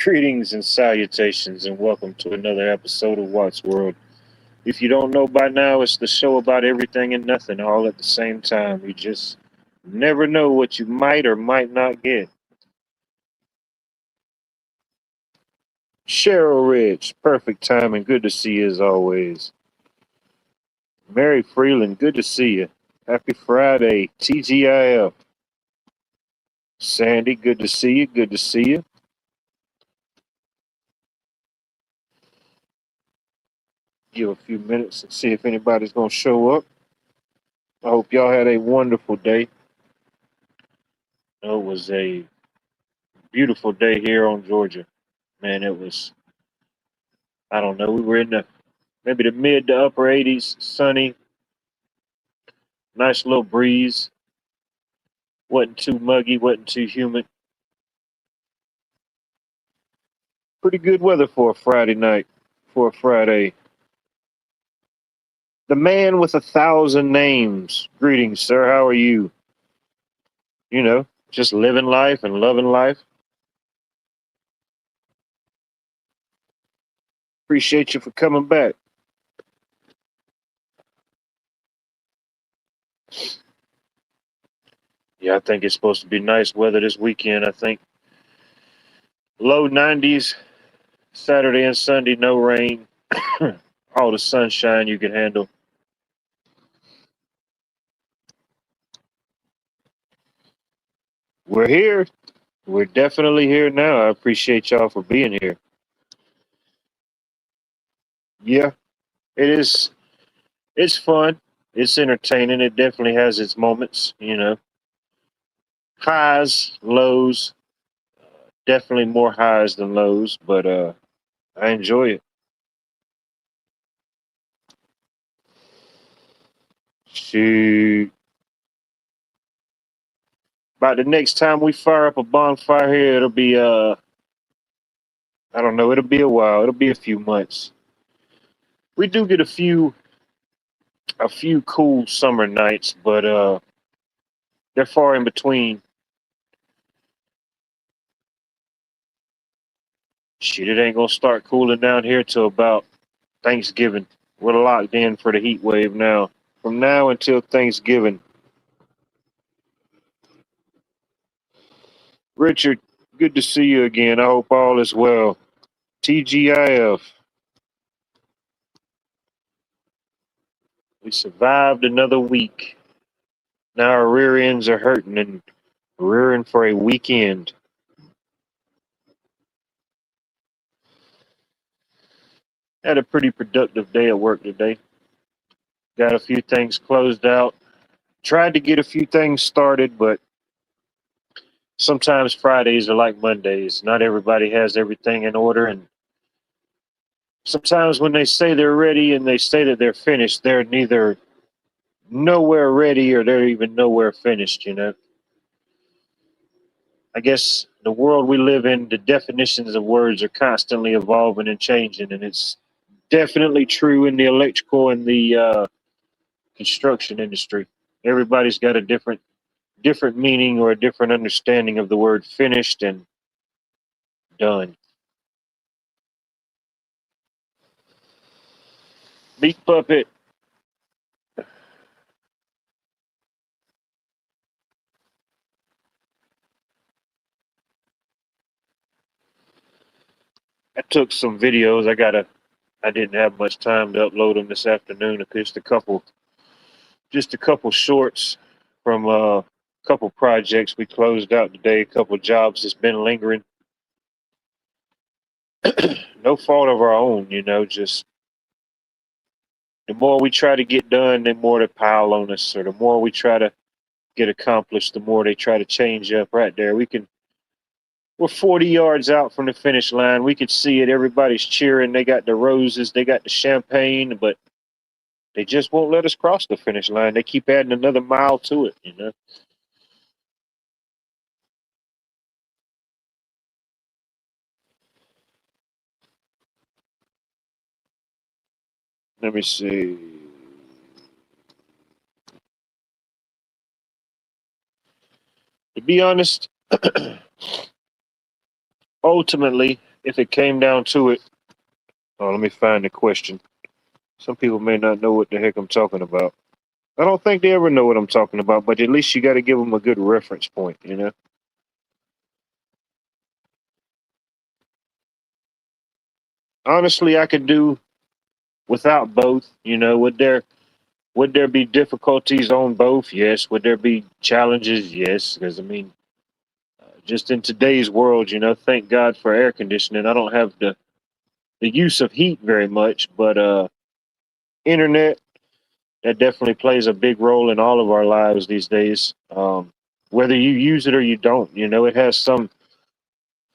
Greetings and salutations, and welcome to another episode of Watts World. If you don't know by now, it's the show about everything and nothing all at the same time. You just never know what you might or might not get. Cheryl Ridge, perfect timing. Good to see you as always. Mary Freeland, good to see you. Happy Friday, TGIF. Sandy, good to see you. Good to see you. Give a few minutes and see if anybody's going to show up. I hope y'all had a wonderful day. It was a beautiful day here on Georgia. Man, it was, I don't know, we were in the maybe the mid to upper 80s, sunny, nice little breeze. Wasn't too muggy, wasn't too humid. Pretty good weather for a Friday night, for a Friday. The man with 1,000 names. Greetings, sir. How are you? You know, just living life and loving life. Appreciate you for coming back. Yeah, I think it's supposed to be nice weather this weekend. I think low 90s, Saturday and Sunday, no rain. All the sunshine you can handle. We're here. We're definitely here now. I appreciate y'all for being here. Yeah, it is. It's fun. It's entertaining. It definitely has its moments, highs, lows, definitely more highs than lows, but I enjoy it. Shoot. About the next time we fire up a bonfire here, it'll be I don't know, it'll be a while. It'll be a few months. We do get a few cool summer nights, but they're far in between. Shit, it ain't gonna start cooling down here till about Thanksgiving. We're locked in for the heat wave now. From now until Thanksgiving. Richard, good to see you again. I hope all is well. TGIF. We survived another week. Now our rear ends are hurting and rearing for a weekend. Had a pretty productive day at work today. Got a few things closed out. Tried to get a few things started, but sometimes Fridays are like Mondays. Not everybody has everything in order, and sometimes when they say they're ready and they say that they're finished, they're neither nowhere ready or they're even nowhere finished. I guess the world we live in, the definitions of words are constantly evolving and changing, and it's definitely true in the electrical and the construction industry. Everybody's got a different meaning or a different understanding of the word finished and done. Meat puppet. I took some videos. I didn't have much time to upload them this afternoon. Just a couple shorts from a couple projects we closed out today. A couple jobs that's been lingering. No fault of our own. Just the more we try to get done, the more they pile on us. Or the more we try to get accomplished, the more they try to change up. Right there, we're 40 yards out from the finish line. We could see it. Everybody's cheering. They got the roses. They got the champagne, but they just won't let us cross the finish line. They keep adding another mile to it. Let me see. To be honest, ultimately, if it came down to it, let me find the question. Some people may not know what the heck I'm talking about. I don't think they ever know what I'm talking about, but at least you got to give them a good reference point, you know? Honestly, I could do without both. You know, would there be difficulties on both? Yes. Would there be challenges? Yes. Because I mean, just in today's world, you know, thank God for air conditioning. I don't have the use of heat very much, but internet, that definitely plays a big role in all of our lives these days. Whether you use it or you don't, you know, it has some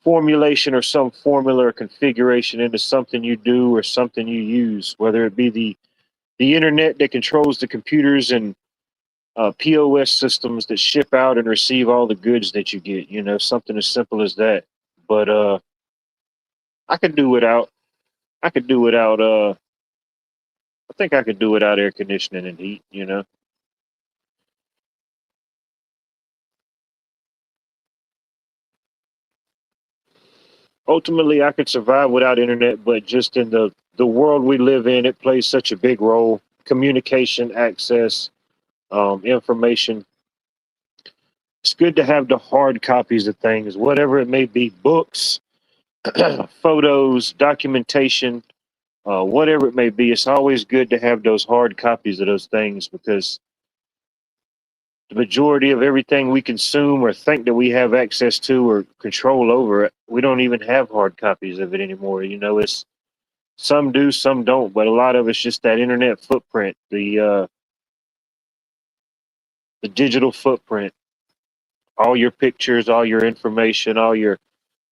formulation or some formula or configuration into something you do or something you use, whether it be the internet that controls the computers and POS systems that ship out and receive all the goods that you get, you know, something as simple as that. But I could do without. I could do without. I think I could do without air conditioning and heat. You know, ultimately I could survive without internet, but just in the world we live in, it plays such a big role. Communication, access, information. It's good to have the hard copies of things, whatever it may be, books, photos, documentation, whatever it may be. It's always good to have those hard copies of those things because the majority of everything we consume or think that we have access to or control over, we don't even have hard copies of it anymore. You know, it's some do, some don't, but a lot of it's just that internet footprint, the digital footprint, all your pictures, all your information, all your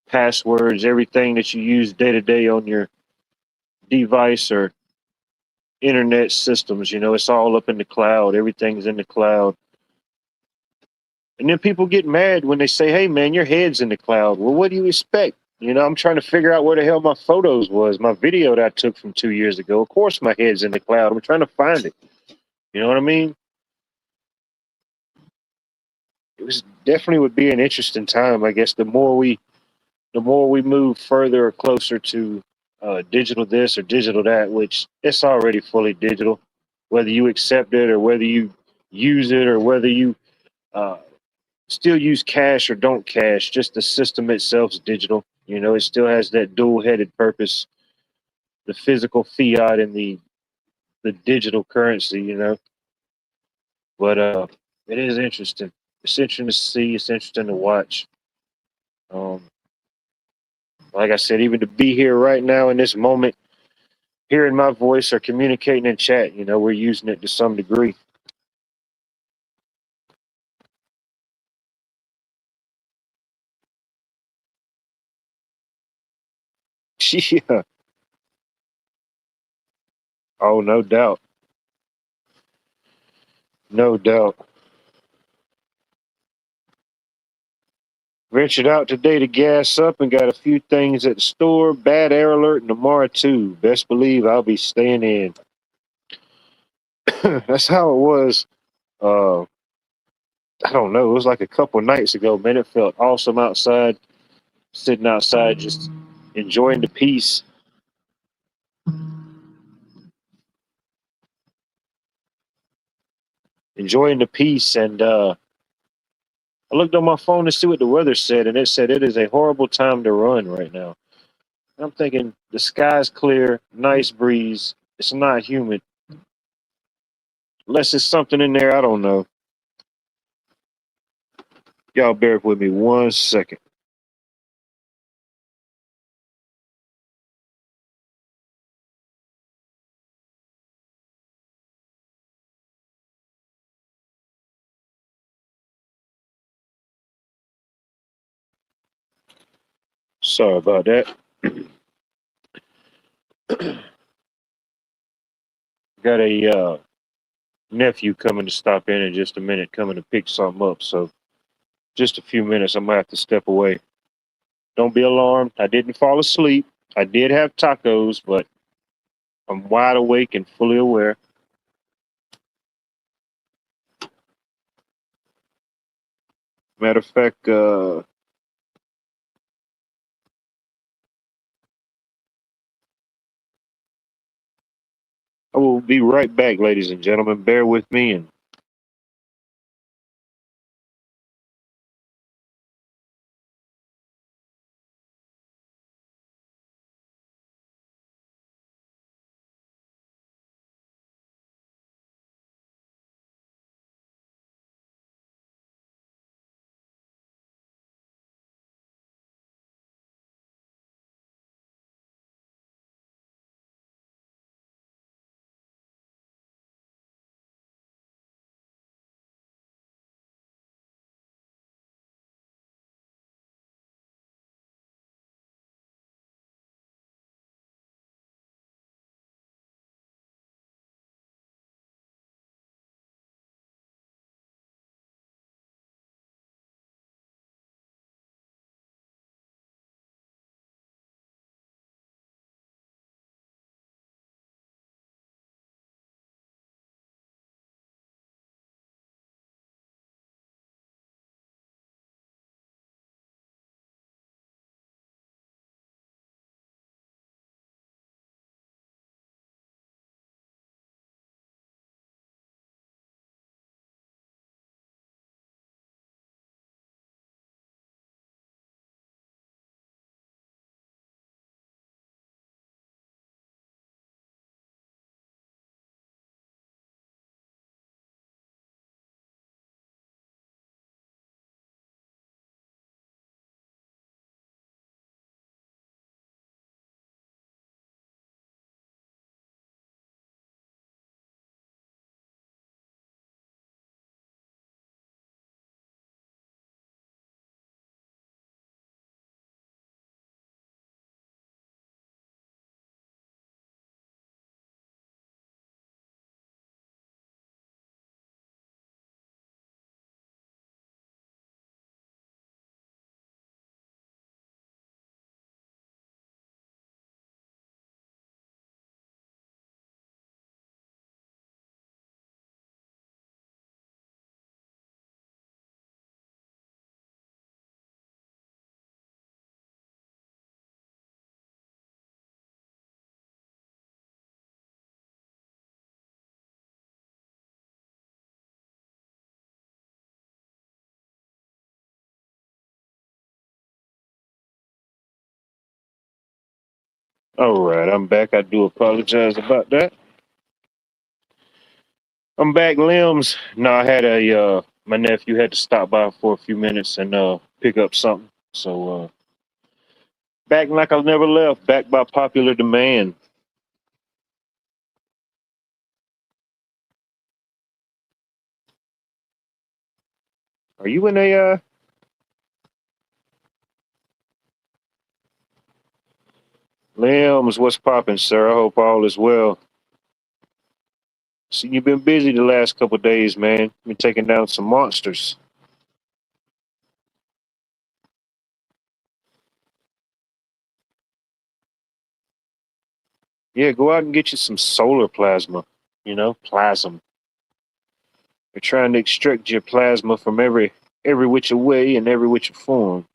passwords, everything that you use day to day on your device or internet systems. You know, it's all up in the cloud. Everything's in the cloud. And then people get mad when they say, "Hey, man, your head's in the cloud." Well, what do you expect? You know, I'm trying to figure out where the hell my photos was, my video that I took from 2 years ago. Of course, my head's in the cloud. I'm trying to find it. You know what I mean? It was definitely would be an interesting time. I guess the more we move further or closer to digital this or digital that, which it's already fully digital, whether you accept it or whether you use it or whether you uh, still use cash or don't cash, just the system itself is digital. You know, it still has that dual-headed purpose, the physical fiat and the digital currency. You know, but it is interesting. It's interesting to see. It's interesting to watch. Um, like I said, even to be here right now in this moment, hearing my voice or communicating in chat, you know, we're using it to some degree. Yeah. Oh, no doubt. No doubt. Ventured out today to gas up and got a few things at the store. Bad air alert and tomorrow too. Best believe I'll be staying in. That's how it was. Uh, I don't know. It was like a couple nights ago, man. It felt awesome outside, sitting outside, just enjoying the peace, enjoying the peace. And I looked on my phone to see what the weather said, and it said it is a horrible time to run right now. I'm thinking the sky's clear, nice breeze. It's not humid. Unless there's something in there, I don't know. Y'all bear with me 1 second. Sorry about that. Got a nephew coming to stop in just a minute, coming to pick something up. So just a few minutes, I'm gonna have to step away. Don't be alarmed. I didn't fall asleep. I did have tacos, but I'm wide awake and fully aware. Matter of fact, I will be right back, ladies and gentlemen. Bear with me. And all right, I'm back. I do apologize about that. I'm back, limbs. No, I had my nephew had to stop by for a few minutes and pick up something. So back like I never left. Back by popular demand. Are you in a limbs? What's popping, sir? I hope all is well. See, you've been busy the last couple of days, man. Been taking down some monsters. Yeah, go out and get you some solar plasma. You know, plasma. They're trying to extract your plasma from every which way and every which form.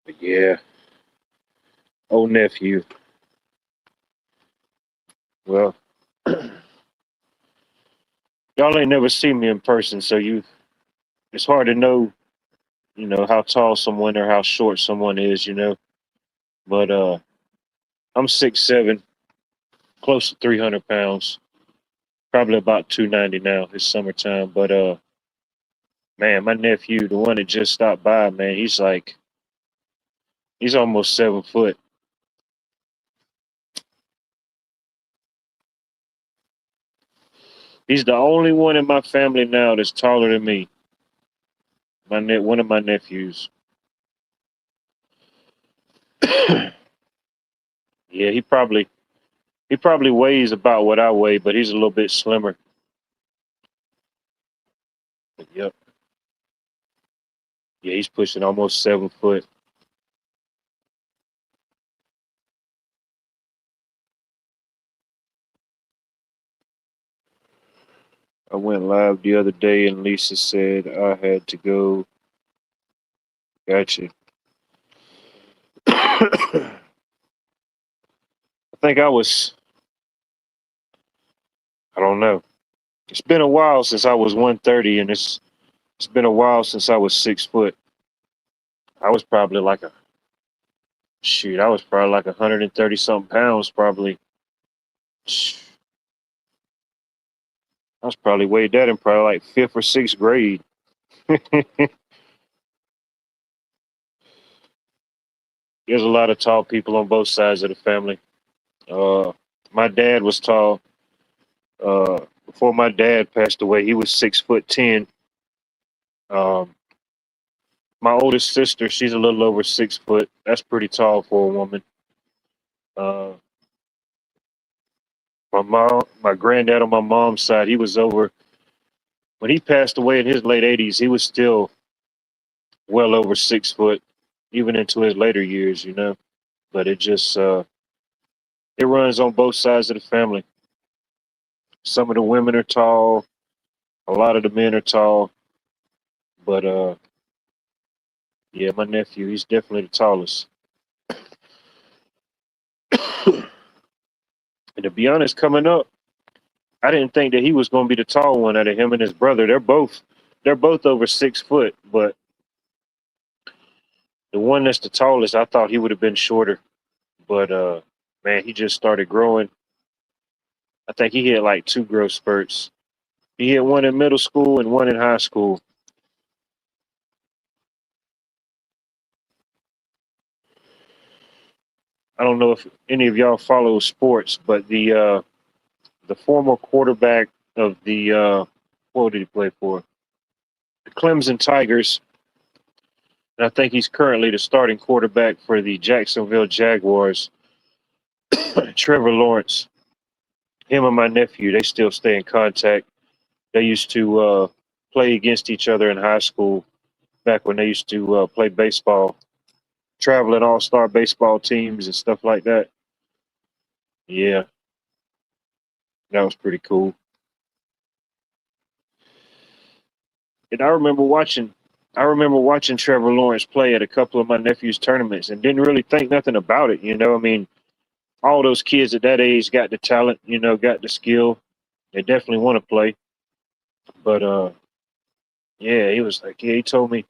But yeah, old nephew. Well, y'all ain't never seen me in person, so it's hard to know, how tall someone or how short someone is, But I'm 6'7", close to 300 pounds, probably about 290 now. It's summertime, but man, my nephew, the one that just stopped by, man, he's almost 7 foot. He's the only one in my family now that's taller than me. One of my nephews. Yeah, he probably weighs about what I weigh, but he's a little bit slimmer. Yep. Yeah, he's pushing almost 7 foot. I went live the other day and Lisa said I had to go. Gotcha. I think I don't know. It's been a while since I was 130, and it's been a while since I was 6 foot. I was probably like I was probably like 130 something pounds, probably. I was probably weighed that in probably like fifth or sixth grade. There's a lot of tall people on both sides of the family. Uh, my dad was tall. Before my dad passed away, he was 6'10". Um, my oldest sister, she's a little over 6 foot. That's pretty tall for a woman. Uh, my granddad on my mom's side, he was over when he passed away in his late 80s. He was still well over 6 foot, even into his later years, you know. But it runs on both sides of the family. Some of the women are tall, a lot of the men are tall, but yeah, my nephew, he's definitely the tallest. And to be honest, coming up, I didn't think that he was going to be the tall one out of him and his brother. They're both over 6 foot, but the one that's the tallest, I thought he would have been shorter. But man, he just started growing. I think he had like two growth spurts. He had one in middle school and one in high school. I don't know if any of y'all follow sports, but the former quarterback of the what did he play for? The Clemson Tigers. And I think he's currently the starting quarterback for the Jacksonville Jaguars. Trevor Lawrence. Him and my nephew, they still stay in contact. They used to play against each other in high school back when they used to play baseball, traveling all-star baseball teams and stuff like that. Yeah, that was pretty cool. And I remember watching Trevor Lawrence play at a couple of my nephew's tournaments and didn't really think nothing about it. You know, I mean, all those kids at that age got the talent, you know, got the skill. They definitely want to play. But yeah, he was like, yeah, he told me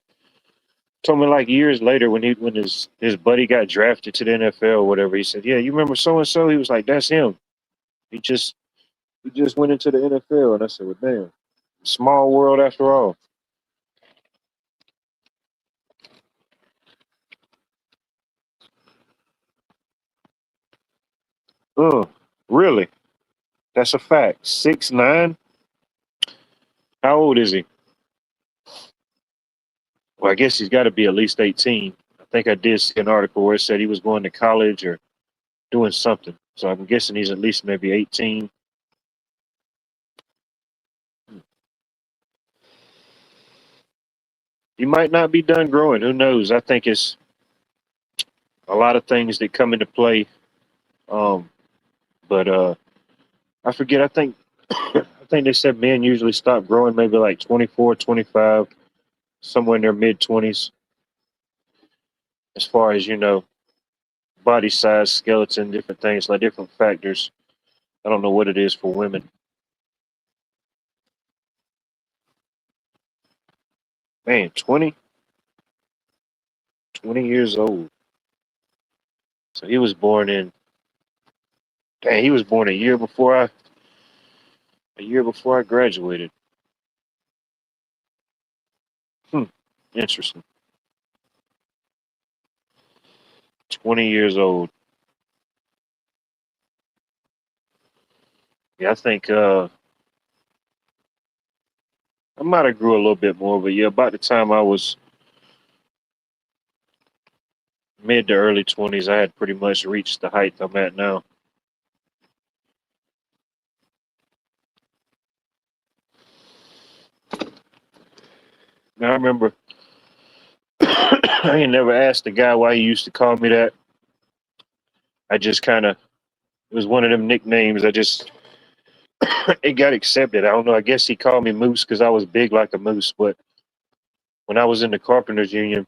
like years later when his buddy got drafted to the NFL or whatever. He said, yeah, you remember so and so? He was like, that's him. He just he just went into the NFL, and I said, well, damn, small world after all. Oh, really? That's a fact. 6'9". How old is he? Well, I guess he's got to be at least 18. I think I did see an article where it said he was going to college or doing something. So I'm guessing he's at least maybe 18. He might not be done growing. Who knows? I think it's a lot of things that come into play. Um, but I forget. I think I think they said men usually stop growing maybe like 24, 25, somewhere in their mid 20s. As far as body size, skeleton, different things like different factors. I don't know what it is for women. Man, 20 years old. So he was born in. Dang, he was born a year before I graduated. Hmm, interesting. 20 years old. Yeah, I think I might have grew a little bit more, but yeah, about the time I was mid to early 20s, I had pretty much reached the height I'm at now. Now I remember I ain't never asked the guy why he used to call me that. I just kind of it was one of them nicknames. it got accepted. I don't know. I guess he called me Moose because I was big like a moose. But when I was in the Carpenters Union,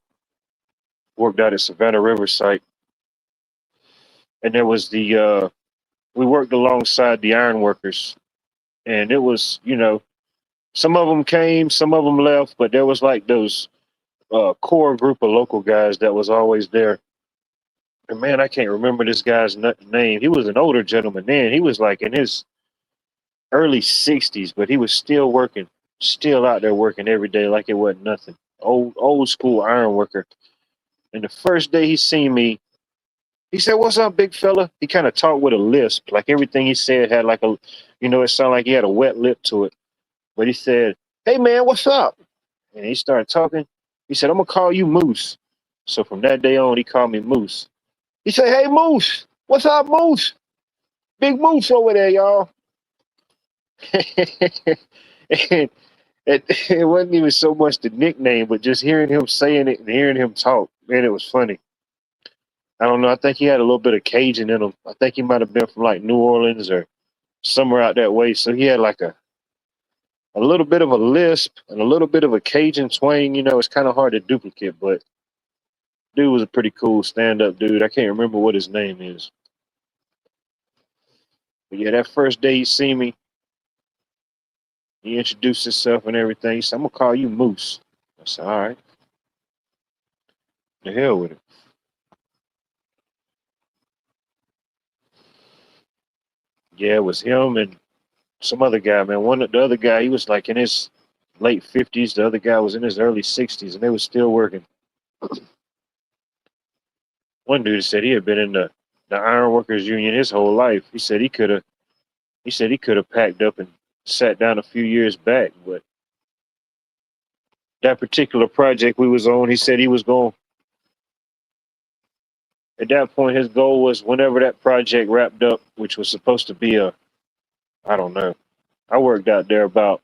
worked out at Savannah River site, and there was we worked alongside the iron workers, and it was, some of them came, some of them left, but there was like those core group of local guys that was always there. And man, I can't remember this guy's name. He was an older gentleman then. He was like in his early 60s, but he was still working, still out there working every day like it wasn't nothing. Old school iron worker. And the first day he seen me, he said, "What's up, big fella?" He kind of talked with a lisp, like everything he said had like a, it sounded like he had a wet lip to it. But he said, "Hey man, what's up?" And he started talking. He said, "I'm gonna call you Moose." So from that day on, he called me Moose. He said, "Hey Moose, what's up, Moose? Big Moose over there, y'all." And it wasn't even so much the nickname, but just hearing him saying it and hearing him talk, man, it was funny. I don't know. I think he had a little bit of Cajun in him. I think he might have been from like New Orleans or somewhere out that way. So he had like a little bit of a lisp and a little bit of a Cajun twang. It's kind of hard to duplicate, but dude was a pretty cool stand-up dude. I can't remember what his name is. But yeah, that first day he see me, he introduced himself and everything. He said, "I'm gonna call you Moose." I said, "All right, the hell with it." Yeah, it was him and some other guy, man. The other guy, he was like in his late 50s. The other guy was in his early 60s, and they was still working. One dude said he had been in the Iron Workers Union his whole life. He said he could have packed up and sat down a few years back, but that particular project we was on, he said he was going. At that point, his goal was whenever that project wrapped up, which was supposed to be I don't know. I worked out there about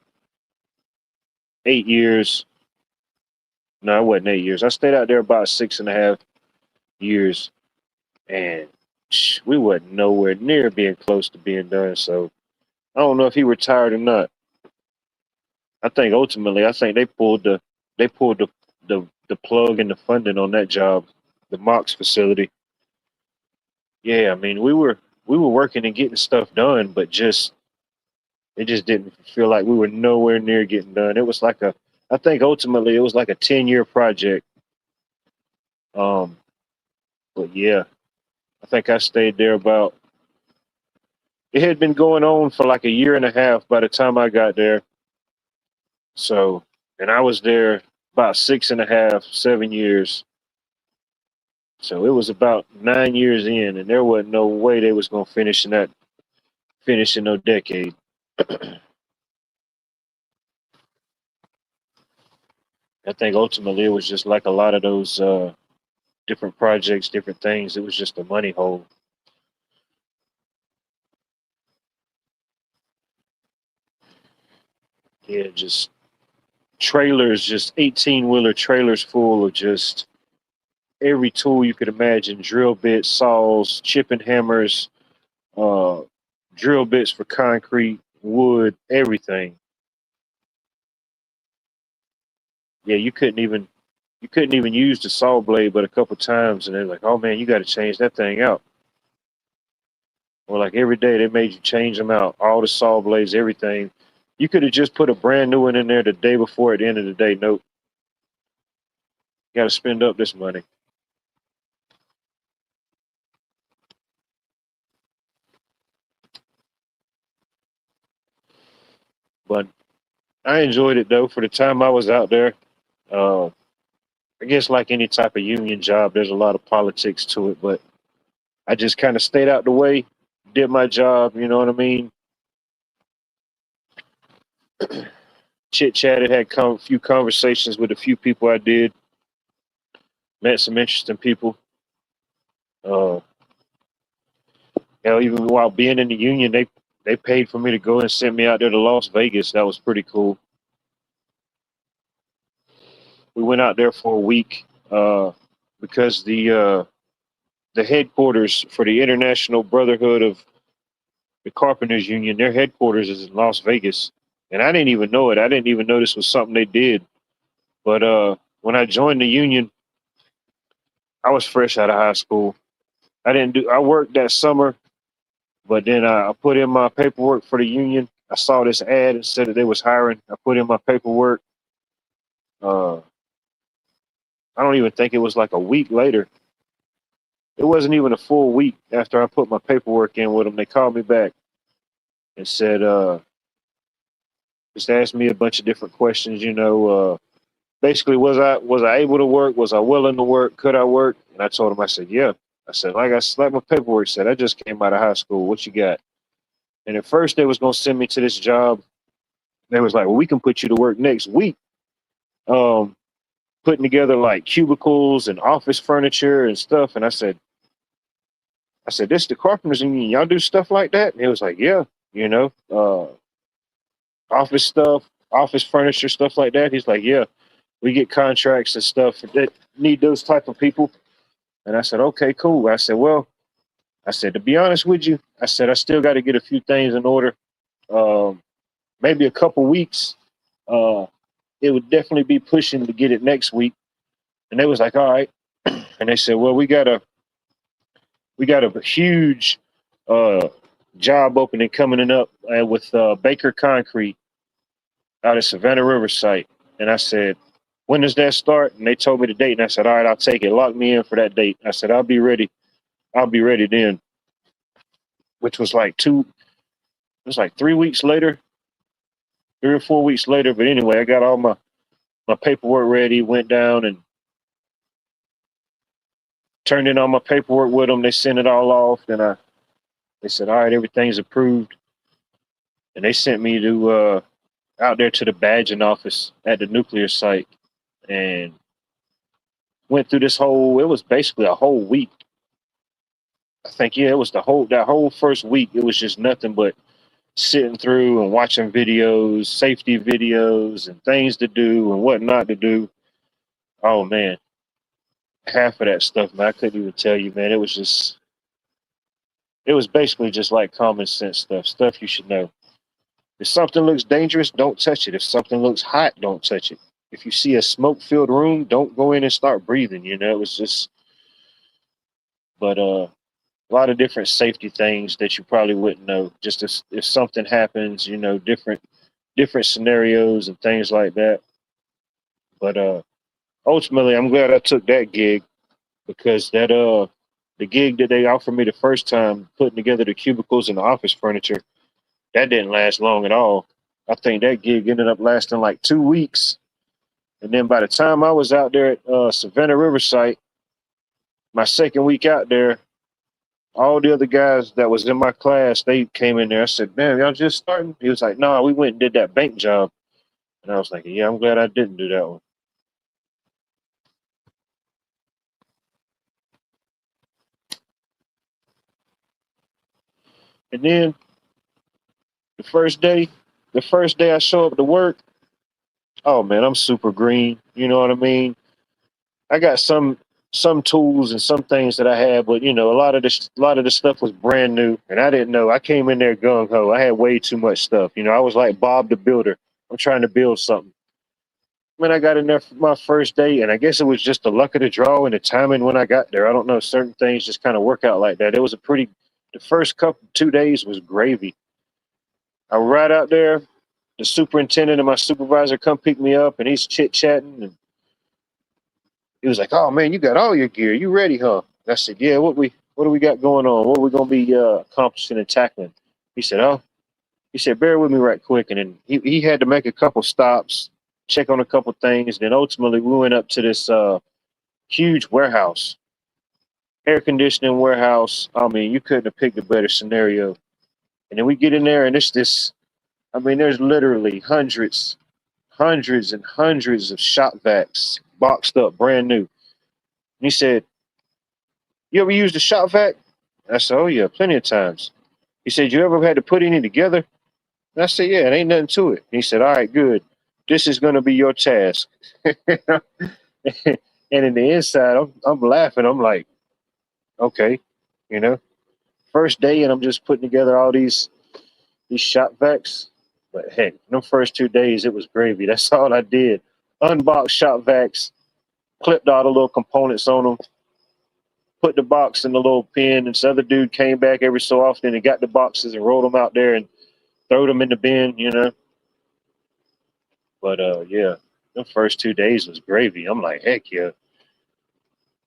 8 years. No, it wasn't 8 years. I stayed out there about 6.5 years, and we wasn't nowhere near being close to being done. So I don't know if he retired or not. I think they pulled the plug and the funding on that job, the Mox facility. Yeah, I mean we were working and getting stuff done, but it just didn't feel like we were nowhere near getting done. It was like I think ultimately it was like a 10-year project. Um, but yeah, I think I stayed there about. It had been going on for like a year and a half by the time I got there. So, and I was there about 6.5, 7 years. So it was about 9 years in, and there wasn't no way they was gonna finish in no decade. I think ultimately it was just like a lot of those different projects, different things. It was just a money hole. Yeah, just trailers, just 18-wheeler trailers full of just every tool you could imagine: drill bits, saws, chipping hammers, uh, drill bits for concrete, wood, everything. Yeah, you couldn't even use the saw blade but a couple times, and they're like, "Oh man, you got to change that thing out." Or like every day they made you change them out, all the saw blades, everything. You could have just put a brand new one in there the day before. At the end of the day, nope, got to spend up this money. But I enjoyed it though for the time I was out there. Uh, I guess like any type of union job, there's a lot of politics to it, but I just kind of stayed out the way, did my job. You know what I mean? Chit chatted, had a few conversations with a few people I did, met some interesting people. Uh, even while being in the union, they paid for me to go and send me out there to Las Vegas. That was pretty cool. We went out there for a week because the headquarters for the International Brotherhood of the Carpenters Union, their headquarters is in Las Vegas. And I didn't even know it. I didn't even know this was something they did. But when I joined the union, I was fresh out of high school. I worked that summer, but then I put in my paperwork for the union. I saw this ad and said that they was hiring. I put in my paperwork. Uh, I don't even think it was like a week later. It wasn't even a full week after I put my paperwork in with them. They called me back and said, just asked me a bunch of different questions. Basically, was I able to work? Was I willing to work? Could I work? And I told them, I said, yeah. I said, like my paperwork said, I just came out of high school. What you got? And at first, they was gonna send me to this job. They was like, well, we can put you to work next week. Um, Putting together like cubicles and office furniture and stuff. And I said, this the Carpenters Union. Y'all do stuff like that? And it was like, yeah, office stuff, office furniture, stuff like that. He's like, yeah, we get contracts and stuff that need those type of people. And I said, okay, cool. I said, well, to be honest with you, I said, I still got to get a few things in order. Maybe a couple weeks. Uh, it would definitely be pushing to get it next week. And they was like, all right. And they said, well, we got a huge job opening coming up with Baker Concrete out of Savannah River site. And I said, when does that start? And they told me the date. And I said, all right, I'll take it. Lock me in for that date. I said, I'll be ready. I'll be ready then. Which was like 3 weeks later, 3 or 4 weeks later. But anyway, I got all my paperwork ready, went down and turned in all my paperwork with them. They sent it all off. Then they said, all right, everything's approved. And they sent me to out there to the badging office at the nuclear site and went through it was basically a whole week. I think, yeah, it was that whole first week. It was just nothing but sitting through and watching videos, safety videos and things to do and what not to do. Oh man, half of that stuff, man, I couldn't even tell you, man. It was basically just like common sense stuff you should know. If something looks dangerous, don't touch it. If something looks hot, don't touch it. If you see a smoke-filled room, don't go in and start breathing. It was just, but a lot of different safety things that you probably wouldn't know. Just if something happens, different scenarios and things like that. But ultimately, I'm glad I took that gig because the gig that they offered me the first time, putting together the cubicles and the office furniture, that didn't last long at all. I think that gig ended up lasting like 2 weeks. And then by the time I was out there at Savannah River site, my second week out there, all the other guys that was in my class, they came in there. I said, man, y'all just starting? He was like, no, we went and did that bank job. And I was like, yeah, I'm glad I didn't do that one. And then the first day I show up to work, oh man, I'm super green. You know what I mean? I got some tools and some things that I had, but a lot of the stuff was brand new, and I didn't know. I came in there gung ho. I had way too much stuff. I was like Bob the Builder. I'm trying to build something. When I got in there for my first day, and I guess it was just the luck of the draw and the timing when I got there. I don't know. Certain things just kind of work out like that. The first 2 days was gravy. I ride out there. The superintendent and my supervisor come pick me up, and he's chit chatting, and he was like, "Oh man, you got all your gear. You ready, huh?" I said, "Yeah. What do we got going on? What are we gonna be accomplishing and tackling?" He said, "Oh." He said, "Bear with me right quick," and then he had to make a couple stops, check on a couple things. Then ultimately, we went up to this huge warehouse, air conditioning warehouse. I mean, you couldn't have picked a better scenario. And then we get in there, and it's this. I mean, there's literally hundreds and hundreds of shop vacs boxed up, brand new. And he said, "You ever used a shop vac?" I said, "Oh yeah, plenty of times." He said, "You ever had to put any together?" And I said, "Yeah, it ain't nothing to it." And he said, "All right, good. This is going to be your task." And in the inside, I'm laughing. I'm like, okay, you know. first day, and I'm just putting together all these shop vacs. But heck, the first 2 days it was gravy. That's all I did. Unbox shop vacs, clipped all the little components on them, put the box in the little bin, and this other dude came back every so often and got the boxes and rolled them out there and throw them in the bin. But yeah, the first 2 days was gravy. I'm like, heck yeah.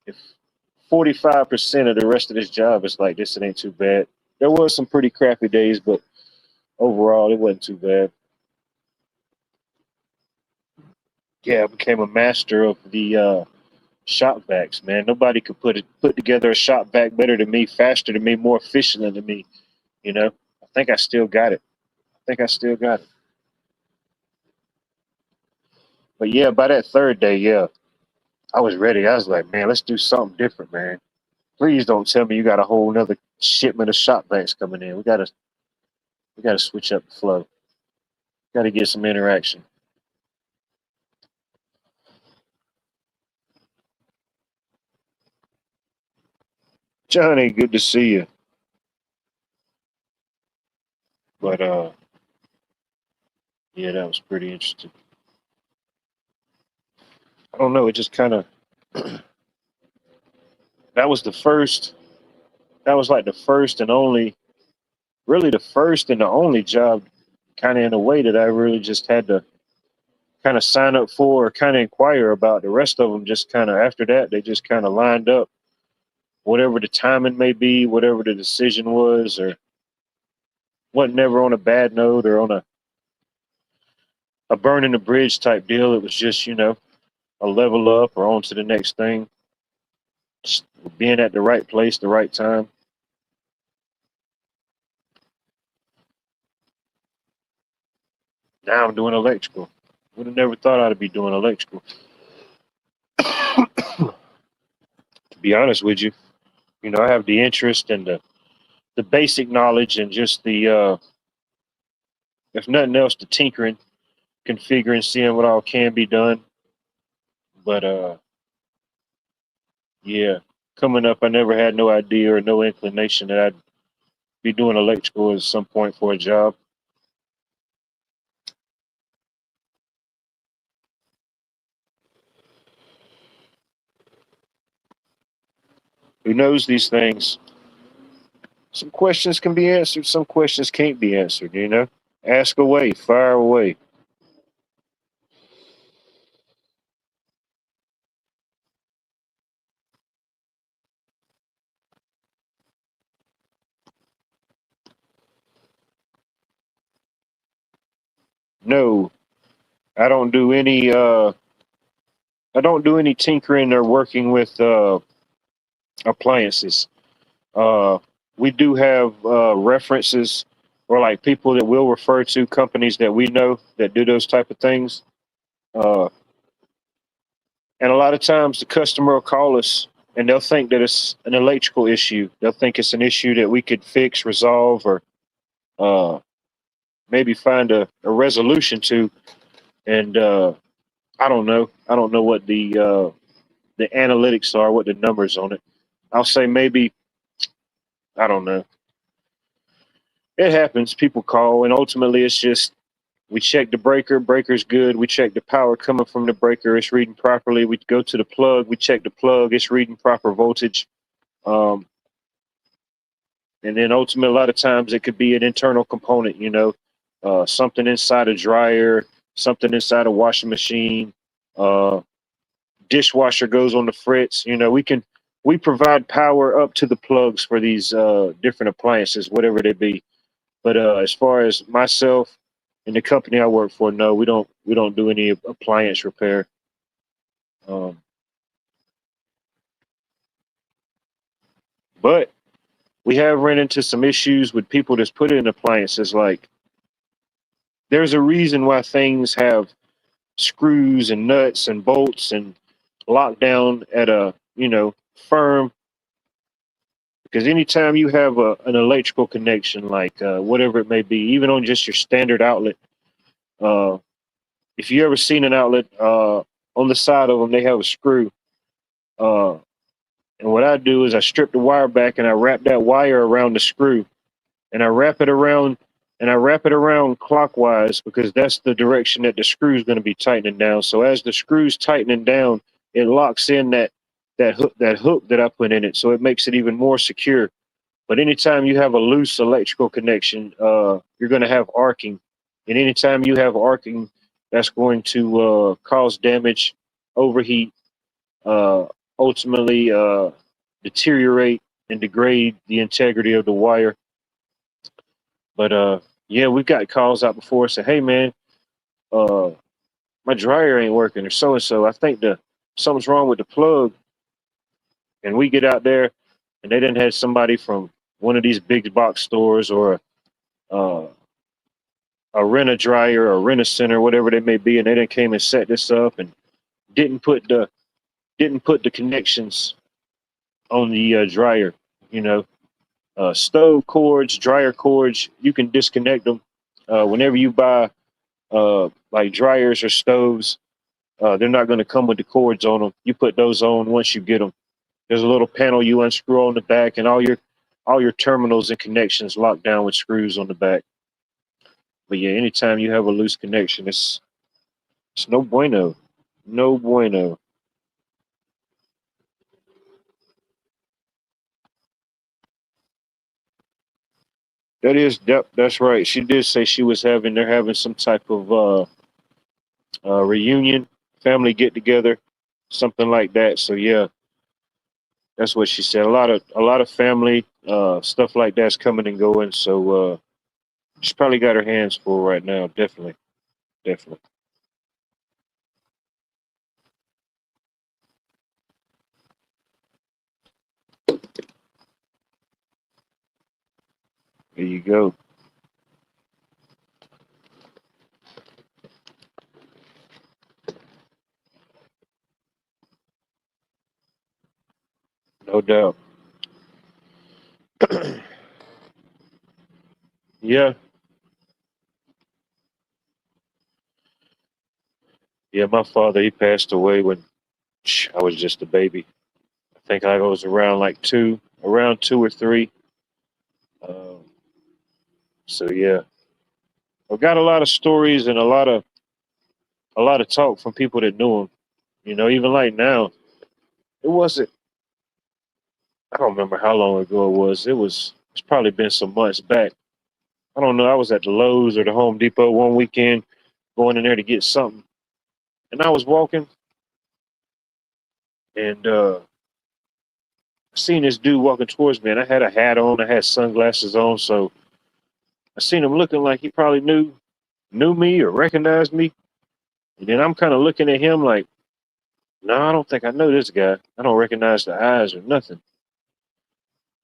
If 45% of the rest of this job is like this, it ain't too bad. There was some pretty crappy days, but overall it wasn't too bad. Yeah, I became a master of the shop vacs, man. Nobody could put together a shop vac better than me, faster than me, more efficient than me. You know, I think I still got it. I think I still got it. But yeah, by that third day, yeah, I was ready. I was like, man, let's do something different, man. Please don't tell me you got a whole nother shipment of shop vacs coming in. We gotta switch up the flow. Gotta get some interaction. Johnny, good to see you. But yeah, that was pretty interesting. I don't know. It just kind of that was the first. That was like the first and only, really the first and the only job, kind of in a way that I really just had to kind of sign up for or kind of inquire about. The rest of them just kind of after that they just kind of lined up. Whatever the timing may be, whatever the decision was, or wasn't never on a bad note or on a burning the bridge type deal. It was just a level up or on to the next thing. Just being at the right place, the right time. Now I'm doing electrical. Would have never thought I'd be doing electrical. To be honest with you, I have the interest and the basic knowledge and just the if nothing else, the tinkering, configuring, seeing what all can be done. But yeah, coming up, I never had no idea or no inclination that I'd be doing electrical at some point for a job. Who knows these things? Some questions can be answered, some questions can't be answered. Ask away, fire away. No, I don't do any tinkering or working with appliances. Uh we do have references or like people that will refer to companies that we know that do those type of things. Uh and a lot of times the customer will call us and they'll think that it's an electrical issue. They'll think it's an issue that we could fix, resolve, or uh maybe find a resolution to. And I don't know. I don't know what the analytics are, what the numbers on it. I'll say maybe, I don't know. It happens. People call, and ultimately it's just we check the breaker. Breaker's good. We check the power coming from the breaker. It's reading properly. We go to the plug. We check the plug. It's reading proper voltage. Um, and then ultimately, a lot of times it could be an internal component. Something inside a dryer, something inside a washing machine. Uh, Dishwasher goes on the fritz. We provide power up to the plugs for these different appliances, whatever they be. But as far as myself and the company I work for, no, we don't do any appliance repair. Um, but we have run into some issues with people that's put in appliances. Like there's a reason why things have screws and nuts and bolts and lockdown at a firm, because anytime you have an electrical connection, like whatever it may be, even on just your standard outlet, uh, if you ever seen an outlet on the side of them, they have a screw. Uh, And what I do is I strip the wire back and I wrap that wire around the screw, and I wrap it around clockwise because that's the direction that the screw is going to be tightening down. So as the screw's tightening down, it locks in that hook that I put in it, so it makes it even more secure. But anytime you have a loose electrical connection, you're going to have arcing, and anytime you have arcing, that's going to cause damage, overheat, uh, ultimately deteriorate and degrade the integrity of the wire. But yeah, we've got calls out before say, "Hey man, uh, my dryer ain't working," or so and so. I think the something's wrong with the plug, and we get out there, and they didn't have somebody from one of these big box stores or uh, a rent a dryer or rent a center, whatever they may be, and they didn't came and set this up and didn't put the didn't put the connections on the dryer. You know, stove cords, dryer cords, you can disconnect them whenever you buy like dryers or stoves. They're not going to come with the cords on them. You put those on once you get them. There's a little panel you unscrew on the back, and all your terminals and connections locked down with screws on the back. But yeah, anytime you have a loose connection, it's no bueno, no bueno. That's right. She did say she was they're having some type of reunion, family get together, something like that. So yeah, that's what she said. A lot of family stuff like that's coming and going. So she's probably got her hands full right now. Definitely, definitely. There you go. No doubt. Yeah, yeah. My father, he passed away when I was just a baby. I think I was around 2 or 3. Um, so yeah, I've got a lot of stories and a lot of talk from people that knew him. Even like now, it wasn't. I don't remember how long ago it was. It's probably been some months back. I don't know. I was at the Lowe's or the Home Depot one weekend, going in there to get something, and I was walking, and I seen this dude walking towards me, and I had a hat on, I had sunglasses on, so I seen him looking like he probably knew me or recognized me, and then I'm kind of looking at him like, no, I don't think I know this guy. I don't recognize the eyes or nothing.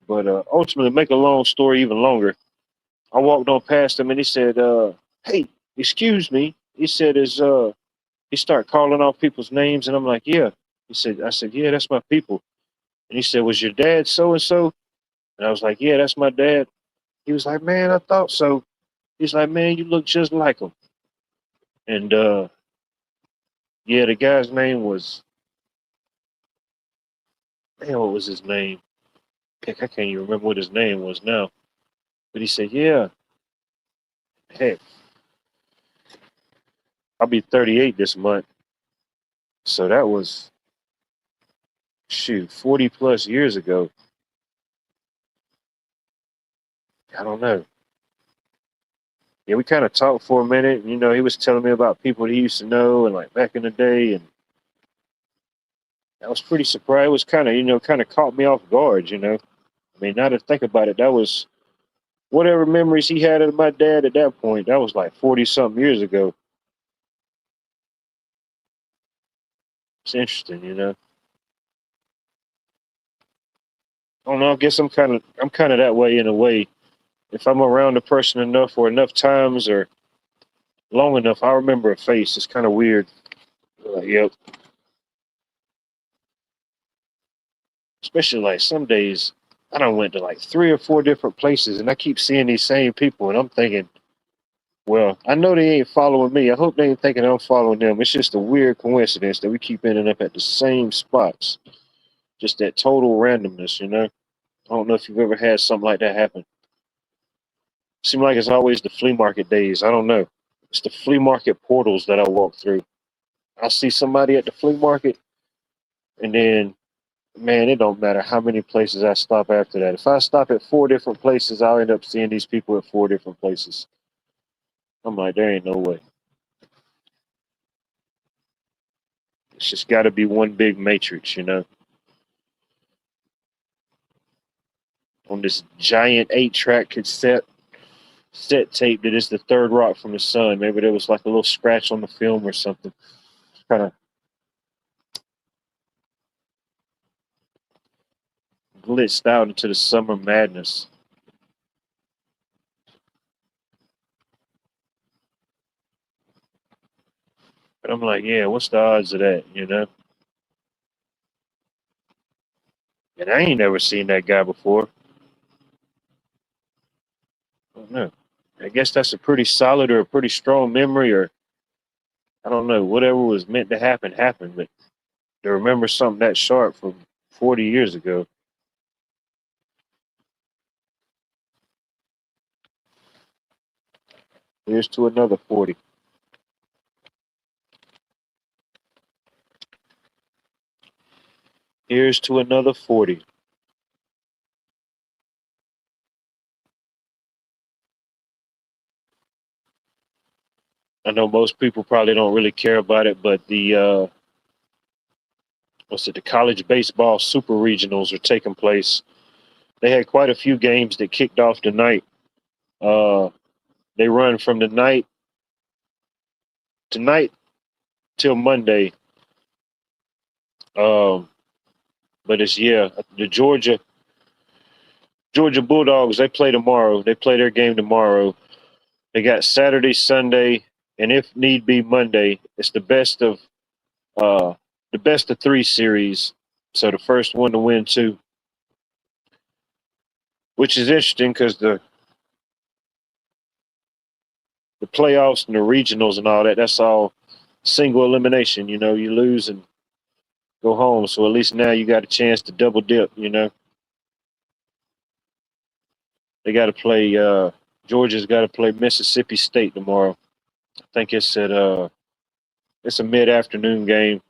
But ultimately, make a long story even longer, I walked on past him, and he said, "Hey, excuse me." He said, "Is He started calling off people's names, and I'm like, "Yeah." I said, "Yeah, that's my people." And he said, "Was your dad so and so?" And I was like, "Yeah, that's my dad." He was like, "Man, I thought so." He's like, "Man, you look just like him." And yeah, the guy's name was, man, what was his name? Heck, I can't even remember what his name was now. But he said, "Yeah, heck, I'll be 38 this month." So that was, shoot, 40 plus years ago. I don't know. Yeah, we kind of talked for a minute. He was telling me about people he used to know and like back in the day, and I was pretty surprised. It was kind of caught me off guard. I mean, now to think about it, that was whatever memories he had of my dad at that point. That was like 40 something years ago. It's interesting. I don't know. I guess I'm kind of that way in a way. If I'm around a person enough or enough times or long enough, I remember a face. It's kind of weird. Yep. Especially like some days, I done went to like 3 or 4 different places, and I keep seeing these same people, and I'm thinking, well, I know they ain't following me. I hope they ain't thinking I'm following them. It's just a weird coincidence that we keep ending up at the same spots. Just that total randomness, you know. I don't know if you've ever had something like that happen. Seems like it's always the flea market days. I don't know. It's the flea market portals that I walk through. I see somebody at the flea market, and then, man, it don't matter how many places I stop after that. If I stop at 4 different places, I'll end up seeing these people at 4 different places. I'm like, there ain't no way. It's just got to be one big matrix, you know. On this giant 8-track cassette set tape that is the third rock from the sun. Maybe there was like a little scratch on the film or something. Kind of blitzed out into the summer madness. But I'm like, yeah, what's the odds of that, you know? And I ain't never seen that guy before. I don't know. I guess that's a pretty solid or a pretty strong memory, or I don't know, whatever was meant to happen happened. But to remember something that sharp from 40 years ago. Here's to another 40. Here's to another 40. I know most people probably don't really care about it, but the the college baseball super regionals are taking place. They had quite a few games that kicked off tonight. Uh, they run from the night tonight till Monday. Um, but it's the Georgia Bulldogs. They play tomorrow. They play their game tomorrow. They got Saturday, Sunday, and if need be Monday. It's uh, the best of three series. So the first one to win two, which is interesting because the playoffs and the regionals and all that. That's all single elimination. You know, you lose and go home. So at least now you got a chance to double dip. You know, they got to play. Georgia's got to play Mississippi State tomorrow. I think it's a mid afternoon game.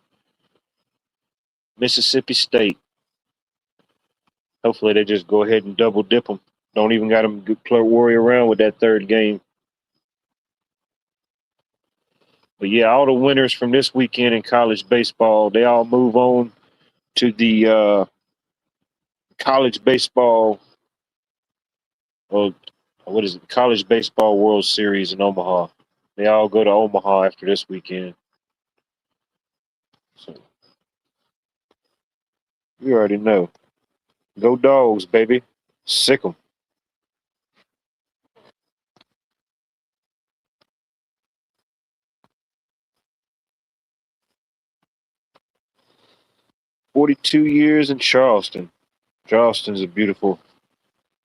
Mississippi State. Hopefully they just go ahead and double dip them. Don't even got them worry around with that third game. But yeah, all the winners from this weekend in college baseball, they all move on to the college baseball, or what is it? College Baseball World Series in Omaha. They all go to Omaha after this weekend. So you already know. Go Dogs, baby. Sick 'em. 42 years in Charleston. Charleston's a beautiful,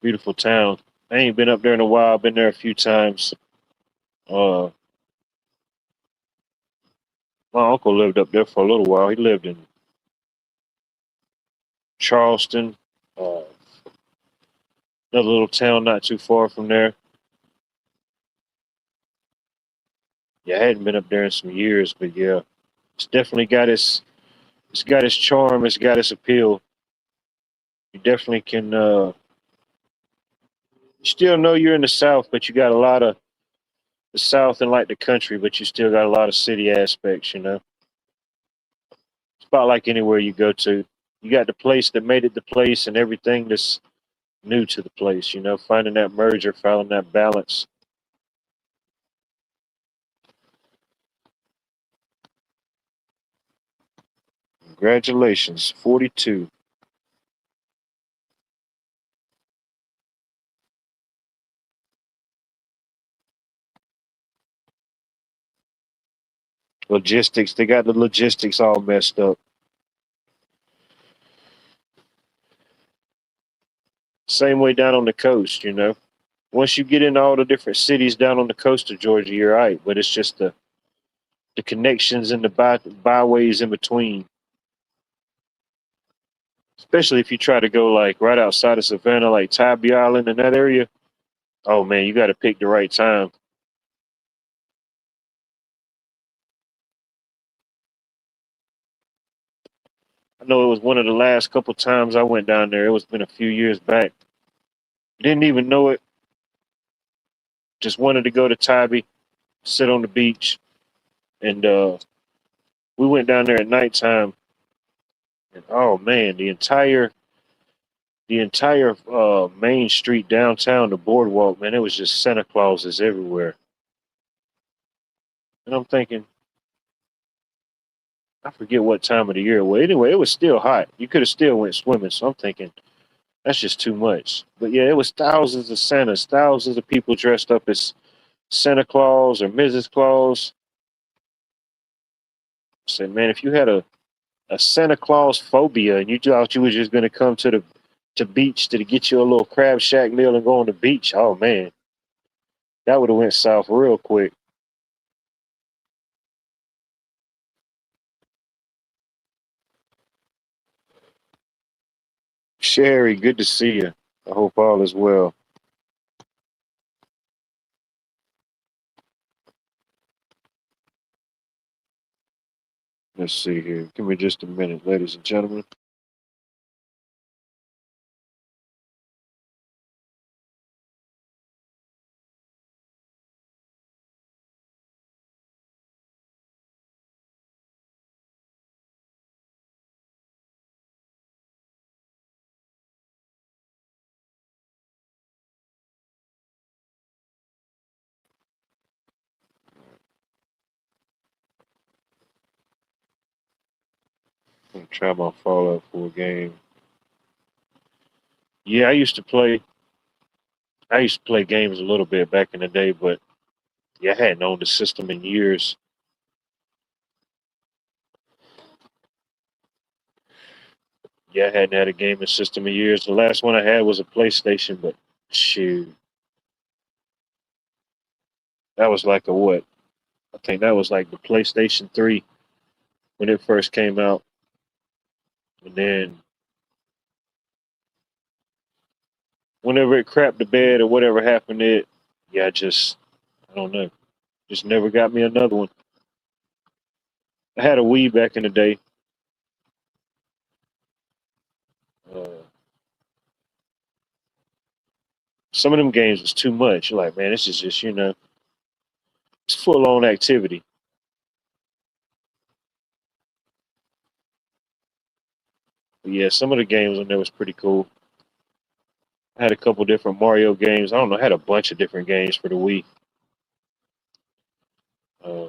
beautiful town. I ain't been up there in a while. I've been there a few times. Uh, my uncle lived up there for a little while. He lived in Charleston, uh, another little town not too far from there. Yeah, I hadn't been up there in some years, but yeah, it's definitely got its charm. It's got its appeal. You definitely can. You still know you're in the South, but you got a lot of the South and like the country, but you still got a lot of city aspects. You know, it's about like anywhere you go to. You got the place that made it the place, and everything that's new to the place. You know, finding that merger, finding that balance. Congratulations, 42. Logistics. They got the logistics all messed up. Same way down on the coast. You know, once you get into all the different cities down on the coast of Georgia, you're right. But it's just the connections and the byways in between. especially if you try to go like right outside of Savannah, like Tybee Island in that area. Oh man, you got to pick the right time. I know it was one of the last couple times I went down there. It was been a few years back. Didn't even know it. Just wanted to go to Tybee, sit on the beach, and we went down there at nighttime. And oh man, the entire main street downtown, the boardwalk, man, it was just Santa Clauses everywhere. And I'm thinking, I forget what time of the year it was. Anyway, it was still hot. You could have still went swimming. So I'm thinking, that's just too much. But yeah, it was thousands of Santas, thousands of people dressed up as Santa Claus or Mrs. Claus. I said, man, if you had a Santa Claus phobia and you thought you were just going to come to beach to get you a little crab shack meal and go on the beach, oh man, that would have went south real quick. Sherry, good to see you. I hope all is well. Let's see here. Give me just a minute, ladies and gentlemen. I'm gonna try my Fallout 4 game. Yeah, I used to play games a little bit back in the day, but yeah, I hadn't owned the system in years. Yeah, I hadn't had a gaming system in years. The last one I had was a PlayStation, but shoot, that was like a what? I think that was like the PlayStation 3 when it first came out. And then whenever it crapped the bed or whatever happened to it, yeah, I don't know. Just never got me another one. I had a Wii back in the day. Uh, some of them games was too much. You're like, man, this is just, it's full on activity. But yeah, some of the games on there was pretty cool. I had a couple different Mario games. I don't know, I had a bunch of different games for the Wii. Uh,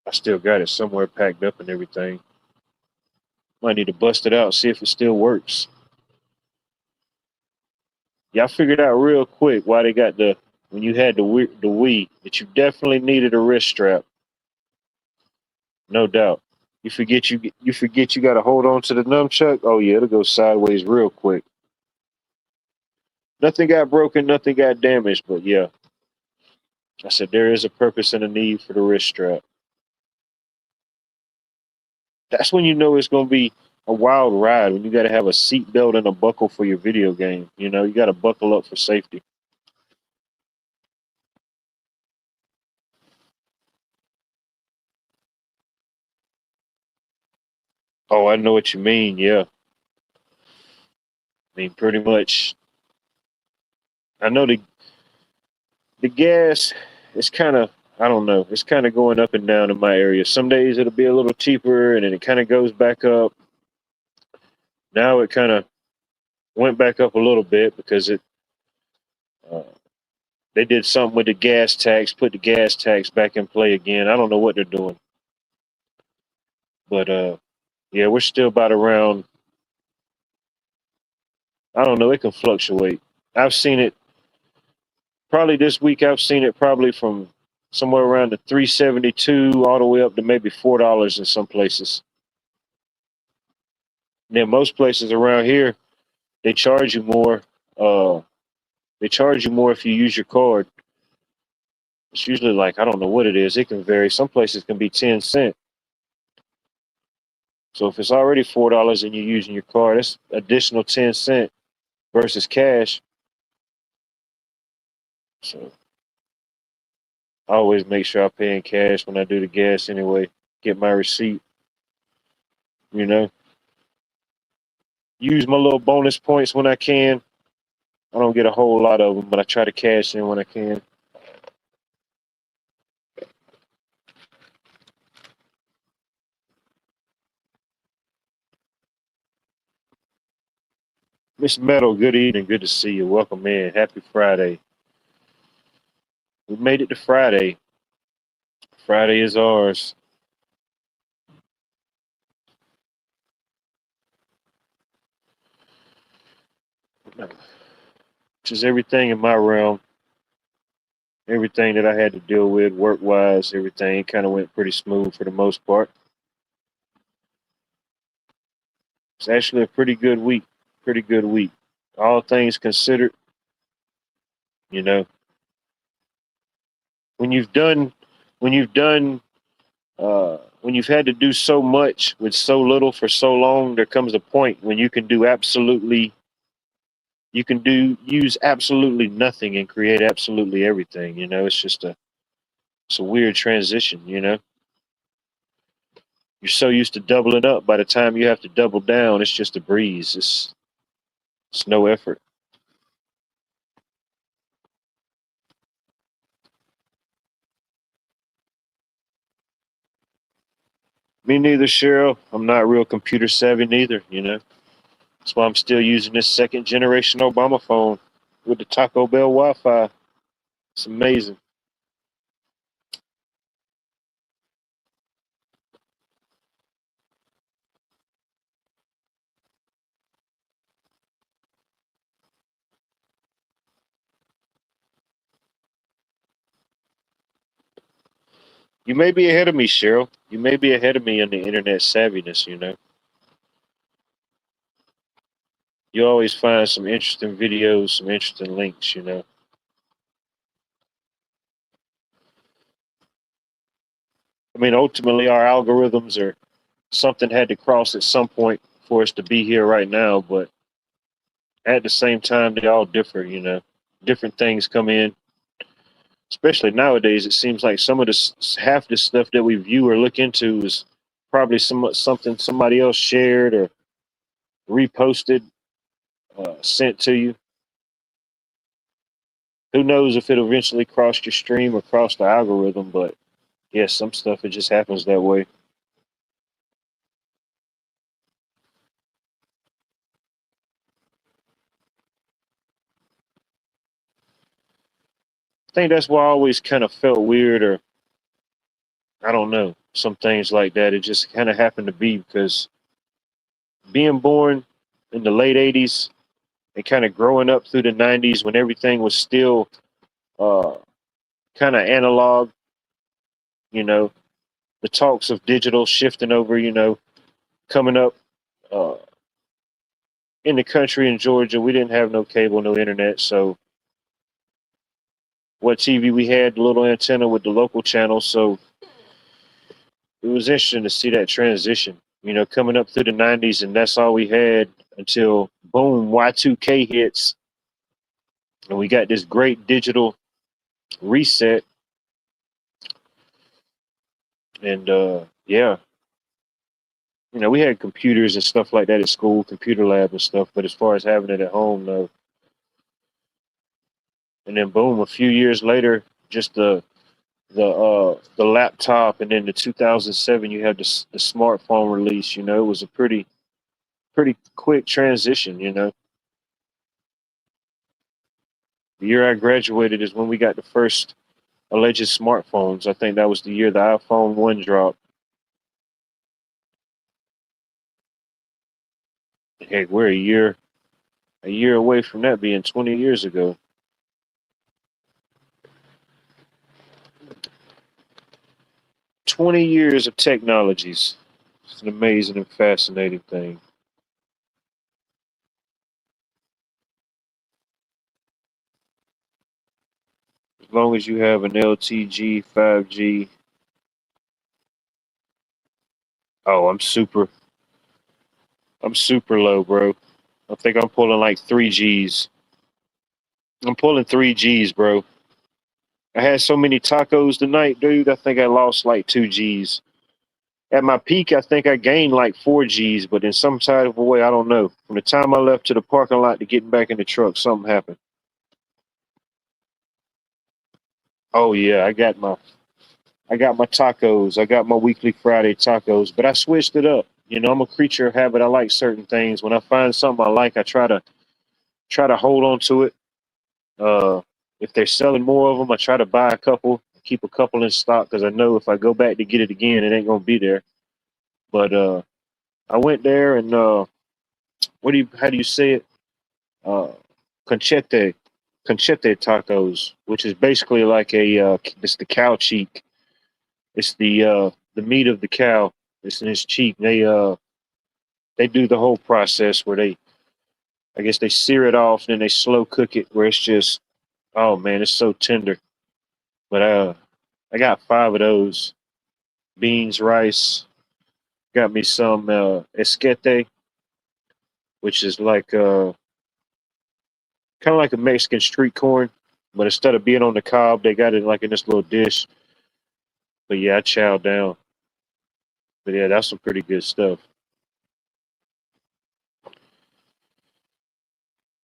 I still got it somewhere packed up and everything. Might need to bust it out, see if it still works. Yeah, I figured out real quick why they got when you had the Wii that you definitely needed a wrist strap, no doubt. You forget you got to hold on to the nunchuck. Oh yeah, it'll go sideways real quick. Nothing got broken, nothing got damaged, but yeah, I said there is a purpose and a need for the wrist strap. That's when you know it's gonna be a wild ride when you got to have a seat belt and a buckle for your video game. You got to buckle up for safety. Oh, I know what you mean. Yeah, I mean pretty much. I know the gas is kind of, I don't know, it's kind of going up and down in my area. Some days it'll be a little cheaper and then it kind of goes back up. Now it kind of went back up a little bit because uh, they did something with the gas tax, put the gas tax back in play again. I don't know what they're doing, but yeah, we're still about around. I don't know. It can fluctuate. I've seen it probably this week. I've seen it probably from somewhere around the 372 all the way up to maybe $4 in some places. Now most places around here they charge you more. Uh, they charge you more if you use your card. It's usually like I don't know what it is. It can vary. Some places can be 10 cent. So if it's already $4 and you're using your card, that's additional 10 cent versus cash. So I always make sure I pay in cash when I do the gas anyway. Get my receipt, you know. Use my little bonus points when I can. I don't get a whole lot of them, but I try to cash in when I can. Miss Meadow, good evening. Good to see you. Welcome in. Happy Friday. We made it to Friday. Friday is ours. Just everything in my realm, everything that I had to deal with work wise, everything kind of went pretty smooth for the most part. It's actually a pretty good week. Pretty good week. All things considered, you know, when you've done, when you've done, when you've had to do so much with so little for so long, there comes a point when you can do absolutely, you can use absolutely nothing and create absolutely everything. You know, it's a weird transition. You know, you're so used to doubling up. By the time you have to double down, it's just a breeze. It's no effort. Me neither, Cheryl. I'm not real computer savvy neither. You know, that's why I'm still using this second generation Obama phone with the Taco Bell Wi-Fi. It's amazing. You may be ahead of me, Cheryl. You may be ahead of me in the internet savviness. You know, you always find some interesting videos, some interesting links. You know, I mean, ultimately, our algorithms are something had to cross at some point for us to be here right now. But at the same time, they all differ. You know, different things come in. Especially nowadays, it seems like some of this half the stuff that we view or look into is probably something somebody else shared or reposted, sent to you. Who knows if it'll eventually cross your stream or cross the algorithm? But yeah, some stuff it just happens that way. I think that's why I always kind of felt weird, or I don't know, some things like that. It just kind of happened to be because being born in the late '80s and kind of growing up through the '90s when everything was still uh, kind of analog, you know, the talks of digital shifting over, you know, coming up uh, in the country in Georgia, we didn't have no cable, no internet. So what TV we had, the little antenna with the local channel. So it was interesting to see that transition, you know, coming up through the '90s, and that's all we had until boom, Y2K hits, and we got this great digital reset. And yeah, you know, we had computers and stuff like that at school, computer lab and stuff. But as far as having it at home, no. And then boom, a few years later, just the laptop, and then the 2007 you had the smartphone release. You know, it was a pretty quick transition. You know, the year I graduated is when we got the first alleged smartphones. I think that was the year the iPhone 1 dropped. Heck, we're a year away from that being 20 years ago. 20 years of technologies. It's an amazing and fascinating thing. As long as you have an LTG, 5G. Oh, I'm super. I'm super low, bro. I think I'm pulling like 3 Gs. I'm pulling 3 Gs, bro. I had so many tacos tonight, dude. I think I lost like 2 Gs. At my peak, I think I gained like 4 Gs, but in some type of a way, I don't know. From the time I left to the parking lot to getting back in the truck, something happened. Oh yeah, I got my tacos. I got my weekly Friday tacos, but I switched it up. You know, I'm a creature of habit. I like certain things. When I find something I like, I try to hold on to it. Uh, if they're selling more of them, I try to buy a couple, keep a couple in stock because I know if I go back to get it again, it ain't gonna be there. But I went there and how do you say it? Uh, conchete, conchete tacos, which is basically like it's the cow cheek. It's the meat of the cow. It's in its cheek. They do the whole process where I guess they sear it off and then they slow cook it where it's just, oh man, it's so tender. But I got 5 of those: beans, rice. Got me some esquete, which is like kind of like a Mexican street corn, but instead of being on the cob, they got it like in this little dish. But yeah, I chowed down. But yeah, that's some pretty good stuff.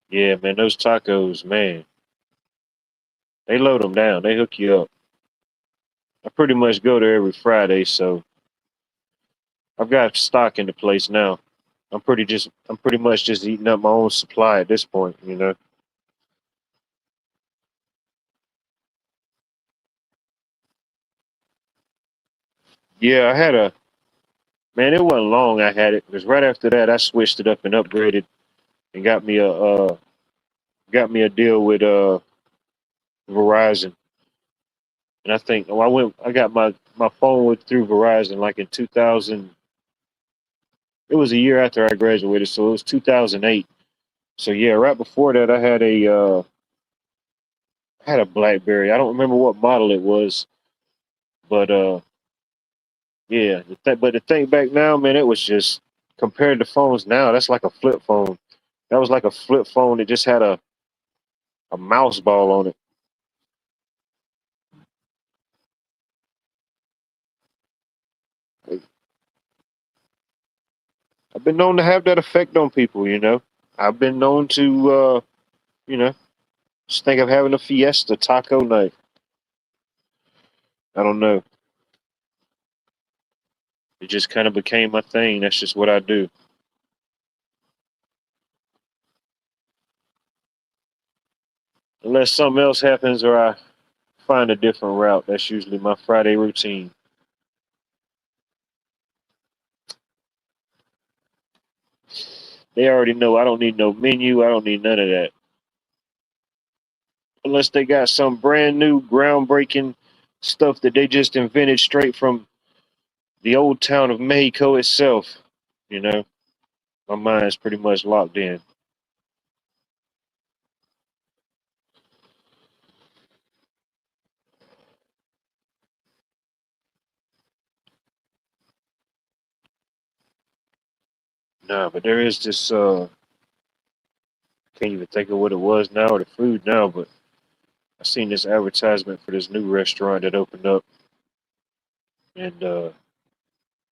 Yeah, man, those tacos, man, they load them down. They hook you up. I pretty much go there every Friday, so I've got stock in the place now. I'm pretty much just eating up my own supply at this point, you know. Yeah, I had a man. It wasn't long. I had it because right after that, I switched it up and upgraded and got me a deal with Verizon. And I think I got my phone with through Verizon like in 2000. It was a year after I graduated, so it was 2008. So yeah, right before that, I had a BlackBerry. I don't remember what model it was, but yeah. But the thing back now, man, it was just compared to phones now. That's like a flip phone. That was like a flip phone that just had a mouse ball on it. I've been known to have that effect on people. You know, I've been known to you know just think of having a fiesta taco night. I don't know. It just kind of became my thing. That's just what I do. Unless something else happens or I find a different route. That's usually my Friday routine. They already know I don't need no menu. I don't need none of that. Unless they got some brand new, groundbreaking stuff that they just invented straight from the old town of Mexico itself. You know, my mind's pretty much locked in. Nah, but there is this. Can't even think of what it was now or the food now, but I seen this advertisement for this new restaurant that opened up, and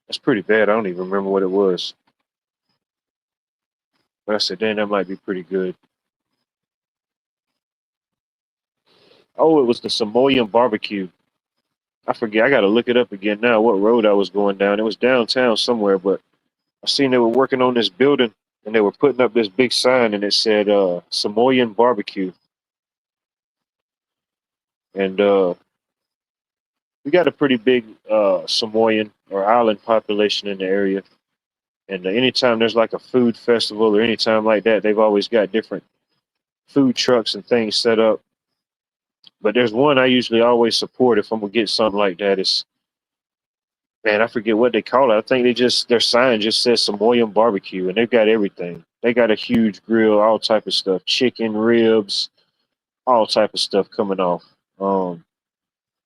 that's pretty bad. I don't even remember what it was. But I said, damn, that might be pretty good. Oh, it was the Samoan barbecue. I forget. I got to look it up again now. What road I was going down? It was downtown somewhere, but I seen they were working on this building and they were putting up this big sign and it said Samoan barbecue. And we got a pretty big Samoan or island population in the area. And anytime there's like a food festival or anytime like that, they've always got different food trucks and things set up. But there's one I usually always support if I'm gonna get something like that. It's man, I forget what they call it. I think their sign just says Samoan barbecue, and they've got everything. They got a huge grill, all type of stuff, chicken, ribs, all type of stuff coming off. Um,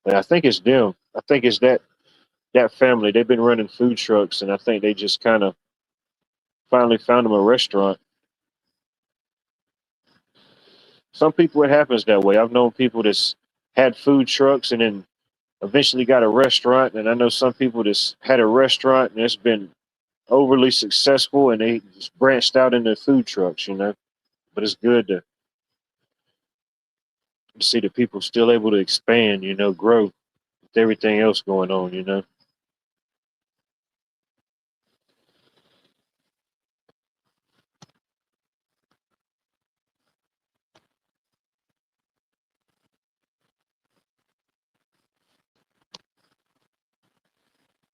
but I think it's them. I think it's that family. They've been running food trucks, and I think they just kind of Finally found him a restaurant. Some people it happens that way. I've known people that's had food trucks and then eventually got a restaurant, and I know some people that's had a restaurant and it's been overly successful and they just branched out into food trucks, you know. But it's good to see the people still able to expand, you know, grow with everything else going on, you know.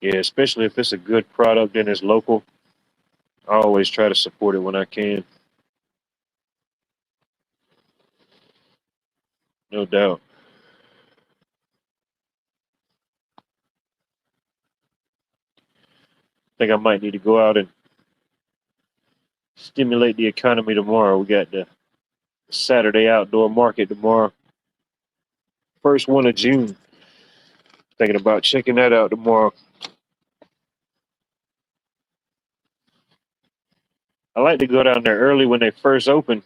Yeah, especially if it's a good product and it's local. I always try to support it when I can, no doubt. I think I might need to go out and stimulate the economy tomorrow. We got the Saturday outdoor market tomorrow, first one of June. Thinking about checking that out tomorrow. I like to go down there early when they first open,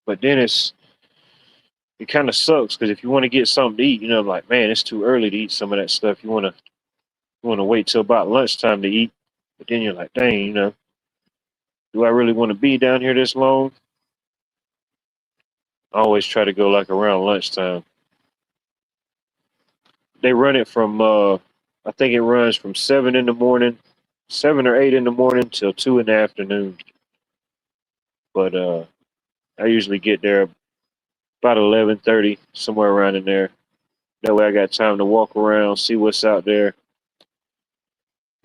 but then it kind of sucks because if you want to get something to eat, you know, like man, it's too early to eat some of that stuff. You want to wait till about lunchtime to eat, but then you're like, dang, you know, do I really want to be down here this long? I always try to go like around lunchtime. They run it from I think it runs from 7 in the morning, 7 or 8 in the morning till 2 in the afternoon. But I usually get there about 11:30, somewhere around in there. That way I got time to walk around, see what's out there.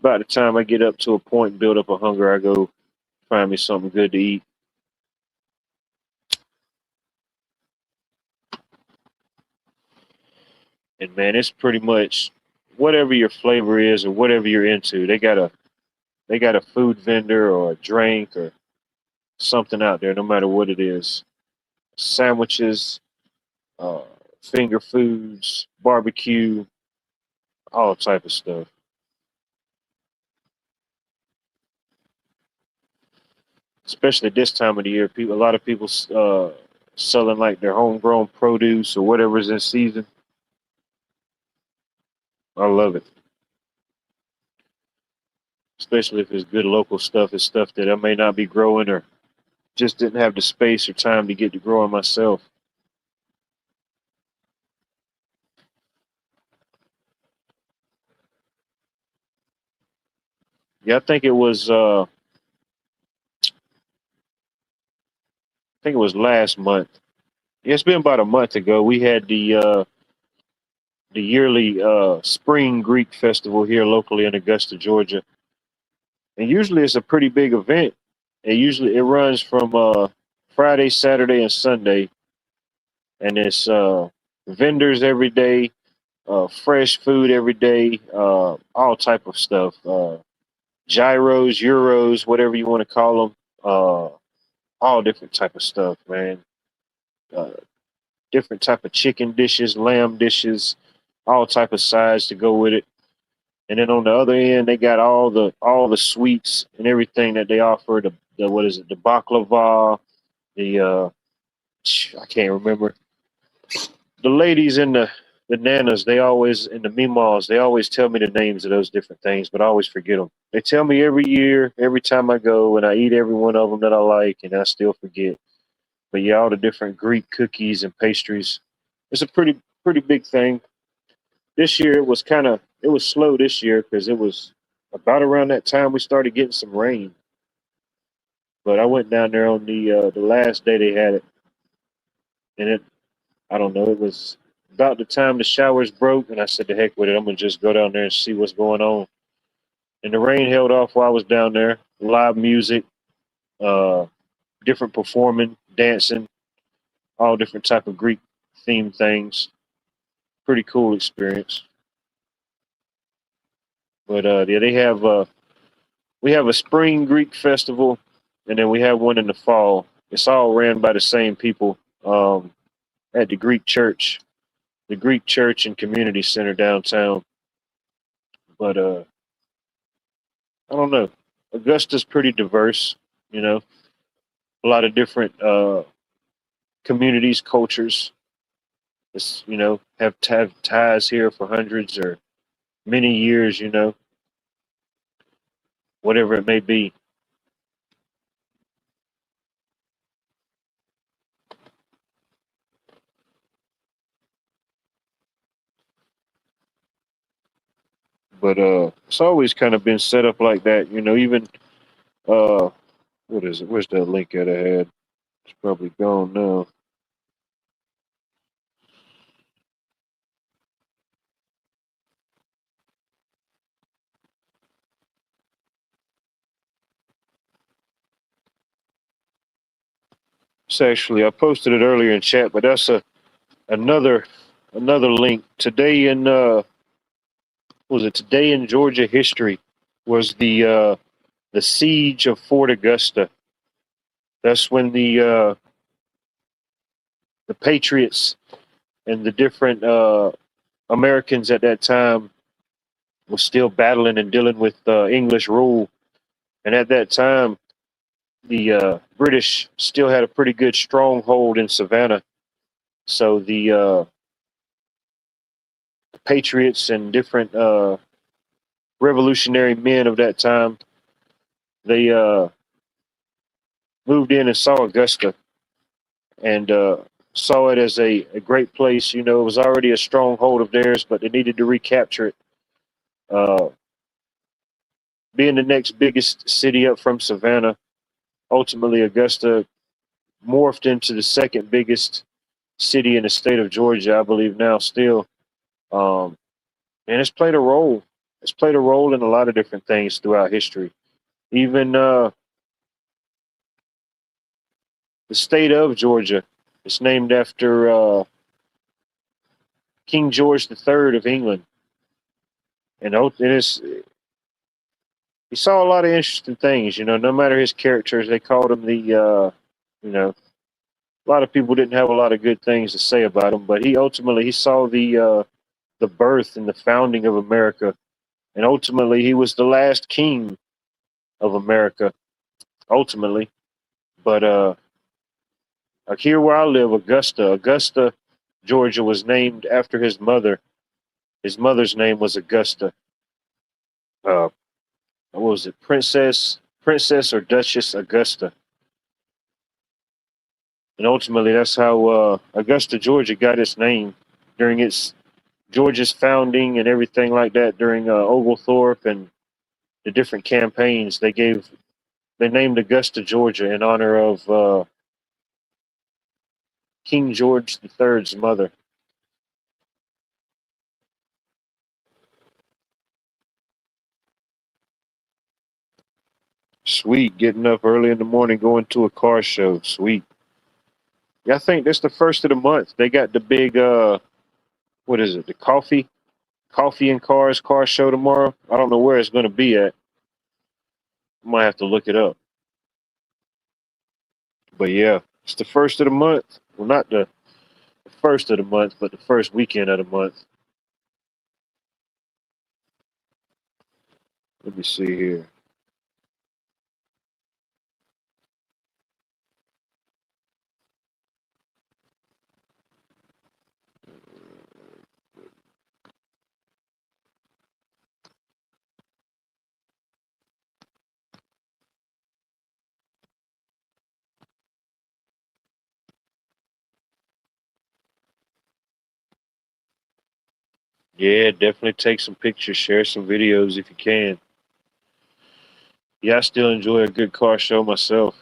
By the time I get up to a point and build up a hunger, I go find me something good to eat. And man, it's pretty much whatever your flavor is or whatever you're into. They got a food vendor or a drink or something out there, no matter what it is. Sandwiches, uh, finger foods, barbecue, all type of stuff. Especially this time of the year, a lot of people selling like their homegrown produce or whatever's in season. I love it, especially if it's good local stuff. It's stuff that I may not be growing or just didn't have the space or time to get to growing myself. Yeah, I think it was last month. Yeah, it's been about a month ago. We had the yearly Spring Greek Festival here locally in Augusta, Georgia, and usually it's a pretty big event. It runs from Friday, Saturday, and Sunday, and it's vendors every day, fresh food every day, all type of stuff, gyros, euros, whatever you want to call them, all different type of stuff, man. Uh, Different type of chicken dishes, lamb dishes, all type of sides to go with it. And then on the other end, they got all the sweets and everything that they offer. The what is it? The baklava, the I can't remember. The ladies in the nanas, they always in the mimas, they always tell me the names of those different things, but I always forget them. They tell me every year, every time I go, and I eat every one of them that I like, and I still forget. But yeah, all the different Greek cookies and pastries. It's a pretty big thing. This year it was slow this year because it was about around that time we started getting some rain. But I went down there on the last day they had it, and I don't know, it was about the time the showers broke, and I said, "The heck with it, I'm gonna just go down there and see what's going on." And the rain held off while I was down there. Live music, uh, different performing, dancing, all different type of Greek themed things. Pretty cool experience. But yeah, we have a spring Greek festival, and then we have one in the fall. It's all ran by the same people at the Greek church and community center downtown. But I don't know. Augusta's pretty diverse. You know, a lot of different communities, cultures. It's, have ties here for hundreds or many years. Whatever it may be. But it's always kind of been set up like that. Even uh, what is it? Where's that link that I had? It's probably gone now. It's actually I posted it earlier in chat, but that's another another link. Today in Georgia history was the siege of Fort Augusta. That's when the Patriots and the different Americans at that time were still battling and dealing with English rule. And at that time, the British still had a pretty good stronghold in Savannah. So the Patriots and different revolutionary men of that time, they moved in and saw Augusta and saw it as a great place. It was already a stronghold of theirs, but they needed to recapture it. Uh, Being the next biggest city up from Savannah, ultimately Augusta morphed into the second biggest city in the state of Georgia, I believe now still. Um, and it's played a role. It's played a role in a lot of different things throughout history. Even the state of Georgia is named after King George III of England. And he saw a lot of interesting things. No matter his characters, they called him a lot of people didn't have a lot of good things to say about him, but he saw the birth and the founding of America, and ultimately he was the last king of America. Ultimately, but like here where I live, Augusta, Georgia, was named after his mother. His mother's name was Augusta. What was it, Princess or Duchess Augusta? And ultimately, that's how Augusta, Georgia, got its name during its Georgia's founding and everything like that. During Oglethorpe and the different campaigns, they named Augusta, Georgia, in honor of King George III's mother. Sweet, getting up early in the morning, going to a car show. Sweet. Yeah, I think that's the first of the month. They got the big what is it? The coffee and cars car show tomorrow. I don't know where it's going to be at. I might have to look it up. But yeah, it's the first of the month. Well, not the first of the month, but the first weekend of the month. Let me see here. Yeah, definitely take some pictures, share some videos if you can. Yeah, I still enjoy a good car show myself.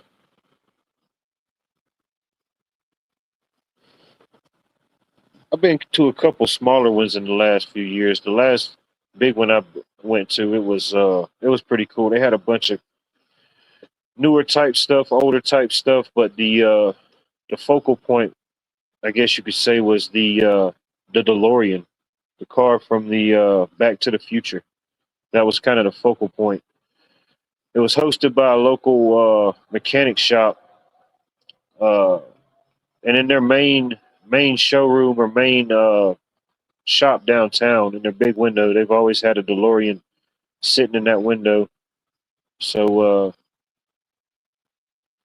I've been to a couple smaller ones in the last few years. The last big one I went to, it was pretty cool. They had a bunch of newer type stuff, older type stuff, but the focal point, I guess you could say, was the DeLorean, the car from the Back to the Future. That was kind of the focal point. It was hosted by a local mechanic shop, uh, and in their main showroom or main shop downtown, in their big window, they've always had a DeLorean sitting in that window. So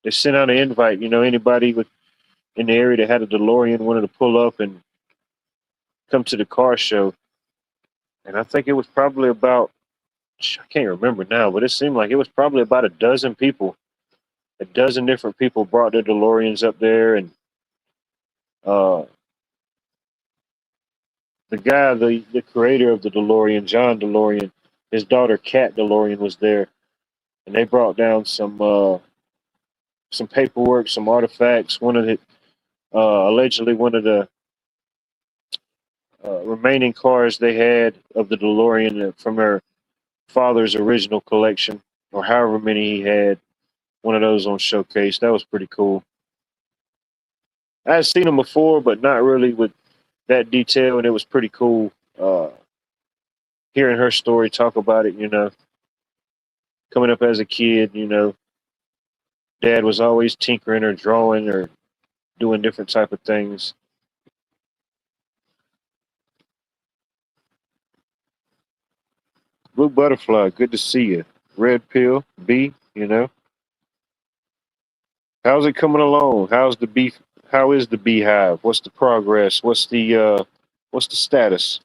they sent out an invite. Anybody in the area that had a DeLorean wanted to pull up and come to the car show. And I think it was probably about, I can't remember now, but it seemed like it was probably about a dozen people. A dozen different people brought their DeLoreans up there, and uh, the creator of the DeLorean, John DeLorean, his daughter Kat DeLorean was there, and they brought down some paperwork, some artifacts. One of the allegedly one of the remaining cars they had of the DeLorean from their father's original collection, or however many he had. One of those on showcase. That was pretty cool. I had seen them before, but not really with that detail, and it was pretty cool hearing her story, talk about it. Coming up as a kid, dad was always tinkering or drawing or doing different type of things. Blue Butterfly, good to see you. Red Pill, B, how's it coming along? How is the beehive? What's the progress? What's the status?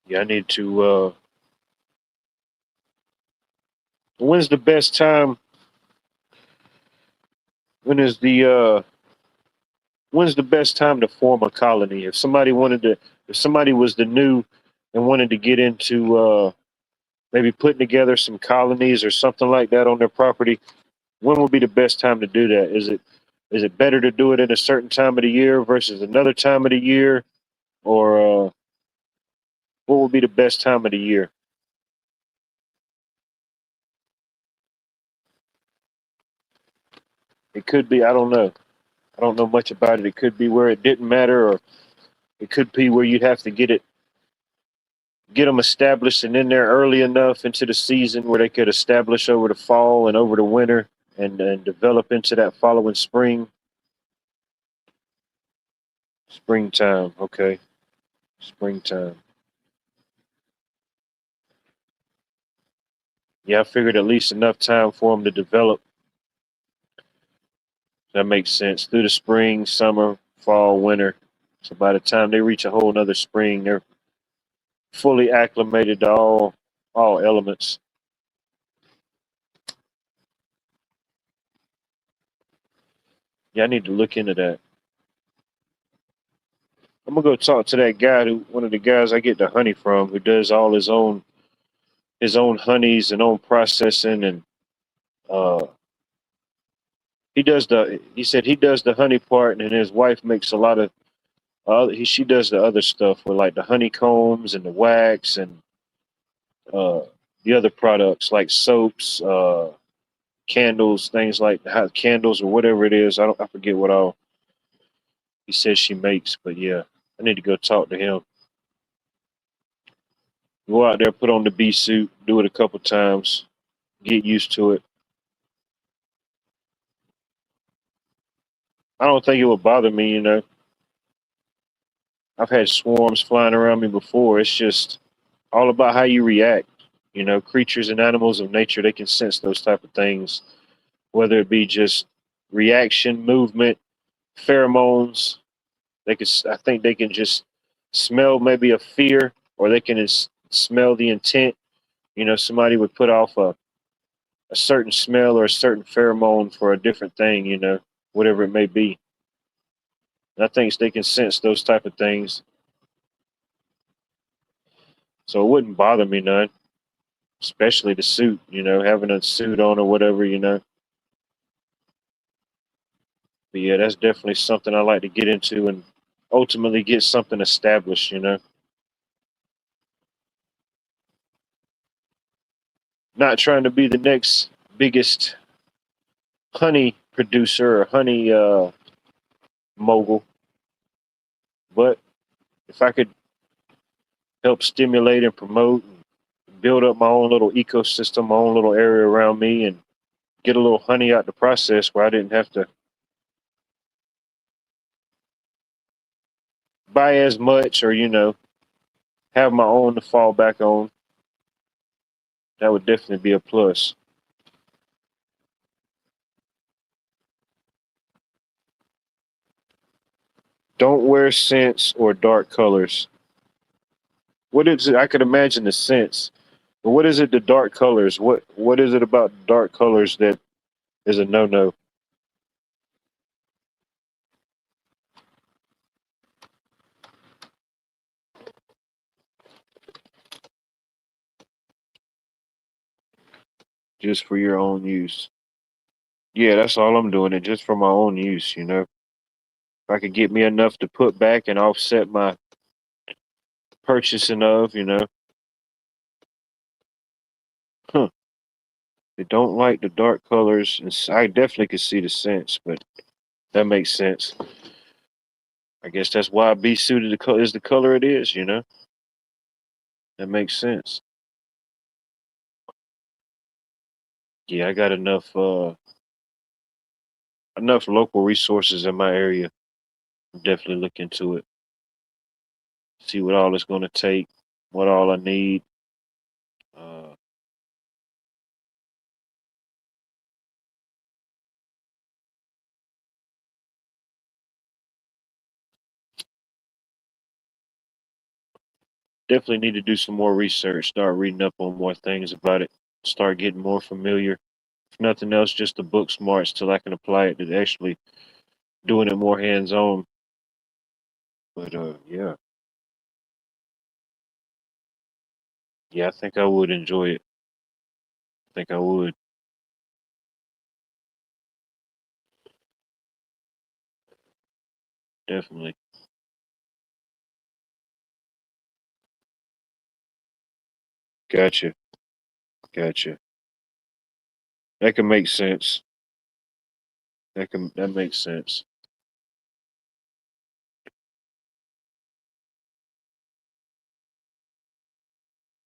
Yeah, I need to when's the best time? When is the when's the best time to form a colony? If somebody was the new and wanted to get into maybe putting together some colonies or something like that on their property, when would be the best time to do that? Is it better to do it at a certain time of the year versus another time of the year, or what would be the best time of the year? It could be, I don't know. I don't know much about it. It could be where it didn't matter, or it could be where you'd have to get them established and in there early enough into the season where they could establish over the fall and over the winter and develop into that following springtime. Okay, springtime. Yeah, I figured at least enough time for them to develop. That makes sense. Through the spring, summer, fall, winter. So by the time they reach a whole nother spring, they're fully acclimated to all elements. Yeah, I need to look into that. I'm gonna go talk to that guy one of the guys I get the honey from, who does all his own honeys and own processing, and uh, he said he does the honey part, and his wife makes a lot of she does the other stuff with like the honeycombs and the wax and uh, the other products like soaps, candles, things like candles or whatever it is. I forget what all he says she makes, but yeah, I need to go talk to him. Go out there, put on the bee suit, do it a couple times, get used to it. I don't think it would bother me. I've had swarms flying around me before. It's just all about how you react. Creatures and animals of nature, they can sense those type of things, whether it be just reaction, movement, pheromones. I think they can just smell maybe a fear, or they can smell the intent. Somebody would put off a certain smell or a certain pheromone for a different thing, whatever it may be. And I think they can sense those type of things. So it wouldn't bother me none, especially the suit, having a suit on or whatever. But yeah, that's definitely something I like to get into and ultimately get something established. Not trying to be the next biggest honey producer or honey mogul, but if I could help stimulate and promote and build up my own little ecosystem, my own little area around me, and get a little honey out the process where I didn't have to buy as much or, have my own to fall back on. That would definitely be a plus. Don't wear scents or dark colors. What is it? I could imagine the scents, but what is it? The dark colors. What is it about dark colors that is a no no? Just for your own use. Yeah, that's all I'm doing. It just for my own use. If I could get me enough to put back and offset my purchasing of. Huh. They don't like the dark colors, and I definitely could see the sense, but that makes sense. I guess that's why B suited is the color it is. That makes sense. Yeah, I got enough local resources in my area. Definitely look into it. See what all it's going to take, what all I need. Uh, Definitely need to do some more research. Start reading up on more things about it. Start getting more familiar. If nothing else, just the book smarts till I can apply it to actually doing it more hands on. But yeah, yeah, I think I would enjoy it. I think I would definitely. Gotcha, gotcha. That can make sense. That makes sense.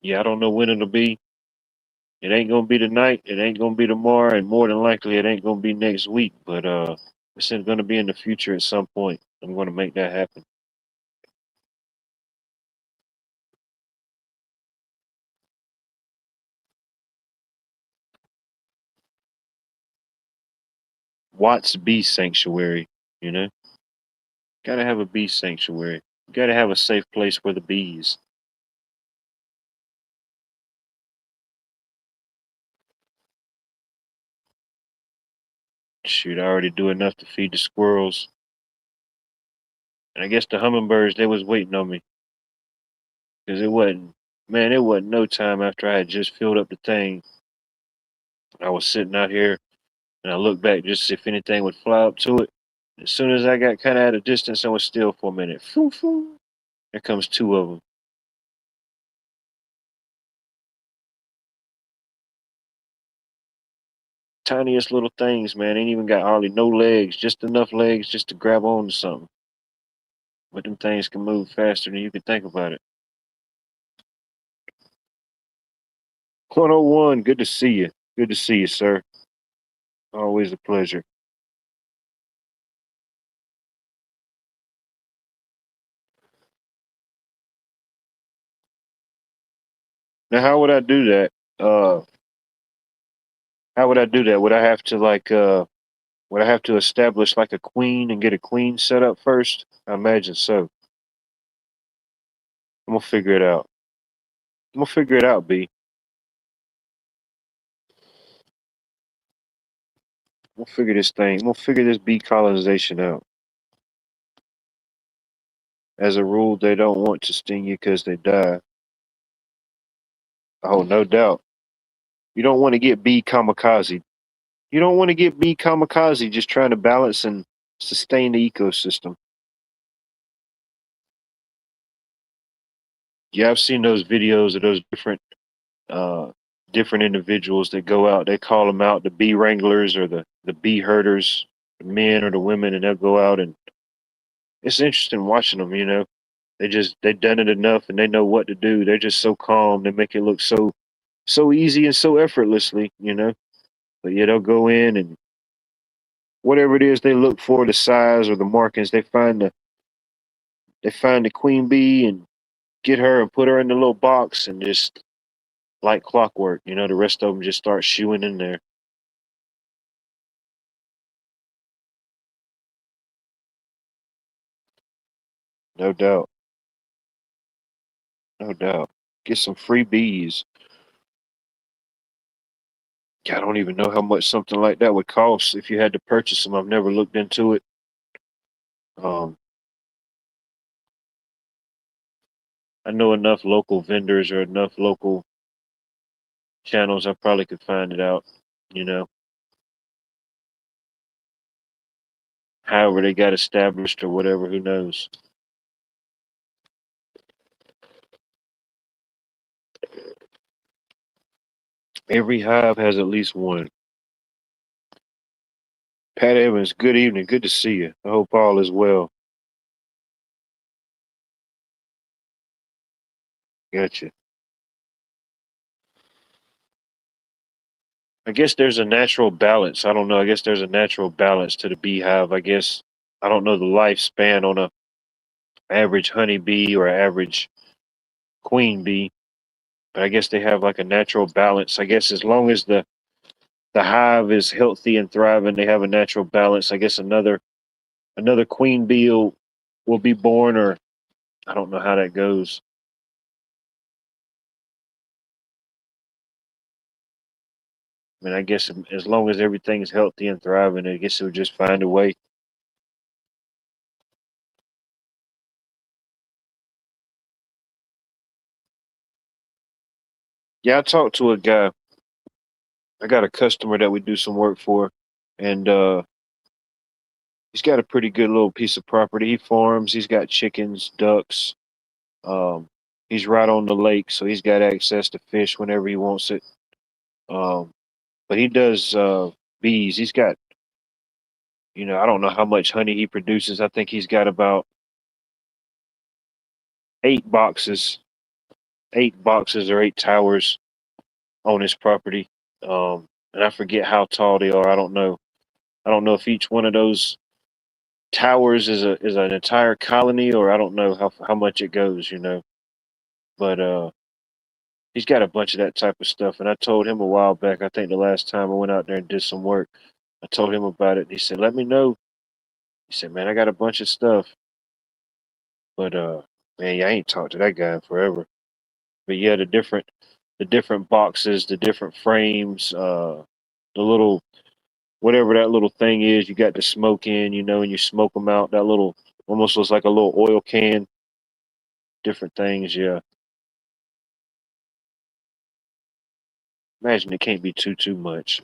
Yeah, I don't know when it'll be. It ain't gonna be tonight. It ain't gonna be tomorrow, and more than likely, it ain't gonna be next week. But it's gonna be in the future at some point. I'm gonna make that happen. Watts Bee Sanctuary. You know, gotta have a bee sanctuary. Gotta have a safe place for the bees. Shoot, I already do enough to feed the squirrels, and I guess the hummingbirds they was waiting on me because it wasn't no time after I had just filled up the thing. I was sitting out here and I looked back just to see if anything would fly up to it. As soon as I got kind of at a distance, I was still for a minute. Foo, foo. There comes two of them. Tiniest little things, man. Ain't even got hardly no legs, just enough legs just to grab on to something. But them things can move faster than you can think about it. 101, good to see you. Good to see you, sir. Always a pleasure. Now, how would I do that? How would I do that? Would I have to establish like a queen and get a queen set up first? I imagine so. I'm gonna figure it out. I'm gonna figure it out, B. I'm gonna figure this thing. I'm gonna figure this bee colonization out. As a rule, they don't want to sting you because they die. Oh, no doubt. You don't want to get bee kamikaze. You don't want to get bee kamikaze just trying to balance and sustain the ecosystem. Yeah, I've seen those videos of those uh, different individuals that go out. They call them out the bee wranglers or the bee herders, the men or the women, and they'll go out and it's interesting watching them. They've done it enough and they know what to do. They're just so calm. They make it look so easy and so effortlessly. But yeah, they'll go in and whatever it is they look for, the size or the markings, they find the queen bee and get her and put her in the little box and just like clockwork, the rest of them just start shooing in there. No doubt. No doubt. Get some free bees. I don't even know how much something like that would cost if you had to purchase them. I've never looked into it. Um, I know enough local vendors or enough local channels. I probably could find it out. You know, however they got established or whatever. Who knows? Every hive has at least one. Pat Evans, good evening. Good to see you. I hope all is well. Gotcha. I guess there's a natural balance. I don't know. I guess there's a natural balance to the beehive. I guess I don't know the lifespan on a average honeybee or average queen bee, but I guess they have like a natural balance. I guess as long as the hive is healthy and thriving, they have a natural balance. I guess another queen bee will be born, or I don't know how that goes. I mean, I guess as long as everything's healthy and thriving, I guess it would just find a way. Yeah, I talked to a guy. I got a customer that we do some work for, and he's got a pretty good little piece of property. He farms. He's got chickens, ducks. Um, he's right on the lake, so he's got access to fish whenever he wants it. Um, but he does bees. He's got, I don't know how much honey he produces. I think he's got about 8 boxes, 8 boxes or 8 towers on his property. And I forget how tall they are. I don't know. I don't know if each one of those towers is an entire colony, or I don't know how much it goes. But he's got a bunch of that type of stuff. And I told him a while back. I think the last time I went out there and did some work, I told him about it. And he said, "Let me know." He said, "Man, I got a bunch of stuff." But man, yeah, I ain't talked to that guy in forever. But yeah, the different boxes, the different frames, the little whatever that little thing is, you got the smoke in, and you smoke them out. That little almost looks like a little oil can. Different things, yeah. Imagine it can't be too much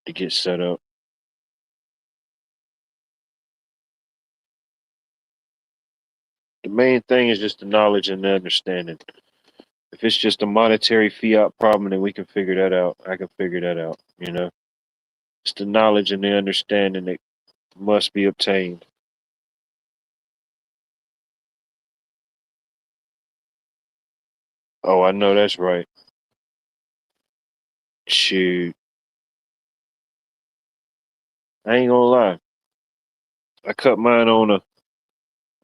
to get set up. The main thing is just the knowledge and the understanding. If it's just a monetary fiat problem, then we can figure that out. I can figure that out. It's the knowledge and the understanding that must be obtained. Oh, I know that's right. Shoot. I ain't gonna lie. I cut mine on a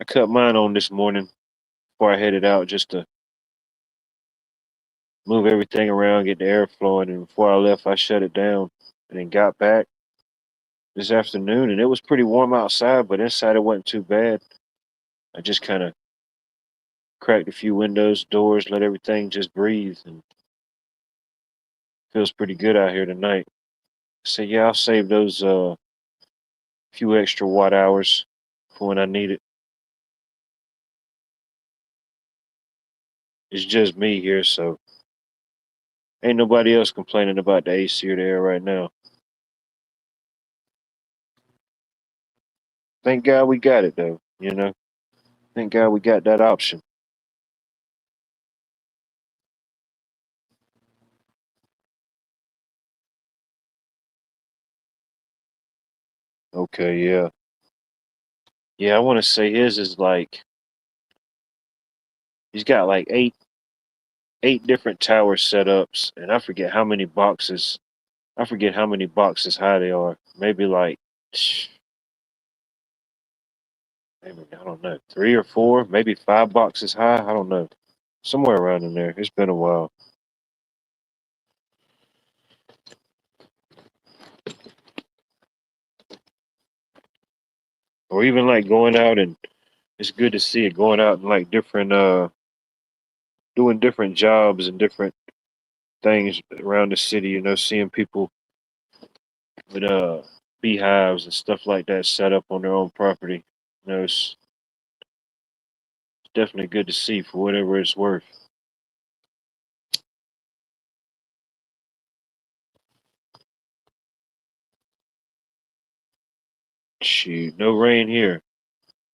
I cut mine on this morning before I headed out just to move everything around, get the air flowing, and before I left I shut it down and then got back this afternoon and it was pretty warm outside, but inside it wasn't too bad. I just kinda cracked a few windows, doors, let everything just breathe and feels pretty good out here tonight. So yeah, I'll save those few extra watt hours for when I need it. It's just me here, so ain't nobody else complaining about the AC or the air right now. Thank God we got it though. Thank God we got that option. Okay, yeah. Yeah, I wanna say his is like he's got like eight different tower setups and I forget how many boxes. I forget how many boxes high they are. Maybe like, maybe I don't know, 3 or 4, maybe 5 boxes high. I don't know, somewhere around in there. It's been a while. Or even like going out, and it's good to see it going out and like different doing different jobs and different things around the city, seeing people with beehives and stuff like that set up on their own property. It's definitely good to see for whatever it's worth. Shoot, no rain here.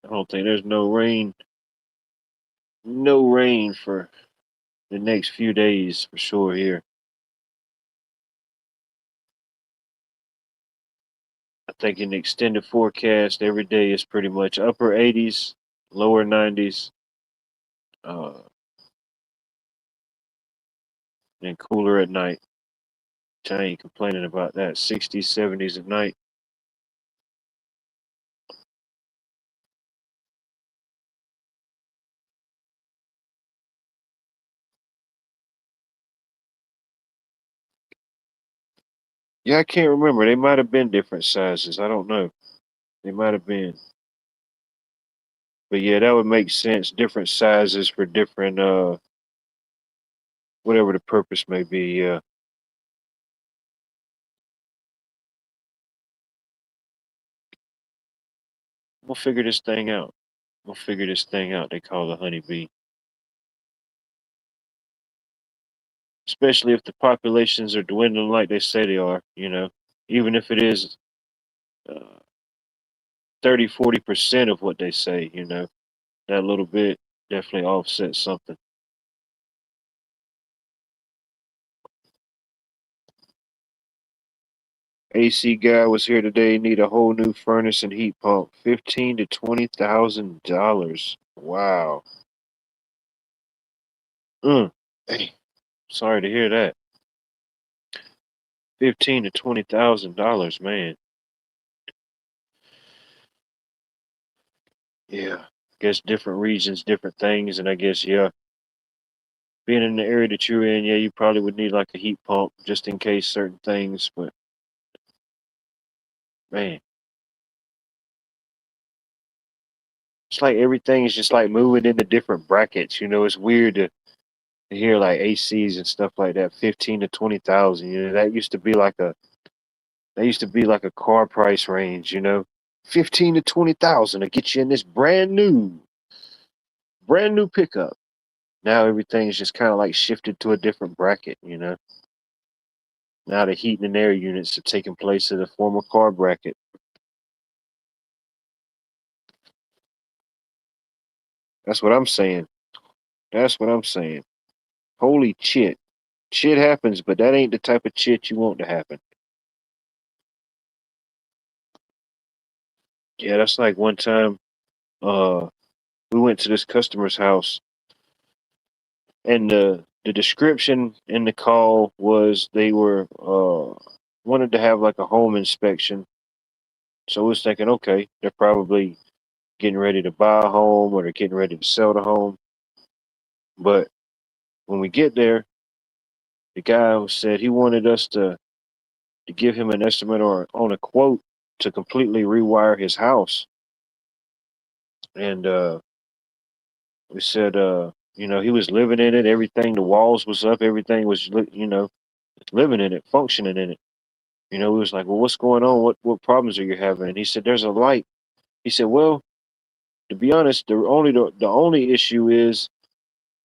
I don't think there's no rain for the next few days for sure here. I think in the extended forecast, every day is pretty much upper 80s, lower 90s, uh, and cooler at night. I ain't complaining about that. 60s, 70s at night. Yeah, I can't remember. They might have been different sizes. I don't know. They might have been. But yeah, that would make sense. Different sizes for different whatever the purpose may be. Yeah. We'll figure this thing out. We'll figure this thing out. They call the honeybee. Especially if the populations are dwindling like they say they are. Even if it is uh, 30, 40% of what they say, that little bit definitely offsets something. AC guy was here today. Need a whole new furnace and heat pump. $15,000 to $20,000. Wow. Hey, sorry to hear that. 15 to 20,000 dollars, man. Yeah. Guess different regions, different things, and I guess yeah, being in the area that you're in, yeah, you probably would need like a heat pump just in case certain things. But man, it's like everything is just like moving into different brackets. It's weird to hear like ACs and stuff like that. 15 to 20,000. That used to be like a car price range. 15 to 20,000 to get you in this brand new pickup. Now everything's just kind of like shifted to a different bracket. Now the heating and air units are taking place of the former car bracket. That's what I'm saying. That's what I'm saying. Holy shit. Shit happens, but that ain't the type of shit you want to happen. Yeah, that's like one time uh we went to this customer's house, and the description in the call was they were wanted to have like a home inspection. So we was thinking, okay, they're probably getting ready to buy a home or they're getting ready to sell the home. But when we get there, the guy said he wanted us to give him an estimate or on a quote to completely rewire his house. And we said, he was living in it, everything, the walls was up, everything was, living in it, functioning in it. We was like, well, what's going on? What problems are you having? And he said, there's a light. He said, well, to be honest, the only issue is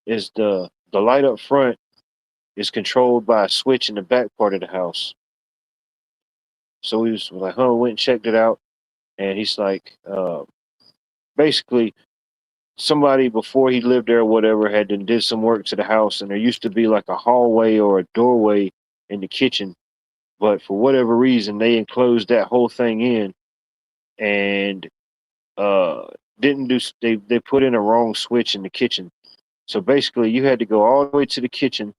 the light up front is controlled by a switch in the back part of the house. So we was like, huh, went and checked it out, and he's like, basically, somebody before he lived there or whatever had did some work to the house, and there used to be like a hallway or a doorway in the kitchen, but for whatever reason they enclosed that whole thing in, and uh didn't do they put in a wrong switch in the kitchen. So basically you had to go all the way to the kitchen,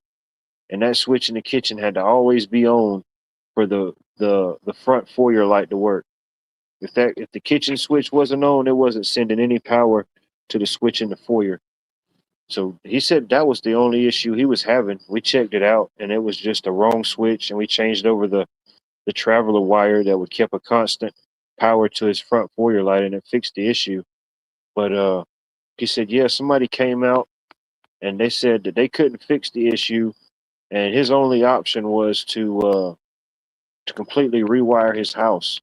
and that switch in the kitchen had to always be on for the front foyer light to work. If the kitchen switch wasn't on, it wasn't sending any power to the switch in the foyer. So he said that was the only issue he was having. We checked it out, and it was just a wrong switch, and we changed over the traveler wire that would keep a constant power to his front foyer light, and it fixed the issue. But he said, yeah, somebody came out and they said that they couldn't fix the issue, and his only option was to completely rewire his house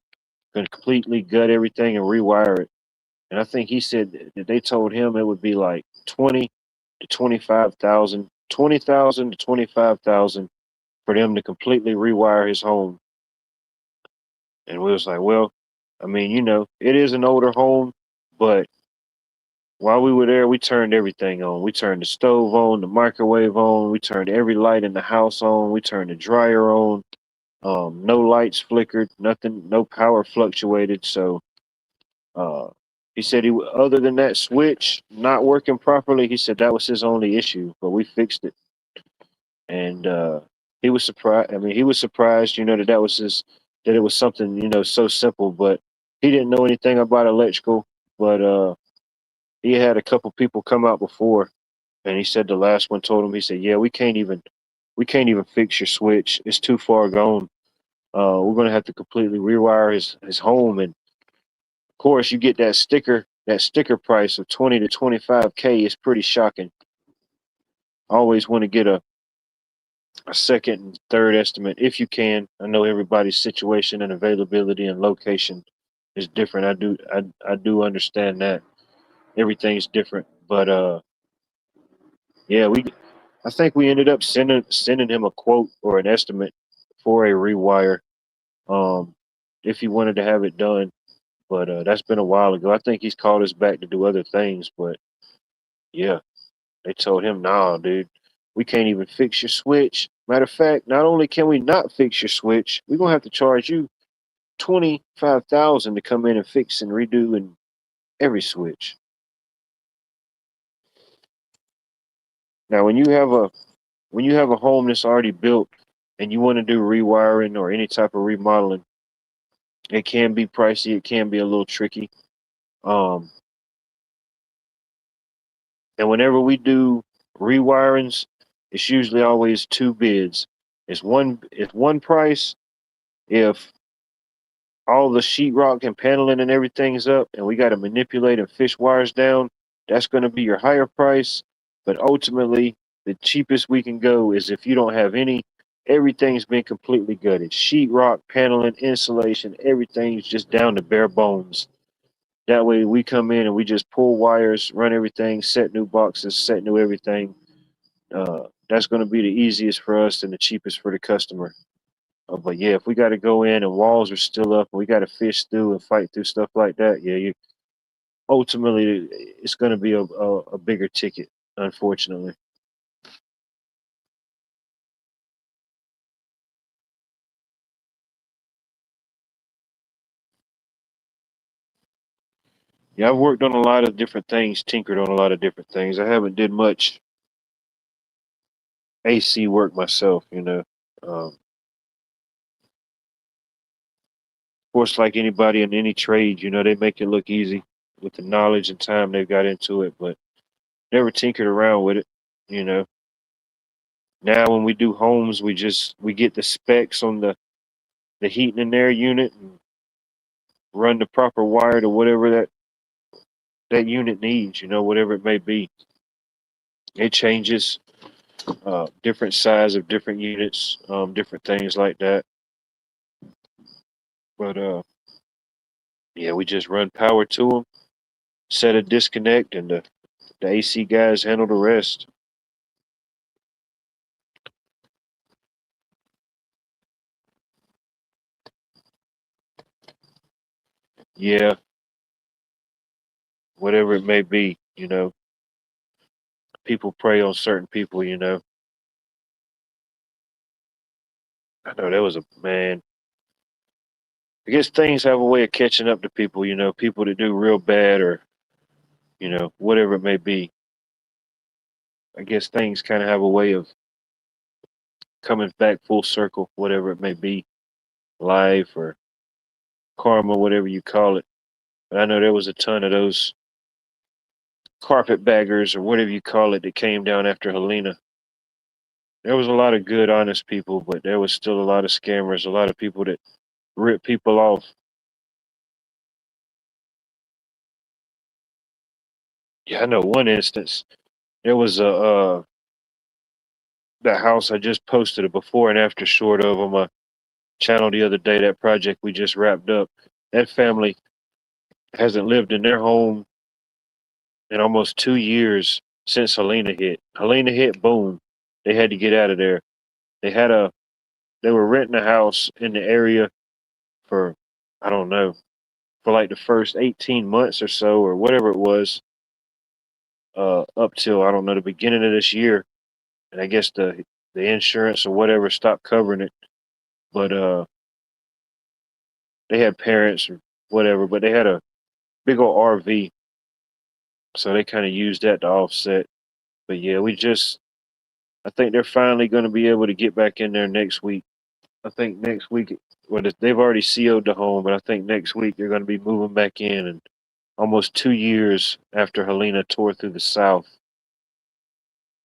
and completely gut everything and rewire it. And I think he said that they told him it would be like 20 to 25,000 for them to completely rewire his home. And we was like, well, I mean, it is an older home, but while we were there, we turned everything on. We turned the stove on, the microwave on, we turned every light in the house on, we turned the dryer on. No lights flickered, nothing, no power fluctuated. So uh, he said other than that switch not working properly, he said that was his only issue, but we fixed it. And he was surprised. I mean, he was surprised, that it was something, so simple. But he didn't know anything about electrical. But he had a couple people come out before, and he said the last one told him, he said, "Yeah, we can't even fix your switch. It's too far gone. We're gonna have to completely rewire his home." And of course, you get that sticker. That sticker price of 20 to 25K is pretty shocking. I always want to get a second and third estimate if you can. I know everybody's situation and availability and location is different. I do understand that everything's different, but yeah, I think we ended up sending him a quote or an estimate for a rewire, um if he wanted to have it done. But that's been a while ago. I think he's called us back to do other things, but yeah, they told him, "Nah, dude, we can't even fix your switch. Matter of fact, not only can we not fix your switch, we're gonna have to charge you 25,000 to come in and fix and redo and every switch." Now, when you have a home that's already built and you want to do rewiring or any type of remodeling, it can be pricey. It can be a little tricky. Um, and whenever we do rewirings, it's usually always two bids. It's one price if all the sheetrock and paneling and everything's up, and we got to manipulate and fish wires down. That's going to be your higher price. But ultimately, the cheapest we can go is if you don't have everything's been completely gutted. Sheetrock, paneling, insulation, everything's just down to bare bones. That way we come in and we just pull wires, run everything, set new boxes, set new everything. That's going to be the easiest for us and the cheapest for the customer. But yeah, if we got to go in and walls are still up and we got to fish through and fight through stuff like that, yeah, ultimately it's going to be a bigger ticket, unfortunately. Yeah, I've worked on a lot of different things, tinkered on a lot of different things. I haven't did much AC work myself. Of course, like anybody in any trade, they make it look easy with the knowledge and time they've got into it, but never tinkered around with it. You know, now when we do homes, we get the specs on the heating and air unit and run the proper wire to whatever that unit needs. Whatever it may be. It changes, different size of different units, different things like that. But yeah, we just run power to them, set a disconnect, and the AC guys handle the rest. Yeah, whatever it may be. People prey on certain people. I know that was a man. I guess things have a way of catching up to people. People that do real bad or whatever it may be. I guess things kind of have a way of coming back full circle, whatever it may be. Life or Karma, whatever you call it. But I know there was a ton of those carpetbaggers or whatever you call it that came down after Helena. There was a lot of good, honest people, but there was still a lot of scammers, a lot of people that rip people off. Yeah, I know one instance. There was a that house I just posted a before and after short of on my channel the other day. That project we just wrapped up. That family hasn't lived in their home in almost 2 years since Helena hit. Helena hit, boom, they had to get out of there. They had a they were renting a house in the area for I don't know for like the first 18 months or so or whatever it was, up till I don't know the beginning of this year, and I guess the insurance or whatever stopped covering it. But they had parents or whatever, but they had a big old RV, so they kind of used that to offset. But yeah, I think they're finally going to be able to get back in there next week. I think next week, well, they've already CO'd the home, but I think next week they're going to be moving back in. And almost 2 years after Helena tore through the South,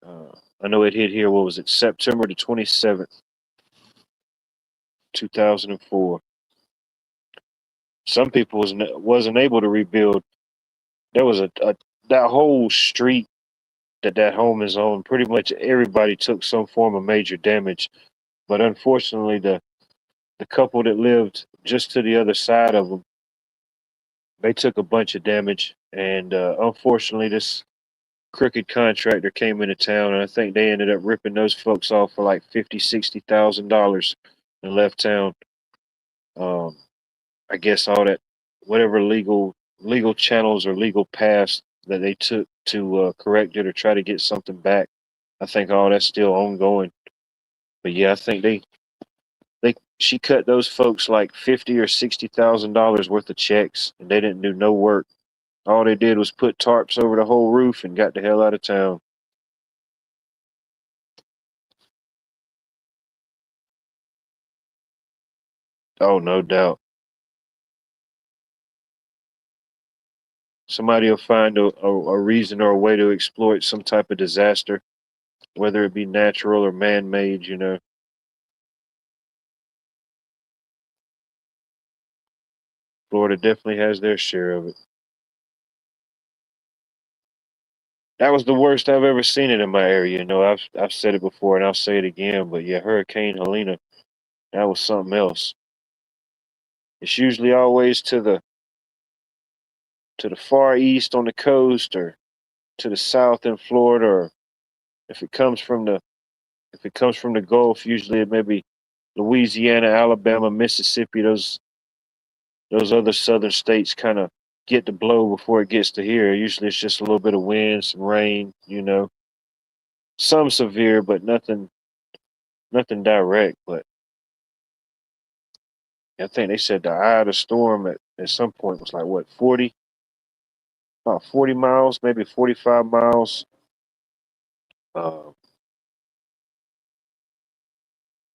uh, I know it hit here. What was it? September the 27th, 2004. Some people wasn't able to rebuild. There was a that whole street that home is on. Pretty much everybody took some form of major damage. But unfortunately, the couple that lived just to the other side of them, they took a bunch of damage. And unfortunately, this crooked contractor came into town, and I think they ended up ripping those folks off for like 50, $60,000 and left town. Um, I guess all that, whatever legal channels or legal paths that they took to correct it or try to get something back. I think all that's still ongoing. But yeah, I think she cut those folks like 50 or $60,000 worth of checks, and they didn't do no work. All they did was put tarps over the whole roof and got the hell out of town. Oh, no doubt. Somebody will find a reason or a way to exploit some type of disaster, whether it be natural or man made, you know. Florida definitely has their share of it. That was the worst I've ever seen it in my area. You know, I've said it before and I'll say it again, but yeah, Hurricane Helena, that was something else. It's usually always to the far east on the coast or to the south in Florida, or if it comes from the if it comes from the Gulf, usually it may be Louisiana, Alabama, Mississippi, those other southern states kind of get the blow before it gets to here. Usually it's just a little bit of wind, some rain, you know. Some severe, but nothing direct. But I think they said the eye of the storm at some point was like what, 40, about 40 miles, maybe 45 miles uh,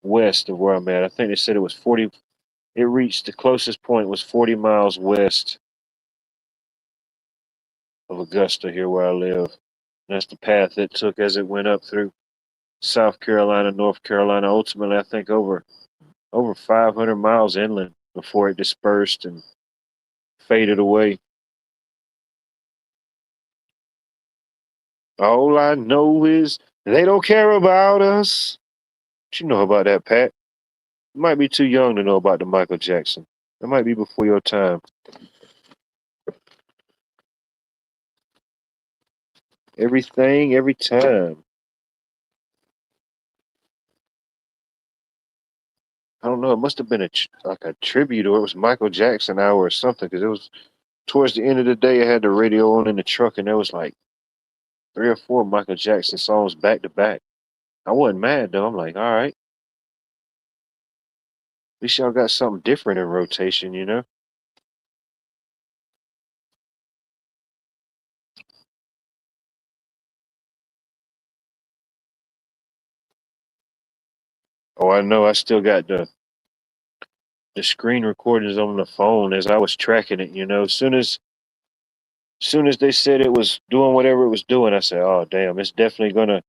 west of where I'm at. I think they said it was 40. It reached the closest point was 40 miles west of Augusta, here where I live. And that's the path it took as it went up through South Carolina, North Carolina. Ultimately, I think over 500 miles inland before it dispersed and faded away. All I know is they don't care about us. What you know about that, Pat? You might be too young to know about the Michael Jackson. That might be before your time. Everything, every time. I don't know. It must have been like a tribute, or it was Michael Jackson hour or something. Because it was towards the end of the day. I had the radio on in the truck, and there was like three or four Michael Jackson songs back to back. I wasn't mad though. I'm like, all right, at least y'all got something different in rotation, you know? Oh, I know. I still got the screen recordings on the phone as I was tracking it. As soon as they said it was doing whatever it was doing, I said, "Oh damn, it's definitely gonna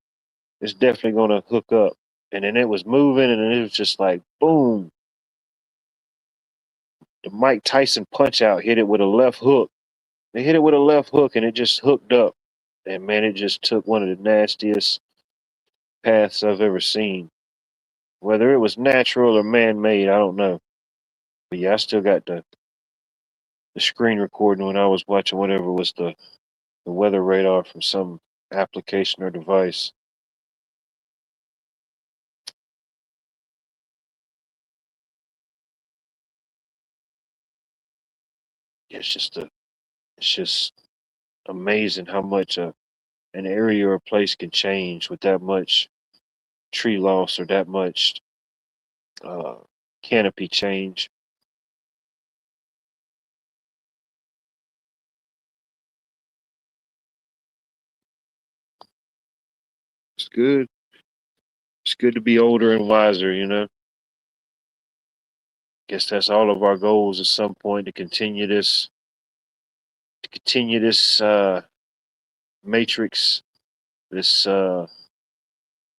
hook up." And then it was moving, and then it was just like boom. The Mike Tyson punch out hit it with a left hook. They hit it with a left hook, and it just hooked up. And man, it just took one of the nastiest paths I've ever seen. Whether it was natural or man-made, I don't know. But yeah, I still got the screen recording when I was watching whatever was the weather radar from some application or device. It's just amazing how much an area or a place can change with that much tree loss or that much uh, canopy change. It's good. It's good to be older and wiser. Guess that's all of our goals at some point to continue this matrix, this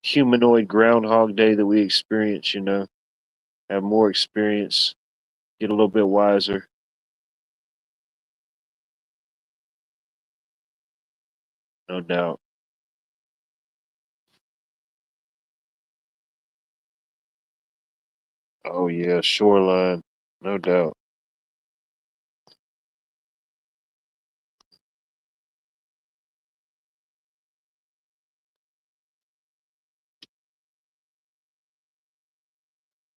humanoid groundhog day that we experience. Have more experience, get a little bit wiser. No doubt. Oh yeah, shoreline. No doubt.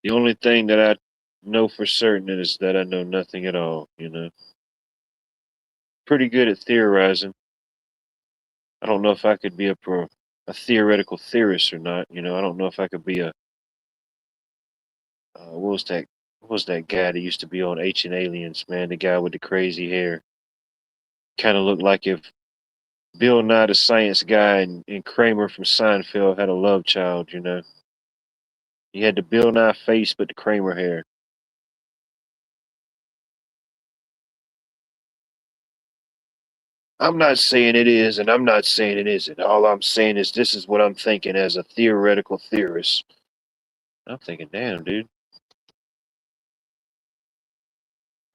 The only thing that I know for certain is that I know nothing at all. Pretty good at theorizing. I don't know if I could be a theoretical theorist or not. I don't know if I could be a what was that guy that used to be on Ancient Aliens, man, the guy with the crazy hair. Kind of looked like if Bill Nye the Science Guy and Kramer from Seinfeld had a love child. He had the Bill Nye face but the Kramer hair. I'm not saying it is, and I'm not saying it isn't. All I'm saying is this is what I'm thinking as a theoretical theorist. I'm thinking, damn, dude,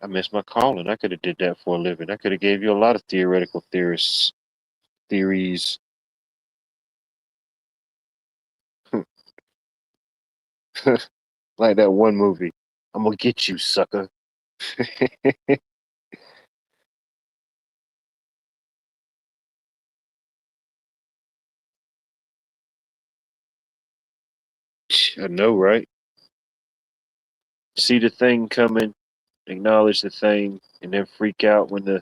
I missed my calling. I could have did that for a living. I could have gave you a lot of theoretical theorists theories. Like that one movie. I'm gonna get you, sucker. I know, right? See the thing coming, acknowledge the thing, and then freak out when the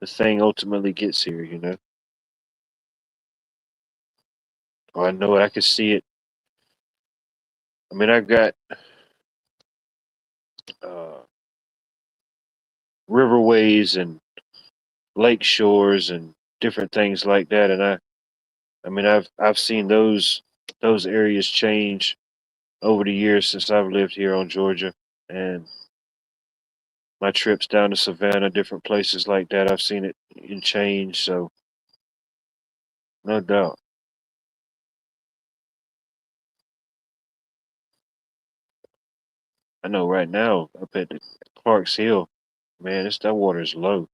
thing ultimately gets here. Oh, I know it. I can see it. I mean, I've got uh, riverways and lake shores and different things like that, and I mean, I've seen those areas change over the years since I've lived here on Georgia, and my trips down to Savannah, different places like that, I've seen it in change. So no doubt. I know right now up at the Clarks Hill, man, it's that water is low.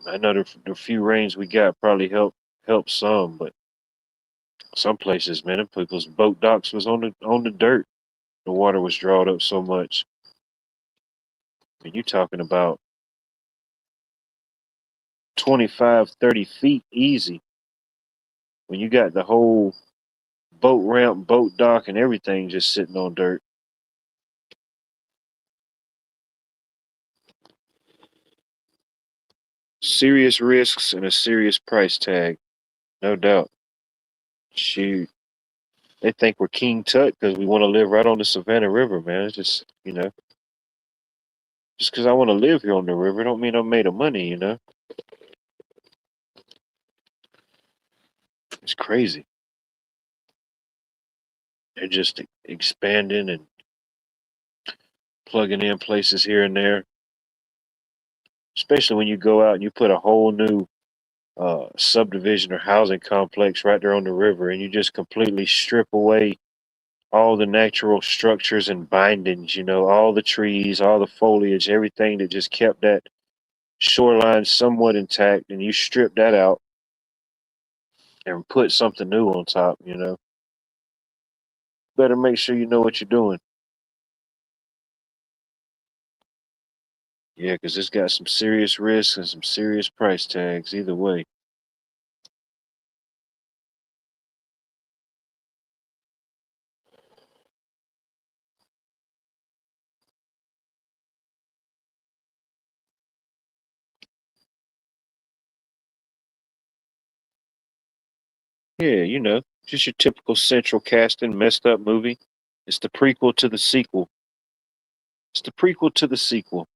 I know the few rains we got probably help some, but some places, man, them people's boat docks was on the dirt. The water was drawed up so much. And you talking about 25, 30 feet easy when you got the whole boat ramp, boat dock, and everything just sitting on dirt. Serious risks and a serious price tag, no doubt. Shoot, they think we're King Tut because we want to live right on the Savannah River, man. It's just because I want to live here on the river, don't mean I'm made of money. It's crazy. They're just expanding and plugging in places here and there. Especially when you go out and you put a whole new subdivision or housing complex right there on the river, and you just completely strip away all the natural structures and bindings. All the trees, all the foliage, everything that just kept that shoreline somewhat intact, and you strip that out and put something new on top. Better make sure you know what you're doing. Yeah, because it's got some serious risks and some serious price tags either way. Yeah, just your typical central casting messed up movie. It's the prequel to the sequel. It's the prequel to the sequel,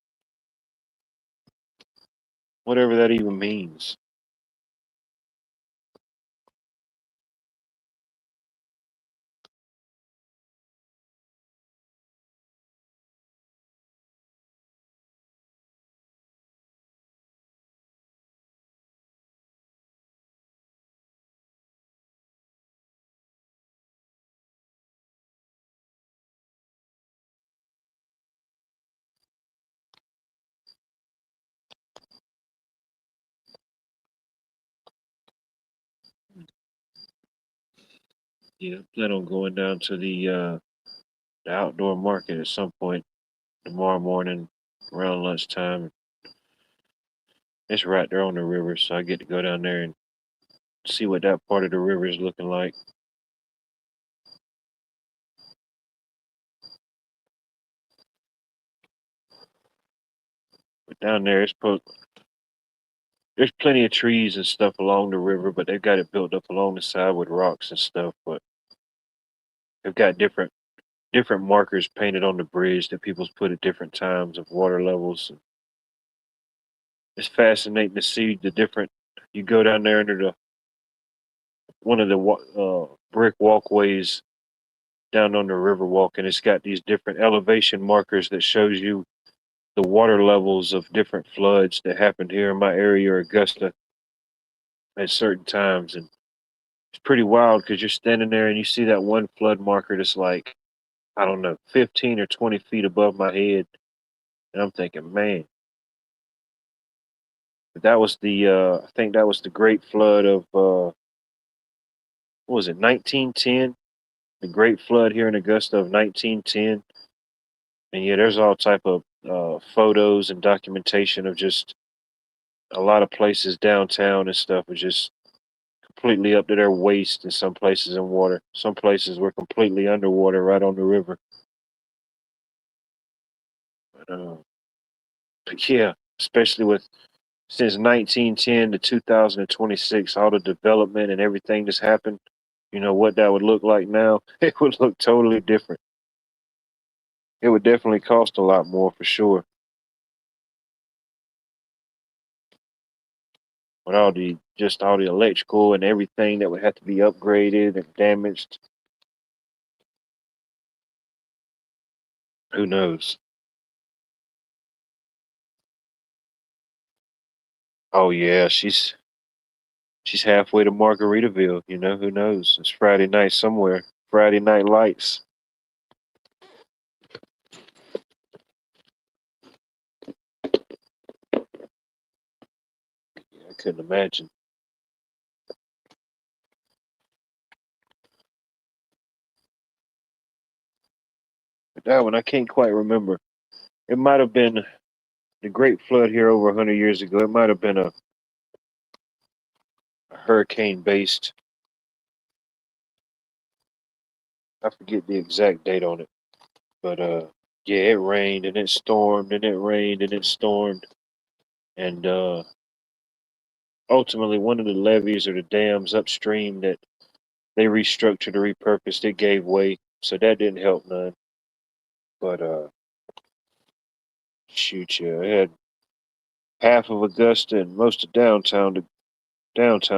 whatever that even means. Yeah, plan on going down to the outdoor market at some point tomorrow morning around lunchtime. It's right there on the river, so I get to go down there and see what that part of the river is looking like. But down there, there's plenty of trees and stuff along the river, but they've got it built up along the side with rocks and stuff. But they've got different markers painted on the bridge that people's put at different times of water levels. It's fascinating to see the different. You go down there under the one of the brick walkways down on the river walk, and it's got these different elevation markers that shows you the water levels of different floods that happened here in my area or Augusta at certain times. And it's pretty wild because you're standing there and you see that one flood marker that's like, I don't know, 15 or 20 feet above my head. And I'm thinking, man, that was I think that was the great flood of, what was it, 1910? The great flood here in Augusta of 1910. And yeah, there's all type of photos and documentation of just a lot of places downtown and stuff was just completely up to their waist in some places in water. Some places were completely underwater right on the river. But, but yeah, especially with since 1910 to 2026, all the development and everything that's happened, what that would look like now, it would look totally different. It would definitely cost a lot more for sure. With all the electrical and everything that would have to be upgraded and damaged. Who knows? Oh yeah, she's halfway to Margaritaville. Who knows? It's Friday night somewhere. Friday night lights. I couldn't imagine. But that one I can't quite remember. It might have been the Great Flood here over 100 years ago. It might have been a hurricane based. I forget the exact date on it, but yeah, it rained and it stormed and it rained and it stormed, and ultimately one of the levees or the dams upstream that they restructured or repurposed, it gave way, so that didn't help none. But shoot, yeah, it had half of Augusta and most of downtown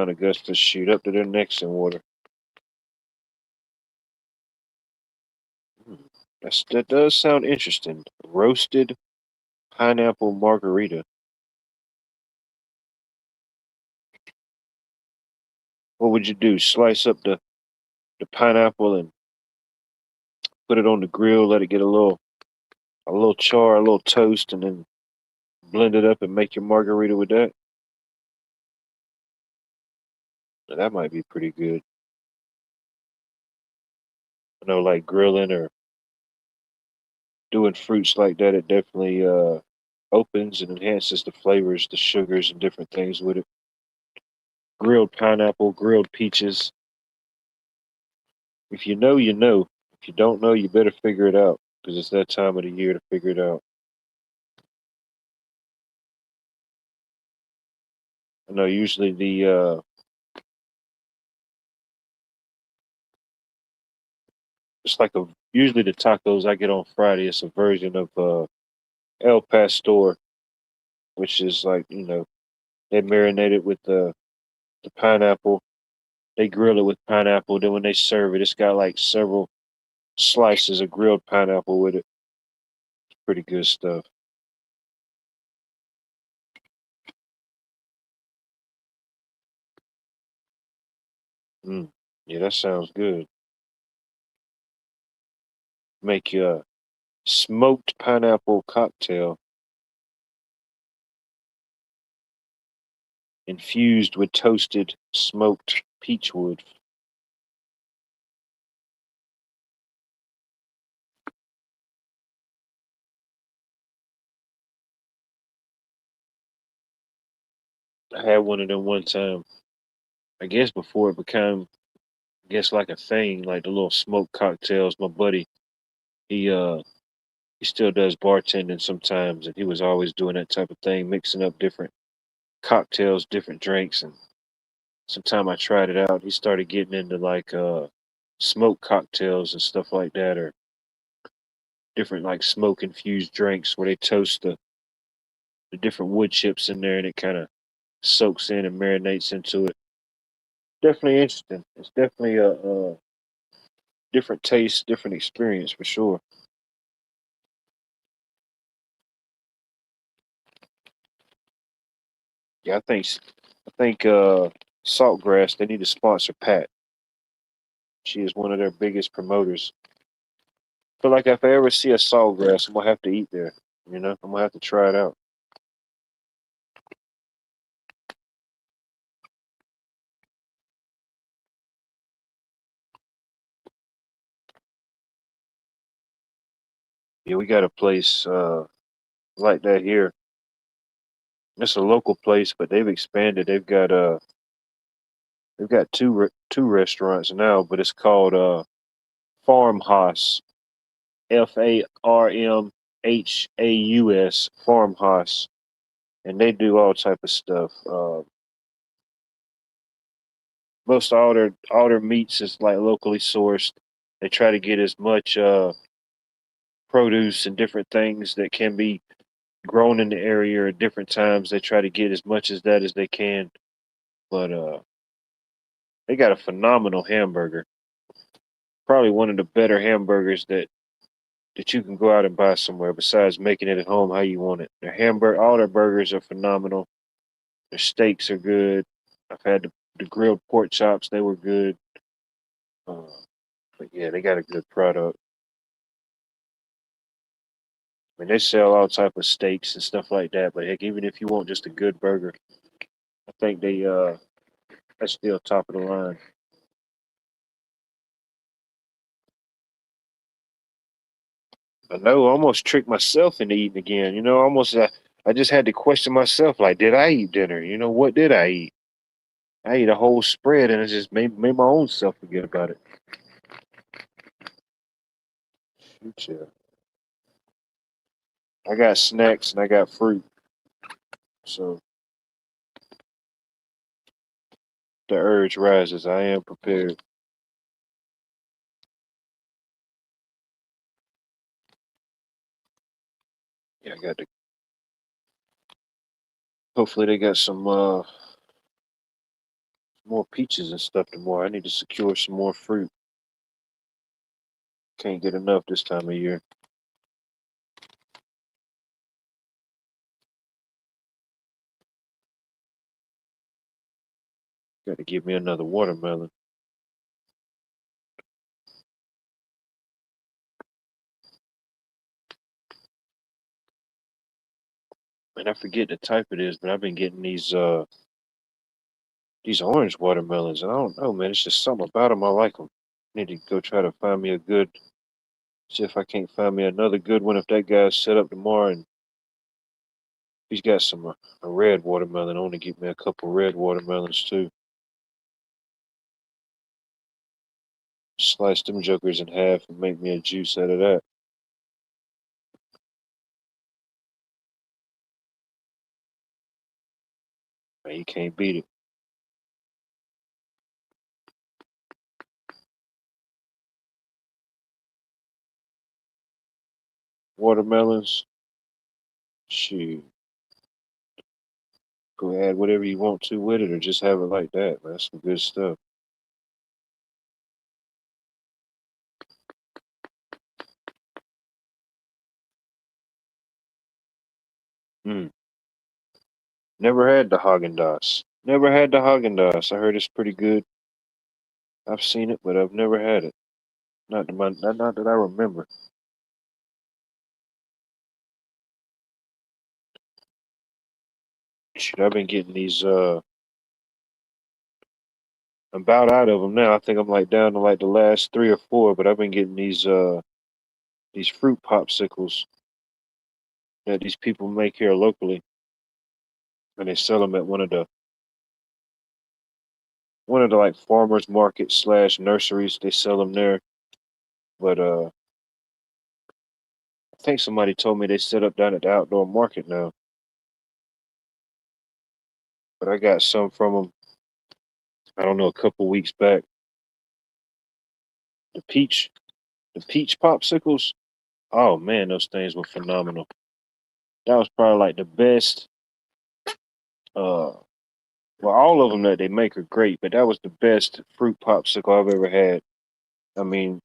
Augusta shoot up to their necks in water. That does sound interesting. Roasted pineapple margarita. What would you do? Slice up the pineapple and put it on the grill, let it get a little char, a little toast, and then blend it up and make your margarita with that. Now, that might be pretty good. I know, like grilling or doing fruits like that, it definitely opens and enhances the flavors, the sugars, and different things with it. Grilled pineapple, grilled peaches. If you know, you know. If you don't know, you better figure it out because it's that time of the year to figure it out. I know usually it's like a usually the tacos I get on Friday. It's a version of El Pastor, which is like they marinate it with the pineapple. They grill it with pineapple. Then when they serve it, it's got like several slices of grilled pineapple with it. Pretty good stuff. Mm. Yeah, that sounds good. Make you a smoked pineapple cocktail infused with toasted smoked peachwood. I had one of them one time. I guess before it became, I guess like a thing, like the little smoked cocktails. My buddy, he still does bartending sometimes, and he was always doing that type of thing, mixing up different cocktails, different drinks. And sometime I tried it out. He started getting into like smoked cocktails and stuff like that, or different like smoke infused drinks where they toast the different wood chips in there and it kind of soaks in and marinates into it. Definitely interesting. It's definitely a different taste, different experience for sure. Yeah, I think Saltgrass they need to sponsor Pat. She is one of their biggest promoters. Feel like if I ever see a Saltgrass, I'm gonna have to eat there. I'm gonna have to try it out. Yeah, we got a place like that here. It's a local place, but they've expanded. They've got two restaurants now, but it's called Farmhouse. Farmhaus. Farmhouse, and they do all type of stuff. Most all their meats is like locally sourced. They try to get as much produce and different things that can be grown in the area at different times. They try to get as much as that as they can. But they got a phenomenal hamburger. Probably one of the better hamburgers that you can go out and buy somewhere besides making it at home how you want it. All their burgers are phenomenal. Their steaks are good. I've had the grilled pork chops; they were good. Uh, but yeah, they got a good product. I mean, they sell all type of steaks and stuff like that. But heck, even if you want just a good burger, I think that's still top of the line. I know, I almost tricked myself into eating again. Almost I just had to question myself, like, did I eat dinner? What did I eat? I ate a whole spread, and it just made my own self forget about it. Shoot, yeah. I got snacks and I got fruit, so the urge rises. I am prepared. Yeah, I got to. Hopefully, they got some more peaches and stuff tomorrow. I need to secure some more fruit. Can't get enough this time of year. Got to give me another watermelon. And I forget the type it is, but I've been getting these orange watermelons, and I don't know, man. It's just something about them. I like them. Need to go try to find me a good. See if I can't find me another good one. If that guy's set up tomorrow and he's got some a red watermelon, I want to get me a couple red watermelons too. Slice them jokers in half and make me a juice out of that. Man, you can't beat it. Watermelons, shoot. Go add whatever you want to with it, or just have it like that. Man, that's some good stuff. Mm. Never had the Haagen Dazs. Never had the Haagen Dazs. I heard it's pretty good. I've seen it, but I've never had it. Not that I remember. Shit, I've been getting these. I'm about out of them now. I think I'm like down to like the last three or four, but I've been getting these fruit popsicles that these people make here locally, and they sell them at one of the like farmers market slash nurseries. They sell them there, but I think somebody told me they set up down at the outdoor market now. But I got some from them. I don't know, a couple weeks back. The peach, the peach popsicles. Oh man, those things were phenomenal. That was probably like the best. Uh, well, all of them that they make are great, but that was the best fruit popsicle I've ever had. I mean,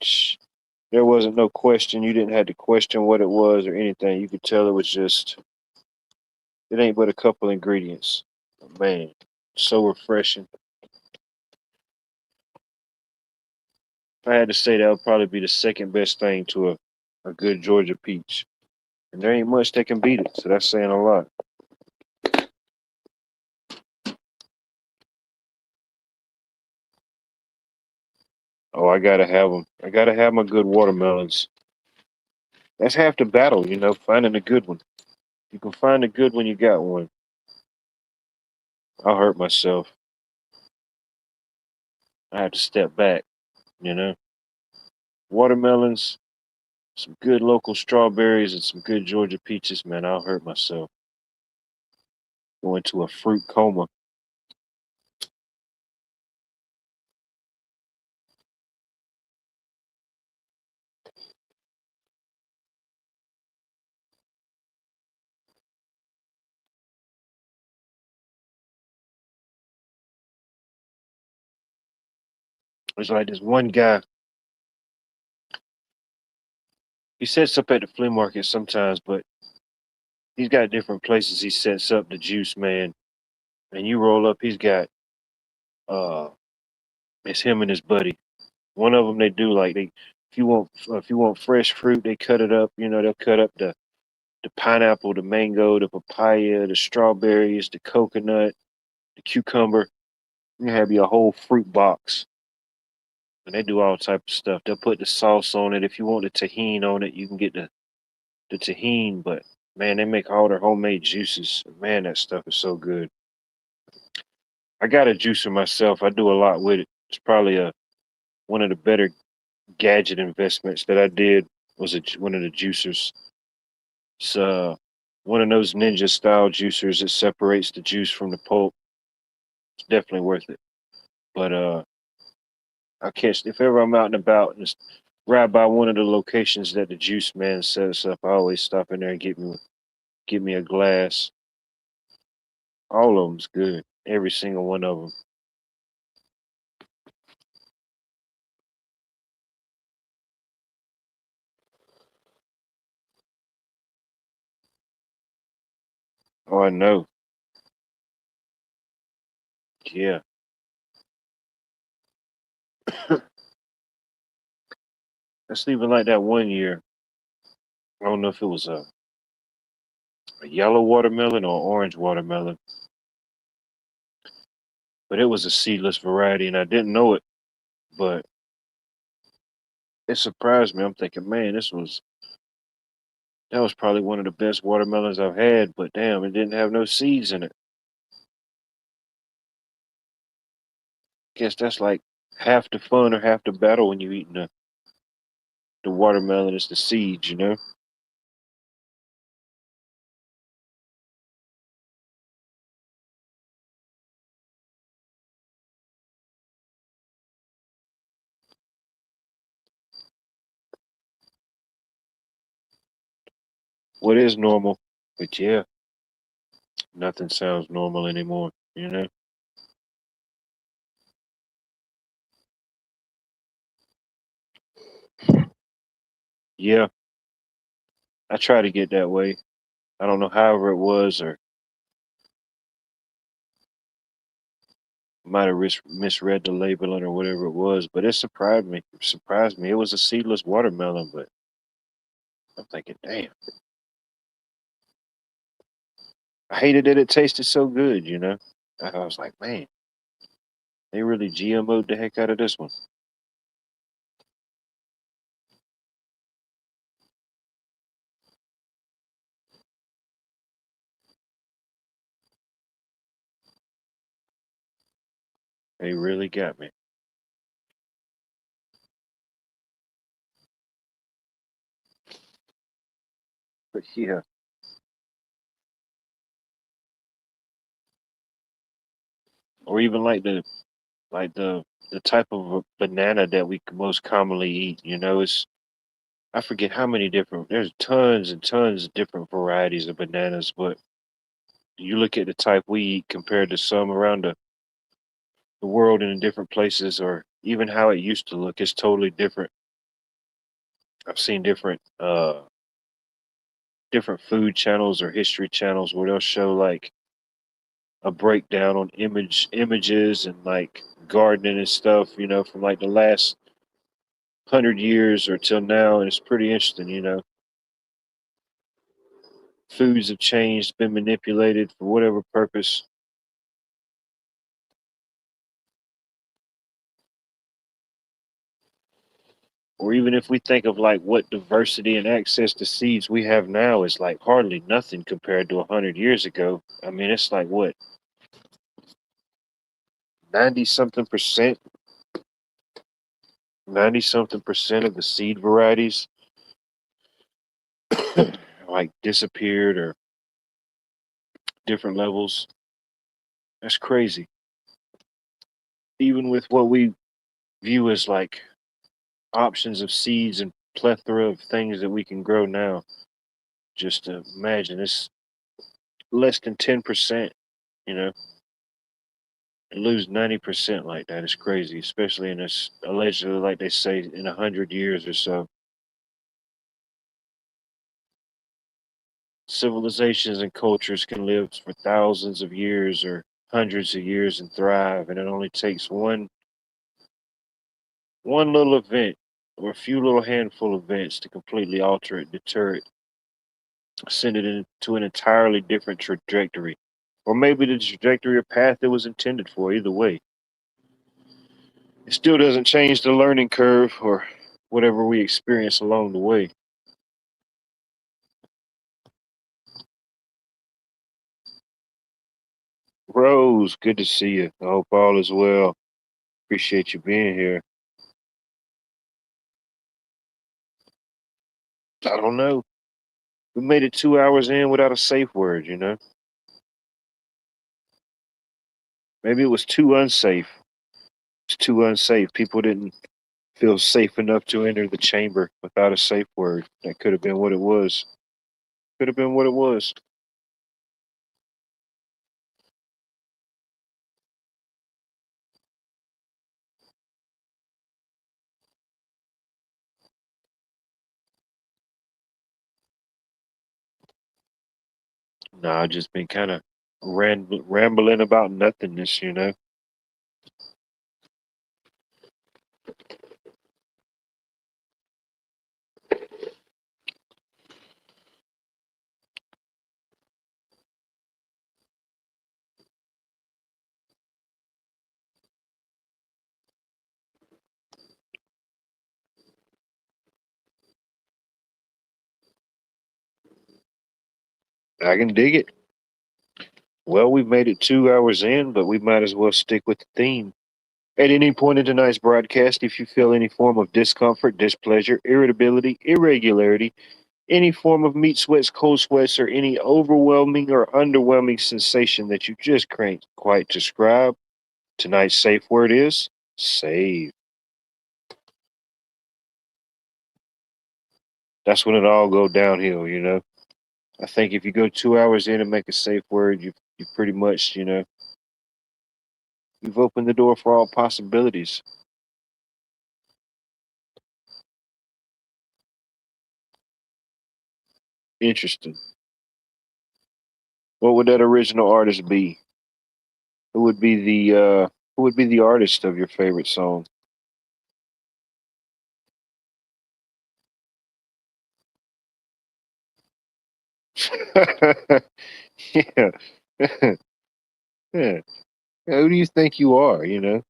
there wasn't no question. You didn't have to question what it was or anything. You could tell it was just it ain't but a couple ingredients. Man, so refreshing. If I had to say, that would probably be the second best thing to a good Georgia peach. And there ain't much that can beat it. So that's saying a lot. Oh, I gotta have them. I gotta have my good watermelons. That's half the battle, finding a good one. You can find a good one, you got one. I'll hurt myself. I have to step back, you know. Watermelons, some good local strawberries, and some good Georgia peaches, man. I'll hurt myself. Go into a fruit coma. It's like this one guy. He sets up at the flea market sometimes, but he's got different places he sets up the juice, man. And you roll up, he's got uh, it's him and his buddy. One of them they do like they if you want fresh fruit, they cut it up. They'll cut up the pineapple, the mango, the papaya, the strawberries, the coconut, the cucumber. You have your whole fruit box, and they do all type of stuff. They'll put the sauce on it. If you want the tahine on it, you can get the tahine. But man, they make all their homemade juices. Man, that stuff is so good. I got a juicer myself. I do a lot with it. It's probably one of the better gadget investments that I did was one of the juicers. It's one of those ninja style juicers that separates the juice from the pulp. It's definitely worth it. But I catch if ever I'm out and about and ride by one of the locations that the juice man sets up, I always stop in there and get me a glass. All of them's good. Every single one of them. Oh, I know. Yeah. That's even like that one year. I don't know if it was a yellow watermelon or orange watermelon, but it was a seedless variety, and I didn't know it. But it surprised me. I'm thinking, man, that was probably one of the best watermelons I've had. But damn, it didn't have no seeds in it. Guess that's like half the fun or half the battle when you eating the watermelon is the seeds, you know? What is normal? But yeah, nothing sounds normal anymore, you know? Yeah, I try to get that way. I don't know, however it was, or might have misread the labeling or whatever it was, but it surprised me. It surprised me. It was a seedless watermelon, but I'm thinking, damn, I hated that it tasted so good, you know? I was like, man, they really GMO'd the heck out of this one. They really got me. But yeah, or even like the type of a banana that we most commonly eat. You know, it's I forget how many different. There's tons and tons of different varieties of bananas, but you look at the type we eat compared to some around the world and in different places, or even how it used to look, it's totally different. I've seen different food channels or history channels where they'll show like a breakdown on images and like gardening and stuff, you know, from like the last 100 years or till now, and it's pretty interesting, you know. Foods have changed, been manipulated for whatever purpose. Or even if we think of like what diversity and access to seeds we have now is like hardly nothing compared to 100 years ago. I mean, it's like what 90 something percent, 90 something percent of the seed varieties like disappeared or different levels. That's crazy. Even with what we view as like options of seeds and plethora of things that we can grow now. Just to imagine it's less than 10%, you know, and lose 90% like that is crazy, especially in this allegedly, like they say, in 100 years or so. Civilizations and cultures can live for thousands of years or hundreds of years and thrive, and it only takes one little event or a few little handful of events to completely alter it, deter it, send it into an entirely different trajectory. Or maybe the trajectory or path it was intended for, either way. It still doesn't change the learning curve or whatever we experience along the way. Rose, good to see you. I hope all is well. Appreciate you being here. I don't know. We made it 2 hours in without a safe word, you know? Maybe it was too unsafe. It's too unsafe. People didn't feel safe enough to enter the chamber without a safe word. That could have been what it was. Could have been what it was. No, I've just been kind of rambling about nothingness, you know. I can dig it. Well, we've made it 2 hours in, but we might as well stick with the theme. At any point in tonight's broadcast, if you feel any form of discomfort, displeasure, irritability, irregularity, any form of meat sweats, cold sweats, or any overwhelming or underwhelming sensation that you just can't quite describe, tonight's safe word is save. That's when it all go downhill, you know. I think if you go 2 hours in and make a safe word, you pretty much, you know, you've opened the door for all possibilities. Interesting. What would that original artist be? Who would be who would be the artist of your favorite song? Yeah. Yeah. Who do you think you are, you know?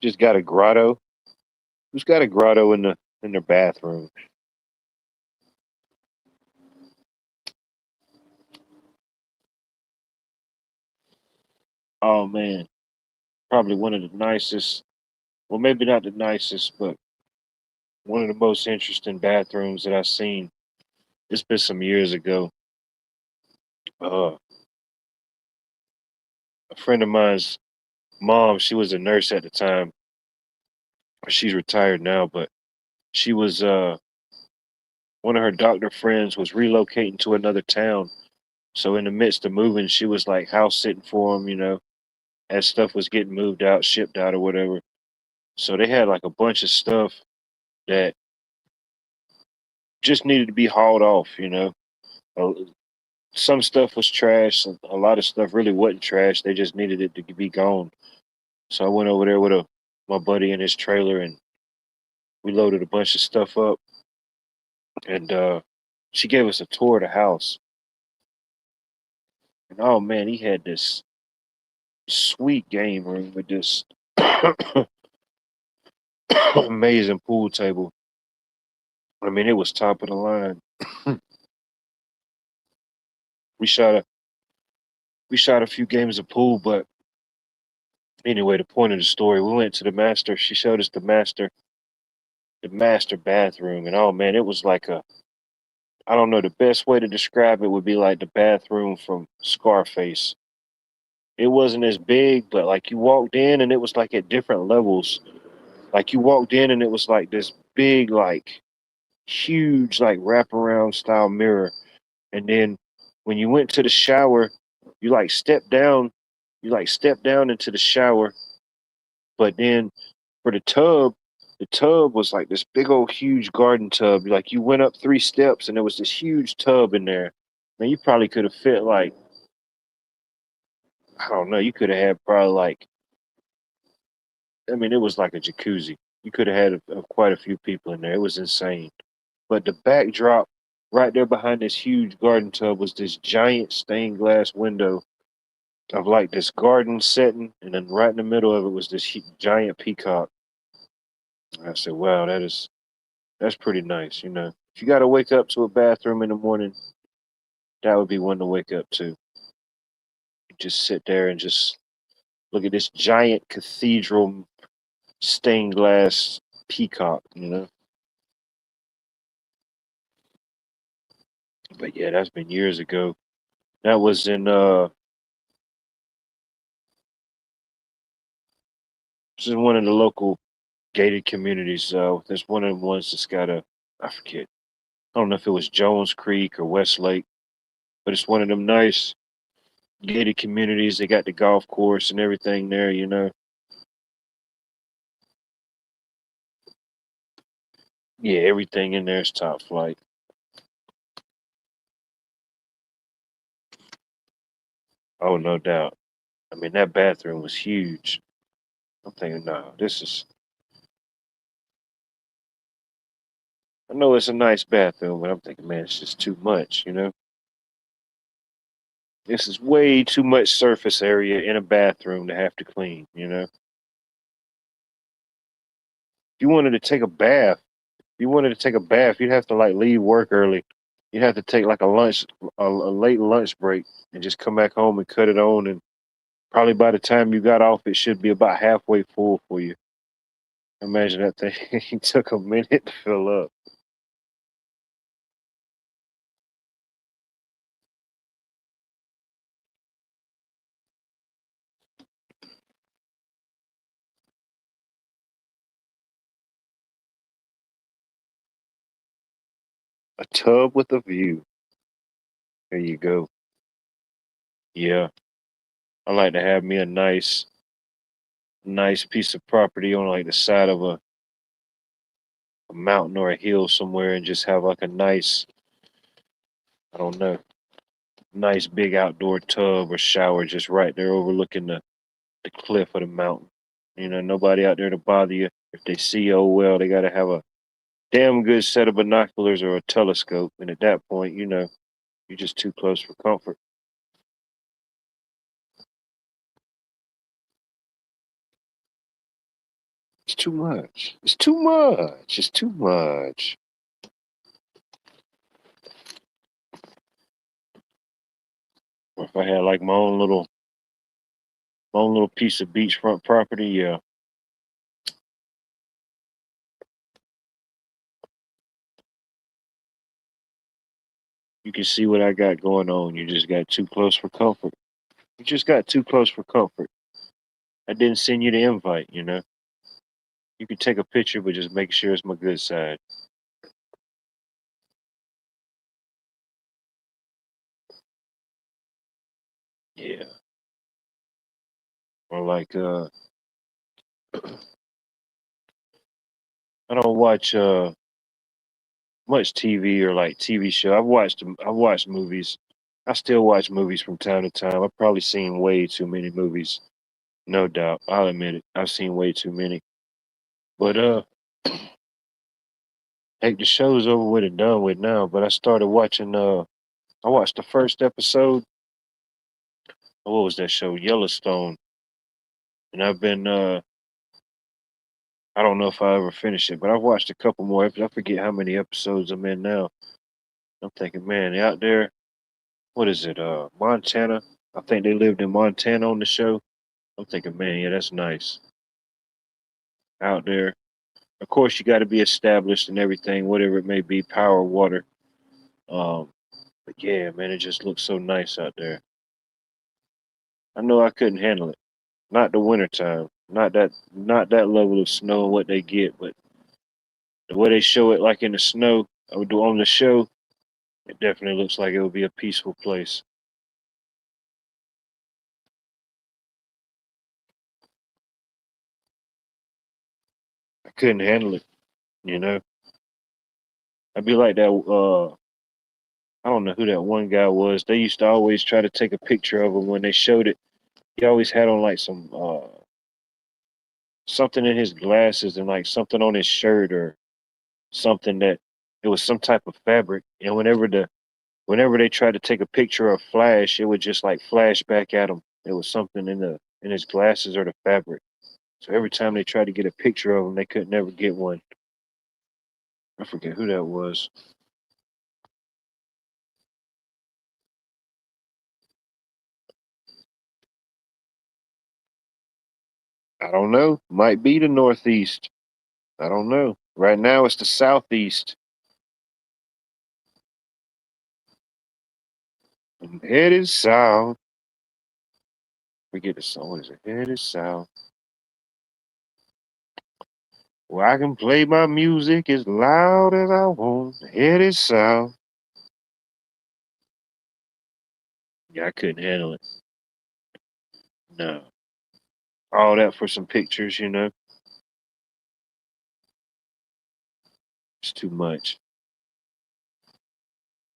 Just got a grotto? Who's got a grotto in their bathroom? Oh man, probably one of the nicest, well maybe not the nicest, but one of the most interesting bathrooms that I've seen. It's been some years ago. Uh, a friend of mine's mom, she was a nurse at the time. She's retired now, but she was one of her doctor friends was relocating to another town. So in the midst of moving, she was like house sitting for him, you know, as stuff was getting moved out, shipped out or whatever. So they had like a bunch of stuff that just needed to be hauled off, you know. Uh, Some stuff was trash, a lot of stuff really wasn't trash. They just needed it to be gone. So I went over there with my buddy in his trailer and we loaded a bunch of stuff up and she gave us a tour of the house. And oh man, he had this sweet game room with this amazing pool table. I mean, it was top of the line. We shot a we shot a few games of pool, but anyway, the point of the story, we went to the master. She showed us the master bathroom, and oh man, it was like a I don't know, the best way to describe it would be like the bathroom from Scarface. It wasn't as big, but like you walked in and it was like at different levels. Like you walked in and it was like this big, like huge, like wraparound style mirror. And then when you went to the shower, you like stepped down, you like stepped down into the shower. But then for the tub was like this big old huge garden tub. Like you went up 3 steps and there was this huge tub in there. Man, you probably could have fit like, I don't know, you could have had probably like, I mean, it was like a jacuzzi. You could have had quite a few people in there. It was insane. But the backdrop right there behind this huge garden tub was this giant stained glass window of like this garden setting, and then right in the middle of it was this giant peacock. I said, "Wow, that's pretty nice." You know, if you got to wake up to a bathroom in the morning, that would be one to wake up to. Just sit there and just look at this giant cathedral stained glass peacock. You know, but yeah, that's been years ago. That was in this is one of the local gated communities. There's one of the ones that's got a I forget. I don't know if it was Jones Creek or Westlake, but it's one of them nice gated communities. They got the golf course and everything there, you know. Yeah, everything in there is top flight. Oh, no doubt. I mean, that bathroom was huge. I'm thinking, no, this is. I know it's a nice bathroom, but I'm thinking, man, it's just too much. This is way too much surface area in a bathroom to have to clean. If you wanted to take a bath, you'd have to like leave work early. You'd have to take like a late lunch break, and just come back home and cut it on. And probably by the time you got off, it should be about halfway full for you. Imagine that thing took a minute to fill up. A tub with a view. There you go. Yeah, I like to have me a nice piece of property on like the side of a mountain or a hill somewhere, and just have like a nice, I don't know, nice big outdoor tub or shower just right there overlooking the cliff of the mountain. Nobody out there to bother you. If they see you, oh well, they got to have a damn good set of binoculars or a telescope. And at that point, you're just too close for comfort. It's too much. It's too much. It's too much. Or if I had like my own little piece of beachfront property, yeah, you can see what I got going on. You just got too close for comfort. You just got too close for comfort. I didn't send you the invite. You can take a picture, but just make sure it's my good side. Yeah. Or like I don't watch much TV or like TV show. I've watched movies. I still watch movies from time to time. I've probably seen way too many movies. No doubt. I'll admit it. I've seen way too many. But heck, the show's over with and done with now. But I started watching I watched the first episode. What was that show? Yellowstone. And I've been I don't know if I ever finished it, but I've watched a couple more. I forget how many episodes I'm in now. I'm thinking, man, out there, what is it? Montana. I think they lived in Montana on the show. I'm thinking, man, yeah, that's nice out there. Of course, you got to be established and everything, whatever it may be, power, water. Um, but yeah, man, it just looks so nice out there. I know I couldn't handle it. Not the winter time. Not that level of snow and what they get, but the way they show it, like in the snow, I would do on the show. It definitely looks like it would be a peaceful place. I couldn't handle it. You know, I'd be like that. I don't know who that one guy was. They used to always try to take a picture of him when they showed it. He always had on like some something in his glasses and like something on his shirt or something that it was some type of fabric. And whenever they tried to take a picture or flash, it would just like flash back at him. It was something in his glasses or the fabric. So every time they tried to get a picture of him, they could never get one. I forget who that was. I don't know. Might be the Northeast. I don't know. Right now it's the Southeast. I'm headed south. Forget the song. What is it? Headed south. Where I can play my music as loud as I want. Headed south. Yeah, I couldn't handle it. No. All that for some pictures. It's too much.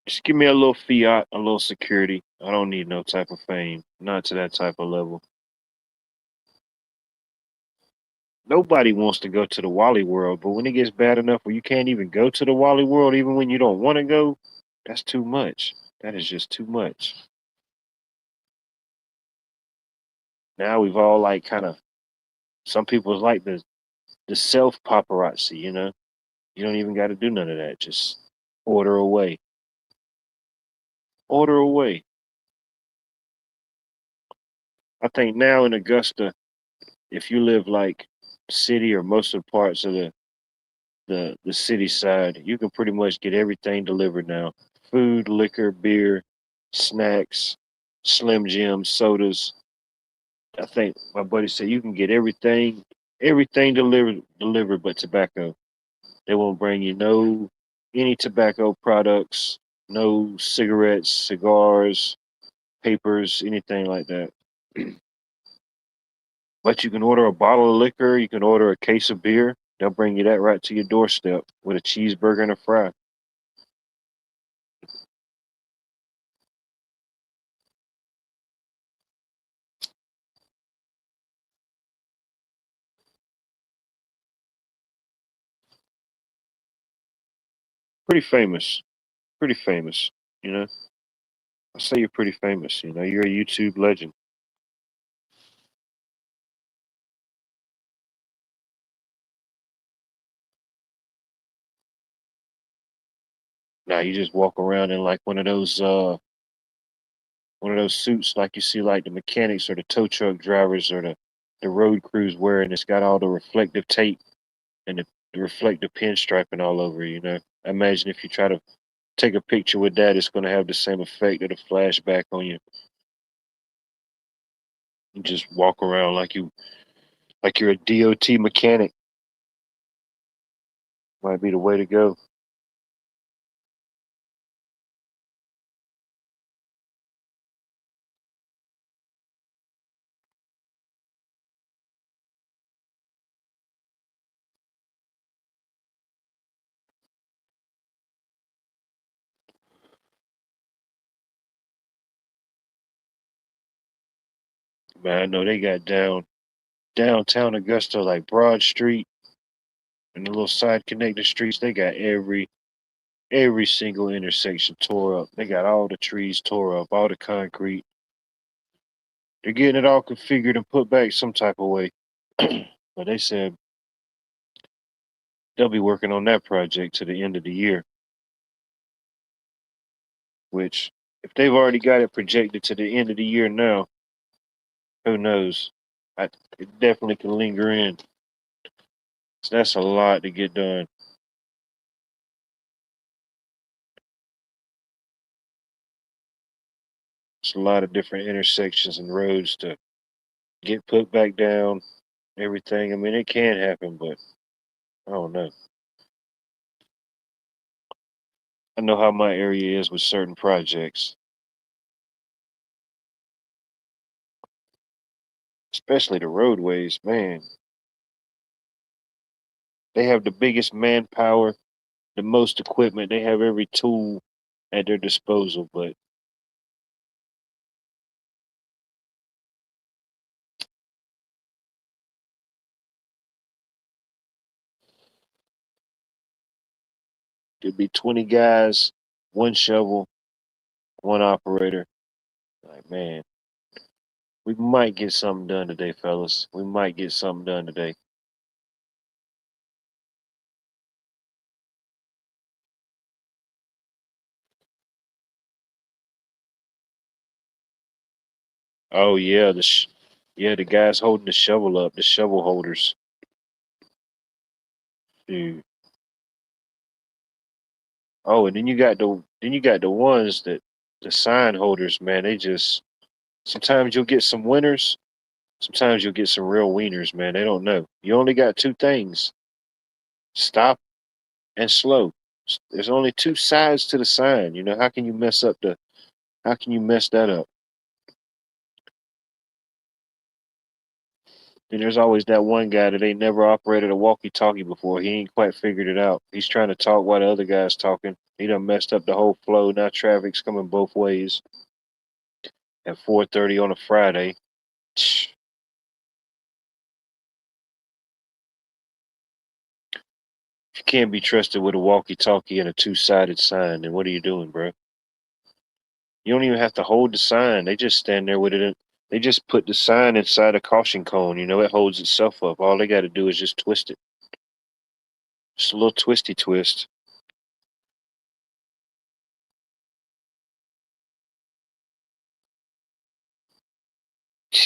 Just give me a little fiat, a little security. I don't need no type of fame. Not to that type of level. Nobody wants to go to the Wally World, but when it gets bad enough where you can't even go to the Wally World, even when you don't want to go, that's too much. That is just too much. Now we've all like kind of some people like the self paparazzi. You don't even got to do none of that. Just order away, order away. I think now in Augusta, if you live like city or most of the parts of the city side, you can pretty much get everything delivered now. Food, liquor, beer, snacks, Slim Jims, sodas. I think my buddy said you can get everything delivered but tobacco. They won't bring you no any tobacco products, no cigarettes, cigars, papers, anything like that. But you can order a bottle of liquor, you can order a case of beer. They'll bring you that right to your doorstep with a cheeseburger and a fry. Pretty famous. Pretty famous. You know, I say you're pretty famous. You're a YouTube legend. Now you just walk around in like one of those suits like you see like the mechanics or the tow truck drivers or the road crews wearing. It's got all the reflective tape and the reflective pinstriping all over. I imagine if you try to take a picture with that, it's going to have the same effect of the flashback on you. You just walk around like you're a DOT mechanic. Might be the way to go. Man, I know they got downtown Augusta like Broad Street and the little side connected streets. They got every single intersection tore up. They got all the trees tore up, all the concrete. They're getting it all configured and put back some type of way. But they said they'll be working on that project to the end of the year, which if they've already got it projected to the end of the year now, who knows? It definitely can linger in. So that's a lot to get done. It's a lot of different intersections and roads to get put back down, everything. I mean, it can happen, but I don't know. I know how my area is with certain projects, especially the roadways. Man, they have the biggest manpower, the most equipment. They have every tool at their disposal, but there'd be 20 guys, one shovel, one operator. Like, man, we might get something done today, fellas. We might get something done today. Oh yeah, the guys holding the shovel up, the shovel holders. Dude. Oh, and then you got the ones that the sign holders, man. They just sometimes you'll get some winners, sometimes you'll get some real wieners, man. They don't know. You only got two things: stop and slow. There's only two sides to the sign. How can you mess up the? How can you mess that up? And there's always that one guy that ain't never operated a walkie-talkie before. He ain't quite figured it out. He's trying to talk while the other guy's talking. He done messed up the whole flow. Now traffic's coming both ways. at 4:30 on a Friday. If you can't be trusted with a walkie-talkie and a two-sided sign, then what are you doing, bro? You don't even have to hold the sign. They just stand there with it. They just put the sign inside a caution cone. It holds itself up. All they got to do is just twist it. Just a little twisty twist.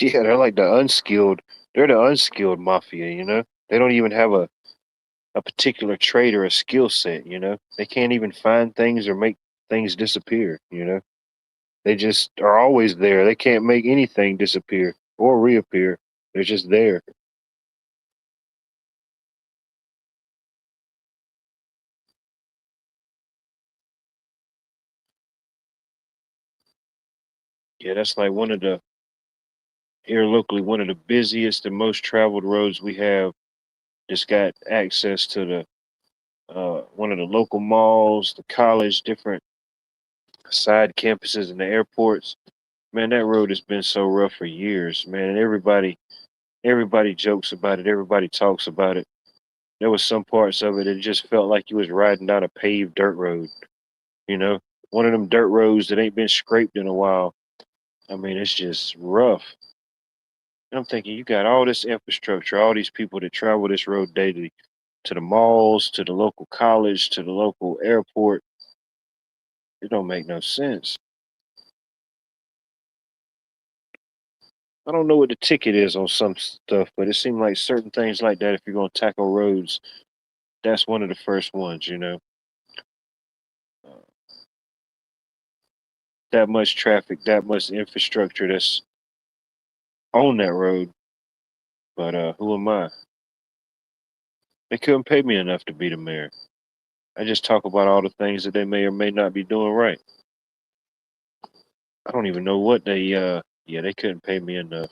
Yeah, they're like the unskilled. They're the unskilled mafia. They don't even have a particular trait or a skill set. They can't even find things or make things disappear. They just are always there. They can't make anything disappear or reappear. They're just there. Yeah, that's like one of the here locally, one of the busiest and most traveled roads we have. Just got access to the one of the local malls, the college, different side campuses, and the airports. Man, that road has been so rough for years, man. And everybody jokes about it. Everybody talks about it. There was some parts of it that just felt like you was riding down a paved dirt road. You know, one of them dirt roads that ain't been scraped in a while. I mean, it's just rough. And I'm thinking, you got all this infrastructure, all these people that travel this road daily to the malls, to the local college, to the local airport. It don't make no sense. I don't know what the ticket is on some stuff, but it seems like certain things like that, if you're going to tackle roads, that's one of the first ones. Uh, that much traffic, that much infrastructure that's on that road. But who am I? They couldn't pay me enough to be the mayor. I just talk about all the things that they may or may not be doing right. I don't even know what yeah, they couldn't pay me enough.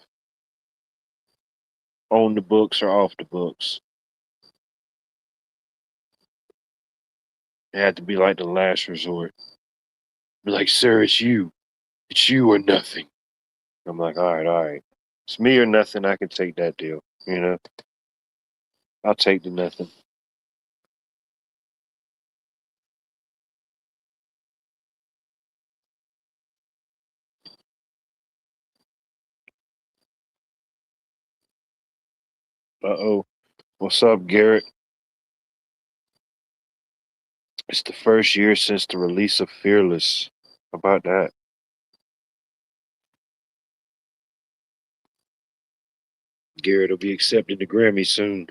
On the books or off the books. It had to be like the last resort. Be like, sir, it's you. It's you or nothing. I'm like, all right, all right. It's me or nothing. I can take that deal. I'll take the nothing. Uh-oh. What's up, Garrett? It's the first year since the release of Fearless. How about that? Garrett will be accepting the Grammy soon.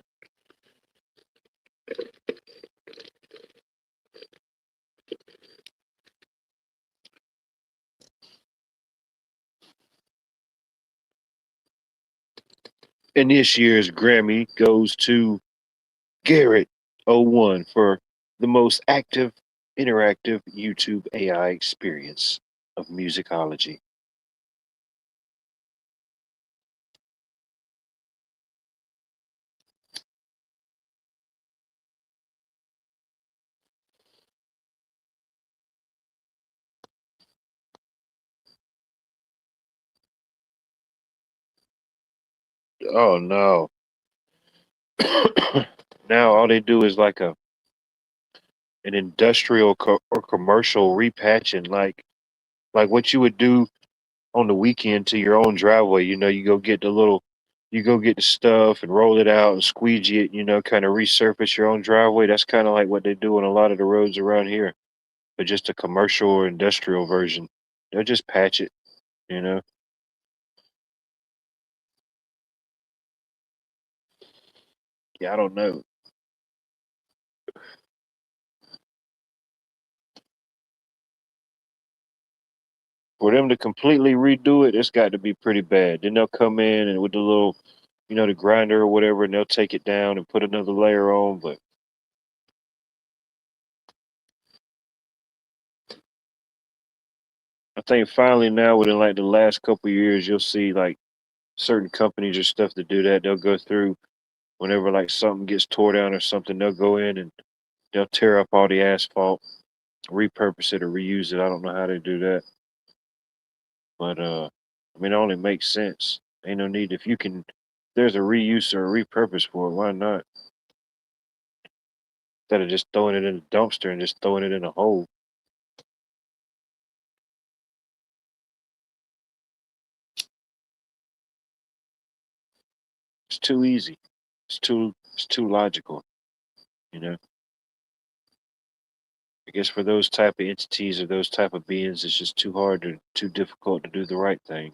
And this year's Grammy goes to Garrett01 for the most active, interactive YouTube AI experience of musicology. Oh no. Now all they do is like an industrial or commercial repatching, like what you would do on the weekend to your own driveway. You go get the stuff and roll it out and squeegee it. Kind of resurface your own driveway. That's kind of like what they do on a lot of the roads around here, but just a commercial or industrial version. They'll just patch it. You know. Yeah, I don't know. For them to completely redo it, it's got to be pretty bad. Then they'll come in and with the little, the grinder or whatever, and they'll take it down and put another layer on. But I think finally now, within like the last couple of years, you'll see like certain companies or stuff that do that. They'll go through whenever like something gets tore down or something. They'll go in and they'll tear up all the asphalt, repurpose it or reuse it. I don't know how they do that, but I mean, it only makes sense. Ain't no need if there's a reuse or a repurpose for it. Why not? Instead of just throwing it in a dumpster and just throwing it in a hole. It's too easy. It's too logical. You know. I guess for those type of entities or those type of beings, it's just too difficult to do the right thing.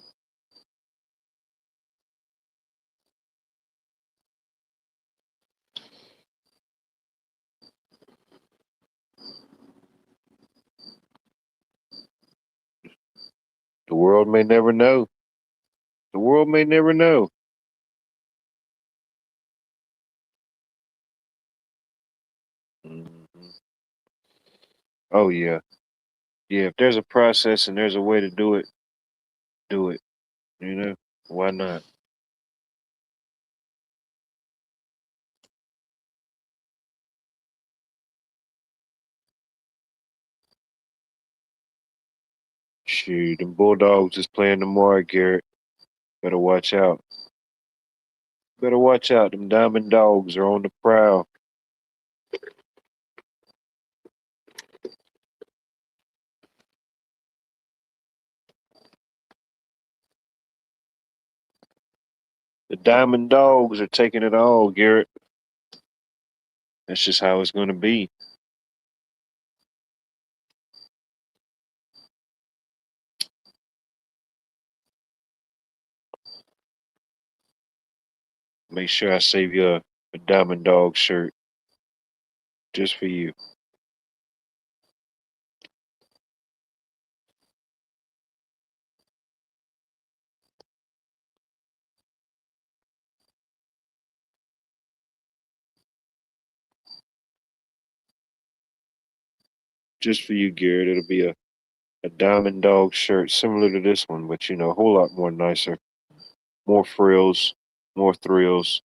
The world may never know. The world may never know. Hmm. Oh yeah, yeah. If there's a process and there's a way to do it, do it. You know, why not? Shoot, them Bulldogs is playing tomorrow, Garrett. Better watch out. Better watch out. Them Diamond Dogs are on the prowl. The Diamond Dogs are taking it all, Garrett. That's just how it's going to be. Make sure I save you a Diamond Dog shirt just for you. Just for you, Garrett. It'll be a Diamond Dog shirt similar to this one, but a whole lot more nicer. More frills, more thrills.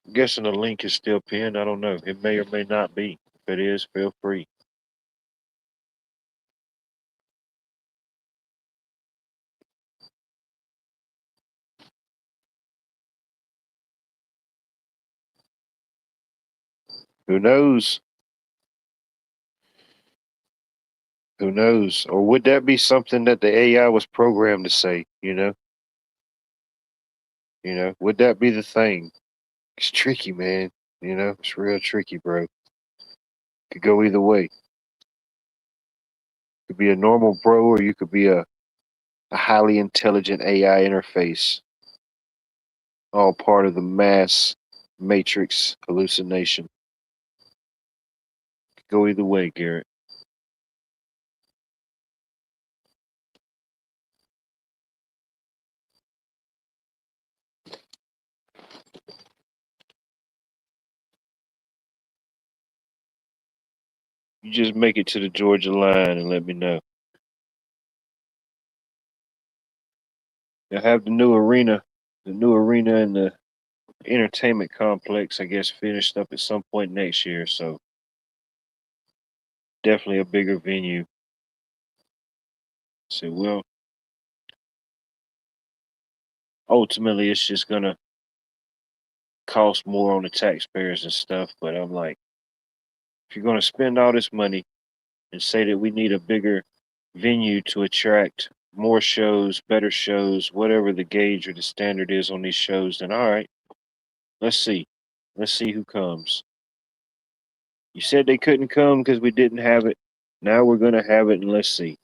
I'm guessing the link is still pinned. I don't know. It may or may not be. If it is, feel free. Who knows? Who knows? Or would that be something that the AI was programmed to say? Would that be the thing? It's tricky, man. It's real tricky, bro. Could go either way. Could be a normal bro, or you could be a highly intelligent AI interface, all part of the mass matrix hallucination. Could go either way, Garrett. You just make it to the Georgia line and let me know. They'll have the new arena in the entertainment complex, I guess, finished up at some point next year. So definitely a bigger venue. So, well, ultimately, it's just gonna cost more on the taxpayers and stuff. But I'm like, if you're gonna spend all this money and say that we need a bigger venue to attract more shows, better shows, whatever the gauge or the standard is on these shows, then all right, let's see. Let's see who comes. You said they couldn't come because we didn't have it. Now we're gonna have it, and let's see.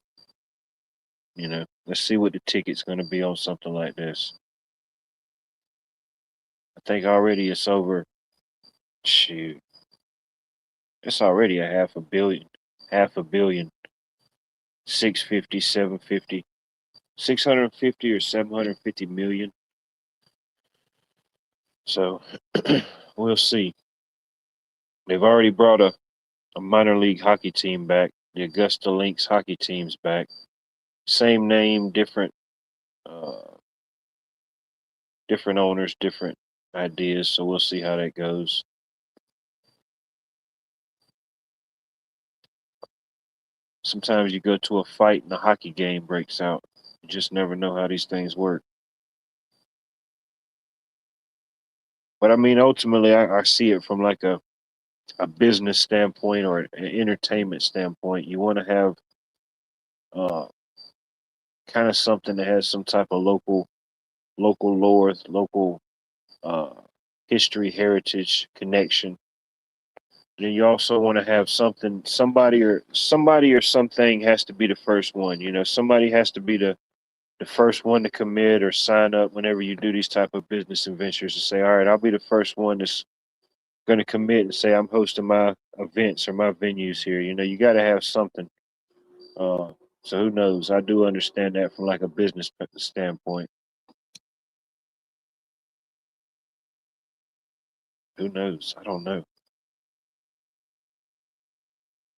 Let's see what the ticket's gonna be on something like this. I think already it's over. Shoot, it's already a half a billion, 650, 750, 650 or 750 million. So we'll see. They've already brought a minor league hockey team back. The Augusta Lynx hockey team's back. Same name, uh, different owners, different ideas. So we'll see how that goes. Sometimes you go to a fight and a hockey game breaks out. You just never know how these things work. But I mean, ultimately, I see it from like a business standpoint or an entertainment standpoint. You want to have uh, kind of something that has some type of local lore, local uh, history, heritage connection. Then you also want to have something, somebody or something has to be the first one. You know, somebody has to be the first one to commit or sign up whenever you do these type of business ventures to say, all right, I'll be the first one that's going to commit and say I'm hosting my events or my venues here. You know, you got to have something. Uh, so who knows? I do understand that from like a business standpoint. Who knows? I don't know.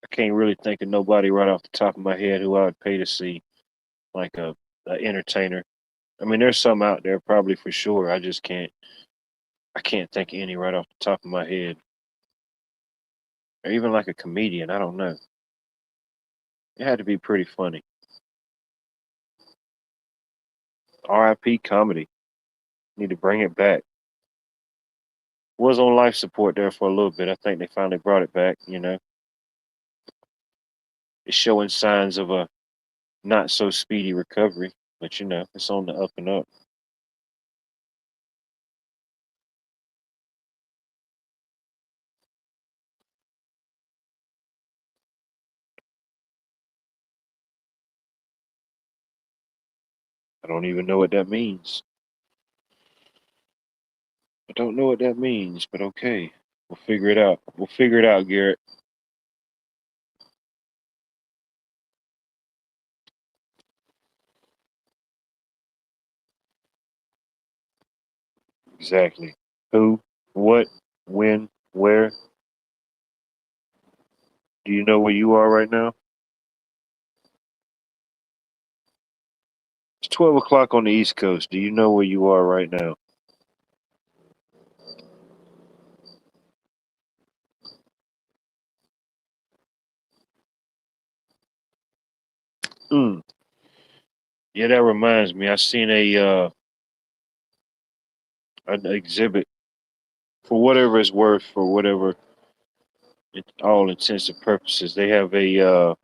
I can't really think of nobody right off the top of my head who I would pay to see like a entertainer. I mean, there's some out there probably for sure. I just can't. I can't think of any right off the top of my head. Or even like a comedian. I don't know. It had to be pretty funny. R.I.P. comedy. Need to bring it back. Was on life support there for a little bit. I think they finally brought it back. You know, it's showing signs of a not so speedy recovery, but you know, it's on the up and up. I don't even know what that means. I don't know what that means, but okay. We'll figure it out. We'll figure it out, Garrett. Exactly. Who, what, when, where? Do you know where you are right now? It's 12 o'clock on the East Coast. Do you know where you are right now? Mm. Yeah, that reminds me. I seen an exhibit for whatever it's worth, for whatever all intents and purposes. They have a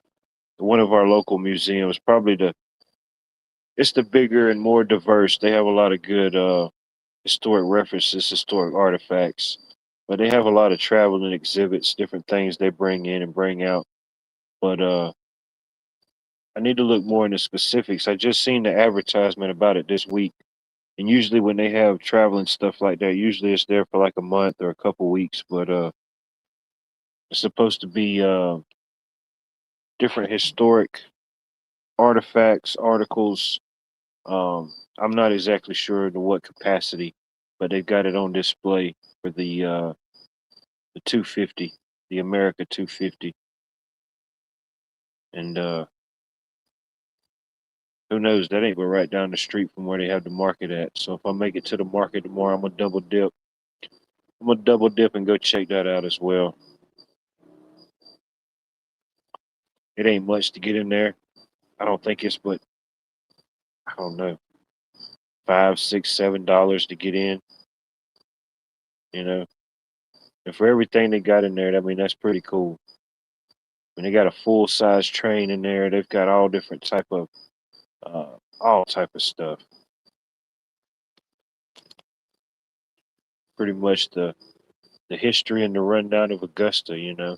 one of our local museums, probably it's the bigger and more diverse. They have a lot of good historic references, historic artifacts, but they have a lot of traveling exhibits, different things they bring in and bring out. But I need to look more into specifics. I just seen the advertisement about it this week. And usually when they have traveling stuff like that, usually it's there for like a month or a couple weeks. But it's supposed to be different historic artifacts, articles. I'm not exactly sure to what capacity, but they've got it on display for the 250, the America 250, and who knows? That ain't but right down the street from where they have the market at. So if I make it to the market tomorrow, I'm gonna double dip. I'm gonna double dip and go check that out as well. It ain't much to get in there. I don't think it's but I don't know, $5, $6, $7 to get in. You know, and for everything they got in there, I mean that's pretty cool. When they got a full size train in there, they've got all different type of all type of stuff. Pretty much the history and the rundown of Augusta. You know,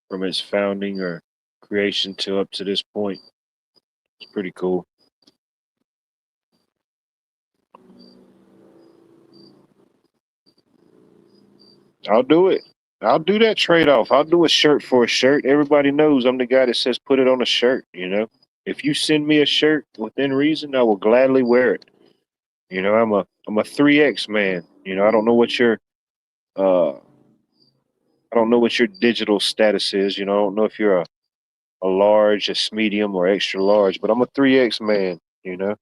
from its founding or creation to up to this point. It's pretty cool. I'll do it. I'll do that trade off. I'll do a shirt for a shirt. Everybody knows I'm the guy that says put it on a shirt, you know. If you send me a shirt within reason, I will gladly wear it. You know, I'm a 3X man. You know, I don't know what your uh I don't know what your digital status is. I don't know if you're a large, a medium, or extra large, but I'm a 3X man. I'm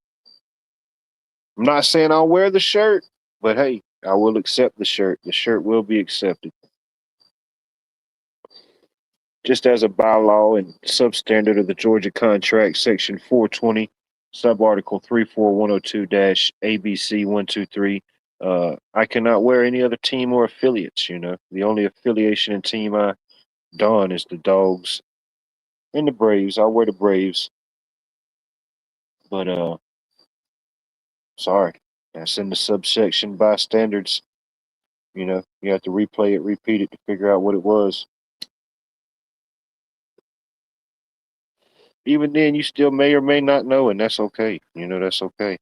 not saying I'll wear the shirt, but hey, I will accept the shirt. The shirt will be accepted. Just as a bylaw and substandard of the Georgia contract, section 420, subarticle 34102-ABC 123. I cannot wear any other team or affiliates. The only affiliation and team I don is the Dogs and the Braves. I wear the Braves, but sorry, that's in the subsection bystanders. You have to replay it, repeat it to figure out what it was. Even then, you still may or may not know, and that's okay. That's okay.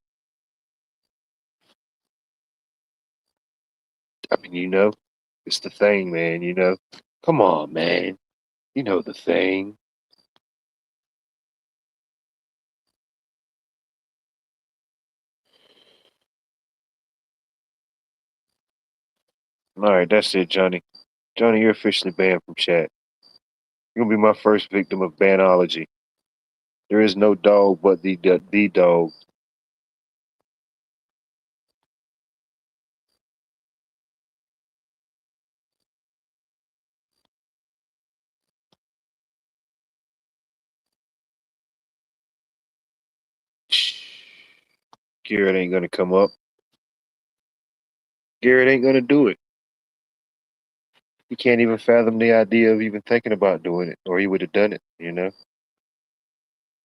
I mean, it's the thing, man. Come on, man. You know the thing. All right, that's it, Johnny. Johnny, you're officially banned from chat. You're gonna be my first victim of banology. There is no dog but the dog. Garrett ain't gonna come up. Garrett ain't gonna do it. He can't even fathom the idea of even thinking about doing it, or he would have done it.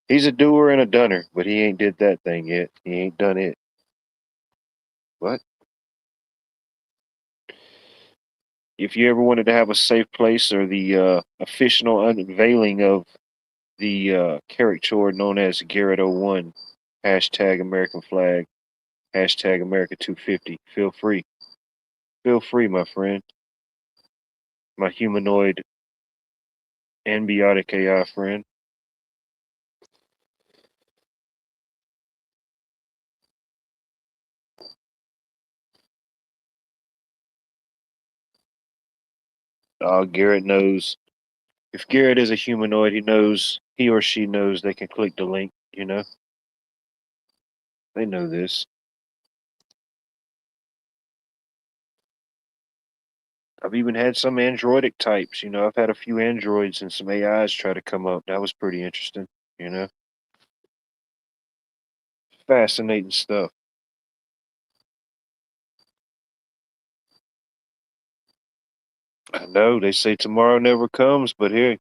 He's a doer and a dunner, but he ain't did that thing yet. He ain't done it. What? If you ever wanted to have a safe place or the official unveiling of the caricature known as Garrett01, hashtag American flag, hashtag America 250, feel free. Feel free, my friend. My humanoid ambiotic AI friend. Garrett knows. If Garrett is a humanoid, he or she knows they can click the link. They know this. I've even had some androidic types. I've had a few androids and some AIs try to come up. That was pretty interesting. You know, Fascinating stuff. I know they say tomorrow never comes, but here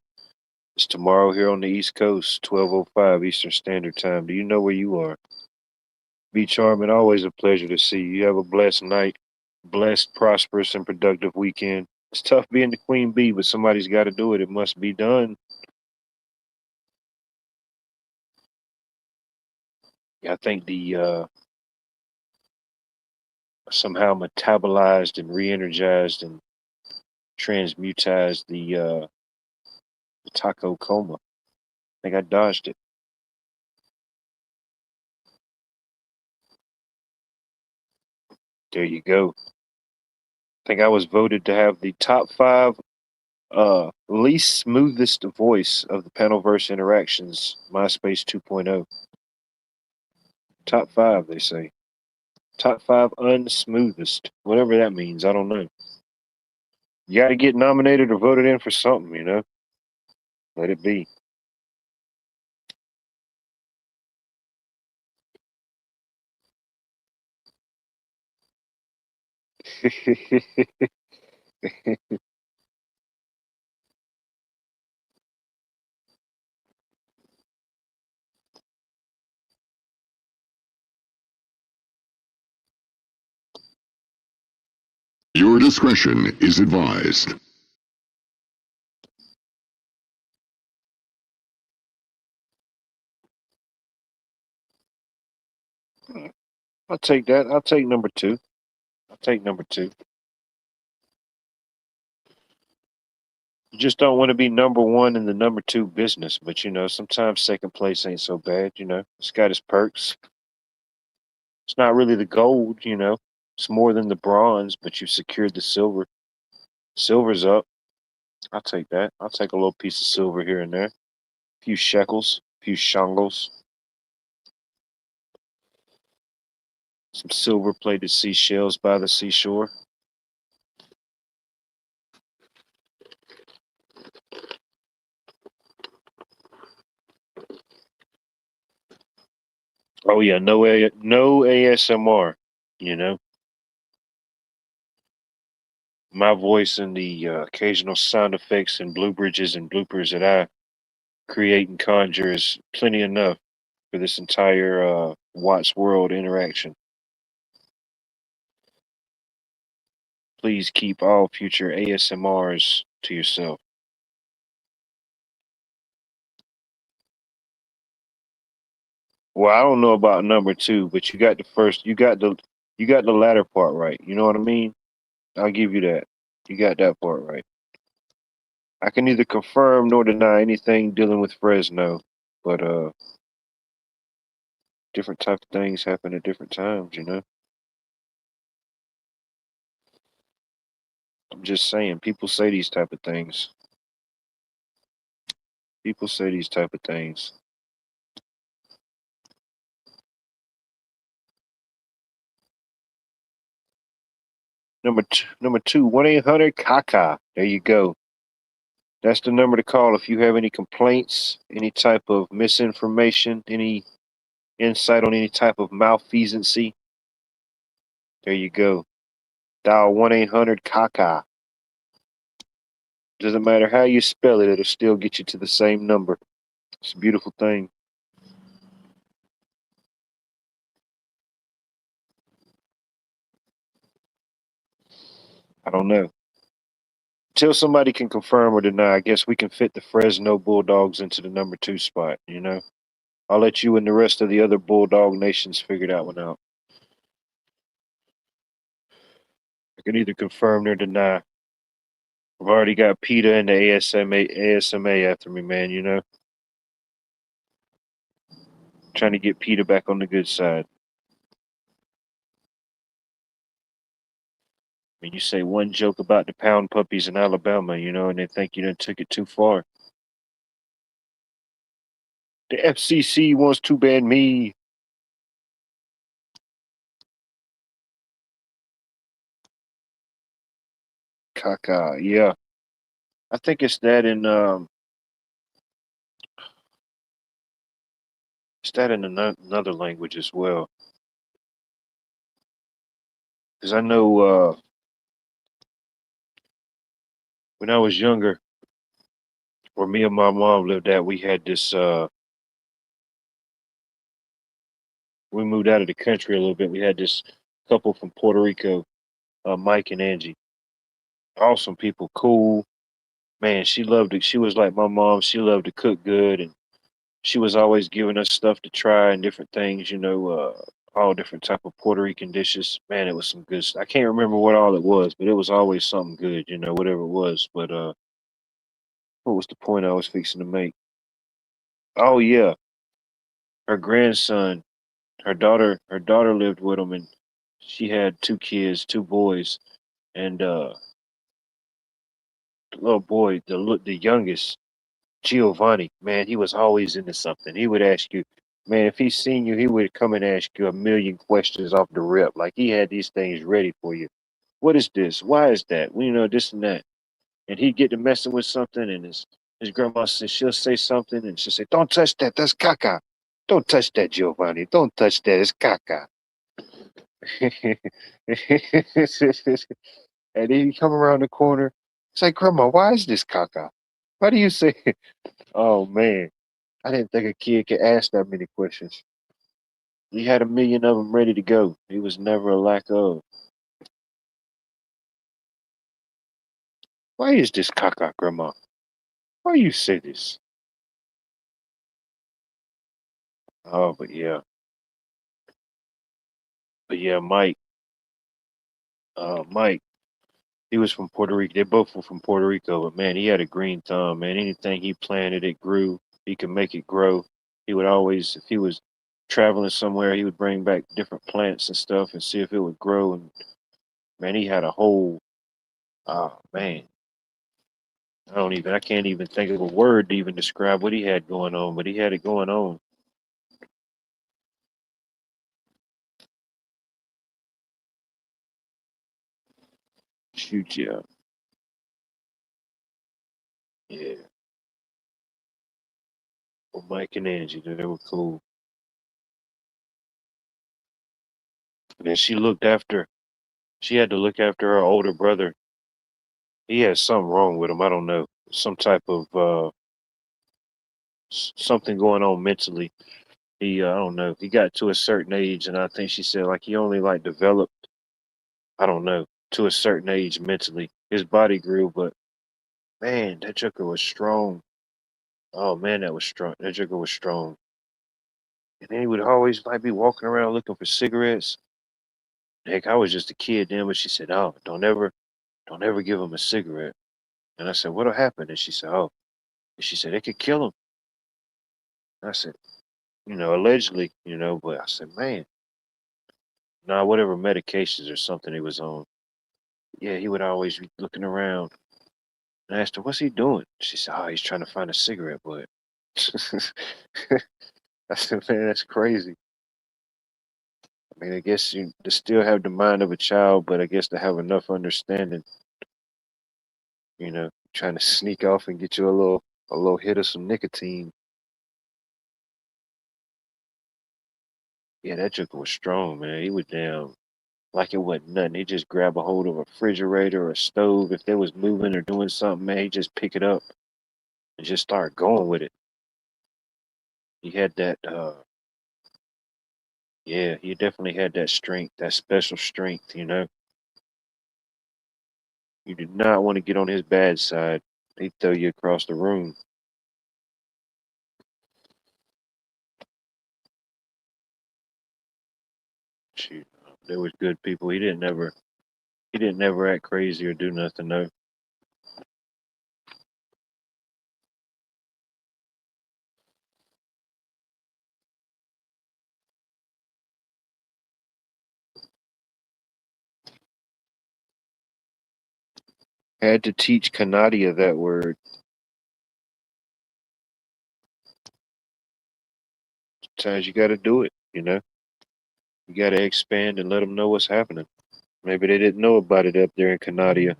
it's tomorrow here on the East Coast, 12:05 Eastern Standard Time. Do you know where you are? Be charming. Always a pleasure to see you. You have a blessed night, blessed, prosperous, and productive weekend. It's tough being the queen bee, but somebody's got to do it. It must be done. I think the somehow metabolized and re-energized and transmutized the taco coma. I think I dodged it. There you go. I think I was voted to have the top 5 least smoothest voice of the Panelverse interactions, MySpace 2.0. Top 5, they say. Top 5 unsmoothest. Whatever that means, I don't know. You got to get nominated or voted in for something. Let it be. Your discretion is advised. I'll take that. I'll take number 2. I'll take number 2. You just don't want to be number 1 in the number 2 business, but sometimes second place ain't so bad. It's got its perks. It's not really the gold. It's more than the bronze, but you've secured the silver. Silver's up. I'll take that. I'll take a little piece of silver here and there. A few shekels, a few shangles, some silver plated seashells by the seashore. Oh yeah, no ASMR. You know, my voice and the occasional sound effects and blue bridges and bloopers that I create and conjure is plenty enough for this entire Watts World interaction. Please keep all future ASMRs to yourself. Well, I don't know about number two, but you got the first. You got the latter part right. You know what I mean? I'll give you that. You got that part right. I can neither confirm nor deny anything dealing with Fresno, but different type of things happen at different times. You know, I'm just saying. People say these type of things. People say these type of things. Number two, 1-800 Kaka. There you go. That's the number to call if you have any complaints, any type of misinformation, any insight on any type of malfeasancy. There you go. Dial 1-800 Kaka. Doesn't matter how you spell it, it'll still get you to the same number. It's a beautiful thing. I don't know. Until somebody can confirm or deny, I guess we can fit the Fresno Bulldogs into the number two spot, you know? I'll let you and the rest of the other Bulldog nations figure that one out. I can either confirm or deny. I've already got PETA and the ASMA after me, man, you know? Trying to get PETA back on the good side. I mean, you say one joke about the pound puppies in Alabama, you know, and they think you done took it too far. The FCC wants to ban me. Caca, yeah. I think it's that in another language as well. Because I know when I was younger, where me and my mom lived at, we had this. We moved out of the country a little bit. We had this couple from Puerto Rico, Mike and Angie. Awesome people, cool. Man, she loved it. She was like my mom. She loved to cook good, and she was always giving us stuff to try and different things. You know, all different type of Puerto Rican dishes. Man, it was some good. I can't remember what all it was, but it was always something good. You know, whatever it was. But what was the point I was fixing to make? Oh yeah, her grandson, her daughter lived with him, and she had two kids, two boys, and the little boy, the youngest, Giovanni, man, he was always into something. He would ask you, man, if he seen you, he would come and ask you a million questions off the rip. Like he had these things ready for you. What is this? Why is that? Well, you know, this and that. And he'd get to messing with something, and his grandma says she'll say something, and she'll say, "Don't touch that. That's caca. Don't touch that, Giovanni. Don't touch that. It's caca." And then he come around the corner. It's like, Grandma, why is this caca? Why do you say? Oh man, I didn't think a kid could ask that many questions. He had a million of them ready to go. He was never a lack of. Why is this caca, Grandma? Why you say this? Oh, but yeah, Mike, he was from Puerto Rico. They both were from Puerto Rico, but man, he had a green thumb. Man, anything he planted, it grew. He could make it grow. He would always, if he was traveling somewhere, he would bring back different plants and stuff and see if it would grow. And man, he had a whole, oh man, I can't even think of a word to even describe what he had going on, but he had it going on. Shoot, yeah. Yeah. Well, Mike and Angie, they were cool. And then she had to look after her older brother. He had something wrong with him. I don't know. Some type of something going on mentally. I don't know. He got to a certain age, and I think she said like he only like developed. I don't know, to a certain age mentally. His body grew, but man, that Joker was strong. Oh man, that was strong. That Joker was strong. And then he would always like be walking around looking for cigarettes. Heck, I was just a kid then, but she said, "Oh, don't ever give him a cigarette." And I said, "What'll happen?" And she said, "Oh," and she said, "It could kill him." And I said, allegedly, but I said, man, nah, whatever medications or something he was on. Yeah, he would always be looking around. And I asked her, "What's he doing?" She said, "Oh, he's trying to find a cigarette butt." I said, "Man, that's crazy." I mean, I guess you to still have the mind of a child, but I guess to have enough understanding, trying to sneak off and get you a little hit of some nicotine. Yeah, that joker was strong, man. He was down like it wasn't nothing. He just grab a hold of a refrigerator or a stove. If they was moving or doing something, man, he just pick it up and just start going with it. He had that yeah, he definitely had that strength, that special strength. You did not want to get on his bad side. He'd throw you across the room. Shoot, they was good people. He didn't never act crazy or do nothing. No, had to teach Kanadia that word. Sometimes you got to do it. You got to expand and let them know what's happening. Maybe they didn't know about it up there in Kanadia.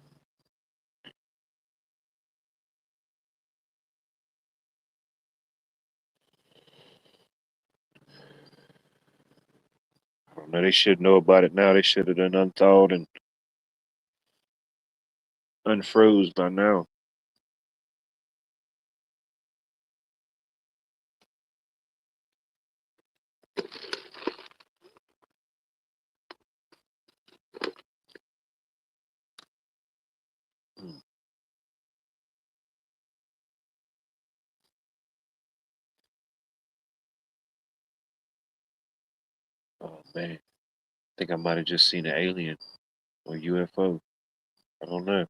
I don't know. They should know about it now. They should have done unthawed and unfroze by now. Hmm. Oh man, I think I might have just seen an alien or UFO. I don't know.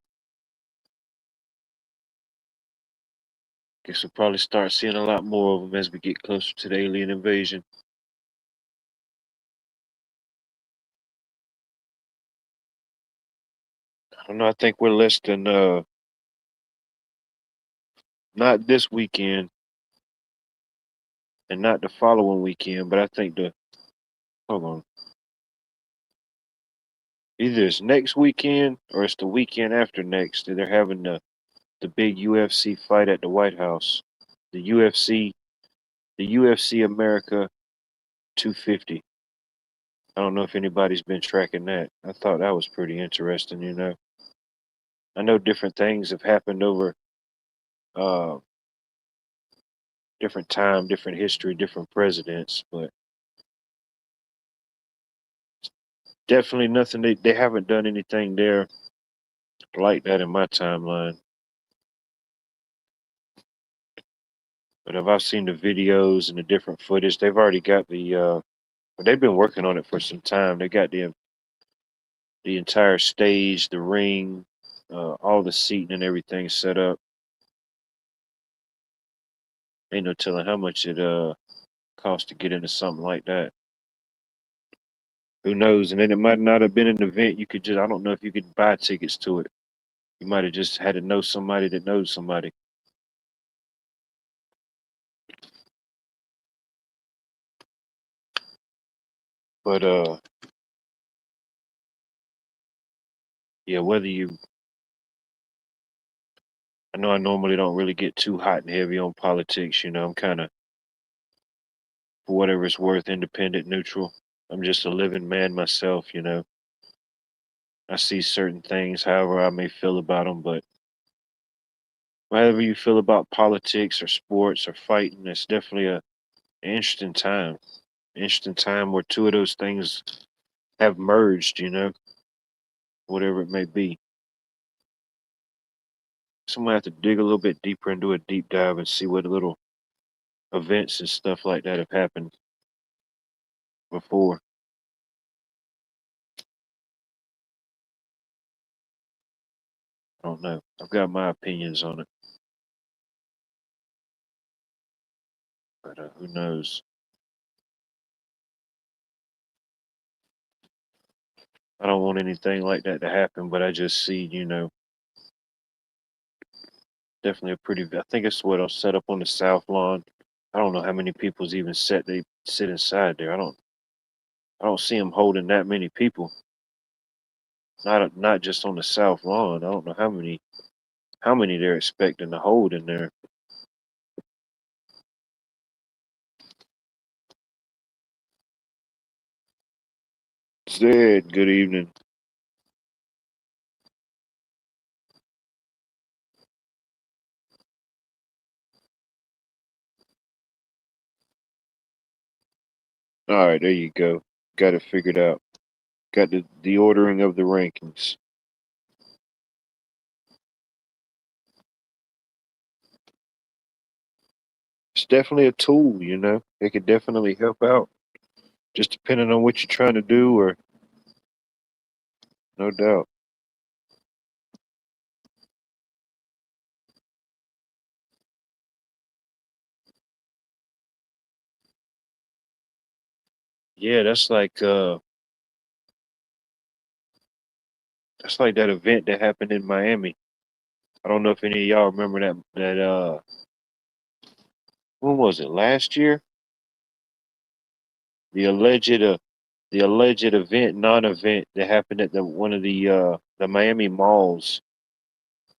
Guess we'll probably start seeing a lot more of them as we get closer to the alien invasion. I don't know. I think we're less than not this weekend and not the following weekend, but I think hold on. Either it's next weekend or it's the weekend after next that they're having the big UFC fight at the White House. The UFC America 250. I don't know if anybody's been tracking that. I thought that was pretty interesting. I know different things have happened over uh different time, different history, different presidents, but definitely nothing they haven't done anything there like that in my timeline. But if I've seen the videos and the different footage, they've already got but they've been working on it for some time. They got the entire stage, the ring, all the seating and everything set up. Ain't no telling how much it costs to get into something like that. Who knows? And then it might not have been an event. You could just I don't know if you could buy tickets to it. You might have just had to know somebody that knows somebody. But yeah, whether you, I know I normally don't really get too hot and heavy on politics. I'm kind of, for whatever it's worth, independent, neutral. I'm just a living man myself. I see certain things, however I may feel about them, but however you feel about politics or sports or fighting, it's definitely a interesting time. Interesting time where two of those things have merged, whatever it may be. So I'm gonna have to dig a little bit deeper and do a deep dive and see what little events and stuff like that have happened before. I don't know. I've got my opinions on it, but who knows? I don't want anything like that to happen, but I just see, definitely a pretty. I think it's what I'll set up on the south lawn. I don't know how many people's even they sit inside there. I don't see them holding that many people. Not just on the south lawn. I don't know how many they're expecting to hold in there. Zed, good evening. All right, there you go. Got it figured out. Got the ordering of the rankings. It's definitely a tool. It could definitely help out. Just depending on what you're trying to do, or no doubt. Yeah, that's like that event that happened in Miami. I don't know if any of y'all remember that when was it? Last year? The alleged the alleged event, non-event that happened at the one of the Miami malls.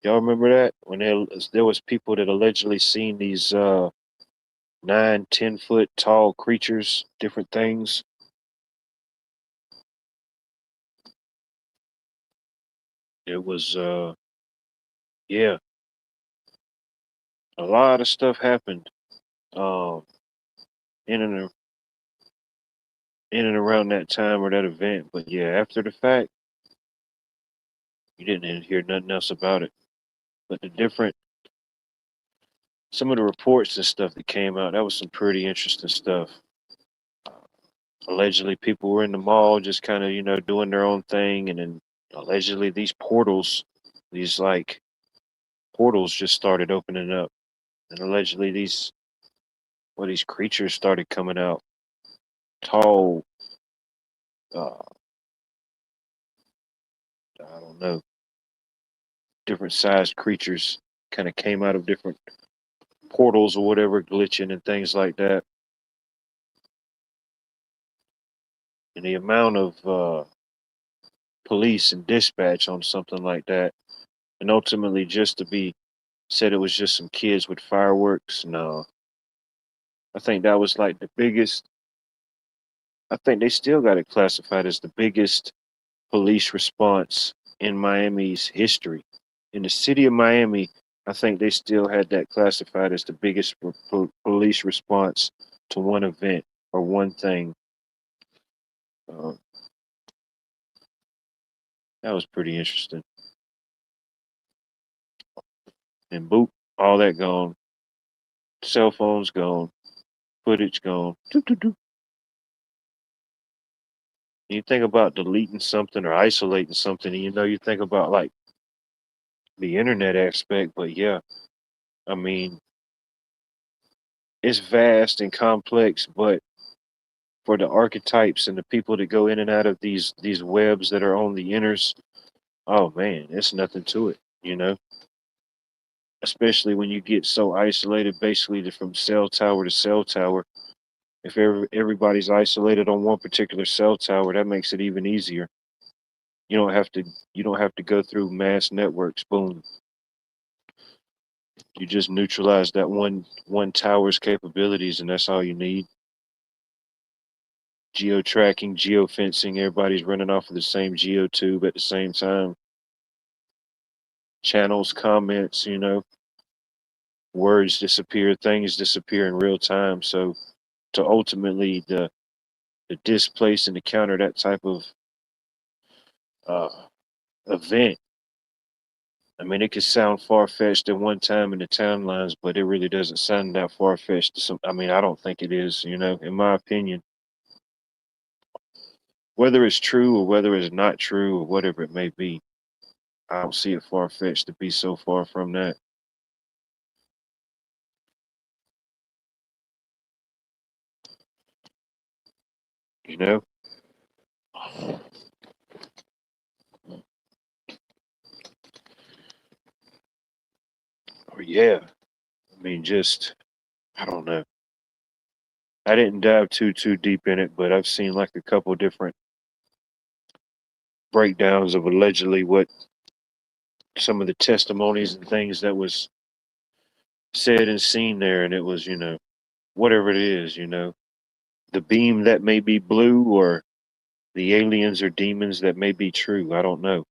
Y'all remember that when there was people that allegedly seen these 9, 10 foot tall creatures, different things. It was yeah, a lot of stuff happened um in and in and around that time or that event. But yeah, after the fact, you didn't hear nothing else about it. But some of the reports and stuff that came out, that was some pretty interesting stuff. Allegedly, people were in the mall just kind of, doing their own thing, and then allegedly these like portals just started opening up, and allegedly these creatures started coming out, tall, uh, I don't know, different sized creatures, kind of came out of different portals or whatever, glitching and things like that. And the amount of police and dispatch on something like that, and ultimately just to be said it was just some kids with fireworks. No, I think that was like the biggest. I think they still got it classified as the biggest police response in Miami's history. In the city of Miami, I think they still had that classified as the biggest police response to one event or one thing. Uh, that was pretty interesting. And boop, all that gone. Cell phones gone. Footage gone. Doop, doop, doop. You think about deleting something or isolating something, and you think about like the internet aspect, but yeah, I mean, it's vast and complex, but for the archetypes and the people that go in and out of these webs that are on the inners, oh man, it's nothing to it. you know, especially when you get so isolated basically from cell tower to cell tower. If everybody's isolated on one particular cell tower, that makes it even easier. You don't have to you don't have to go through mass networks. Boom. You just neutralize that one tower's capabilities, and that's all you need. Geo tracking, geo fencing, everybody's running off of the same geo tube at the same time. Channels, comments, words disappear, things disappear in real time. So to ultimately the displace and to counter that type of uh, event, I mean, it could sound far fetched at one time in the timelines, but it really doesn't sound that far fetched. I mean, I don't think it is. In my opinion, whether it's true or whether it's not true or whatever it may be, I don't see it far fetched to be so far from that. You know? Or yeah, I mean, just I don't know. I didn't dive too deep in it, but I've seen like a couple different breakdowns of allegedly what some of the testimonies and things that was said and seen there, and it was whatever it is, the beam that may be blue or the aliens or demons that may be true. I don't know.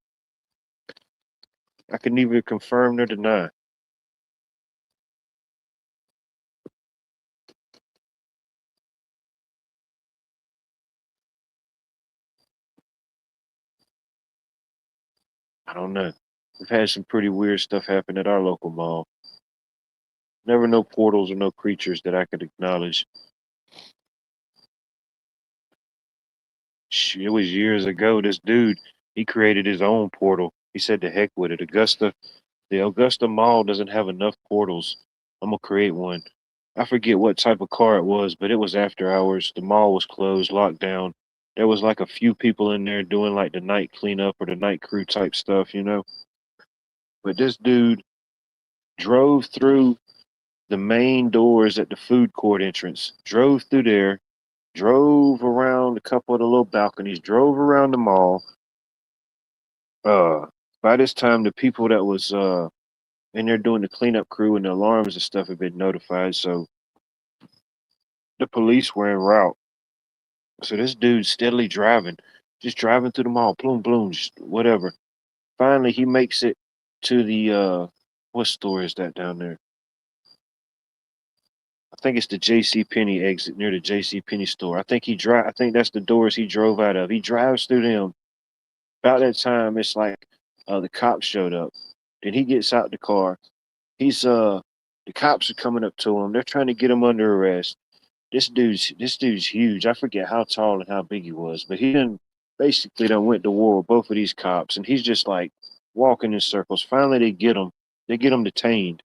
I can neither confirm nor deny. I don't know. We've had some pretty weird stuff happen at our local mall. Never no portals or no creatures that I could acknowledge. It was years ago. This dude, he created his own portal. He said, "The heck with it." The Augusta Mall doesn't have enough portals. I'm gonna create one. I forget what type of car it was, but it was after hours. The mall was closed, locked down. There was like a few people in there doing like the night cleanup or the night crew type stuff. But this dude drove through the main doors at the food court entrance, drove through there, drove around a couple of the little balconies, drove around the mall. Uh, by this time, the people that was in there doing the cleanup crew and the alarms and stuff had been notified, so the police were en route. So this dude's steadily driving, just driving through the mall, bloom, bloom, just whatever. Finally, he makes it to the what store is that down there? I think it's the J.C. Penney exit near the J.C. Penney store. I think that's the doors he drove out of. He drives through them. About that time, it's like the cops showed up. Then he gets out the car. He's the cops are coming up to him. They're trying to get him under arrest. This dude's huge. I forget how tall and how big he was, but he done basically done went to war with both of these cops, and he's just like walking in circles. Finally, they get him. They get him detained,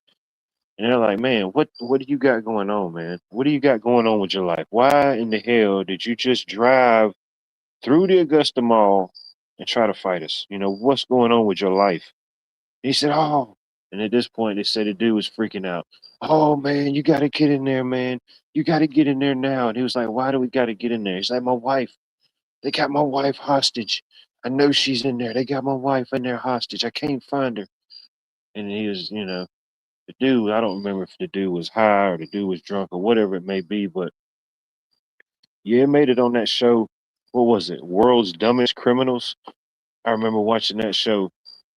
and they're like, "Man, what do you got going on, man? What do you got going on with your life? Why in the hell did you just drive through the Augusta Mall and try to fight us? What's going on with your life?" He said, "Oh," and at this point, they said the dude was freaking out. "Oh man, you got to get in there, man. You got to get in there now." And he was like, "Why do we got to get in there?" He's like, "My wife. They got my wife hostage. I know she's in there. They got my wife in there hostage. I can't find her." And he was, the dude. I don't remember if the dude was high or the dude was drunk or whatever it may be, but yeah, it made it on that show. What was it? World's Dumbest Criminals. I remember watching that show,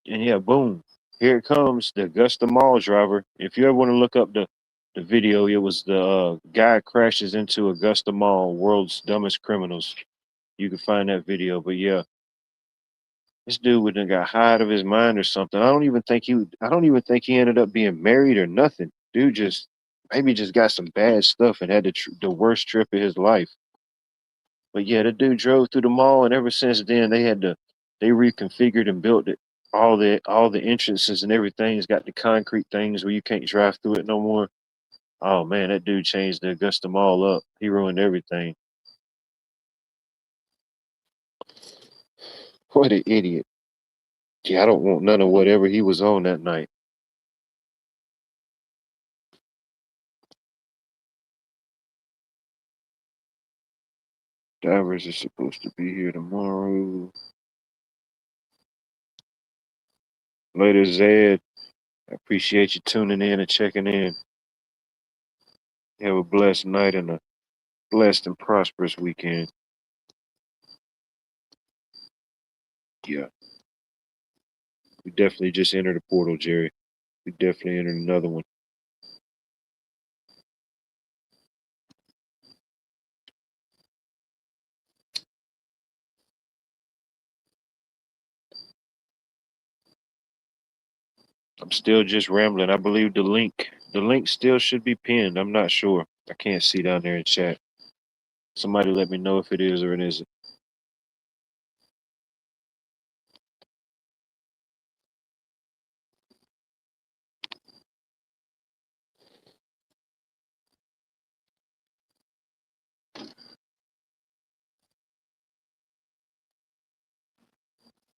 and yeah, boom, here it comes, the Augusta Mall driver. If you ever want to look up the video, it was the guy crashes into Augusta Mall, World's Dumbest Criminals. You can find that video, but yeah, this dude would have got high out of his mind or something. I don't even think he ended up being married or nothing. Dude just maybe just got some bad stuff and had the worst trip of his life. But yeah, the dude drove through the mall, and ever since then they reconfigured and built it. All the entrances and everything's got the concrete things where you can't drive through it no more. Oh man, that dude changed the Augusta Mall up. He ruined everything. What an idiot. Yeah, I don't want none of whatever he was on that night. Divers is supposed to be here tomorrow. Later, Zed. I appreciate you tuning in and checking in. Have a blessed night and a blessed and prosperous weekend. Yeah. We definitely just entered a portal, Jerry. We definitely entered another one. I'm still just rambling. I believe the link still should be pinned. I'm not sure. I can't see down there in chat. Somebody let me know if it is or it isn't.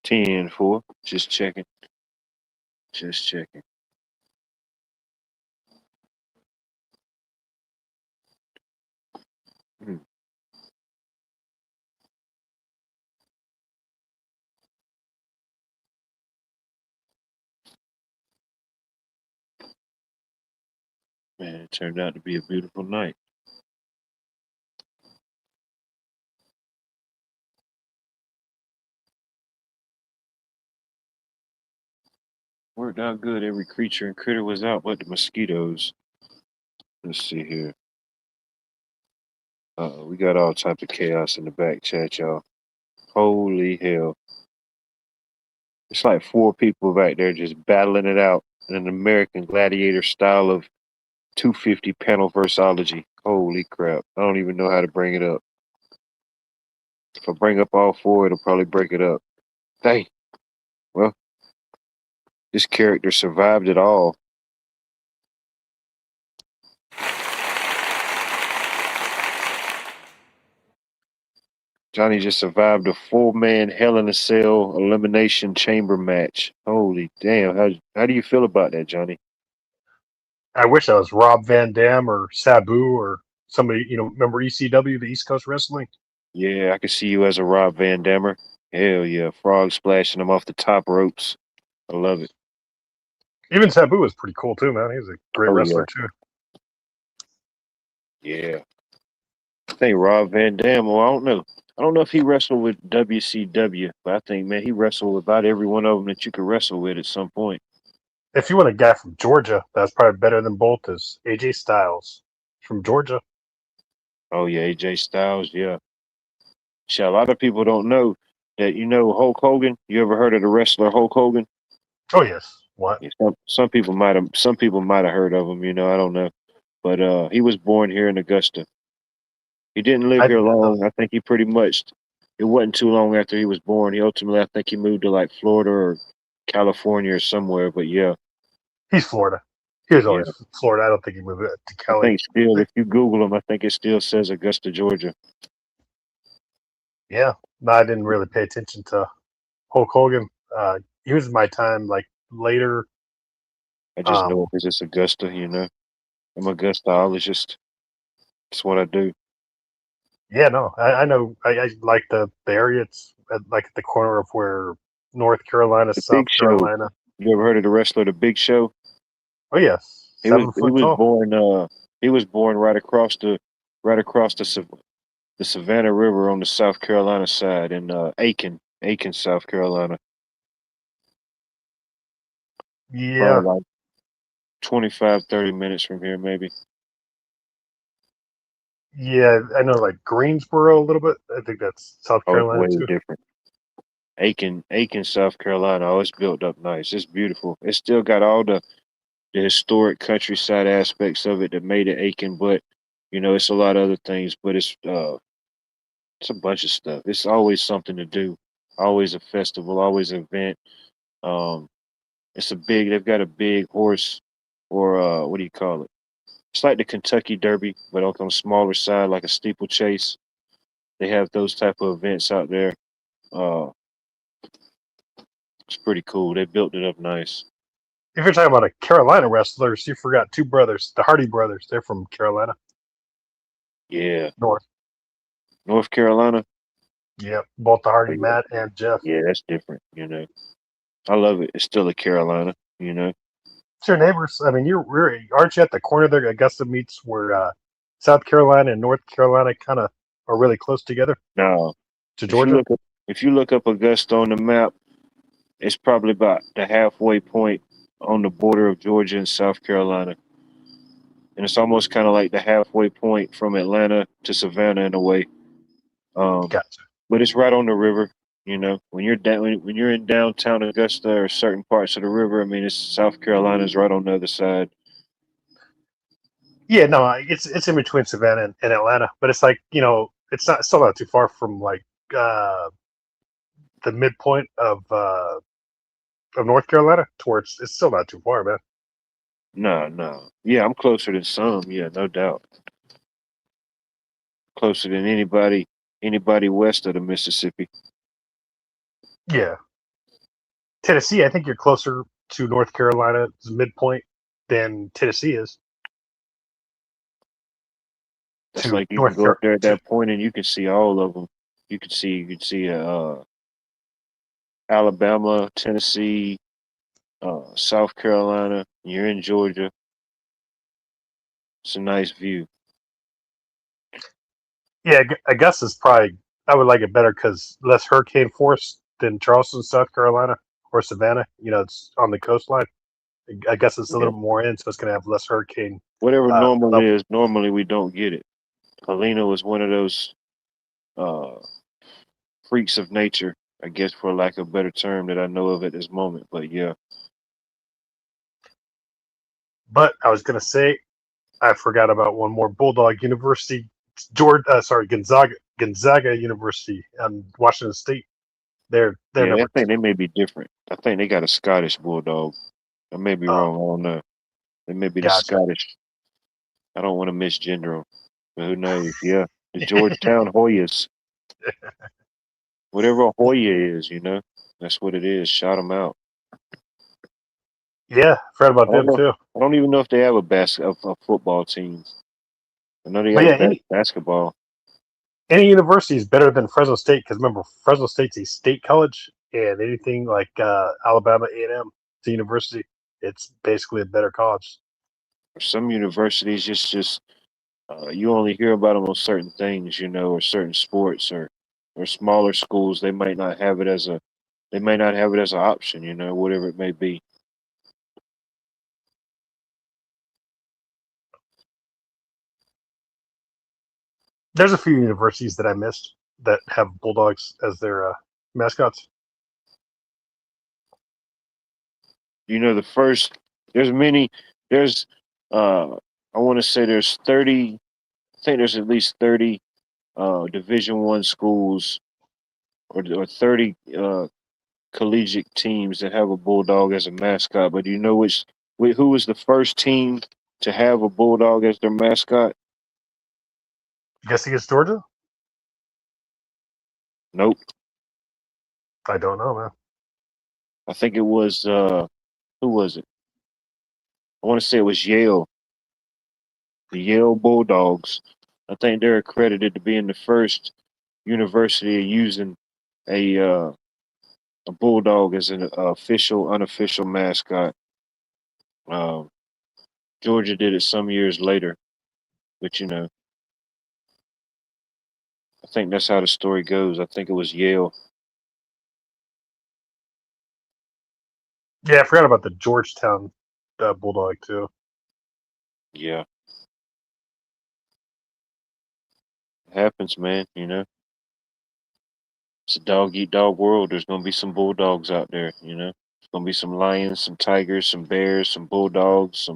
Ten four. Just checking. Just checking. Hmm. Man, it turned out to be a beautiful night. Worked out good. Every creature and critter was out but the mosquitoes. Let's see here. We got all type of chaos in the back chat, y'all. Holy hell. It's like four people back there just battling it out in an American Gladiator style of 250 panel versology. Holy crap. I don't even know how to bring it up. If I bring up all four, it'll probably break it up. Dang. Well, this character survived it all. Johnny just survived a 4-man Hell in a Cell elimination chamber match. Holy damn. How do you feel about that, Johnny? I wish that was Rob Van Dam or Sabu or somebody, remember ECW, the East Coast Wrestling? Yeah, I could see you as a Rob Van Dammer. Hell yeah. Frog splashing him off the top ropes. I love it. Even Sabu was pretty cool too, man. He was a great wrestler too. Yeah. I think Rob Van Dam, well, I don't know. I don't know if he wrestled with WCW, but I think, man, he wrestled with about every one of them that you could wrestle with at some point. If you want a guy from Georgia, that's probably better than both is AJ Styles from Georgia. Oh, yeah, AJ Styles, yeah. Shit, a lot of people don't know that, Hulk Hogan. You ever heard of the wrestler Hulk Hogan? Oh yes. What? Yeah, some people might have heard of him, I don't know. But he was born here in Augusta. He didn't live here long. I think he pretty much, it wasn't too long after he was born. He ultimately, I think he moved to like Florida or California or somewhere. But yeah. He's Florida. He was always Florida. I don't think he moved to Cali. I think still, if you Google him, I think it still says Augusta, Georgia. Yeah. No, I didn't really pay attention to Hulk Hogan. He was my time like later. I just know because it's Augusta, I'm a Augustaologist. That's what I do. Yeah, no, I know. I like the area. It's like at the corner of where North Carolina, South Carolina. You ever heard of the wrestler, The Big Show? Oh yes, He was born. He was born right across the Savannah River on the South Carolina side in Aiken, South Carolina. Yeah, probably like 25, 30 minutes from here, maybe. Yeah, I know, like Greensboro a little bit. I think that's South Carolina It's way too. different. Aiken, South Carolina. Oh, it's built up nice. It's beautiful. It's still got all the historic countryside aspects of it that made it Aiken, but it's a lot of other things. But it's a bunch of stuff. It's always something to do. Always a festival. Always an event. They've got a big horse, or what do you call it? It's like the Kentucky Derby, but on a smaller side, like a steeplechase. They have those type of events out there. It's pretty cool. They built it up nice. If you're talking about a Carolina wrestlers, you forgot two brothers, the Hardy brothers. They're from Carolina, Yeah, North. North Carolina. Yep, both the Oh, Hardy, yeah, Matt and Jeff. yeah, that's different. I love it. It's still a Carolina. It's your neighbors. I mean, aren't you at the corner there? Augusta meets where South Carolina and North Carolina kind of are really close together Now, to if you Georgia. look up Augusta on the map, it's probably about the halfway point on the border of Georgia and South Carolina, and it's almost kind of like the halfway point from Atlanta to Savannah in a way. Um, Gotcha. but it's right on the river. When you're down when you're in downtown Augusta or certain parts of the river, I mean, it's South Carolina's right on the other side. Yeah, no, it's in between Savannah and Atlanta, but it's like it's still not too far from like the midpoint of North Carolina towards. It's still not too far, man. No, no. Yeah, I'm closer than some. Yeah, no doubt. Closer than anybody west of the Mississippi. Yeah, Tennessee. I think you're closer to North Carolina's midpoint than Tennessee is That's to like you can North go up Carolina. there at that point and you can see all of them. You can see Alabama, Tennessee, South Carolina. You're in Georgia. It's a nice view. Yeah, Augusta's probably. I would like it better because less hurricane force than Charleston, South Carolina, or Savannah. It's on the coastline. I guess it's a Yeah. little more in, so it's going to have less hurricane Whatever normal level. is, normally we don't get it. Helena was one of those uh, freaks of nature, I guess, for lack of a better term, that I know of at this moment. But yeah, But I was going to say, I forgot about one more. Bulldog University, Gonzaga University, and Washington State. They're yeah, I number think they two. may be different. I think they got a Scottish bulldog. I may be Oh, wrong. I don't know. They may be the gotcha. Scottish. I don't want to misgender them, but who knows? Yeah, the Georgetown Hoyas, whatever a Hoya is, that's what it is. Shout them out. Yeah, forgot about I don't them know. too. I don't even know if they have a football team. I know they But got yeah, basketball. any university is better than Fresno State because remember Fresno State's a state college, and anything like Alabama A&M, it's a university. It's basically a better college. Some universities just you only hear about them on certain things, or certain sports, or smaller schools. They might not have it as an option, whatever it may be. There's a few universities that I missed that have Bulldogs as their mascots. The first there's many there's I want to say there's 30. I think there's at least 30 Division One schools or 30 collegiate teams that have a bulldog as a mascot. But do you know who was the first team to have a bulldog as their mascot? You guess against Georgia? Nope. I don't know, man. I think it was who was it? I want to say it was Yale, the Yale Bulldogs. I think they're accredited to being the first university using a bulldog as an unofficial mascot. Um, Georgia did it some years later, but I think that's how the story goes. I think it was Yale. Yeah, I forgot about the Georgetown Bulldog too. Yeah, it happens, man. It's a dog eat dog world. There's gonna be some bulldogs out there. There's gonna be some lions, some tigers, some bears, some bulldogs,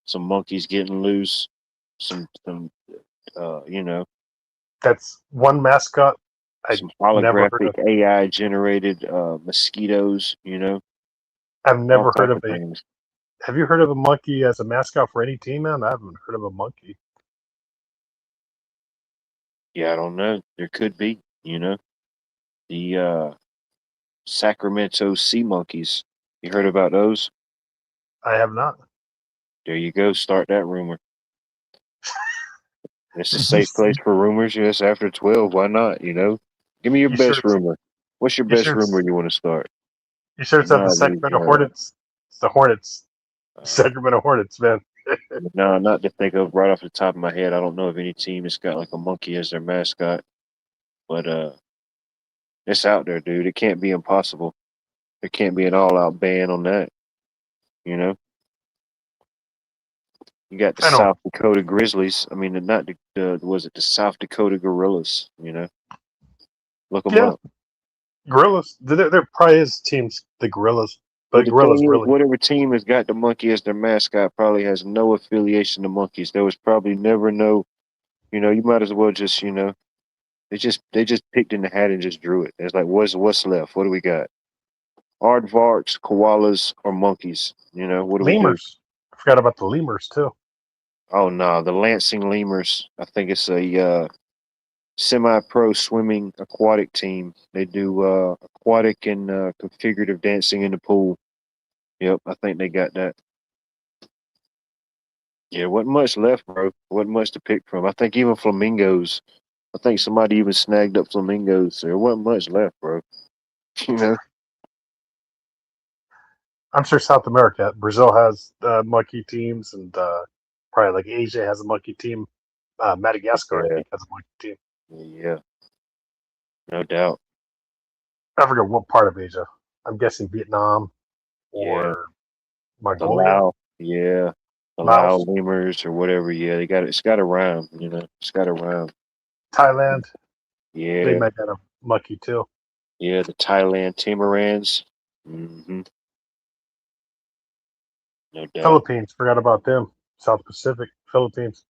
some monkeys getting loose, some uh, you know, That's one mascot I some never heard holographic of. AI generated mosquitoes. I've All never heard type of of a. things. Have you heard of a monkey as a mascot for any team, man? I haven't heard of a monkey. Yeah, I don't know. There could be. The Sacramento Sea Monkeys. You heard about those? I have not. There you go. Start that rumor. It's a Did you safe place for rumors. Yes, after 12, why not? Give me your you sure best it's rumor. What's your you best sure rumor it's you want to start? you sure it's not the No, these, Sacramento Hornets? It's the Hornets. uh, Sacramento Hornets, man. no, not to think of right off the top of my head. I don't know of any team that's got like a monkey as their mascot, but it's out there, dude. It can't be impossible. There can't be an all-out ban on that. You know, you got the I know. South Dakota Grizzlies. I mean, not the was it the South Dakota Gorillas? Look them Yeah, up. Gorillas. There probably is teams, the Gorillas, But but the Gorillas thing is, really. whatever team has got the monkey as their mascot probably has no affiliation to monkeys. There was probably never no, you might as well just, they just picked in the hat and just drew it. It's like, what's left? What do we got? Aardvarks, koalas, or monkeys? What do we do? Lemurs. I forgot about the lemurs too. Oh no, the Lansing Lemurs. I think it's a semi-pro swimming aquatic team. They do aquatic and configurative dancing in the pool. Yep, I think they got that. Yeah, wasn't much left, bro. Wasn't much to pick from. I think even flamingos. I think somebody even snagged up flamingos. There wasn't much left, bro. You know? I'm sure South America, Brazil has monkey teams, and probably like Asia has a monkey team. Madagascar, I Yeah, think, has a monkey team. yeah, no doubt. I forget what part of Asia. I'm guessing Vietnam Yeah, or the Mongolia, Lao. Yeah, the Lao Laos, lemurs or whatever. Yeah, they got it. It's got a rhyme. It's got a rhyme. Thailand. They Yeah, might have a monkey too. yeah, the Thailand Timarans. No doubt. Philippines, forgot about them. South Pacific, Philippines.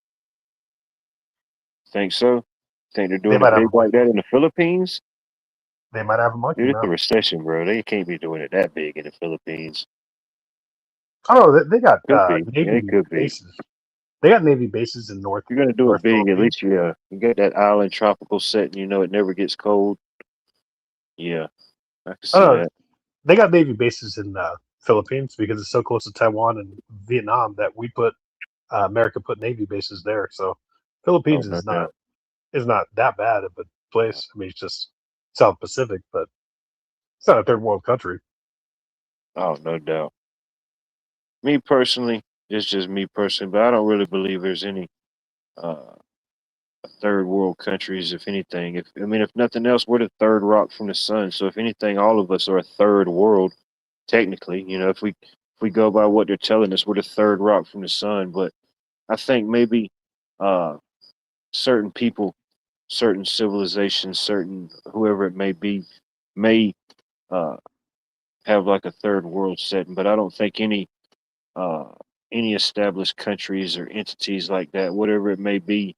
Think so? Think they're They doing it might have a big like monkey. that in the Philippines? They might have a monkey Dude, it's a now. recession, bro. They can't be doing it that big in the Philippines. Oh, they got Could be. Yeah, it Navy could be. bases. They got Navy bases in If you're gonna do it North big, at Philippines. least you get that island tropical setting. It never gets cold. Yeah, I can see Oh, that. they got Navy bases in Philippines because it's so close to Taiwan and Vietnam that America put Navy bases there. So Oh, Philippines no is not doubt. is not that bad of a place. I mean, it's just South Pacific, but it's not a third world country. Oh, no doubt. Me personally, it's just me personally, but I don't really believe there's any uh, third world countries. If anything, if nothing else, we're the third rock from the sun. So if anything, all of us are a third world technically. If we go by what they're telling us, we're the third rock from the sun. But I think maybe uh, certain people, certain civilizations, certain whoever it may be, may uh, have like a third world setting. But I don't think uh, any established countries or entities like that, whatever it may be,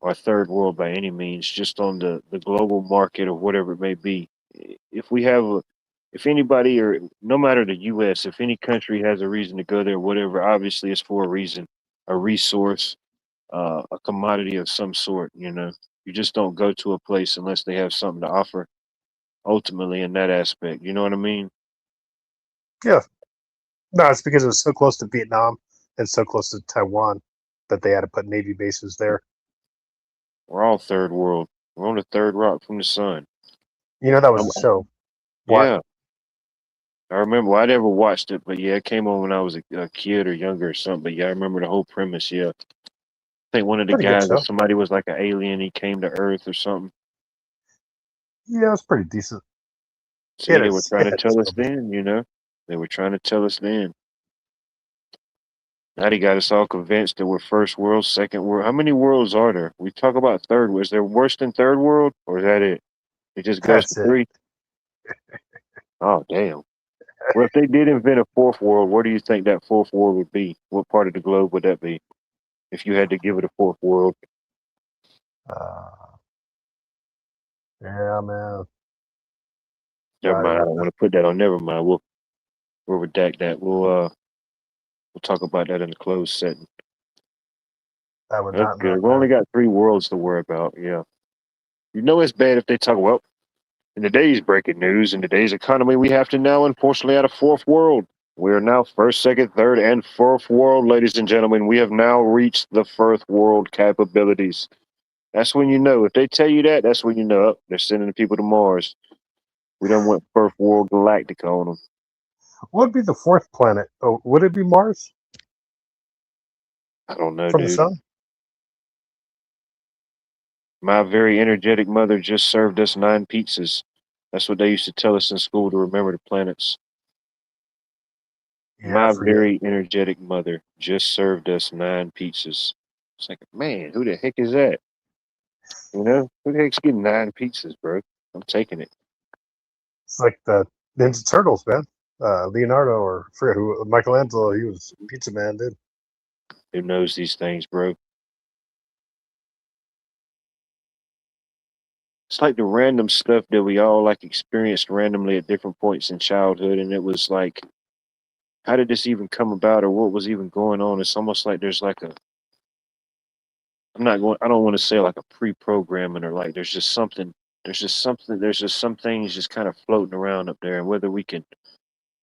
are third world by any means. Just on the global market or whatever it may be. If we have a if anybody or no matter the U.S., if any country has a reason to go there, whatever, obviously it's for a reason, a resource, a commodity of some sort. You just don't go to a place unless they have something to offer. Ultimately, in that aspect, you know what I mean? Yeah, no, it's because it was so close to Vietnam and so close to Taiwan that they had to put Navy bases there. We're all third world. We're on the third rock from the sun. You know, that was Um, a show. What? yeah, I remember. Well, I never watched it, but yeah, it came on when I was a kid or younger or something. But yeah, I remember the whole premise. Yeah, I think one of the Pretty good guys or show. somebody was like an alien. He came to Earth or something. Yeah, it's pretty decent. See, they were It trying to had its tell us troubles. then. They were trying to tell us then. Now they got us all convinced that we're first world, second world. How many worlds are there? We talk about third. Was there worse than third world, or is that it? It just goes to That's it. three. Oh, damn. Well, if they did invent a fourth world, where do you think that fourth world would be? What part of the globe would that be? If you had to give it a fourth world, Uh, yeah, man. never I mind. I would don't want not. to put that on. Never mind. We'll redact that. We'll talk about that in a closed setting. I would That's not know, good. We man. only got three worlds to worry about. Yeah. It's bad if they talk. Well, In today's breaking news, in today's economy, we have to now unfortunately add a fourth world. We are now first, second, third, and fourth world, ladies and gentlemen. We have now reached the first world capabilities. That's when you know. If they tell you that, that's when you know, oh, they're sending the people to Mars. We don't want first world galactica on them. What would be the fourth planet? Oh, would it be Mars I don't know, from the dude. sun? My very energetic mother just served us 9 pizzas. That's what they used to tell us in school to remember the planets. Yeah, I My forget. very energetic mother just served us 9 pizzas. It's like, man, who the heck is that? You know, who the heck's getting 9 pizzas, bro? I'm taking it. It's like the Ninja Turtles, man. Leonardo, or I forget who, Michelangelo. He was Pizza Man, dude. Who knows these things, bro? It's like the random stuff that we all like experienced randomly at different points in childhood, and it was like, how did this even come about, or what was even going on? It's almost like there's like a, I don't want to say like a pre-programming, or like there's just something, there's just some things just kind of floating around up there, and whether we can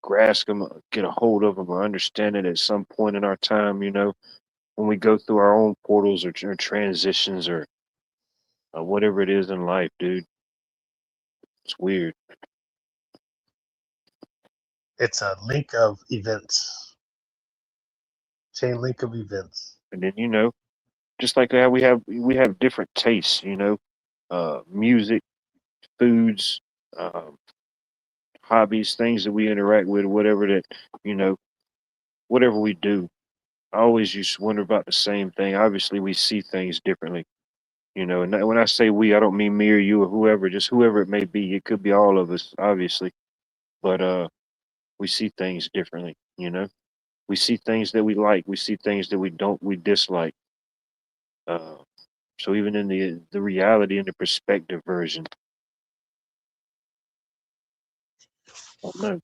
grasp them, get a hold of them, or understand it at some point in our time, you know, when we go through our own portals or transitions or whatever it is in life, dude. It's weird. It's a link of events, chain link of events. And then, you know, just like how we have different tastes, you know, music, foods, um, hobbies, things that we interact with, whatever that, you know, whatever we do. I always used to wonder about the same thing. Obviously, we see things differently, you know. And when I say we, I don't mean me or you or whoever, just whoever it may be. It could be all of us, obviously, but we see things differently, you know. We see things that we like. We see things that we dislike. Uh, so even in the reality and the perspective version, I don't know.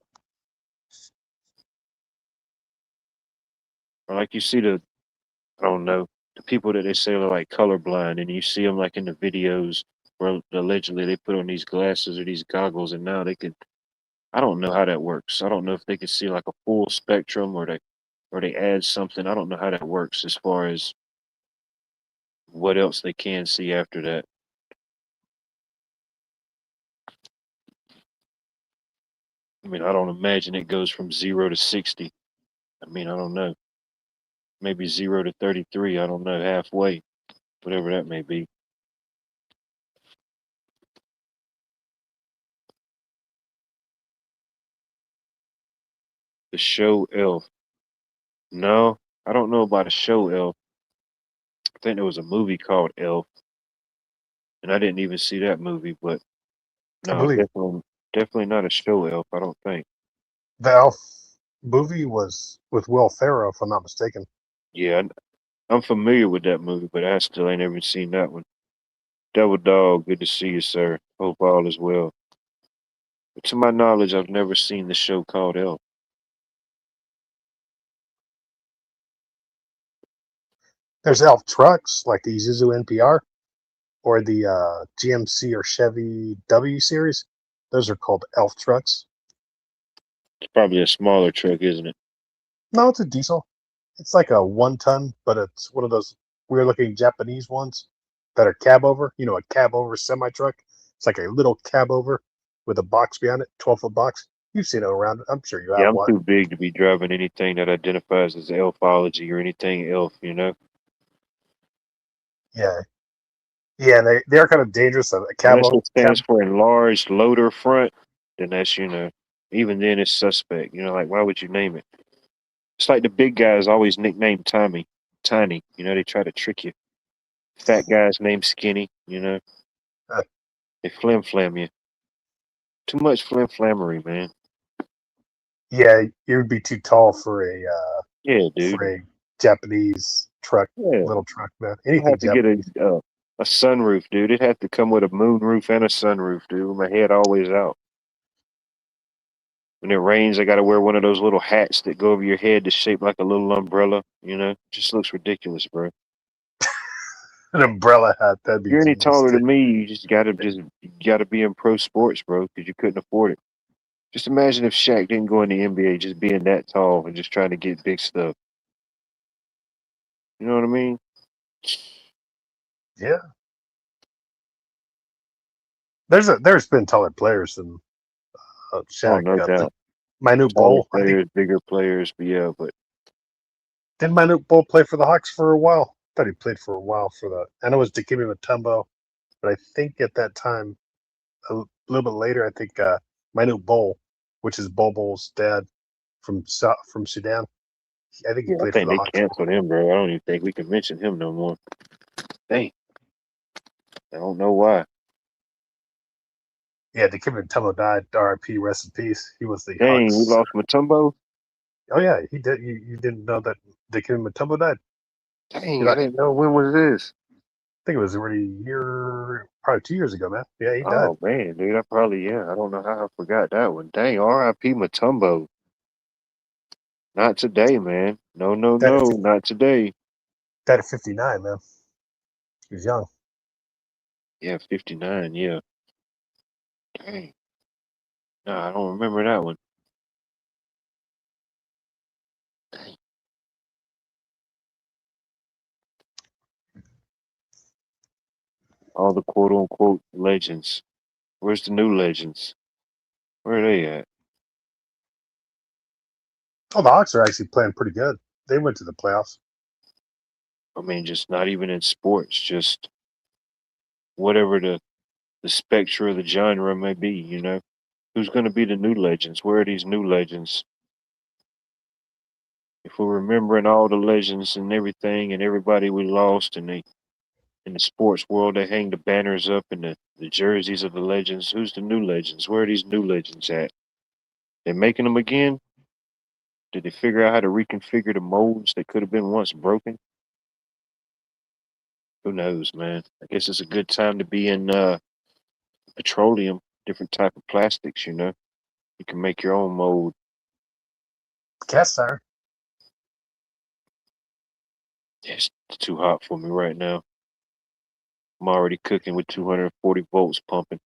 Or like you see I don't know, the people that they say are like colorblind, and you see them like in the videos where allegedly they put on these glasses or these goggles, and now they could. I don't know how that works. I don't know if they could see like a full spectrum, or they add something. I don't know how that works as far as what else they can see after that. I mean, I don't imagine it goes from 0 to 60. I mean, I don't know. Maybe 0 to 33. I don't know, halfway, whatever that may be. The show Elf. No, I don't know about a show Elf. I think there was a movie called Elf, and I didn't even see that movie. But I no, believe definitely not a show Elf. I don't think. the Elf movie was with Will Ferrell, if I'm not mistaken. Yeah, I'm familiar with that movie, but I still ain't ever seen that one. Devil Dog, good to see you, sir. Hope all is well. But to my knowledge, I've never seen the show called Elf. There's Elf trucks like the Isuzu NPR or the GMC or Chevy W series. Those are called Elf trucks. It's probably a smaller truck, isn't it? No, it's a diesel. It's like a 1 ton, but it's one of those weird looking Japanese ones that are cab over. You know, a cab over semi truck. It's like a little cab over with a box behind it, 12-foot box. You've seen it around. I'm sure you Yeah, have I'm one. too big to be driving anything that identifies as elfology or anything elf, you know? Yeah, yeah. And they're kind of dangerous. A cab Unless it cab. stands for enlarged loader front, then that's, you know, even then it's suspect. You know, like, why would you name it? It's like the big guys always nicknamed Tommy, Tiny. You know, they try to trick you. Fat guys named Skinny, you know? Uh, They flim flam you. Too much flim flammery, man. yeah, you would be too tall Yeah, dude. for a Japanese truck, Yeah. little truck, man. I Anything have to get Japanese. a sunroof, dude. It'd have to come with a moon roof and a sunroof, dude. With my head always out. When it rains, I gotta wear one of those little hats that go over your head that's shaped like a little umbrella. You know, just looks ridiculous, bro. An umbrella hat. That'd be You're any genius taller too. than me, you gotta be in pro sports, bro, because you couldn't afford it. Just imagine if Shaq didn't go in the NBA, just being that tall and just trying to get big stuff. You know what I mean? Yeah. There's been taller players than Oh, Shaq. no doubt. Minute Taller Bowl. I think players, bigger players, but yeah, but didn't Minute Bowl play for the Hawks for a while? I thought he played for a while for the. I know it was Dikembe Mutombo, but I think at that time, little bit later, I think Minute Bowl, which is Bobo's dad from Sudan. I think he yeah, I played for think the they Hawks. canceled him, bro. I don't even think we can mention him no more. Dang, I don't know why. Yeah, Dikembe Mutombo died. R.I.P. Rest in peace. He was the Dang, we Hawks. lost Matumbo. Oh yeah, he did. You didn't know that Dikembe Mutombo died? He Dang, I died. didn't know when was this. I think it was already a year, probably 2 years ago, man. Yeah, he died. Oh man, dude, I probably I don't know how I forgot that one. Dang, R.I.P. Matumbo. Not today, man. No, no, Died at no, not today. 59, man. He was young. Yeah, 59. Yeah. Dang. No, I don't remember that one. Dang. All the quote unquote legends. Where's the new legends? Where are they at? Oh, the Hawks are actually playing pretty good. They went to the playoffs. I mean, just not even in sports, just whatever the spectre of the genre may be, you know? Who's going to be the new legends? Where are these new legends? If we're remembering all the legends and everything and everybody we lost in the sports world, they hang the banners up and the jerseys of the legends. Who's the new legends? Where are these new legends at? They're making them again? Did they figure out how to reconfigure the molds that could have been once broken? Who knows, man? I guess it's a good time to be in petroleum, different type of plastics, you know? You can make your own mold. Cast iron. It's too hot for me right now. I'm already cooking with 240 volts pumping,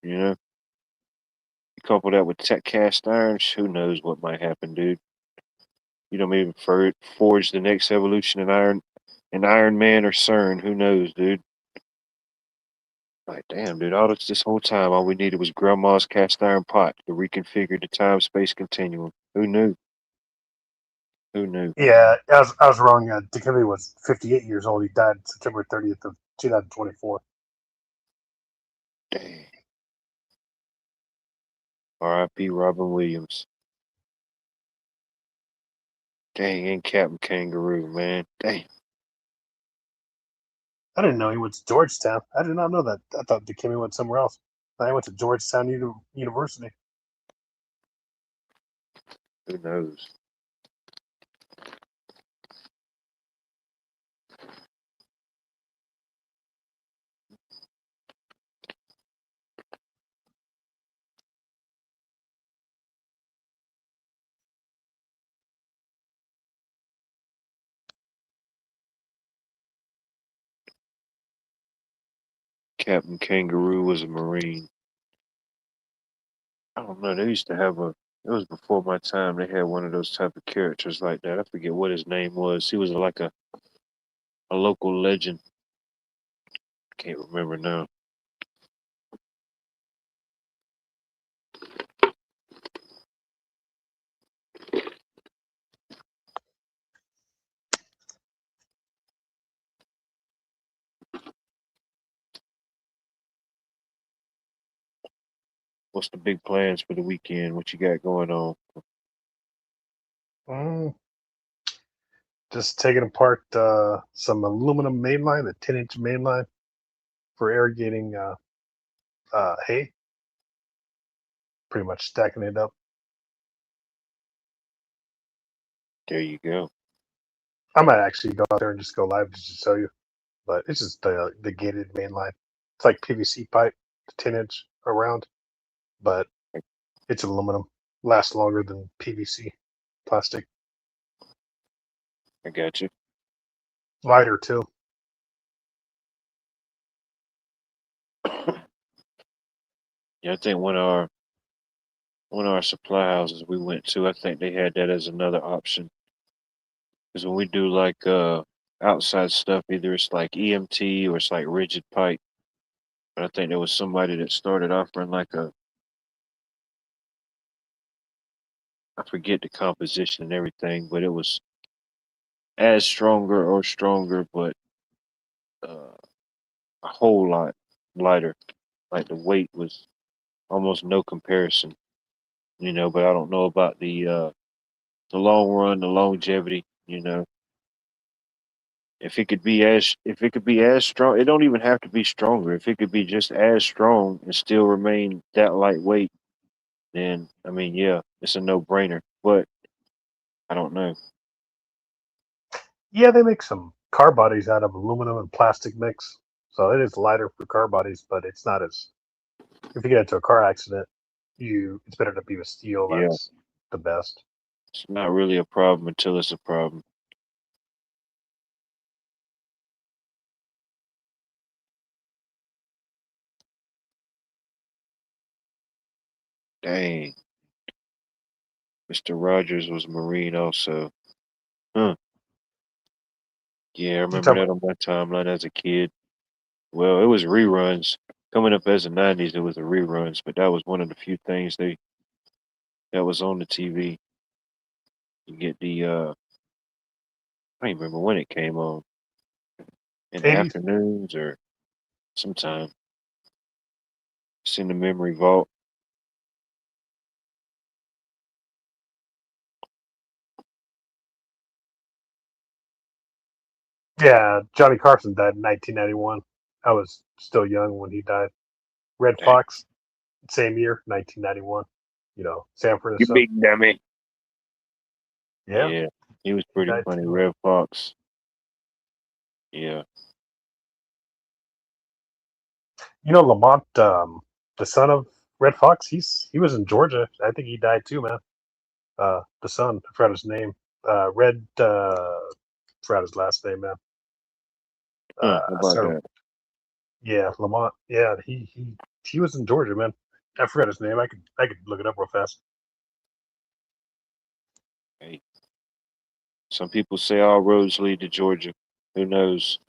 you know? You couple that with tech cast irons, who knows what might happen, dude? You don't even forge the next evolution in Iron Man or CERN. Who knows, dude? Like, damn, dude, this whole time, all we needed was grandma's cast iron pot to reconfigure the time space continuum. Who knew? Who knew? Yeah, I was wrong. Dikembe was 58 years old. He died September 30th of 2024. Dang. R.I.P. Robin Williams. Dang, and Captain Kangaroo, man. Dang. I didn't know he went to Georgetown. I did not know that. I thought Dikembe went somewhere else. I went to Georgetown University. Who knows? Captain Kangaroo was a Marine. I don't know. They used to have a. It was before my time. They had one of those type of characters like that. I forget what his name was. He was like a local legend. Can't remember now. What's the big plans for the weekend? What you got going on? Mm, just taking apart some aluminum mainline, a 10-inch mainline for irrigating hay. Pretty much stacking it up. There you go. I might actually go out there and just go live just to show you, but it's just the gated mainline. It's like PVC pipe, 10-inch around, but it's aluminum. Lasts longer than PVC plastic. I got you. Lighter too. Yeah, I think one of our supply houses we went to, I think they had that as another option. Because when we do like outside stuff, either it's like EMT or it's like rigid pipe. But I think there was somebody that started offering like I forget the composition and everything, but it was as stronger or stronger, but uh, a whole lot lighter. Like the weight was almost no comparison, but I don't know about the long run, the longevity, if it could be as strong, it don't even have to be stronger. If it could be just as strong and still remain that lightweight, then I mean, yeah, it's a no brainer. But I don't know. Yeah, they make some car bodies out of aluminum and plastic mix, so it is lighter for car bodies, but it's not as. If you get into a car accident, it's better to be with steel. Yeah, That's the best. it's not really a problem until it's a problem. Dang, Mr. Rogers was Marine also. Huh. Yeah, I You remember talk that on my timeline as a kid. Well, it was reruns. Coming up as the '90s, it was the reruns, but that was one of the few things that was on the TV. You get I don't even remember when it came on, in the 80s. afternoons or sometime. It's in the memory vault. Yeah, Johnny Carson died in 1991. I was still young when he died. Red Dang, Fox, same year, 1991. Sanford and you Son. big dummy. Yeah, Yeah, he was he pretty died funny. too, man. Red Fox. Yeah. Lamont, the son of Red Fox, he was in Georgia. I think he died too, man. The son, I forgot his name. Red, forgot his last name, man. Huh, how about So that? yeah, Lamont. Yeah, he was in Georgia, man. I forgot his name. I could look it up real fast. Hey, some people say all roads lead to Georgia. Who knows?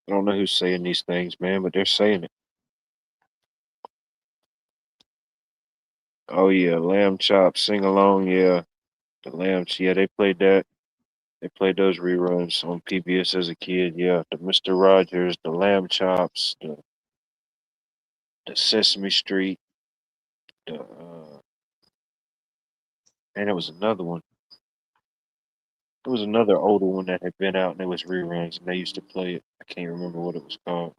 I don't know who's saying these things, man, but they're saying it. Oh yeah, lamb chop, sing along, yeah. The lamb, yeah, they played that. They played those reruns on PBS as a kid. Yeah, the Mister Rogers, the lamb chops, the Sesame Street, and it was another one. There was another older one that had been out and it was reruns and they used to play it. I can't remember what it was called.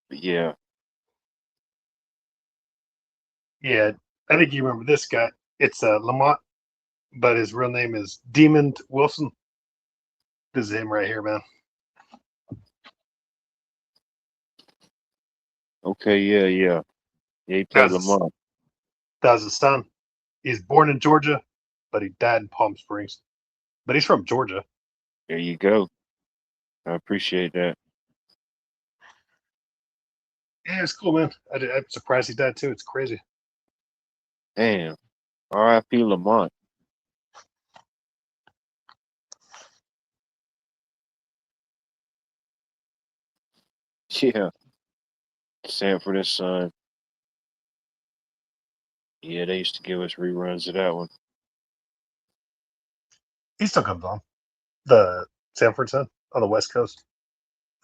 But yeah, Yeah, I think you remember this guy. It's Lamont, but his real name is Demond Wilson. This is him right here, man. okay, yeah, yeah. Yeah, he That played was his, Lamont. that was his son. He's born in Georgia, but he died in Palm Springs. But he's from Georgia. There you go. I appreciate that. Yeah, it's cool, man. I'm surprised he died too. It's crazy. Damn. R.I.P. Lamont. Yeah. Sanford and Son. Yeah, they used to give us reruns of that one. He still comes on the Sanford Son on the West Coast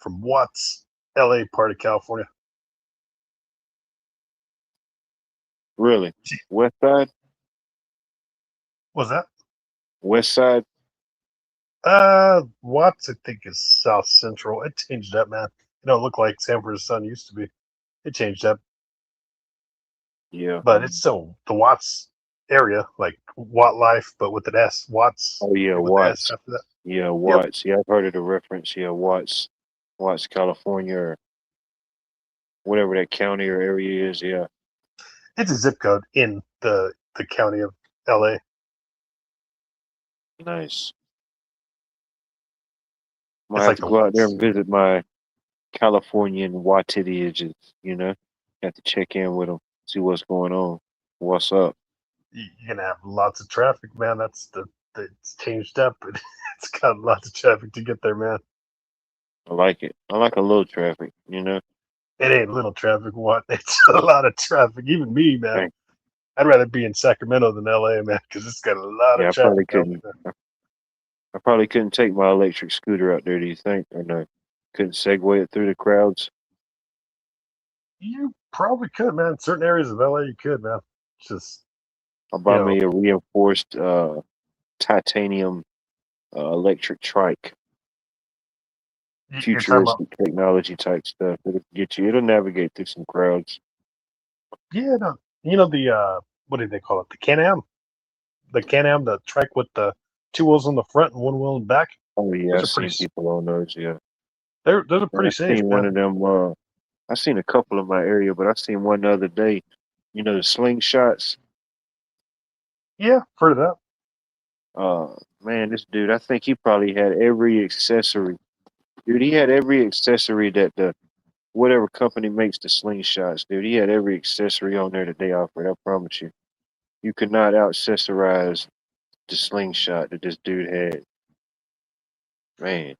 from Watts, L.A. part of California. Really? West Side? Was that? West Side? Watts, I think, is South Central. It changed up, man. It looked like Sanford and Son used to be. It changed up, Yeah. but it's still the Watts area, like Watt Life, but with an S. Watts, Oh yeah, like with the S Watts. after that. Yeah, Yep, Watts. Yeah, I've heard of the reference. Yeah, Watts. Watts, California, or whatever that county or area is. Yeah. it's a zip code in the county of L.A. Nice. Might It's have like to the go out there and ones. visit my Californian Watitiages, you know. Have to check in with them, see what's going on, what's up. You're gonna have lots of traffic, man. It's changed up. It's got lots of traffic to get there, man. I like it. I like a little traffic, you know. It ain't little traffic. What? It's a lot of traffic. Even me, man. Thank- I'd rather be in Sacramento than LA, man, because it's got a lot of Yeah, traffic down there. I probably couldn't take my electric scooter out there. Do you think, or no? Couldn't segue it through the crowds. You probably could, man. Certain areas of LA, you could, man. It's just, I'll you buy know, me a reinforced titanium electric trike, you're talking about, futuristic technology type stuff. It'll get you. It'll navigate through some crowds. yeah, no, you know, what do they call it? The Can-Am? The Can-Am, the trike with the two wheels on the front and one wheel in the back. Oh yeah, Those I've are pretty, seen people on those. Yeah, those are and pretty I've safe, seen one man. of them. I've seen a couple in my area, but I seen one the other day. You know the slingshots. Yeah, for that. Man, this dude. I think he probably had every accessory. Dude, he had every accessory that the whatever company makes the slingshots, dude. He had every accessory on there that they offered. I promise you. You could not out accessorize the slingshot that this dude had. Man.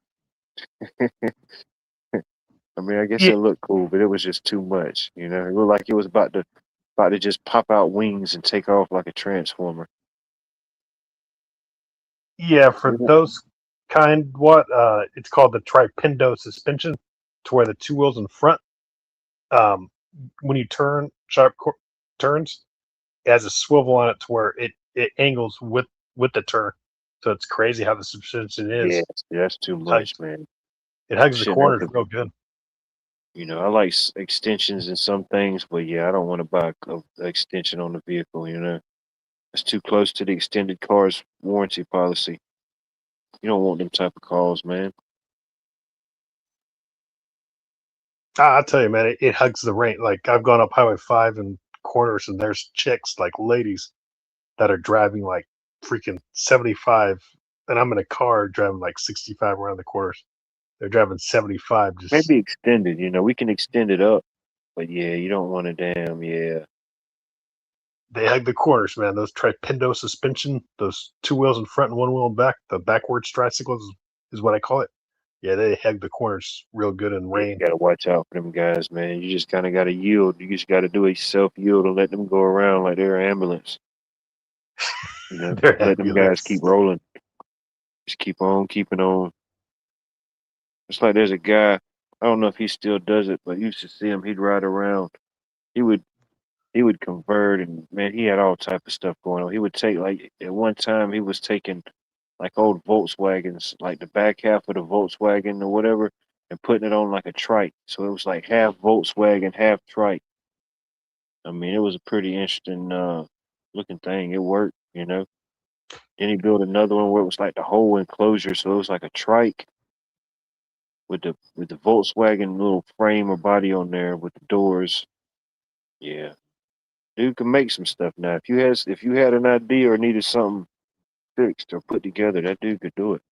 I mean, I guess Yeah, it looked cool, but it was just too much. You know, it looked like it was about to just pop out wings and take off like a transformer. yeah, for You know? those kind, it's called the tripendo suspension, to where the two wheels in front, um, when you turn turns, it has a swivel on it to where it angles with the turn. So it's crazy how the suspension Yeah, is. that's too Hugs, much, man. it hugs the Shouldn't have corners to. real good. I like extensions and some things, but yeah, I don't want to buy a extension on the vehicle. It's too close to the extended car's warranty policy. You don't want them type of calls, man. I'll tell you, man, it hugs the rain. Like I've gone up Highway 5 and corners, and there's chicks, like ladies, that are driving like freaking 75, and I'm in a car driving like 65 around the corners. They're driving 75. Just Maybe extended. We can extend it up, but yeah, you don't want to damn yeah. they hug the corners, man. Those tripendo suspension, those two wheels in front and one wheel in back, the backwards tricycles is what I call it. Yeah, they hug the corners real good in Yeah, rain. you gotta watch out for them guys, man. You just kind of gotta yield. You just gotta do a self yield and let them go around like they're an ambulance. They're Let them guys keep ambulance. rolling. Just keep on keeping on. It's like there's a guy. I don't know if he still does it, but you used to see him. He'd ride around. He would he would convert, and man, he had all type of stuff going on. He would take like at one time he was taking like old Volkswagens, like the back half of the Volkswagen or whatever, and putting it on like a trike. So it was like half Volkswagen, half trike. I mean, it was a pretty interesting looking thing. It worked. Then he built another one where it was like the whole enclosure, so it was like a trike with the Volkswagen little frame or body on there with the doors. Yeah, dude can make some stuff now. If you had an idea or needed something fixed or put together, that dude could do it.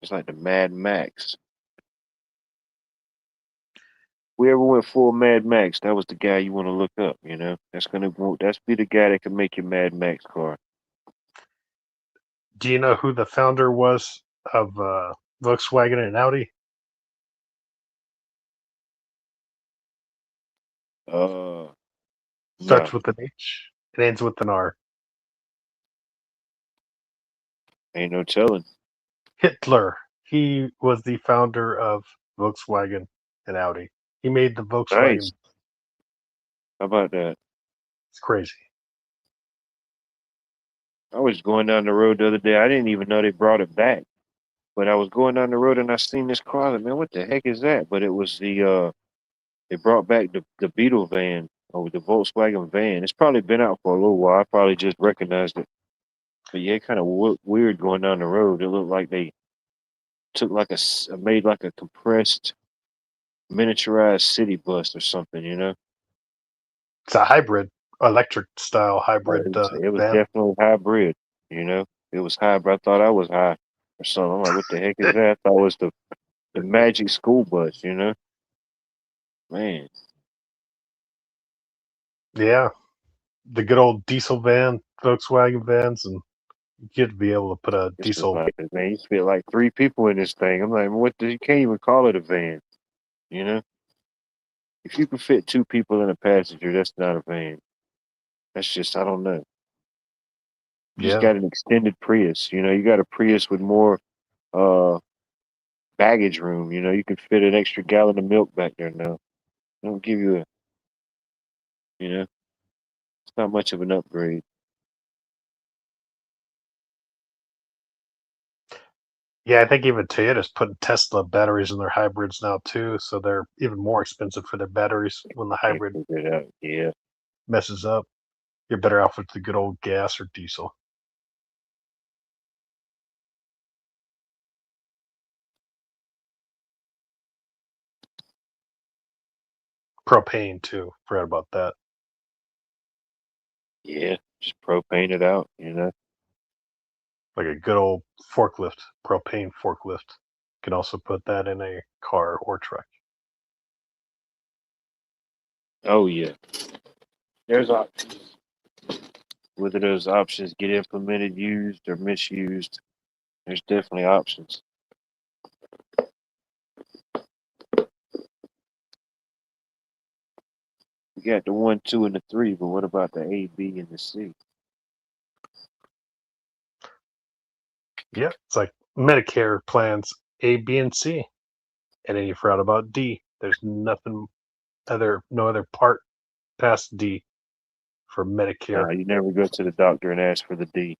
It's like the Mad Max. We ever went full Mad Max, that was the guy you want to look up. That's be the guy that can make your Mad Max car. Do you know who the founder was of Volkswagen and Audi? Uh, Starts no, with an H. It ends with an R. ain't no telling. Hitler. He was the founder of Volkswagen and Audi. He made the Volkswagen. Nice. How about that? It's crazy. I was going down the road the other day. I didn't even know they brought it back. But I was going down the road and I seen this car. Like, man, what the heck is that? But it was they brought back the Beetle van or the Volkswagen van. It's probably been out for a little while. I probably just recognized it. But yeah, kind of weird going down the road. It looked like they took made like a compressed, miniaturized city bus or something. It's a hybrid, electric style Oh, hybrid it was van. definitely hybrid. You know, it was hybrid. I thought I was high. or something. I'm like, what the heck is that? I thought it was the Magic School Bus, Man, Yeah, the good old diesel van, Volkswagen vans, and you get to be able to put a this was diesel. like, man, you fit like 3 people in this thing. I'm like, you can't even call it a van, you know? If you can fit 2 people in a passenger, that's not a van. That's just, I don't know. You just Yeah, got an extended Prius, you got a Prius with more uh baggage room, you can fit an extra gallon of milk back there now. They don't give you it's not much of an upgrade. yeah. I think even Toyota's putting Tesla batteries in their hybrids now too, so they're even more expensive for their batteries when the Can't hybrid figure it out. Yeah. messes up. You're better off with the good old gas or diesel. Propane too. Forgot about that. Yeah. Just propane it out. Like a good old forklift, propane forklift. You can also put that in a car or truck. Oh yeah. There's options. Whether those options get implemented, used, or misused, there's definitely options. We got the 1, 2, and the 3, but what about the A, B, and the C? Yeah, it's like Medicare plans A, B, and C, and then you forgot about D. There's no other part past D for Medicare. Nah, you never go to the doctor and ask for the D.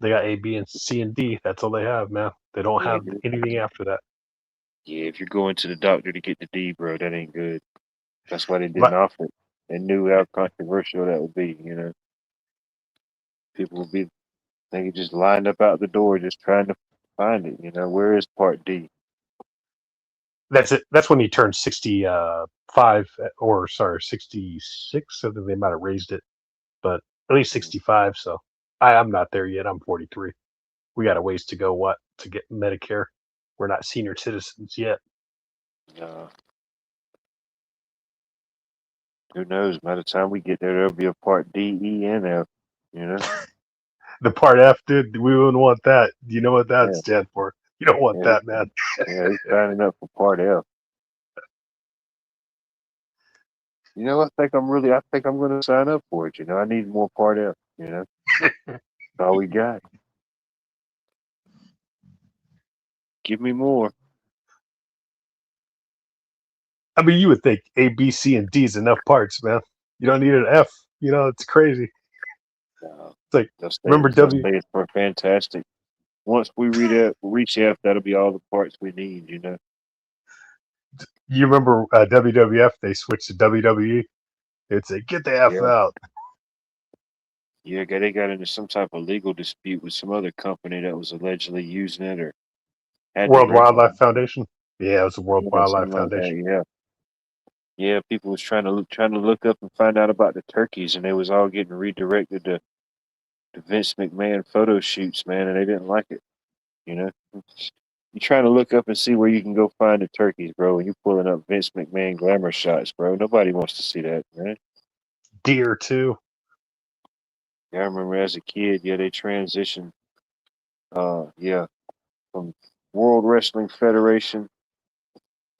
They got A, B, and C and D. That's all they have, man. They don't Yeah, have anything after that. yeah. If you're going to the doctor to get the D, bro, that ain't good. That's why they didn't But offer it. They knew how controversial that would be. People would be they just lined up out the door just trying to find it. Where is Part D? that's it. That's when you turn 65, or sorry, 66. I think they might have raised it, but at least 65. So I'm not there yet. I'm 43. We got a ways to go. What to get Medicare? We're not senior citizens yet. Uh, who knows? By the time we get there, there'll be a Part D, E, and F. You know? The Part F, dude, we wouldn't want that. Do you know what that Yeah, stands for? You don't want yeah, that, man. yeah. They signing up for Part F. I think I'm going to sign up for it. I need more Part F. That's all we got. Give me more. I mean, you would think A, B, C, and D is enough parts, man. You don't need an F. It's crazy. Uh, It's like, they'll say remember they'll W? say it's for fantastic. Once we reach F, that'll be all the parts we need. You remember WWF? They switched to WWE. It's like, get the F Yeah. out. Yeah, they got into some type of legal dispute with some other company that was allegedly using it or had the World rights. Wildlife Foundation. Yeah, it was the World Yeah, Wildlife something like Foundation. that. Yeah, yeah. People was trying to look up and find out about the turkeys, and they was all getting redirected to Vince McMahon photo shoots, man, and they didn't like it. You know, you trying to look up and see where you can go find the turkeys, bro, and you pulling up Vince McMahon glamour shots, bro. Nobody wants to see that, man. Deer too. Yeah, I remember as a kid, yeah, they transitioned, yeah, from World Wrestling Federation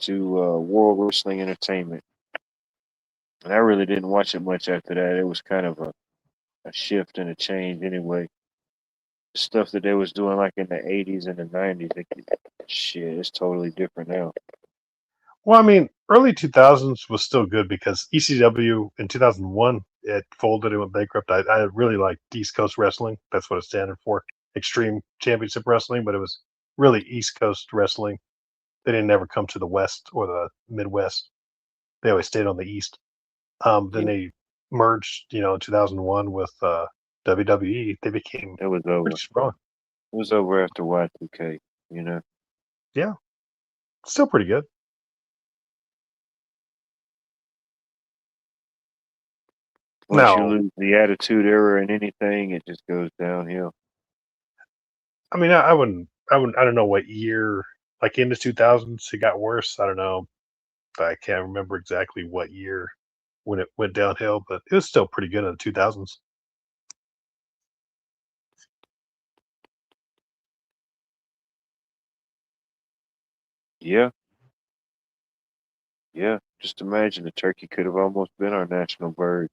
to World Wrestling Entertainment. And I really didn't watch it much after that. It was kind of a shift and a change anyway. The stuff that they was doing like in the 80s and the 90s, shit, it's totally different now. Well, I mean, early 2000s was still good because ECW in 2001 it folded and went bankrupt. I really liked East Coast Wrestling. That's what it standard for. Extreme Championship Wrestling, but it was really East Coast Wrestling. They didn't ever come to the West or the Midwest. They always stayed on the East. Then Yeah, they merged, in 2001 with WWE. They became it was over. pretty strong. It was over after Y2K, you know. Yeah, still pretty good. Once you Now, lose the attitude era in anything, it just goes downhill. I mean, I wouldn't. I don't know what year. Like in the 2000s, it got worse. I don't know. I can't remember exactly what year when it went downhill, but it was still pretty good in the 2000s. Yeah, yeah. Just imagine the turkey could have almost been our national bird.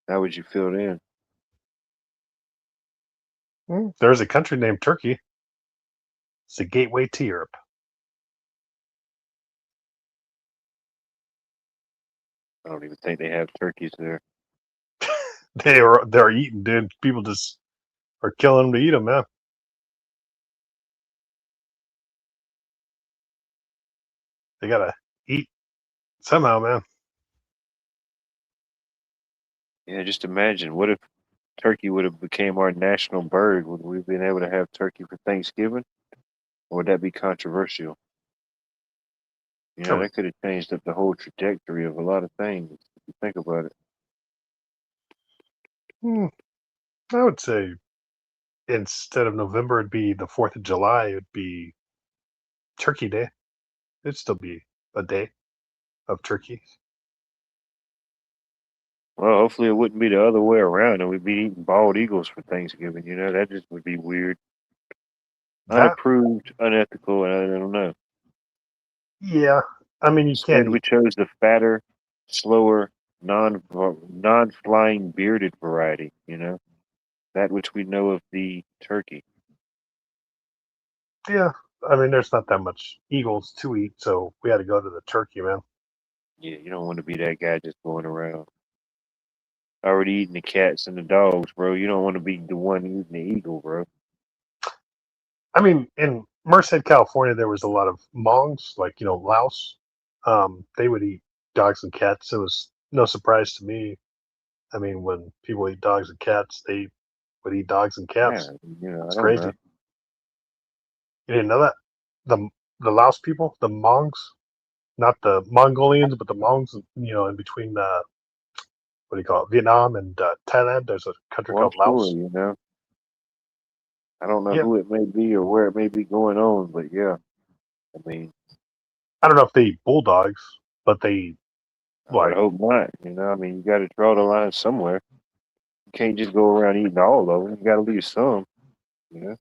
How would you feel then? There's a country named Turkey. It's the gateway to Europe. I don't even think they have turkeys there. They're eaten, dude. People just are killing them to eat them, man. They gotta eat somehow, man. Yeah, just imagine what if turkey would have became our national bird? Would we have been able to have turkey for Thanksgiving? Or would that be controversial? You I know, would, that could have changed up the whole trajectory of a lot of things if you think about it. hmm, I would say instead of November, it'd be the 4th of July. It'd be Turkey Day. It'd still be a day of turkey. Well, hopefully it wouldn't be the other way around and we'd be eating bald eagles for Thanksgiving. You know, that just would be weird, That, unapproved, unethical, and I don't know. yeah. I mean, you can't Instead, we eat. chose the fatter, slower, non-flying bearded variety. You know, that which we know of the turkey. Yeah. I mean, there's not that much eagles to eat, so we had to go to the turkey, man. Yeah, you don't want to be that guy just going around already eating the cats and the dogs, bro. You don't want to be the one eating the eagle, bro. I mean, in Merced, California, there was a lot of Hmongs, like Laos. They would eat dogs and cats. It was no surprise to me. I mean, when people eat dogs and cats, they would eat dogs and Yeah, cats. I It's don't crazy. know. You didn't know that? The Laos people, the Hmongs, not the Mongolians, but the Hmongs. In between what do you call it, Vietnam and Thailand, there's a country Well, I'm called sure, Laos. I don't know Yeah, who it may be or where it may be going on, but yeah, I mean, I don't know if they eat bulldogs, but they eat I would like, hope not. I mean, you got to draw the line somewhere. You can't just go around eating all of them. You got to leave some. You know,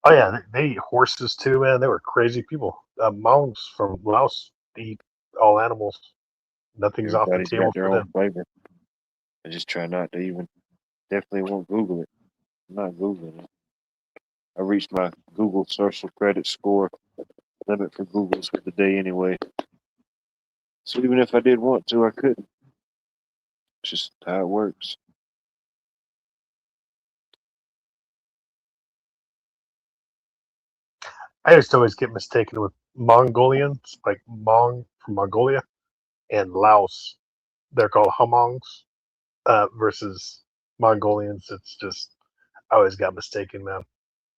oh yeah, they eat horses too, man. They were crazy people. Hmongs from Laos eat all animals. Nothing's off the everybody's got table their for own them. flavor. I just try not to even. Definitely won't Google it. I'm not Googling it. I reached my Google social credit score limit for Googles for the day anyway. So even if I did want to, I couldn't. It's just how it works. I just always get mistaken with Mongolians, like Mong from Mongolia, and Laos. They're called Hmongs versus Mongolians. It's just I always got mistaken, man.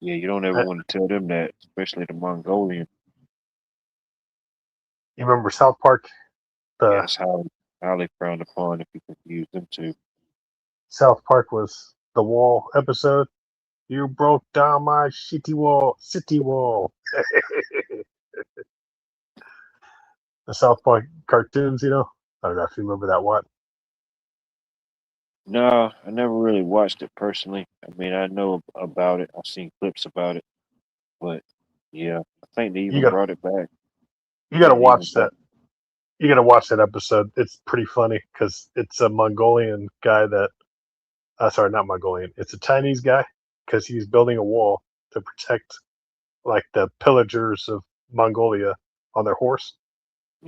Yeah, you don't ever I, want to tell them that, especially the Mongolian. you remember South Park? Yeah, The that's highly frowned upon if you confuse them two. South Park was the wall episode. You broke down my city wall. The South Park cartoons, I don't know if you remember that one. No, I never really watched it personally. I mean, I know about it. I've seen clips about it, but yeah, I think they You even got brought it back. you got to Yeah, they even watch brought. that. You got to watch that episode. It's pretty funny because it's a Mongolian guy that, sorry, not Mongolian. It's a Chinese guy because he's building a wall to protect like the pillagers of Mongolia on their horse.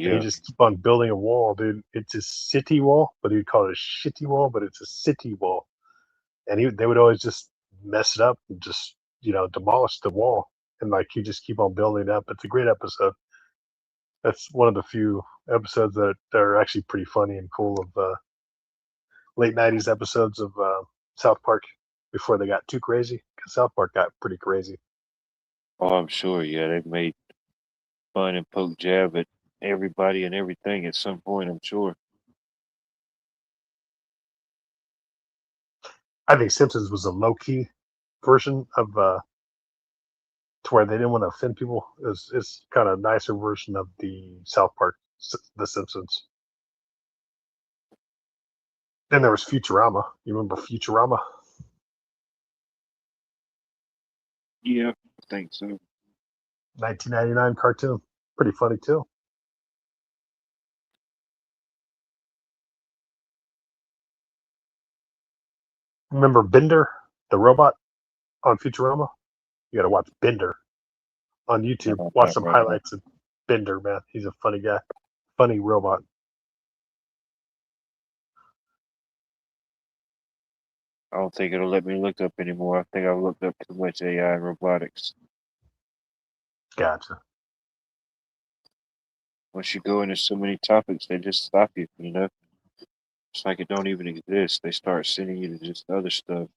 And he Yeah, just keep on building a wall, dude. It's a city wall, but he'd call it a shitty wall, but it's a city wall. And they would always just mess it up and just demolish the wall. And like he just keep on building it up. It's a great episode. That's one of the few episodes that are actually pretty funny and cool of late '90s episodes of South Park before they got too crazy. Because South Park got pretty crazy. oh, I'm sure. Yeah, they've made fun and poke jab at everybody and everything at some point. I'm sure. I think Simpsons was a low key version of to where they didn't want to offend people. It's kind of nicer version of the South Park, The Simpsons. Then there was Futurama. You remember Futurama? Yeah, I think so. 1999 cartoon. Pretty funny too. Remember Bender, the robot on Futurama? You got to watch Bender on YouTube. No, Watch not some right now. highlights of Bender, man. He's a funny guy. Funny robot. I don't think it'll let me look up anymore. I think I've looked up too much AI and robotics. Gotcha. Once you go into so many topics, they just stop you, you know? It's like it don't even exist. They start sending you to just other stuff.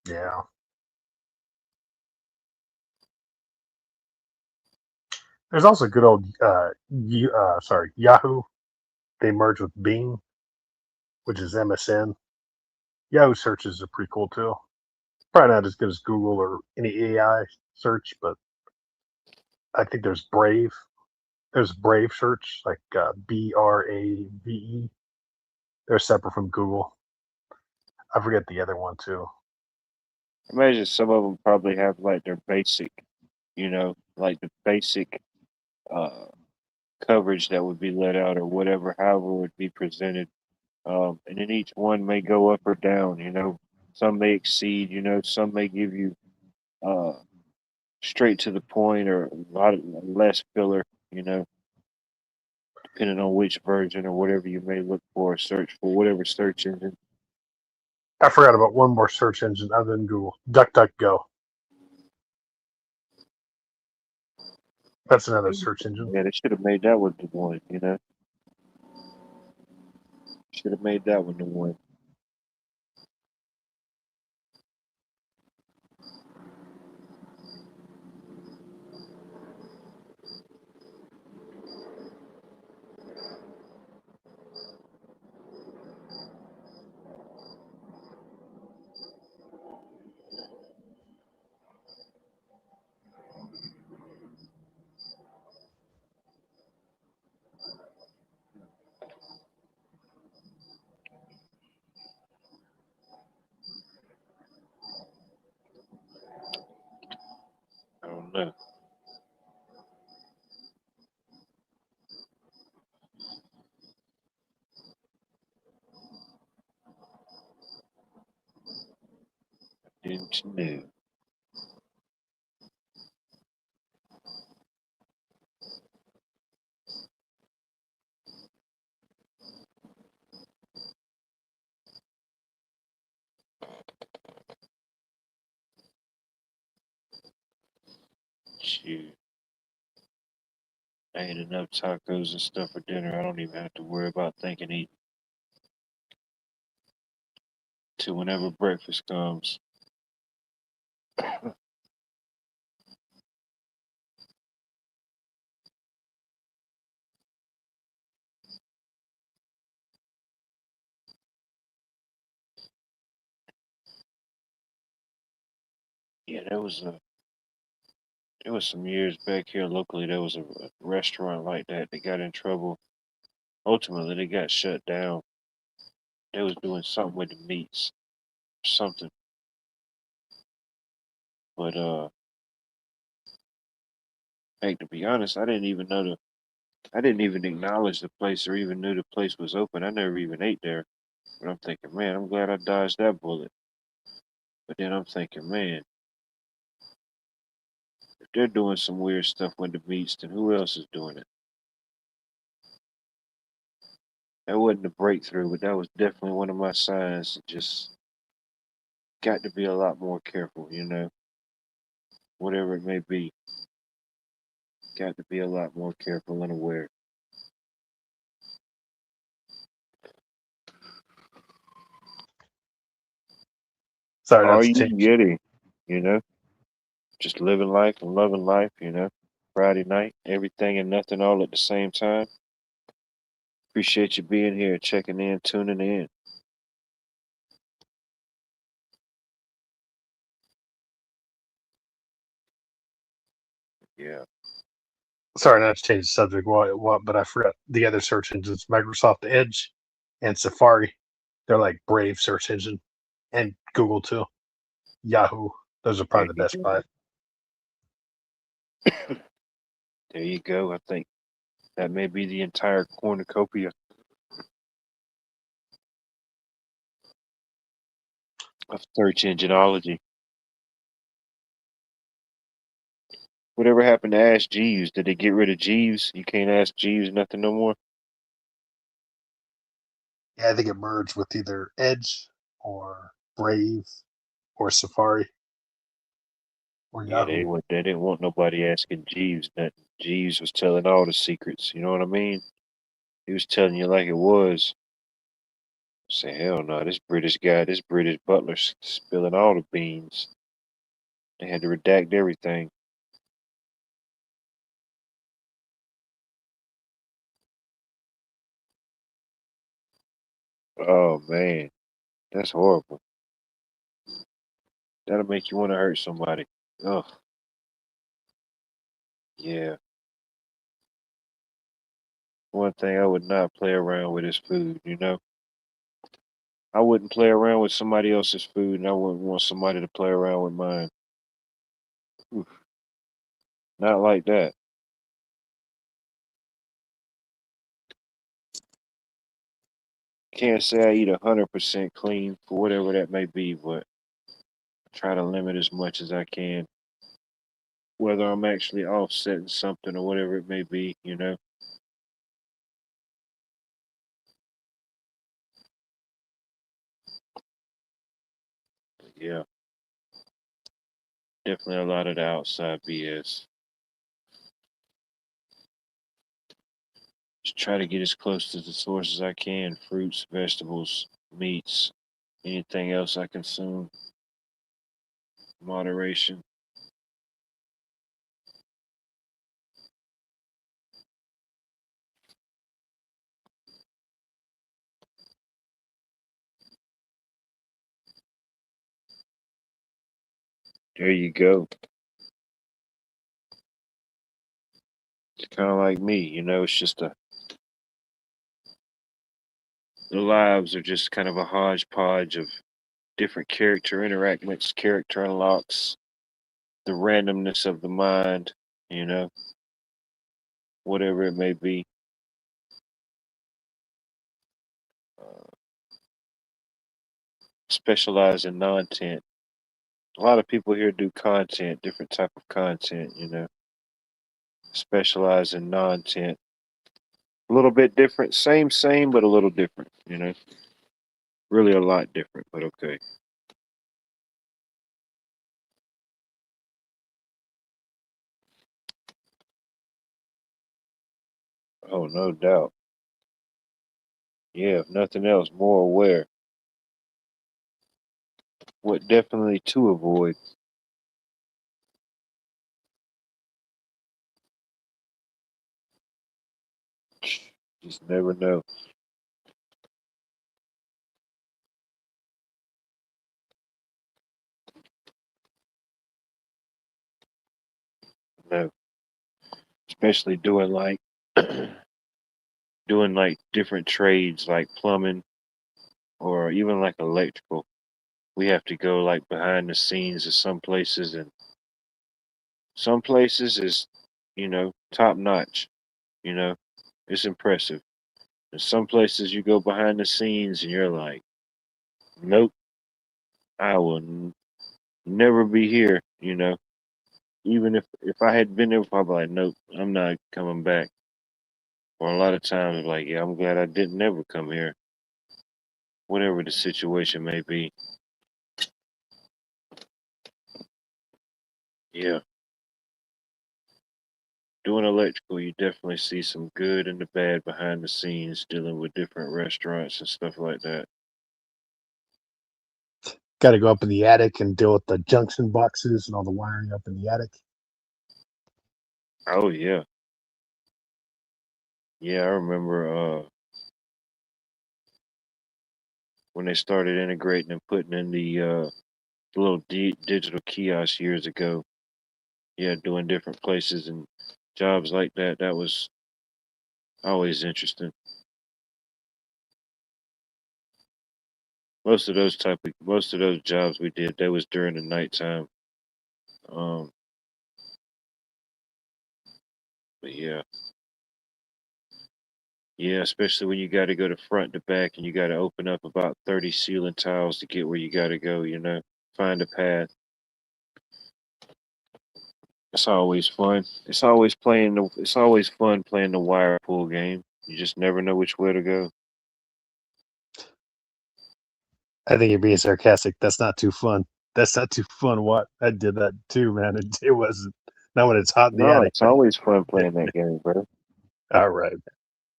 Yeah. There's also good old Yahoo. They merged with Bing, which is MSN. Yahoo searches are pretty cool too. Probably not as good as Google or any AI search, but I think there's Brave. There's Brave search, like Brave. They're separate from Google. I forget the other one too. Imagine some of them probably have like their basic, you know, like the basic uh, coverage that would be let out or whatever, however it would be presented. And then each one may go up or down, you know. Some may exceed, you know, some may give you uh, straight to the point or a lot of less filler, you know, depending on which version or whatever you may look for, search for whatever search engine. I forgot about one more search engine other than Google. DuckDuckGo. That's another search engine. Yeah, they should have made that one the one, you know. Should have made that one the one. I don't know. Didn't know. Shoot. I ate enough tacos and stuff for dinner. I don't even have to worry about thinking eating till whenever breakfast comes. Yeah, there was some years back here locally. There was a restaurant like that. They got in trouble. Ultimately, they got shut down. They was doing something with the meats, something. But hey, to be honest, I didn't even acknowledge the place or even knew the place was open. I never even ate there. But I'm thinking, man, I'm glad I dodged that bullet. But then I'm thinking, man, if they're doing some weird stuff with the meats, then who else is doing it? That wasn't a breakthrough, but that was definitely one of my signs. Just got to be a lot more careful, you know, whatever it may be. Got to be a lot more careful and aware. Sorry, All that's you changed. getting, you know, just living life and loving life, you know. Friday night, everything and nothing all at the same time. Appreciate you being here, checking in, tuning in. Yeah. Sorry, not to change the subject. But I forgot the other search engines: Microsoft Edge and Safari. They're like Brave search engine, and Google too. Yahoo. Those are There probably the you best go. five. There you go. I think that may be the entire cornucopia of search engineology. Whatever happened to Ask Jeeves? Did they get rid of Jeeves? You can't ask Jeeves nothing no more? Yeah, I think it merged with either Edge or Brave or Safari or Yeah, Yahoo. they didn't want nobody asking Jeeves nothing. Jeeves was telling all the secrets, you know what I mean? He was telling you like it was. Say, hell no, this British guy, this British butler's spilling all the beans. They had to redact everything. Oh man, that's horrible. That'll make you want to hurt somebody. Ugh, yeah. One thing I would not play around with is food, you know? I wouldn't play around with somebody else's food, and I wouldn't want somebody to play around with mine. Oof, not like that. Can't say I eat 100% clean for whatever that may be, but I try to limit as much as I can, whether I'm actually offsetting something or whatever it may be, you know? But yeah, definitely a lot of the outside BS. Just try to get as close to the source as I can: fruits, vegetables, meats, anything else I consume. Moderation. There you go. It's kind of like me, you know, it's just the lives are just kind of a hodgepodge of different character interactions, character unlocks, the randomness of the mind, you know, whatever it may be. Uh, specialize in content. A lot of people here do content, different type of content, you know. Specialize in content. A little bit different, same, but a little different, you know. Really a lot different, but okay. Oh, no doubt. Yeah, if nothing else, more aware. What definitely to avoid. Just never know. No, especially doing like doing like different trades like plumbing or even like electrical. We have to go like behind the scenes of some places, and some places is, you know, top notch. You know, it's impressive. And some places you go behind the scenes and you're like, nope, I will never be here. You know, even if I had been there, probably like, nope, I'm not coming back. Or a lot of times, like, yeah, I'm glad I didn't ever come here. Whatever the situation may be. Yeah, doing electrical, you definitely see some good and the bad behind the scenes, dealing with different restaurants and stuff like that. Got to go up in the attic and deal with the junction boxes and all the wiring up in the attic. Oh yeah, yeah. I remember when they started integrating and putting in the little digital kiosks years ago. yeah, doing different places and jobs like that. That was always interesting. Most of those jobs we did, that was during the nighttime. Um, but yeah, yeah, especially when you got to go to front to back and you got to open up about 30 ceiling tiles to get where you got to go. Find a path. It's always fun. It's always fun playing the wire pool game. You just never know which way to go. I think you're being sarcastic. That's not too fun. That's not too fun. What I did that too, man. It wasn't. Not when it's hot in the No, attic, it's but always fun playing that game, bro. all right.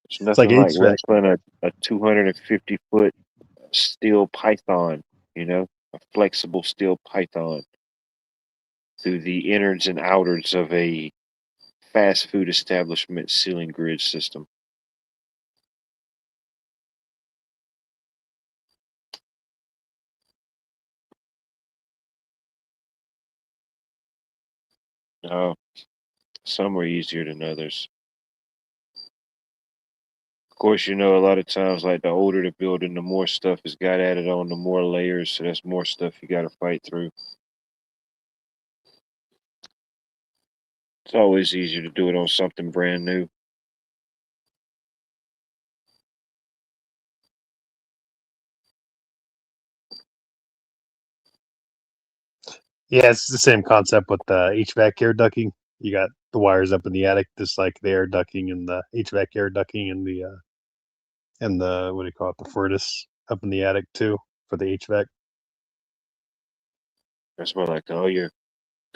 It's It's like nothing like HVAC. wrestling a 250-foot steel python, a flexible steel python through the innards and outwards of a fast food establishment ceiling grid system. Oh, some are easier than others. Of course, a lot of times, like the older the building, the more stuff has got added on, the more layers, so that's more stuff you got to fight through. It's always easier to do it on something brand new. Yeah, it's the same concept with the HVAC air ducting. You got the wires up in the attic, just like the air ducting and the HVAC air ducting and the what do you call it, the furnace up in the attic too for the HVAC. That's more like all your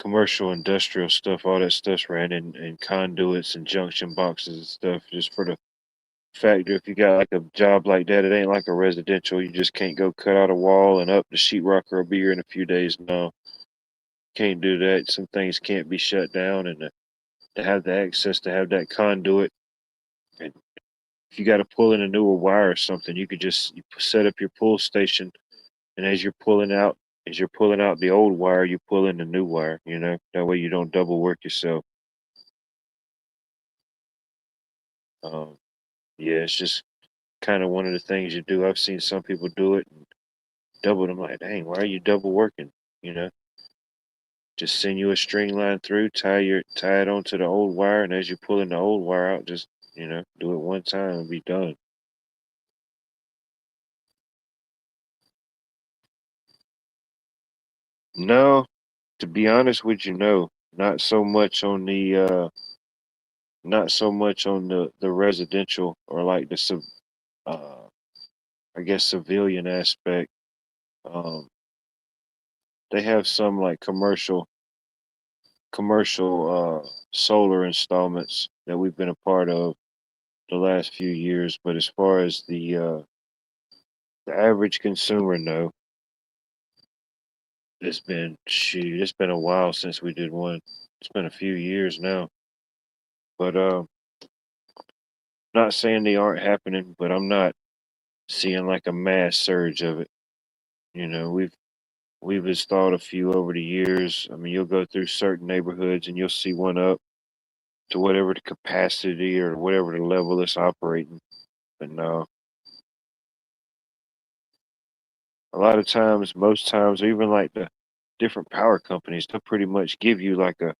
commercial, industrial stuff, all that stuff's ran in conduits and junction boxes and stuff, just for the fact that if you got like a job like that, it ain't like a residential. You just can't go cut out a wall and up the sheetrocker will be here in a few days. No, can't do that. Some things can't be shut down, and to have the access to have that conduit. And if you got to pull in a newer wire or something, you could just set up your pull station, and as you're pulling out the old wire, you pull in the new wire. That way you don't double work yourself. Um, yeah, it's just kind of one of the things you do. I've seen some people do it and double. I'm like, dang, why are you double working? You know, just send you a string line through, tie it onto the old wire, and as you're pulling the old wire out, just do it one time and be done. No, to be honest with you, no, not so much on the residential or like uh, I guess civilian aspect. Um, they have some like commercial solar installments that we've been a part of the last few years, but as far as the average consumer, no. It's been a while since we did one. It's been a few years now. But not saying they aren't happening, but I'm not seeing like a mass surge of it. We've installed a few over the years. I mean, you'll go through certain neighborhoods and you'll see one up to whatever the capacity or whatever the level it's operating. But no, a lot of times, most times, or even like the different power companies, they'll pretty much give you like a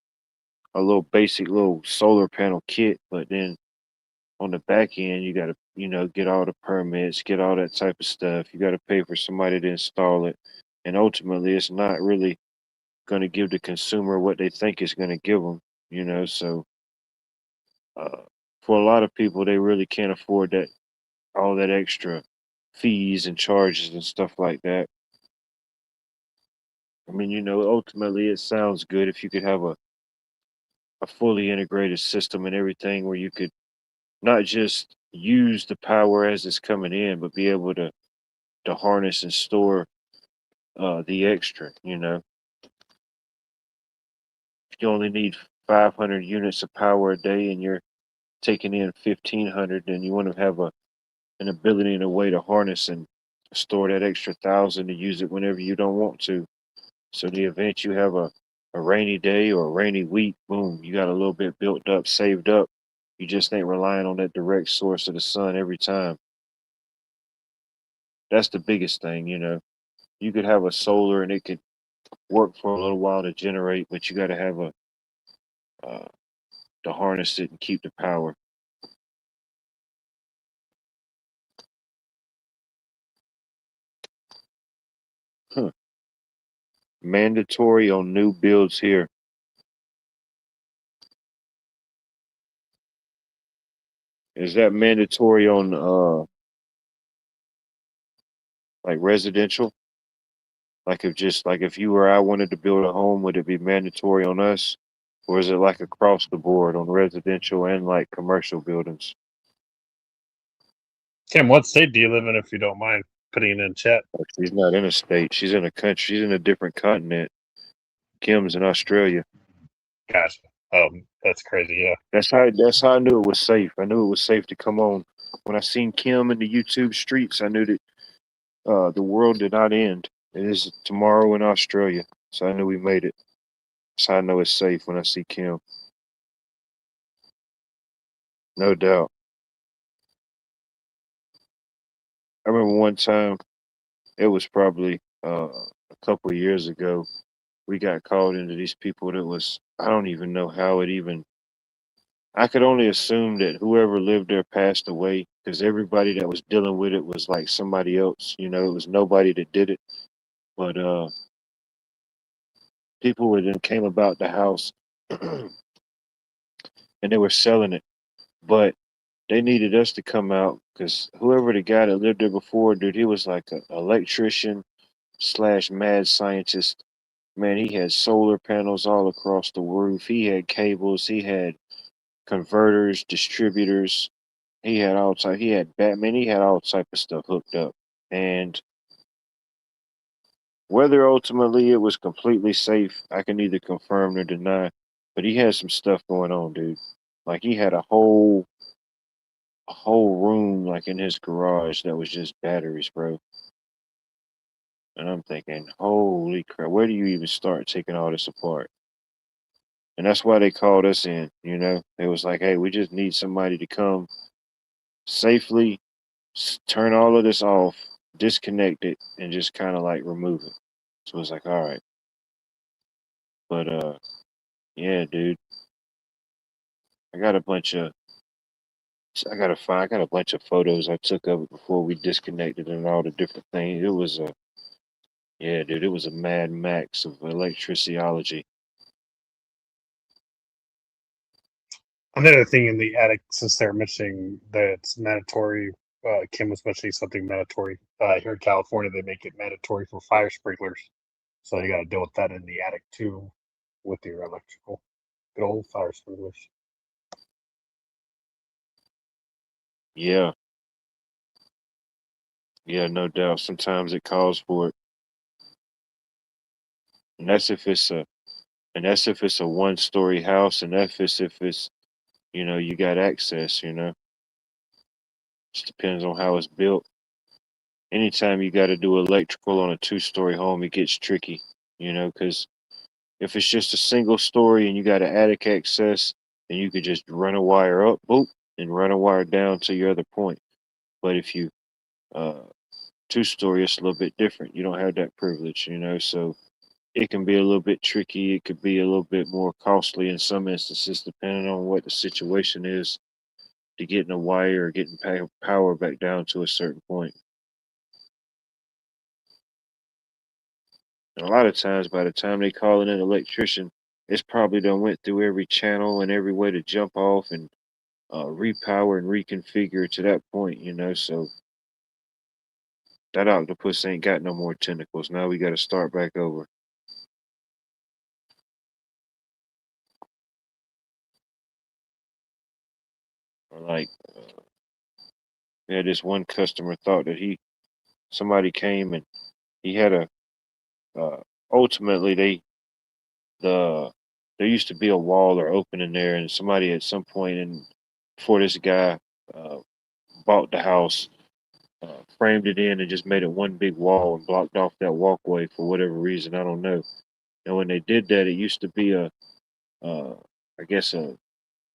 little basic little solar panel kit, but then on the back end, you got to, get all the permits, get all that type of stuff. You got to pay for somebody to install it. And ultimately, it's not really going to give the consumer what they think it's going to give them. So uh, for a lot of people, they really can't afford all that extra fees and charges and stuff like that. I mean, ultimately it sounds good if you could have a fully integrated system and everything where you could not just use the power as it's coming in, but be able to harness and store the extra. If you only need 500 units of power a day and you're taking in 1,500, then you want to have an ability and a way to harness and store that extra 1,000 to use it whenever you don't want to. So the event you have a rainy day or a rainy week, boom, you got a little bit built up, saved up. You just ain't relying on that direct source of the sun every time. That's the biggest thing, you know. You could have a solar and it could work for a little while to generate, but you got to have a uh, to harness it and keep the power. Huh. Mandatory on new builds here. Is that mandatory on like residential? Like if you or I wanted to build a home, would it be mandatory on us? Or is it like across the board on residential and like commercial buildings? Kim, what state do you live in, if you don't mind putting it in chat? She's not in a state. She's in a country. She's in a different continent. Kim's in Australia. Gotcha. That's crazy. Yeah. That's how I knew it was safe. I knew it was safe to come on. When I seen Kim in the YouTube streets, I knew that the world did not end. It is tomorrow in Australia. So I knew we made it. So I know it's safe when I see Kim. No doubt. I remember one time, it was probably a couple of years ago, we got called into these people that was, I don't even know how it even, I could only assume that whoever lived there passed away because everybody that was dealing with it was like somebody else. You know, it was nobody that did it. But people would then came about the house and they were selling it. But they needed us to come out because whoever the guy that lived there before, dude, he was like an electrician slash mad scientist. Man, he had solar panels all across the roof. He had cables. He had converters, distributors. He had all type. He had Batman. He had all type of stuff hooked up. And whether ultimately it was completely safe, I can neither confirm nor deny. But he had some stuff going on, dude. Like he had a whole room like in his garage that was just batteries, bro. And I'm thinking, holy crap, where do you even start taking all this apart? And that's why they called us in, you know. It was like, hey, we just need somebody to come safely turn all of this off, disconnect it, and just kind of like remove it. So it's like, all right. But yeah, dude, I got a bunch of I got a bunch of photos I took of it before we disconnected and all the different things. It was a yeah, dude, it was a mad max of electriciology. Another thing in the attic, since they're mentioning that it's mandatory, Kim was mentioning something mandatory. Here in California, they make it mandatory for fire sprinklers. So you got to deal with that in the attic too with your electrical. Good old fire sprinklers. Yeah, yeah, no doubt. Sometimes it calls for it. And that's if it's a and that's if it's a 1 story house and that's if it's you got access, Just depends on how it's built. Anytime you got to do electrical on a 2 story home, it gets tricky, because if it's just a single story and you got an attic access, then you could just run a wire up, boop, and run a wire down to your other point. But if you 2 story, it's a little bit different. You don't have that privilege, so it can be a little bit tricky. It could be a little bit more costly in some instances, depending on what the situation is to getting a wire or getting power back down to a certain point. And a lot of times, by the time they call in an electrician, it's probably done went through every channel and every way to jump off and repower and reconfigure to that point, So that octopus ain't got no more tentacles. Now we got to start back over. Or like, this one customer thought that somebody came and he had uh, ultimately the there used to be a wall or opening there, and somebody at some point and before this guy uh, bought the house, framed it in and just made it one big wall and blocked off that walkway for whatever reason. I don't know. And when they did that, it used to be I guess a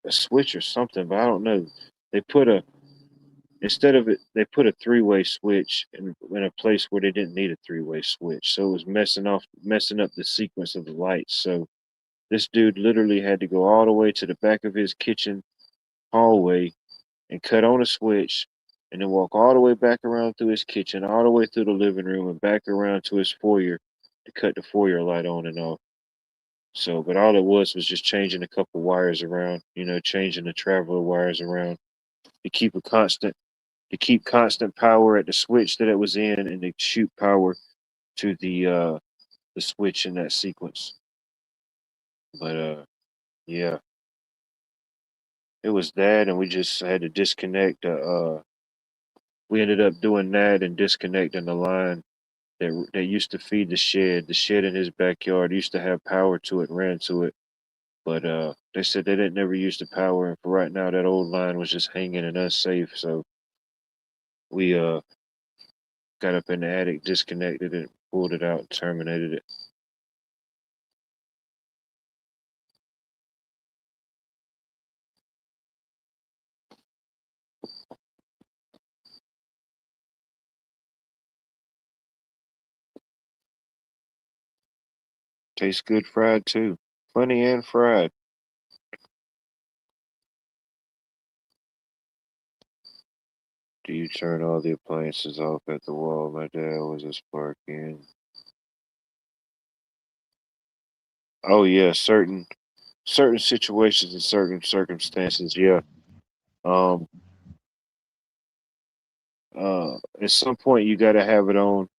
switch or something, but I don't know. They put a instead of it, they put a three-way switch in a place where they didn't need a three-way switch, so it was messing up the sequence of the lights. So this dude literally had to go all the way to the back of his kitchen hallway and cut on a switch, and then walk all the way back around through his kitchen, all the way through the living room, and back around to his foyer to cut the foyer light on and off. So, but all it was just changing a couple wires around, changing the traveler wires around to keep a constant to keep constant power at the switch that it was in, and to shoot power to the switch in that sequence. But yeah, it was that, and we just had to disconnect. We ended up doing that and disconnecting the line that used to feed the shed. The shed in his backyard used to have power to it, ran to it. But they said they didn't never use the power, and for right now, that old line was just hanging and unsafe. So we got up in the attic, disconnected it, pulled it out, and terminated it. Tastes good fried too. Funny and fried. Do you turn all the appliances off at the wall? My dad was a spark in. Oh yeah, certain situations and certain circumstances, yeah. Um at some point you gotta have it on,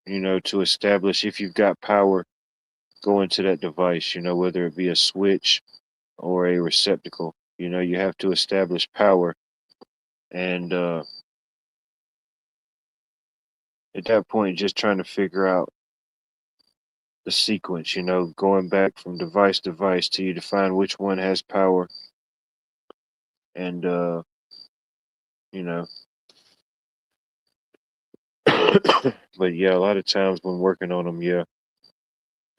to establish if you've got power going to that device, whether it be a switch or a receptacle. You have to establish power, and at that point just trying to figure out the sequence, going back from device to device till you define which one has power, and you know but yeah, a lot of times when working on them, yeah,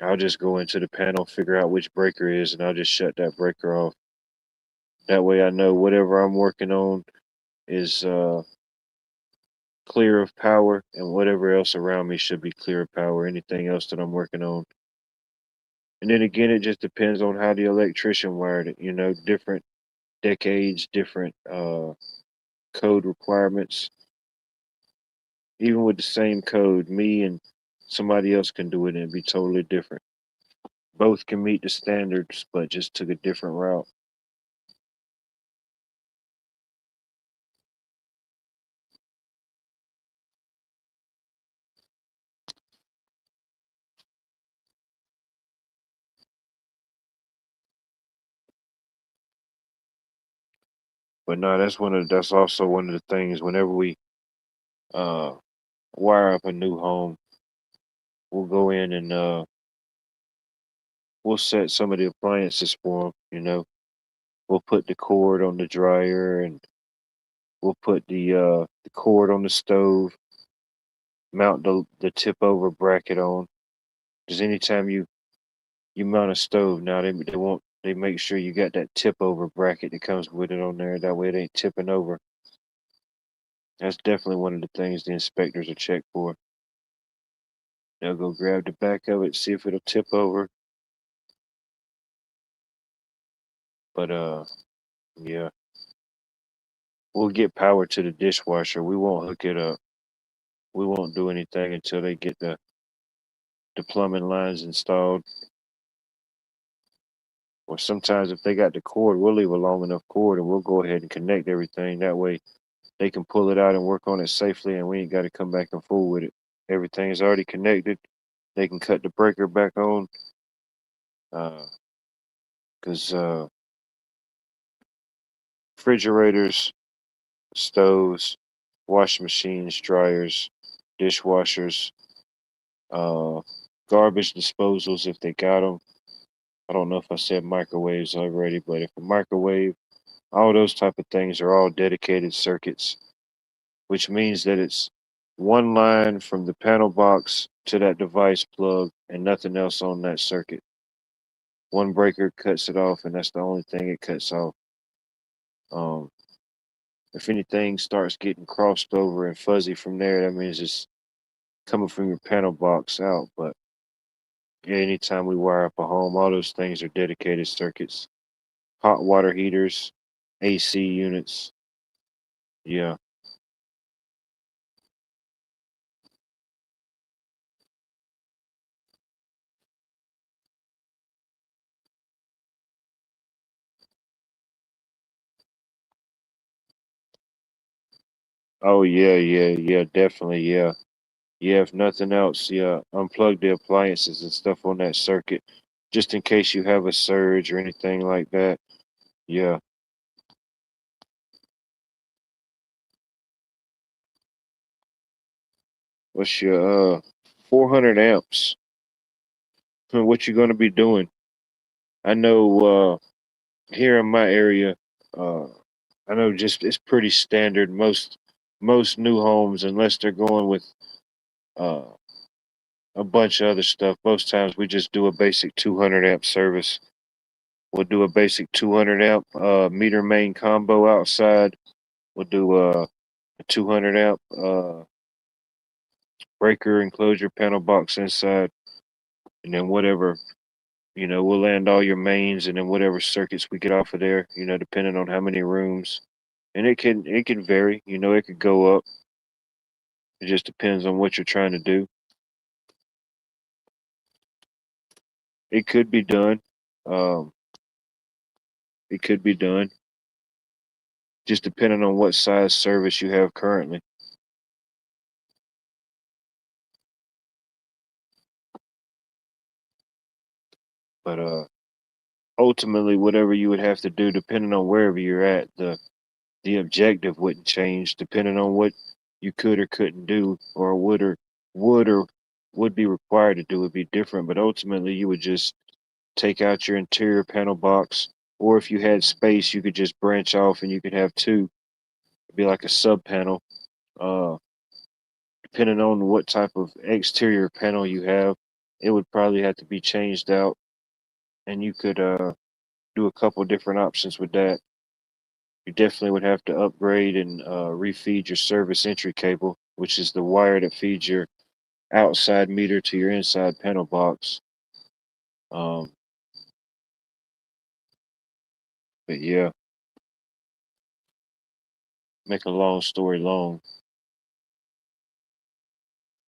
I'll just go into the panel, figure out which breaker is, and I'll just shut that breaker off. That way I know whatever I'm working on is clear of power, and whatever else around me should be clear of power, anything else that I'm working on. And then again, it just depends on how the electrician wired it, different decades, different code requirements. Even with the same code, me and somebody else can do it and be totally different. Both can meet the standards, but just took a different route. But no, that's also one of the things. Whenever we uh, wire up a new home, we'll go in and we'll set some of the appliances for them. We'll put the cord on the dryer, and we'll put the cord on the stove. Mount the tip over bracket on. Because anytime you mount a stove now, they make sure you got that tip over bracket that comes with it on there. That way it ain't tipping over. That's definitely one of the things the inspectors will check for. They'll go grab the back of it, see if it'll tip over. But yeah, we'll get power to the dishwasher. We won't hook it up. We won't do anything until they get the plumbing lines installed. Or sometimes if they got the cord, we'll leave a long enough cord and we'll go ahead and connect everything. That way they can pull it out and work on it safely, and we ain't got to come back and fool with it. Everything is already connected. They can cut the breaker back on. Because refrigerators, stoves, washing machines, dryers, dishwashers, uh, garbage disposals if they got them. I don't know if I said microwaves already, but if a microwave, all those type of things are all dedicated circuits, which means that it's one line from the panel box to that device plug and nothing else on that circuit. One breaker cuts it off, and that's the only thing it cuts off. Um, if anything starts getting crossed over and fuzzy from there, that means it's coming from your panel box out. But yeah, anytime we wire up a home, all those things are dedicated circuits. Hot water heaters, AC units. Yeah. Oh yeah, yeah, definitely, yeah. Yeah, if nothing else, yeah, unplug the appliances and stuff on that circuit just in case you have a surge or anything like that. Yeah. What's your 400 amps? What you gonna be doing? I know here in my area, uh I know just it's pretty standard. Most new homes, unless they're going with uh a bunch of other stuff, most times we just do a basic 200 amp service. We'll do a basic 200 amp meter main combo outside. We'll do a 200 amp breaker enclosure panel box inside, and then whatever, we'll land all your mains and then whatever circuits we get off of there, depending on how many rooms. And it can vary, it could go up. It just depends on what you're trying to do. It could be done. Um, it could be done, just depending on what size service you have currently. But ultimately, whatever you would have to do, depending on wherever you're at, the objective wouldn't change. Depending on what you could or couldn't do, or would be required to do, would be different. But ultimately, you would just take out your interior panel box, or if you had space, you could just branch off and you could have two. It'd be like a sub panel. Uh, Depending on what type of exterior panel you have, it would probably have to be changed out, and you could do a couple different options with that. You definitely would have to upgrade and refeed your service entry cable, which is the wire that feeds your outside meter to your inside panel box. Um, but yeah, make a long story long.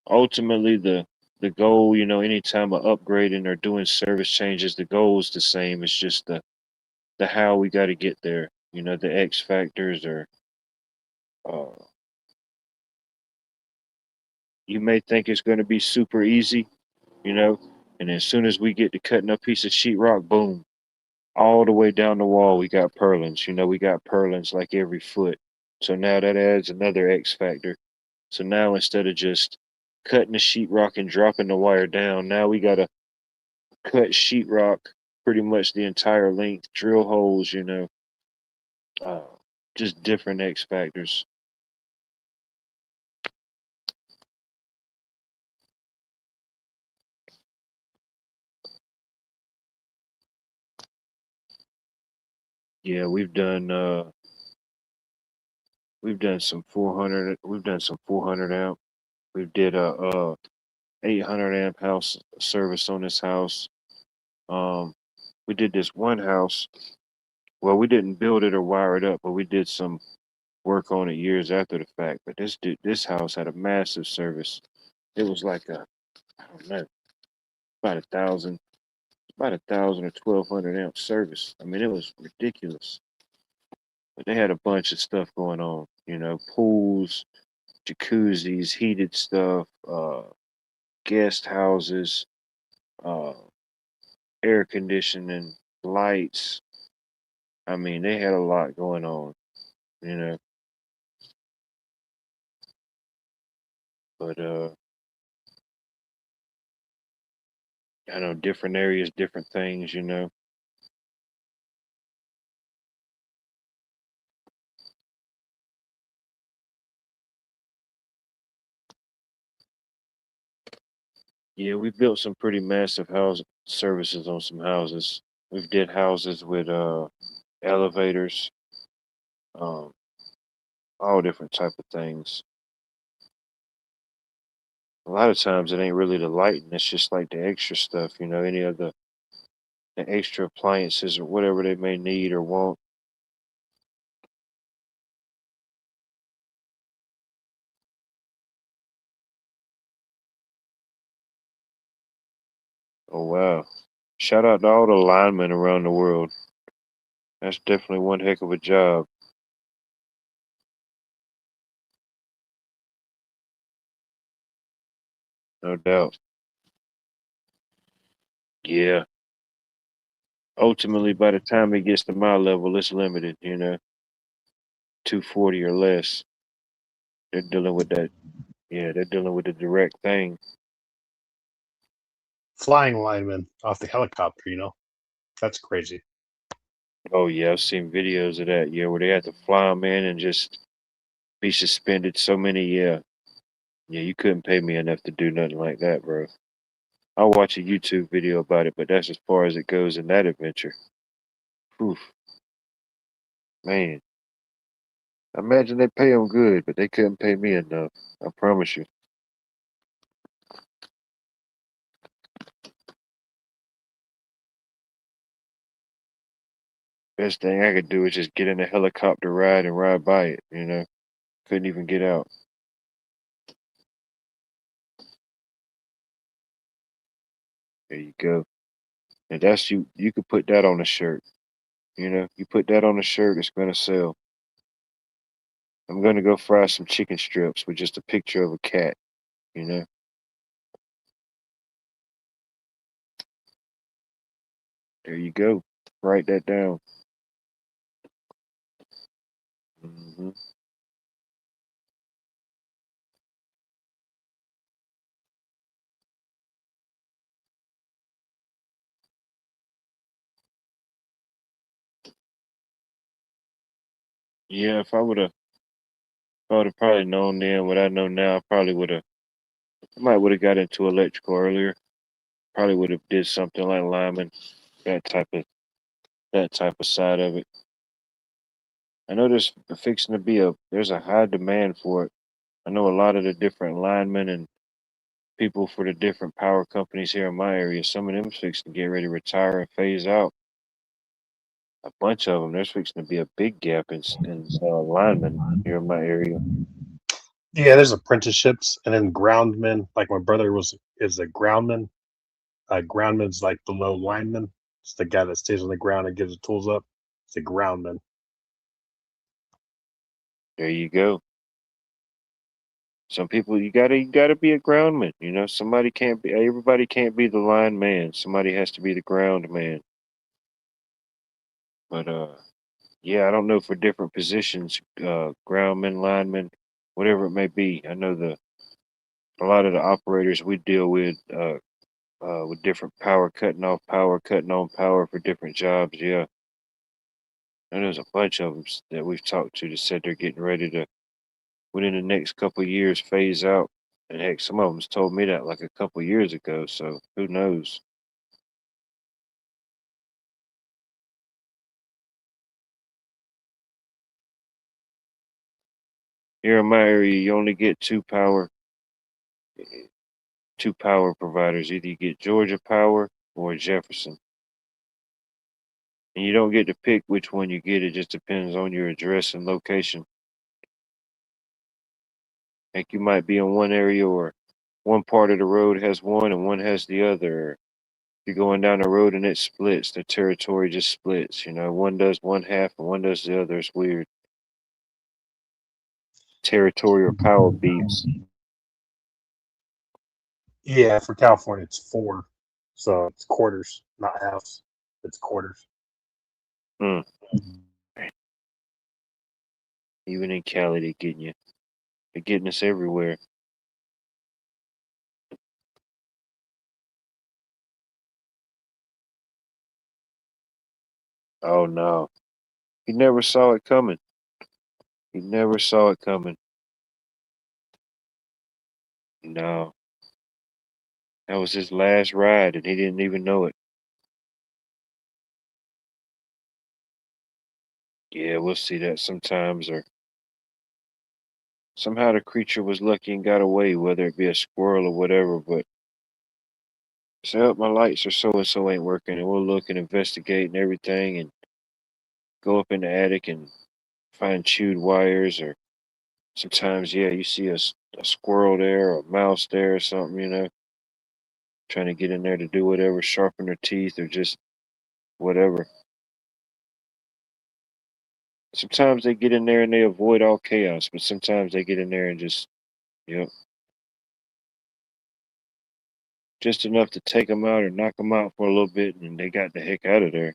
Ultimately, the goal, anytime of upgrading or doing service changes, the goal is the same. It's just the how we got to get there. The X factors or uh, you may think it's going to be super easy, you know, and as soon as we get to cutting a piece of sheetrock, boom, all the way down the wall, we got purlins. We got purlins like every foot. So now that adds another X factor. So now instead of just cutting the sheetrock and dropping the wire down, now we got to cut sheetrock pretty much the entire length, drill holes, uh, just different X factors. Yeah, we've done some 400, we've done some 400 amp. We did a 800 amp house service on this house. Um, we did this one house. Well, we didn't build it or wire it up, but we did some work on it years after the fact. But this house had a massive service. It was like I don't know, about 1,000, about 1,000 or 1,200 amp service. I mean, it was ridiculous. But they had a bunch of stuff going on. Pools, jacuzzis, heated stuff, guest houses, uh, air conditioning, lights. I mean, they had a lot going on, you know. But I know different areas, different things. Yeah, we built some pretty massive house services on some houses. We've did houses with elevators, um, all different type of things. A lot of times it ain't really the lighting; it's just like the extra stuff, any of the extra appliances or whatever they may need or want. Oh wow! Shout out to all the linemen around the world. That's definitely one heck of a job, no doubt. Yeah. Ultimately, by the time it gets to my level, it's limited. 240 or less. They're dealing with that. Yeah, they're dealing with the direct thing. Flying linemen off the helicopter, that's crazy. Oh yeah, I've seen videos of that. Yeah, where they had to fly them in and just be suspended so many. Yeah, yeah, you couldn't pay me enough to do nothing like that, bro. I'll watch a YouTube video about it, but that's as far as it goes in that adventure. Oof, man. I imagine they pay them good, but they couldn't pay me enough. I promise you. Best thing I could do is just get in a helicopter ride and ride by it. Couldn't even get out. There you go. And that's you could put that on a shirt. You put that on a shirt, it's gonna sell. I'm gonna go fry some chicken strips with just a picture of a cat, you know. There you go. Write that down. hmm Yeah, if I would have probably known then what I know now, I might would have got into electrical earlier. Probably would have did something like lineman, that type of that type of side of it. I know there's a high demand for it. I know a lot of the different linemen and people for the different power companies here in my area. Some of them fixing to get ready to retire and phase out. A bunch of them. There's fixing to be a big gap in linemen here in my area. Yeah, there's apprenticeships and then groundmen. Like my brother is a groundman. Groundman's like below lineman. It's the guy that stays on the ground and gives the tools up. It's a groundman. There you go. Some people you gotta be a groundman. Everybody can't be the line man. Somebody has to be the ground man. But yeah, I don't know for different positions, groundmen, linemen, whatever it may be. I know the a lot of the operators we deal with different power, cutting on power for different jobs. Yeah, and there's a bunch of them that we've talked to that said they're getting ready to, within the next couple of years, phase out. And heck, some of them's told me that like a couple of years ago. So who knows? Here in my area, you only get two power providers. Either you get Georgia Power or Jefferson, and you don't get to pick which one you get. It just depends on your address and location. Like you might be in one area or one part of the road has one and one has the other. You're going down the road and it splits. The territory just splits. One does one half and one does the other. It's weird. Territorial power beefs. Yeah, for California, it's four. So it's quarters, not halves. It's quarters. Mm. Even in Cali, they're getting you. They're getting us everywhere. Oh no, he never saw it coming. He never saw it coming. No, That was his last ride, and he didn't even know it. Yeah, we'll see that sometimes, or somehow the creature was lucky and got away, whether it be a squirrel or whatever. But say, oh, my lights or so and so ain't working, and we'll look and investigate and everything, and go up in the attic and find chewed wires, or sometimes, yeah, you see a squirrel there or a mouse there or something, trying to get in there to do whatever, sharpen their teeth or just whatever. Sometimes they get in there and they avoid all chaos, but sometimes they get in there and yep, just enough to take them out or knock them out for a little bit, and they got the heck out of there.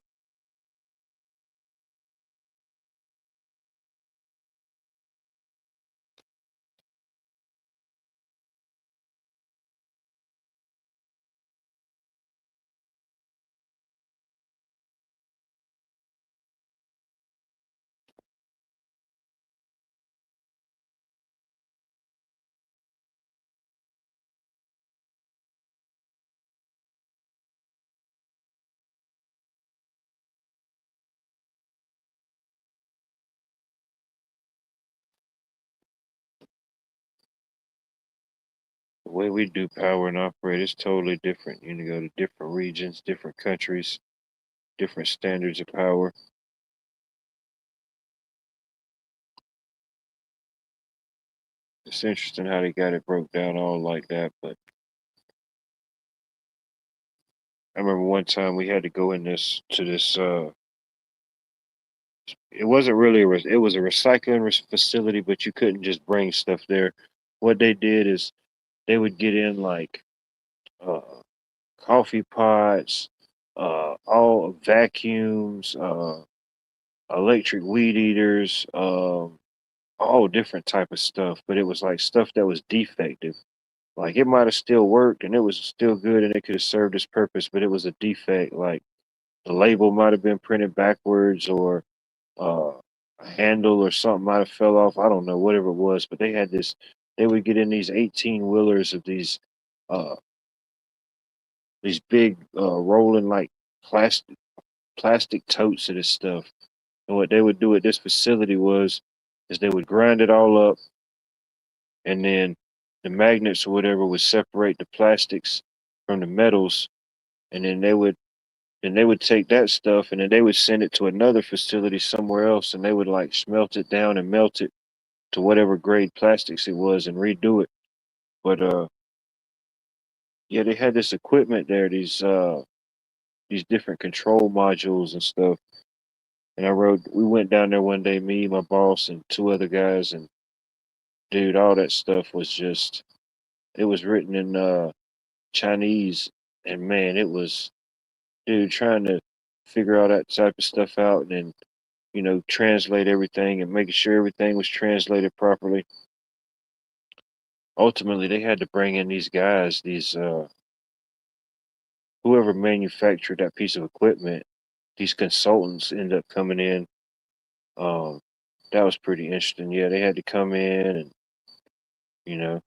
The way we do power and operate is totally different. You go to different regions, different countries, different standards of power. It's interesting how they got it broke down all like that, but I remember one time we had to go in this to this. It wasn't really it was a recycling facility, but you couldn't just bring stuff there. What they did is they would get in like uh, coffee pots, all vacuums, electric weed eaters, all different type of stuff. But it was like stuff that was defective. Like it might have still worked and it was still good and it could have served its purpose, but it was a defect. Like the label might have been printed backwards, or uh, a handle or something might have fell off. I don't know, whatever it was. But they had this. They would get in these 18 wheelers of uh, these big rolling like plastic plastic totes of this stuff. And what they would do at this facility is they would grind it all up, and then the magnets or whatever would separate the plastics from the metals, and then they would take that stuff and then they would send it to another facility somewhere else, and they would like smelt it down and melt it to whatever grade plastics it was and redo it. But yeah, they had this equipment there, these different control modules and stuff. And we went down there one day, me, my boss, and two other guys, and dude, all that stuff was just, it was written in Chinese, and man, it was, dude, trying to figure all that type of stuff out, and then translate everything and making sure everything was translated properly. Ultimately, they had to bring in these guys, these whoever manufactured that piece of equipment. These consultants end up coming in. Um, that was pretty interesting. Yeah, they had to come in, and you know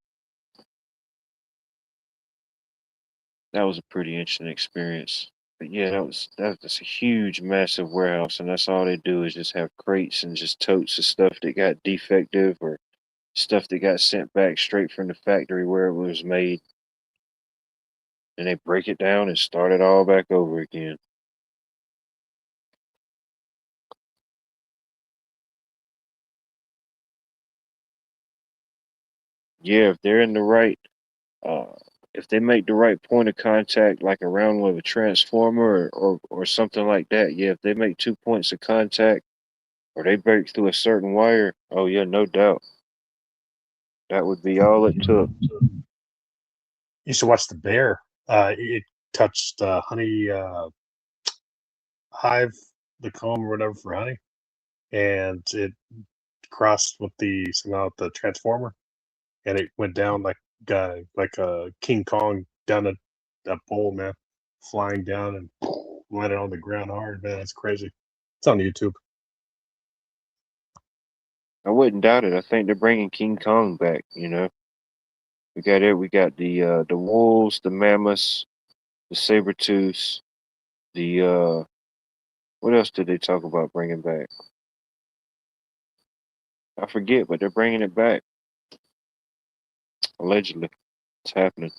that was a pretty interesting experience. But yeah, that's a huge, massive warehouse, and that's all they do is just have crates and just totes of stuff that got defective or stuff that got sent back straight from the factory where it was made, and they break it down and start it all back over again. Yeah, if they're in the right, uh, if they make the right point of contact, like around with a transformer or something like that, yeah, if they make 2 points of contact or they break through a certain wire, oh yeah, no doubt, that would be all it took. You should watch the bear. It touched honey hive, the comb or whatever for honey, and it crossed with the somehow the transformer, and it went down like a King Kong down a pole, man, flying down and landed on the ground hard, man. That's crazy. It's on YouTube. I wouldn't doubt it. I think they're bringing King Kong back. We got it. We got the wolves, the mammoths, the saber tooths, the what else did they talk about bringing back? I forget, but they're bringing it back allegedly. It's happening.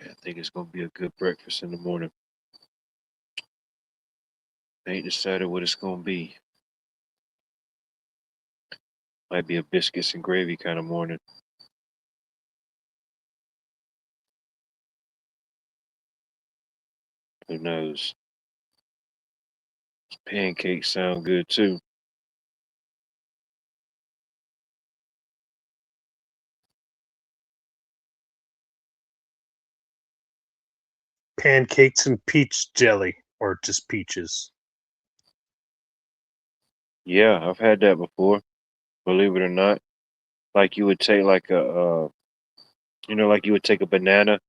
I think it's gonna be a good breakfast in the morning. I ain't decided what it's gonna be. Might be a biscuits and gravy kind of morning. Who knows? Pancakes sound good too. Pancakes and peach jelly, or just peaches. Yeah, I've had that before. Believe it or not, like you would take like like you would take a banana,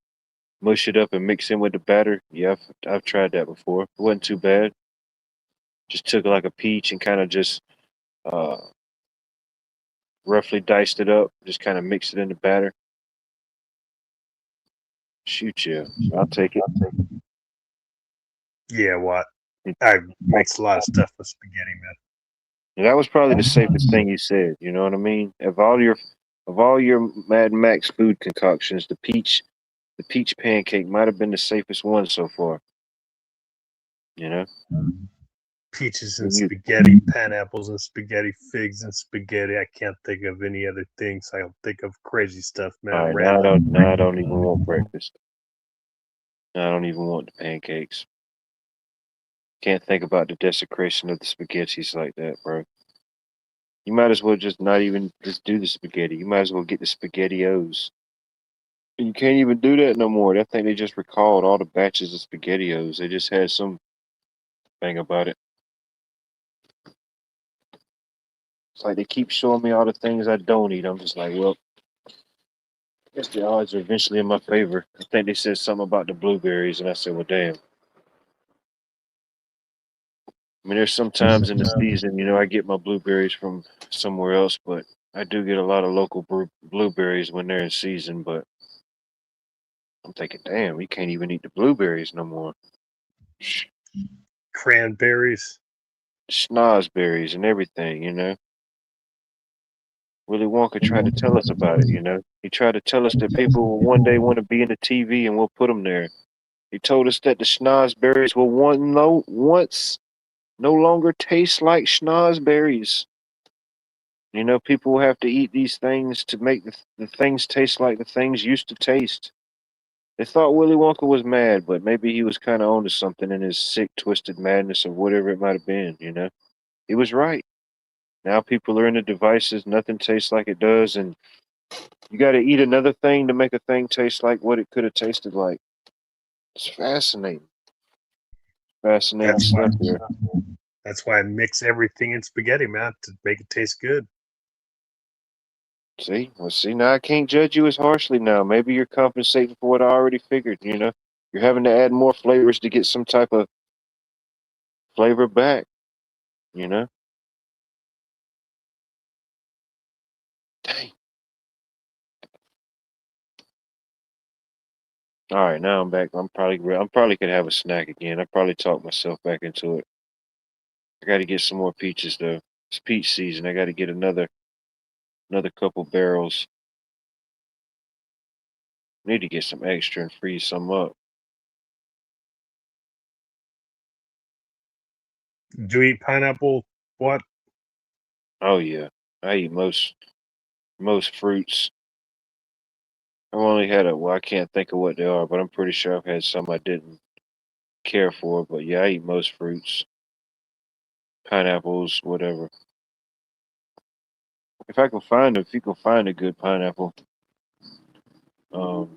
mush it up, and mix in with the batter. Yeah, I've tried that before. It wasn't too bad. Just took like a peach and kind of just uh, roughly diced it up. Just kind of mixed it in the batter. Shoot, yeah, I'll take it. Yeah, what? I mix a lot of stuff with spaghetti, man. And that was probably the safest thing you said. You know what I mean? Of all your Mad Max food concoctions, the peach pancake might have been the safest one so far. You know, Peaches and when you spaghetti, pineapples and spaghetti, figs and spaghetti. I can't think of any other things. I'll think of crazy stuff, all man. right now, Random. I don't even want breakfast. Now I don't even want the pancakes. Can't think about the desecration of the spaghettis like that, bro. You might as well just not even just do the spaghetti. You might as well get the spaghettios. You can't even do that no more. I think they just recalled all the batches of spaghettios. They just had some thing about it. It's like they keep showing me all the things I don't eat. I'm just like, well, I guess the odds are eventually in my favor. I think they said something about the blueberries, and I said, well, damn. I mean, there's some times in the season, I get my blueberries from somewhere else, but I do get a lot of local blueberries when they're in season. But I'm thinking, damn, we can't even eat the blueberries no more. Cranberries. Schnozberries and everything. Willy Wonka tried to tell us about it. He tried to tell us that people will one day want to be in the TV and we'll put them there. He told us that the schnozberries will once no longer taste like schnozberries. People will have to eat these things to make the things taste like the things used to taste. They thought Willy Wonka was mad, but maybe he was kind of onto something in his sick, twisted madness or whatever it might have been. He was right. Now people are in the devices, nothing tastes like it does, and you got to eat another thing to make a thing taste like what it could have tasted like. It's fascinating. Fascinating That's why. stuff here. That's why I mix everything in spaghetti, man, to make it taste good. See, now I can't judge you as harshly now. Maybe you're compensating for what I already figured. You're having to add more flavors to get some type of flavor back, you know? Dang. All right, now I'm back. I'm probably gonna have a snack again. I probably talked myself back into it. I got to get some more peaches though. It's peach season. I got to get another couple barrels. Need to get some extra and freeze some up. Do you eat pineapple? What? Oh yeah, I eat most fruits. I've only had well, I can't think of what they are, but I'm pretty sure I've had some I didn't care for. But yeah, I eat most fruits, pineapples, whatever. If you can find a good pineapple, um,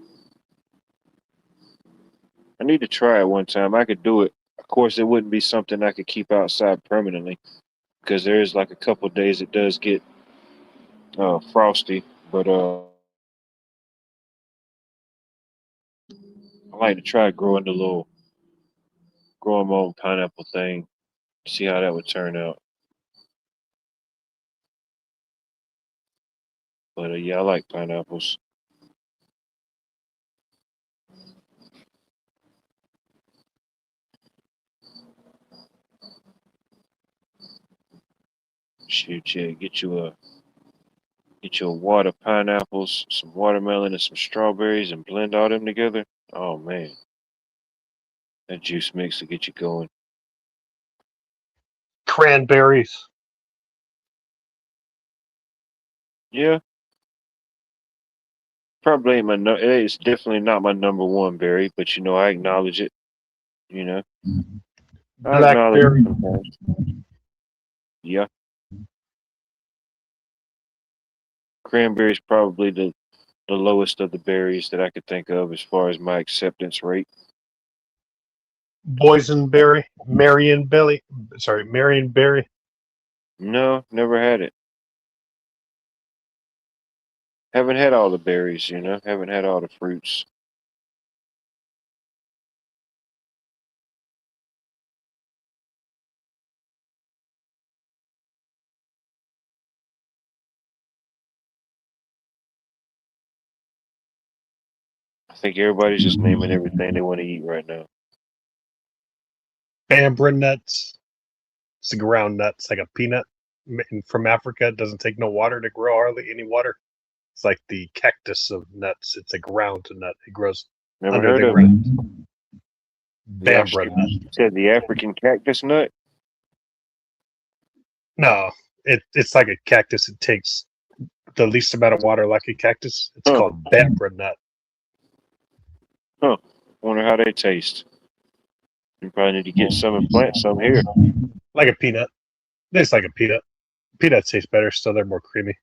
I need to try it one time. I could do it. Of course, it wouldn't be something I could keep outside permanently. because there is like a couple of days it does get frosty. But I like to try growing growing my own pineapple thing. See how that would turn out. But yeah, I like pineapples. Shoot, yeah, get you a wad of pineapples, some watermelon, and some strawberries, and blend all them together. Oh man, that juice mix will get you going. Cranberries. Yeah, probably ain't it's definitely not my number one berry, but you know I acknowledge it. You know, I acknowledge it Blackberry. sometimes. Yeah, cranberry's probably the lowest of the berries that I could think of as far as my acceptance rate. Boysenberry. Marionberry. Sorry, Marionberry. No, never had it. Haven't had all the berries, you know. Haven't had all the fruits. I think everybody's just naming everything they want to eat right now. Bambra nuts. It's a ground nut. It's like a peanut from Africa. It doesn't take no water to grow, hardly any water. It's like the cactus of nuts. It's a ground nut. It grows Never under heard the of it. ground. Bambra nut. You said the African cactus nut. No, it's like a cactus. It takes the least amount of water, like a cactus. It's Huh. called Bambra nut. Huh. Wonder how they taste. You probably need to get some and plant some here. Like a peanut. It's like a peanut. Peanuts taste better, still they're more creamy.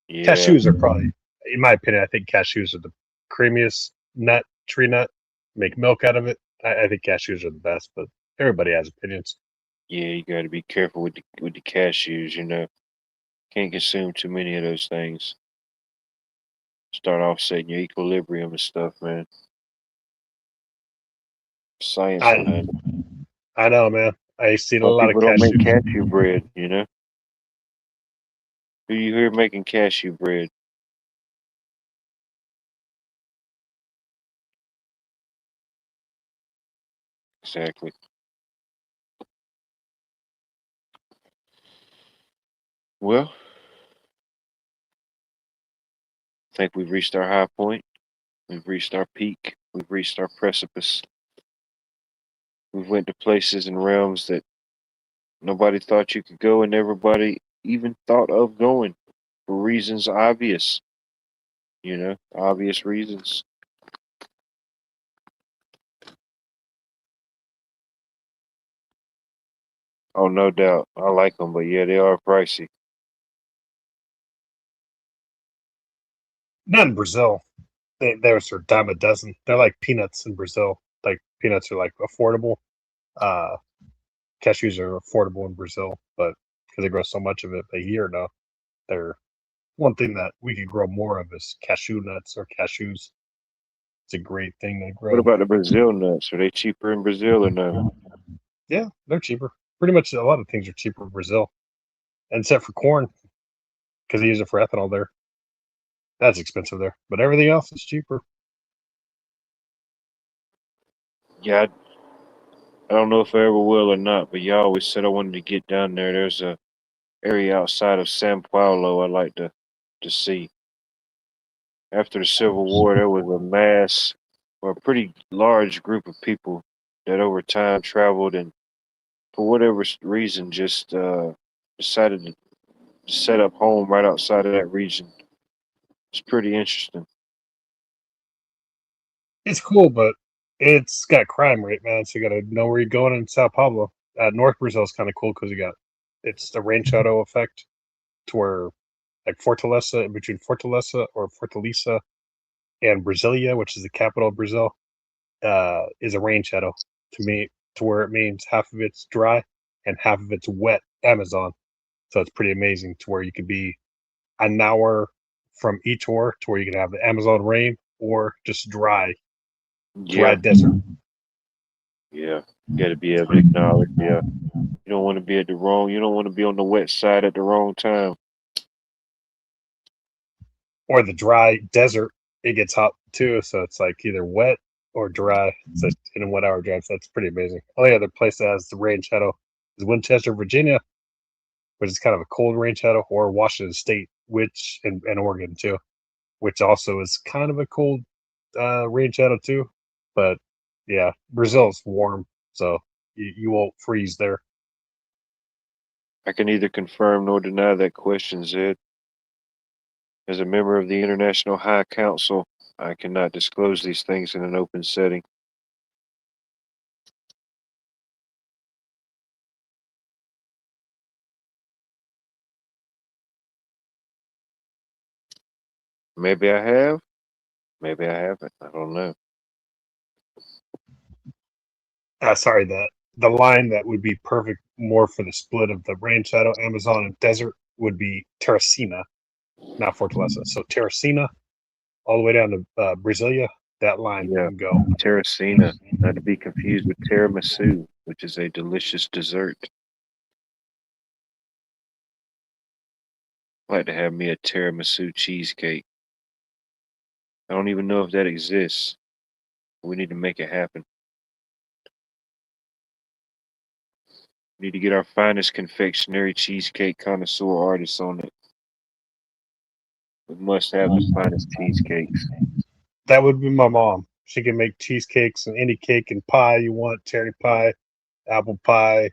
Yeah. Cashews are probably, in my opinion, I think cashews are the creamiest nut, tree nut. Make milk out of it. I think cashews are the best, but everybody has opinions. Yeah, you got to be careful with the cashews. You know, can't consume too many of those things. Start offsetting your equilibrium and stuff, man. Science I behind it. I know, man. I seen a Why lot of people don't make cashews. cashew bread, you know? Who you hear making cashew bread? Exactly. Well, I think we've reached our high point. We've reached our peak. We've reached our precipice. We've went to places and realms that nobody thought you could go, and everybody even thought of going for reasons obvious. You know, obvious reasons. Oh, no doubt. I like them, but yeah, they are pricey. Not in Brazil. There's a dime a dozen. They're like peanuts in Brazil. Like peanuts are like affordable. Uh, Cashews are affordable in Brazil, but because they grow so much of it a year now, they're one thing that we could grow more of is cashew nuts or cashews. It's a great thing to What grow. about the Brazil nuts? Are they cheaper in Brazil or no? Yeah, they're cheaper. Pretty much a lot of things are cheaper in Brazil, and except for corn because they use it for ethanol there. That's expensive there, but everything else is cheaper. Yeah, I don't know if I ever will or not, but you always said I wanted to get down there. There's a area outside of Sao Paulo I'd like to see. After the Civil War, there was a mass or a pretty large group of people that over time traveled and for whatever reason just decided to set up home right outside of that region. It's pretty interesting. It's cool, but it's got crime rate, man. So you got to know where you're going in Sao Paulo. North Brazil is kind of cool because it's the rain shadow effect to where like Fortaleza, in between Fortaleza or Fortaleza and Brasilia, which is the capital of Brazil, is a rain shadow to me, to where it means half of it's dry and half of it's wet Amazon. So it's pretty amazing to where you could be an hour from each ore to where you can have the Amazon rain or just dry Yeah, desert. yeah. Got to be able to acknowledge. Yeah, you don't want to be at the wrong. You don't want to be on the wet side at the wrong time. Or the dry desert, it gets hot too. So it's like either wet or dry. So it's in a 1 hour drive. So that's pretty amazing. Only other place that has the rain shadow is Winchester, Virginia, which is kind of a cold rain shadow, or Washington State, which and Oregon too, which also is kind of a cold rain shadow too. But yeah, Brazil's warm, so you won't freeze there. I can neither confirm nor deny that question, Zed. As a member of the International High Council, I cannot disclose these things in an open setting. Maybe I have, maybe I haven't. I don't know. Sorry, the line that would be perfect more for the split of the rain shadow, Amazon, and desert would be Terracina, not Fortaleza. So Terracina, all the way down to Brasilia, that line you Yeah, can go. Terracina, not to be confused with tiramisu, which is a delicious dessert. I'd like to have me a tiramisu cheesecake. I don't even know if that exists. We need to make it happen. We need to get our finest confectionery cheesecake connoisseur artists on it. We must have the finest cheesecakes. That would be my mom. She can make cheesecakes and any cake and pie you want, cherry pie, apple pie,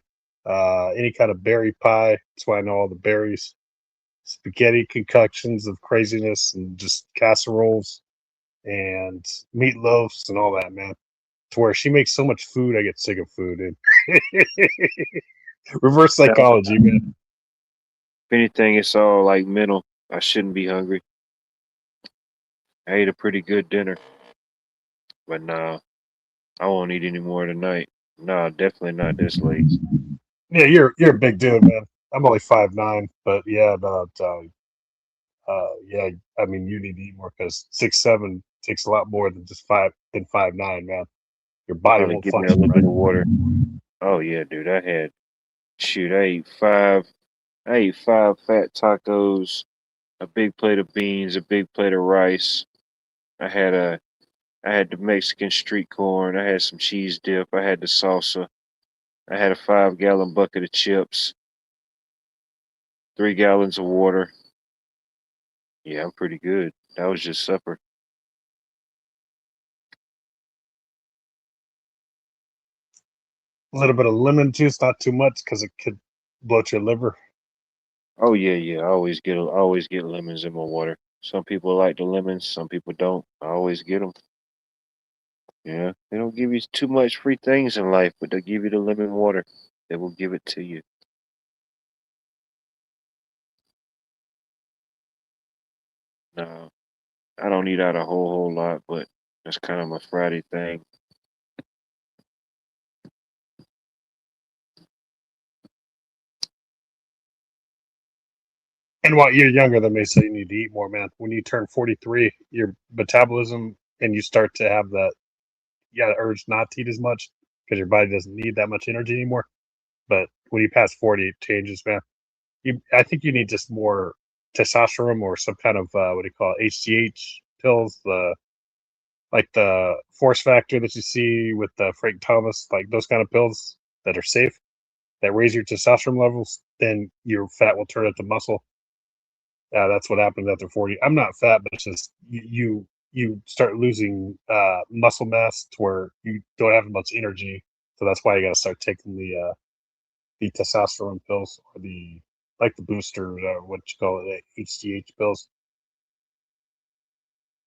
any kind of berry pie. That's why I know all the berries. Spaghetti concoctions of craziness and just casseroles and meatloafs and all that, man. To where she makes so much food, I get sick of food. And reverse Now, psychology, man. if anything, it's all like mental. I shouldn't be hungry. I ate a pretty good dinner, but nah, I won't eat any more tonight. Nah, definitely not this late. Yeah, you're a big dude, man. I'm only 5'9", but yeah, about yeah. I mean, you need to eat more because 6'7" takes a lot more than just 5'9", man. Your body Probably won't give me a function little bit right. of water. Oh yeah, dude. Shoot, I ate five fat tacos, a big plate of beans, a big plate of rice. I had a I had the Mexican street corn. I had some cheese dip. I had the salsa. I had a 5 gallon bucket of chips, 3 gallons of water. Yeah, I'm pretty good. That was just supper. A little bit of lemon juice, not too much, because it could bloat your liver. Oh yeah, yeah. I always get lemons in my water. Some people like the lemons, some people don't. I always get them. Yeah, they don't give you too much free things in life, but they'll give you the lemon water. They will give it to you. No, I don't eat out a whole lot, but that's kind of my Friday thing. And while you're younger than me, so you need to eat more, man. When you turn 43, your metabolism and you start to have that, yeah, the urge not to eat as much because your body doesn't need that much energy anymore. But when you pass 40, it changes, man. I think you need just more testosterone or some kind of what do you call it, HGH pills, like the force factor that you see with Frank Thomas, like those kind of pills that are safe that raise your testosterone levels. Then your fat will turn into muscle. That's what happens after 40. I'm not fat, but it's just you start losing muscle mass to where you don't have as much energy. So that's why you got to start taking the testosterone pills or the like the boosters or what you call it, the HGH pills.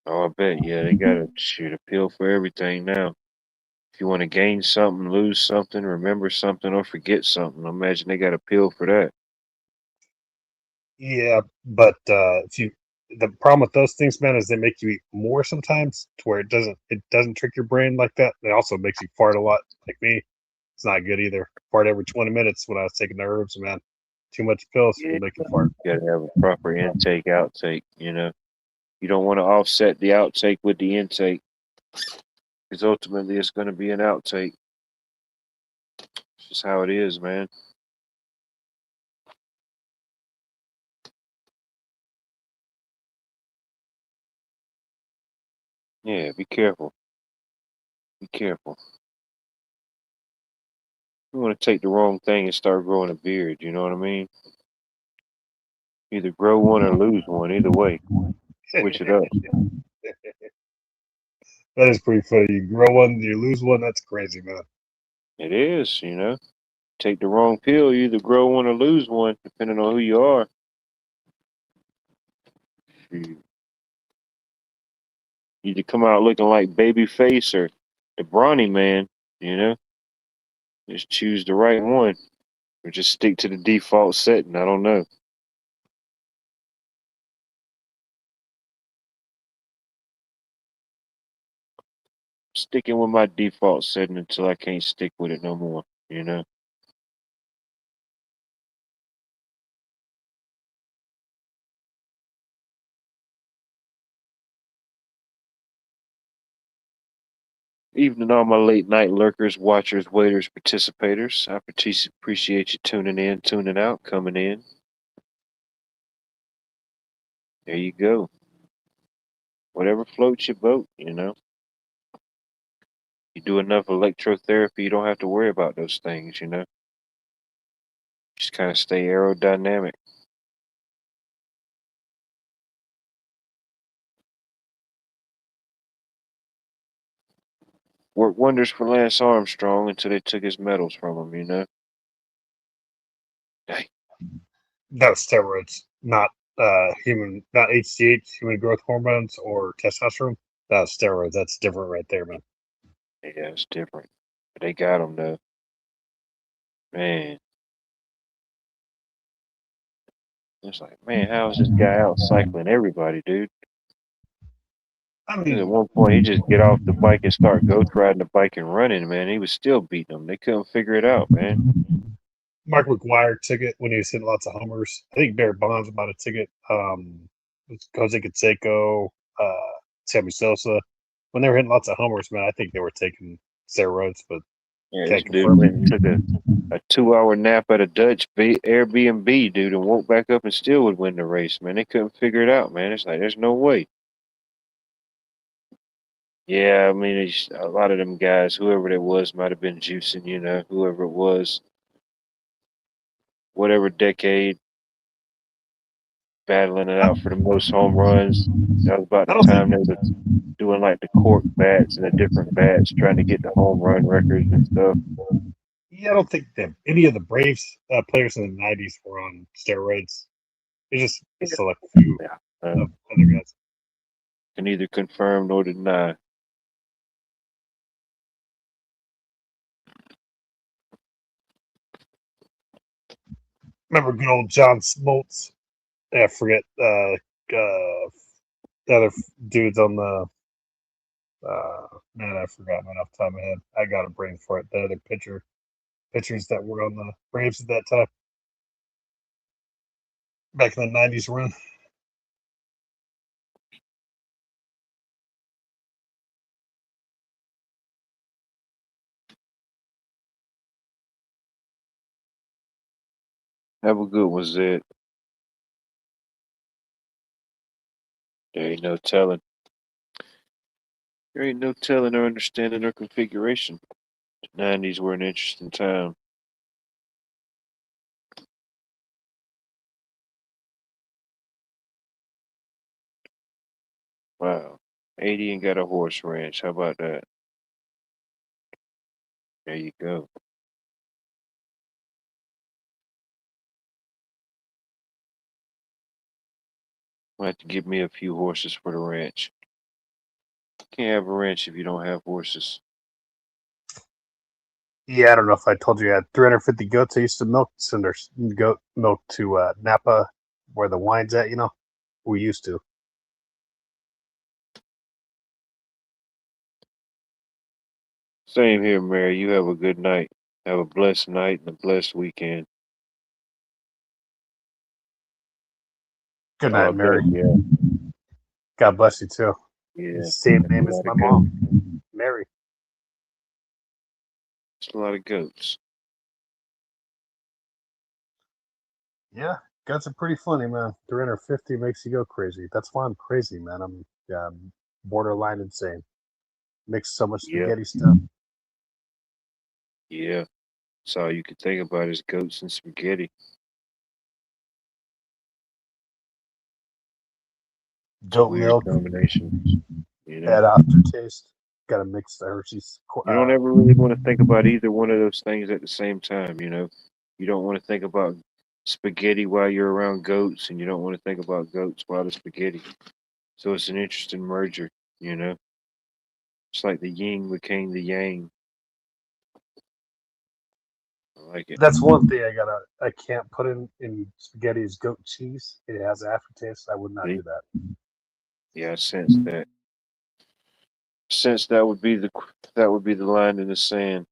Oh, I bet. Yeah, they got to shoot a pill for everything now. If you want to gain something, lose something, remember something, or forget something, I imagine they got a pill for that. Yeah, but if you the problem with those things, man, is they make you eat more sometimes to where it doesn't trick your brain like that. It also makes you fart a lot, like me. It's not good either. Fart every 20 minutes when I was taking the herbs, man. Too much pills Yeah, will make you fart. you gotta have a proper intake, outtake. You don't want to offset the outtake with the intake, because ultimately it's going to be an outtake. It's just how it is, man. Yeah, be careful. Be careful. You want to take the wrong thing and start growing a beard. You know what I mean? Either grow one or lose one. Either way, switch it up. That is pretty funny. You grow one, you lose one. That's crazy, man. It is. Take the wrong pill. You either grow one or lose one, depending on who you are. You either come out looking like Babyface or the brawny man. You know, just choose the right one, or just stick to the default setting. I don't know. Sticking with my default setting until I can't stick with it no more. Evening, all my late night lurkers, watchers, waiters, participators. I appreciate you tuning in, tuning out, coming in. There you go. Whatever floats your boat. You do enough electrotherapy, you don't have to worry about those things. Just kind of stay aerodynamic. Worked wonders for Lance Armstrong until they took his medals from him. Dang. No steroids, not not HGH, human growth hormones, or testosterone. That's steroids. That's different right there, man. Yeah, it's different. But they got him though. Man. It's like, man, how is this guy out cycling everybody, dude? I At mean, one point, he just get off the bike and start ghost riding the bike and running, man. He was still beating them. They couldn't figure it out, man. Mark McGuire took it when he was hitting lots of homers. I think Barrett Bonds about a ticket. Jose Canseco, Sammy Sosa. When they were hitting lots of homers, man, I think they were taking steroids, but Yeah, this can't dude confirm went it. and took a 2 hour nap at a Dutch Airbnb, dude, and woke back up and still would win the race, man. They couldn't figure it out, man. It's like, there's no way. Yeah, I mean, a lot of them guys, whoever it was, might have been juicing, whoever it was, whatever decade, battling it out for the most home runs. That was about I the don't think. time they were doing like the cork bats and the different bats, trying to get the home run records and stuff. Yeah, I don't think that any of the Braves players in the '90s were on steroids. It's just a select few Yeah, of other guys. can neither confirm nor deny. Remember good old John Smoltz? I forget the other dudes on the. Man, I forgot man off the top of my head. I got a brain for it. The other pitchers that were on the Braves at that time, back in the '90s run. Have a good one, Zed. There ain't no telling. There ain't no telling or understanding or configuration. The '90s were an interesting time. Wow. 80 and got a horse ranch. How about that? There you go. Might have to give me a few horses for the ranch. Can't have a ranch if you don't have horses. Yeah, I don't know if I told you I had 350 goats. I used to milk, send our goat milk to Napa, where the wine's at. We used to. Same here, Mary. You have a good night. Have a blessed night and a blessed weekend. Good night, Oh, Mary. yeah. God bless you too. Yeah. Same That's name a as lot my of mom, goats. Mary. It's a lot of goats. Yeah, goats are pretty funny, man. 350 makes you go crazy. That's why I'm crazy, man. I'm borderline insane. Mix so much Yeah. spaghetti stuff. Yeah. That's all you could think about is goats and spaghetti. It's a Goat weird milk, combination, you know. bad aftertaste. Got to mix the Hershey's. You don't ever really want to think about either one of those things at the same time, you know. You don't want to think about spaghetti while you're around goats, and you don't want to think about goats while there's spaghetti. So it's an interesting merger, you know. It's like the yin became the yang. I like it. That's one thing I can't put in spaghetti is goat cheese. It has aftertaste. I would not See? do that. Yeah, I sense that. Since that would be the line in the sand.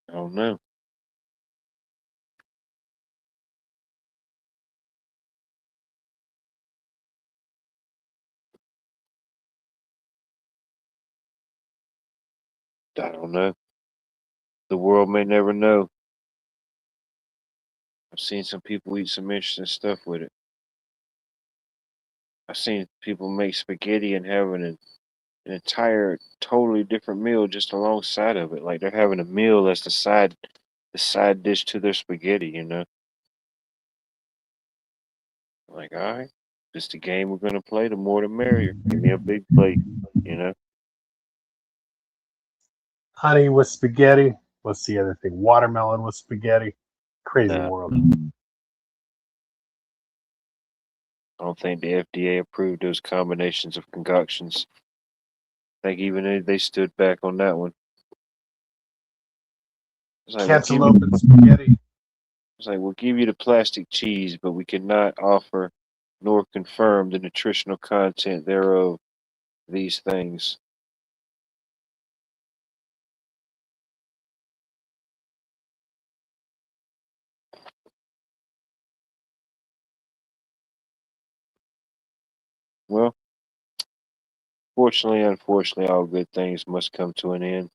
I don't know. I don't know. The world may never know. I've seen some people eat some interesting stuff with it. I've seen people make spaghetti and having an entire totally different meal just alongside of it. Like they're having a meal as the side dish to their spaghetti, you know. Like, all right, this the game we're gonna play, the more the merrier. Give me a big plate, you know. Honey with spaghetti. What's the other thing? Watermelon with spaghetti. Crazy Nah, world. I don't think the FDA approved those combinations of concoctions. I think even they stood back on that one. It's like Cantaloupe and spaghetti. we'll give you the plastic cheese, but we cannot offer nor confirm the nutritional content thereof. These things. Well, fortunately, unfortunately, all good things must come to an end.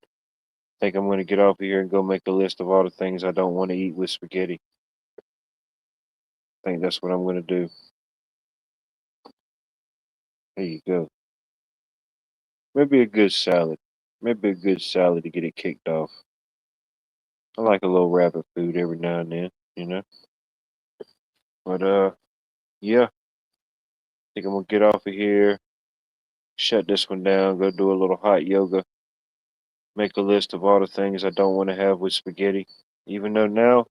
I think I'm going to get off of here and go make a list of all the things I don't want to eat with spaghetti. I think that's what I'm going to do. There you go. Maybe a good salad. Maybe a good salad to get it kicked off. I like a little rabbit food every now and then, you know. But yeah. I think I'm gonna get off of here, shut this one down, go do a little hot yoga, make a list of all the things I don't want to have with spaghetti. Even though now,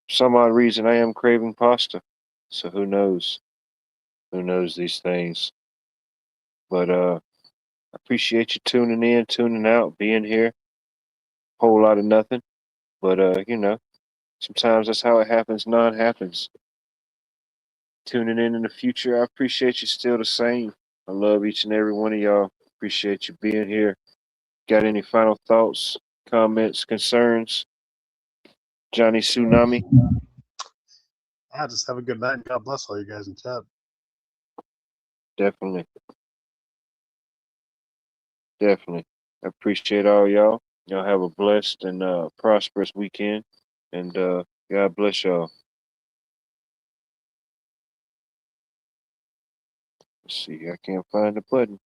for some odd reason, I am craving pasta. So who knows? Who knows these things? But I appreciate you tuning in, tuning out, being here. Whole lot of nothing. But you know, sometimes that's how it happens, non happens. Tuning in the future, I appreciate you still the same. I love each and every one of y'all. Appreciate you being here. Got any final thoughts, comments, concerns? Johnny Tsunami? Yeah, just have a good night and God bless all you guys in chat. Definitely. Definitely. I appreciate all y'all. Y'all have a blessed and prosperous weekend. And God bless y'all. Let's see, I can't find the button.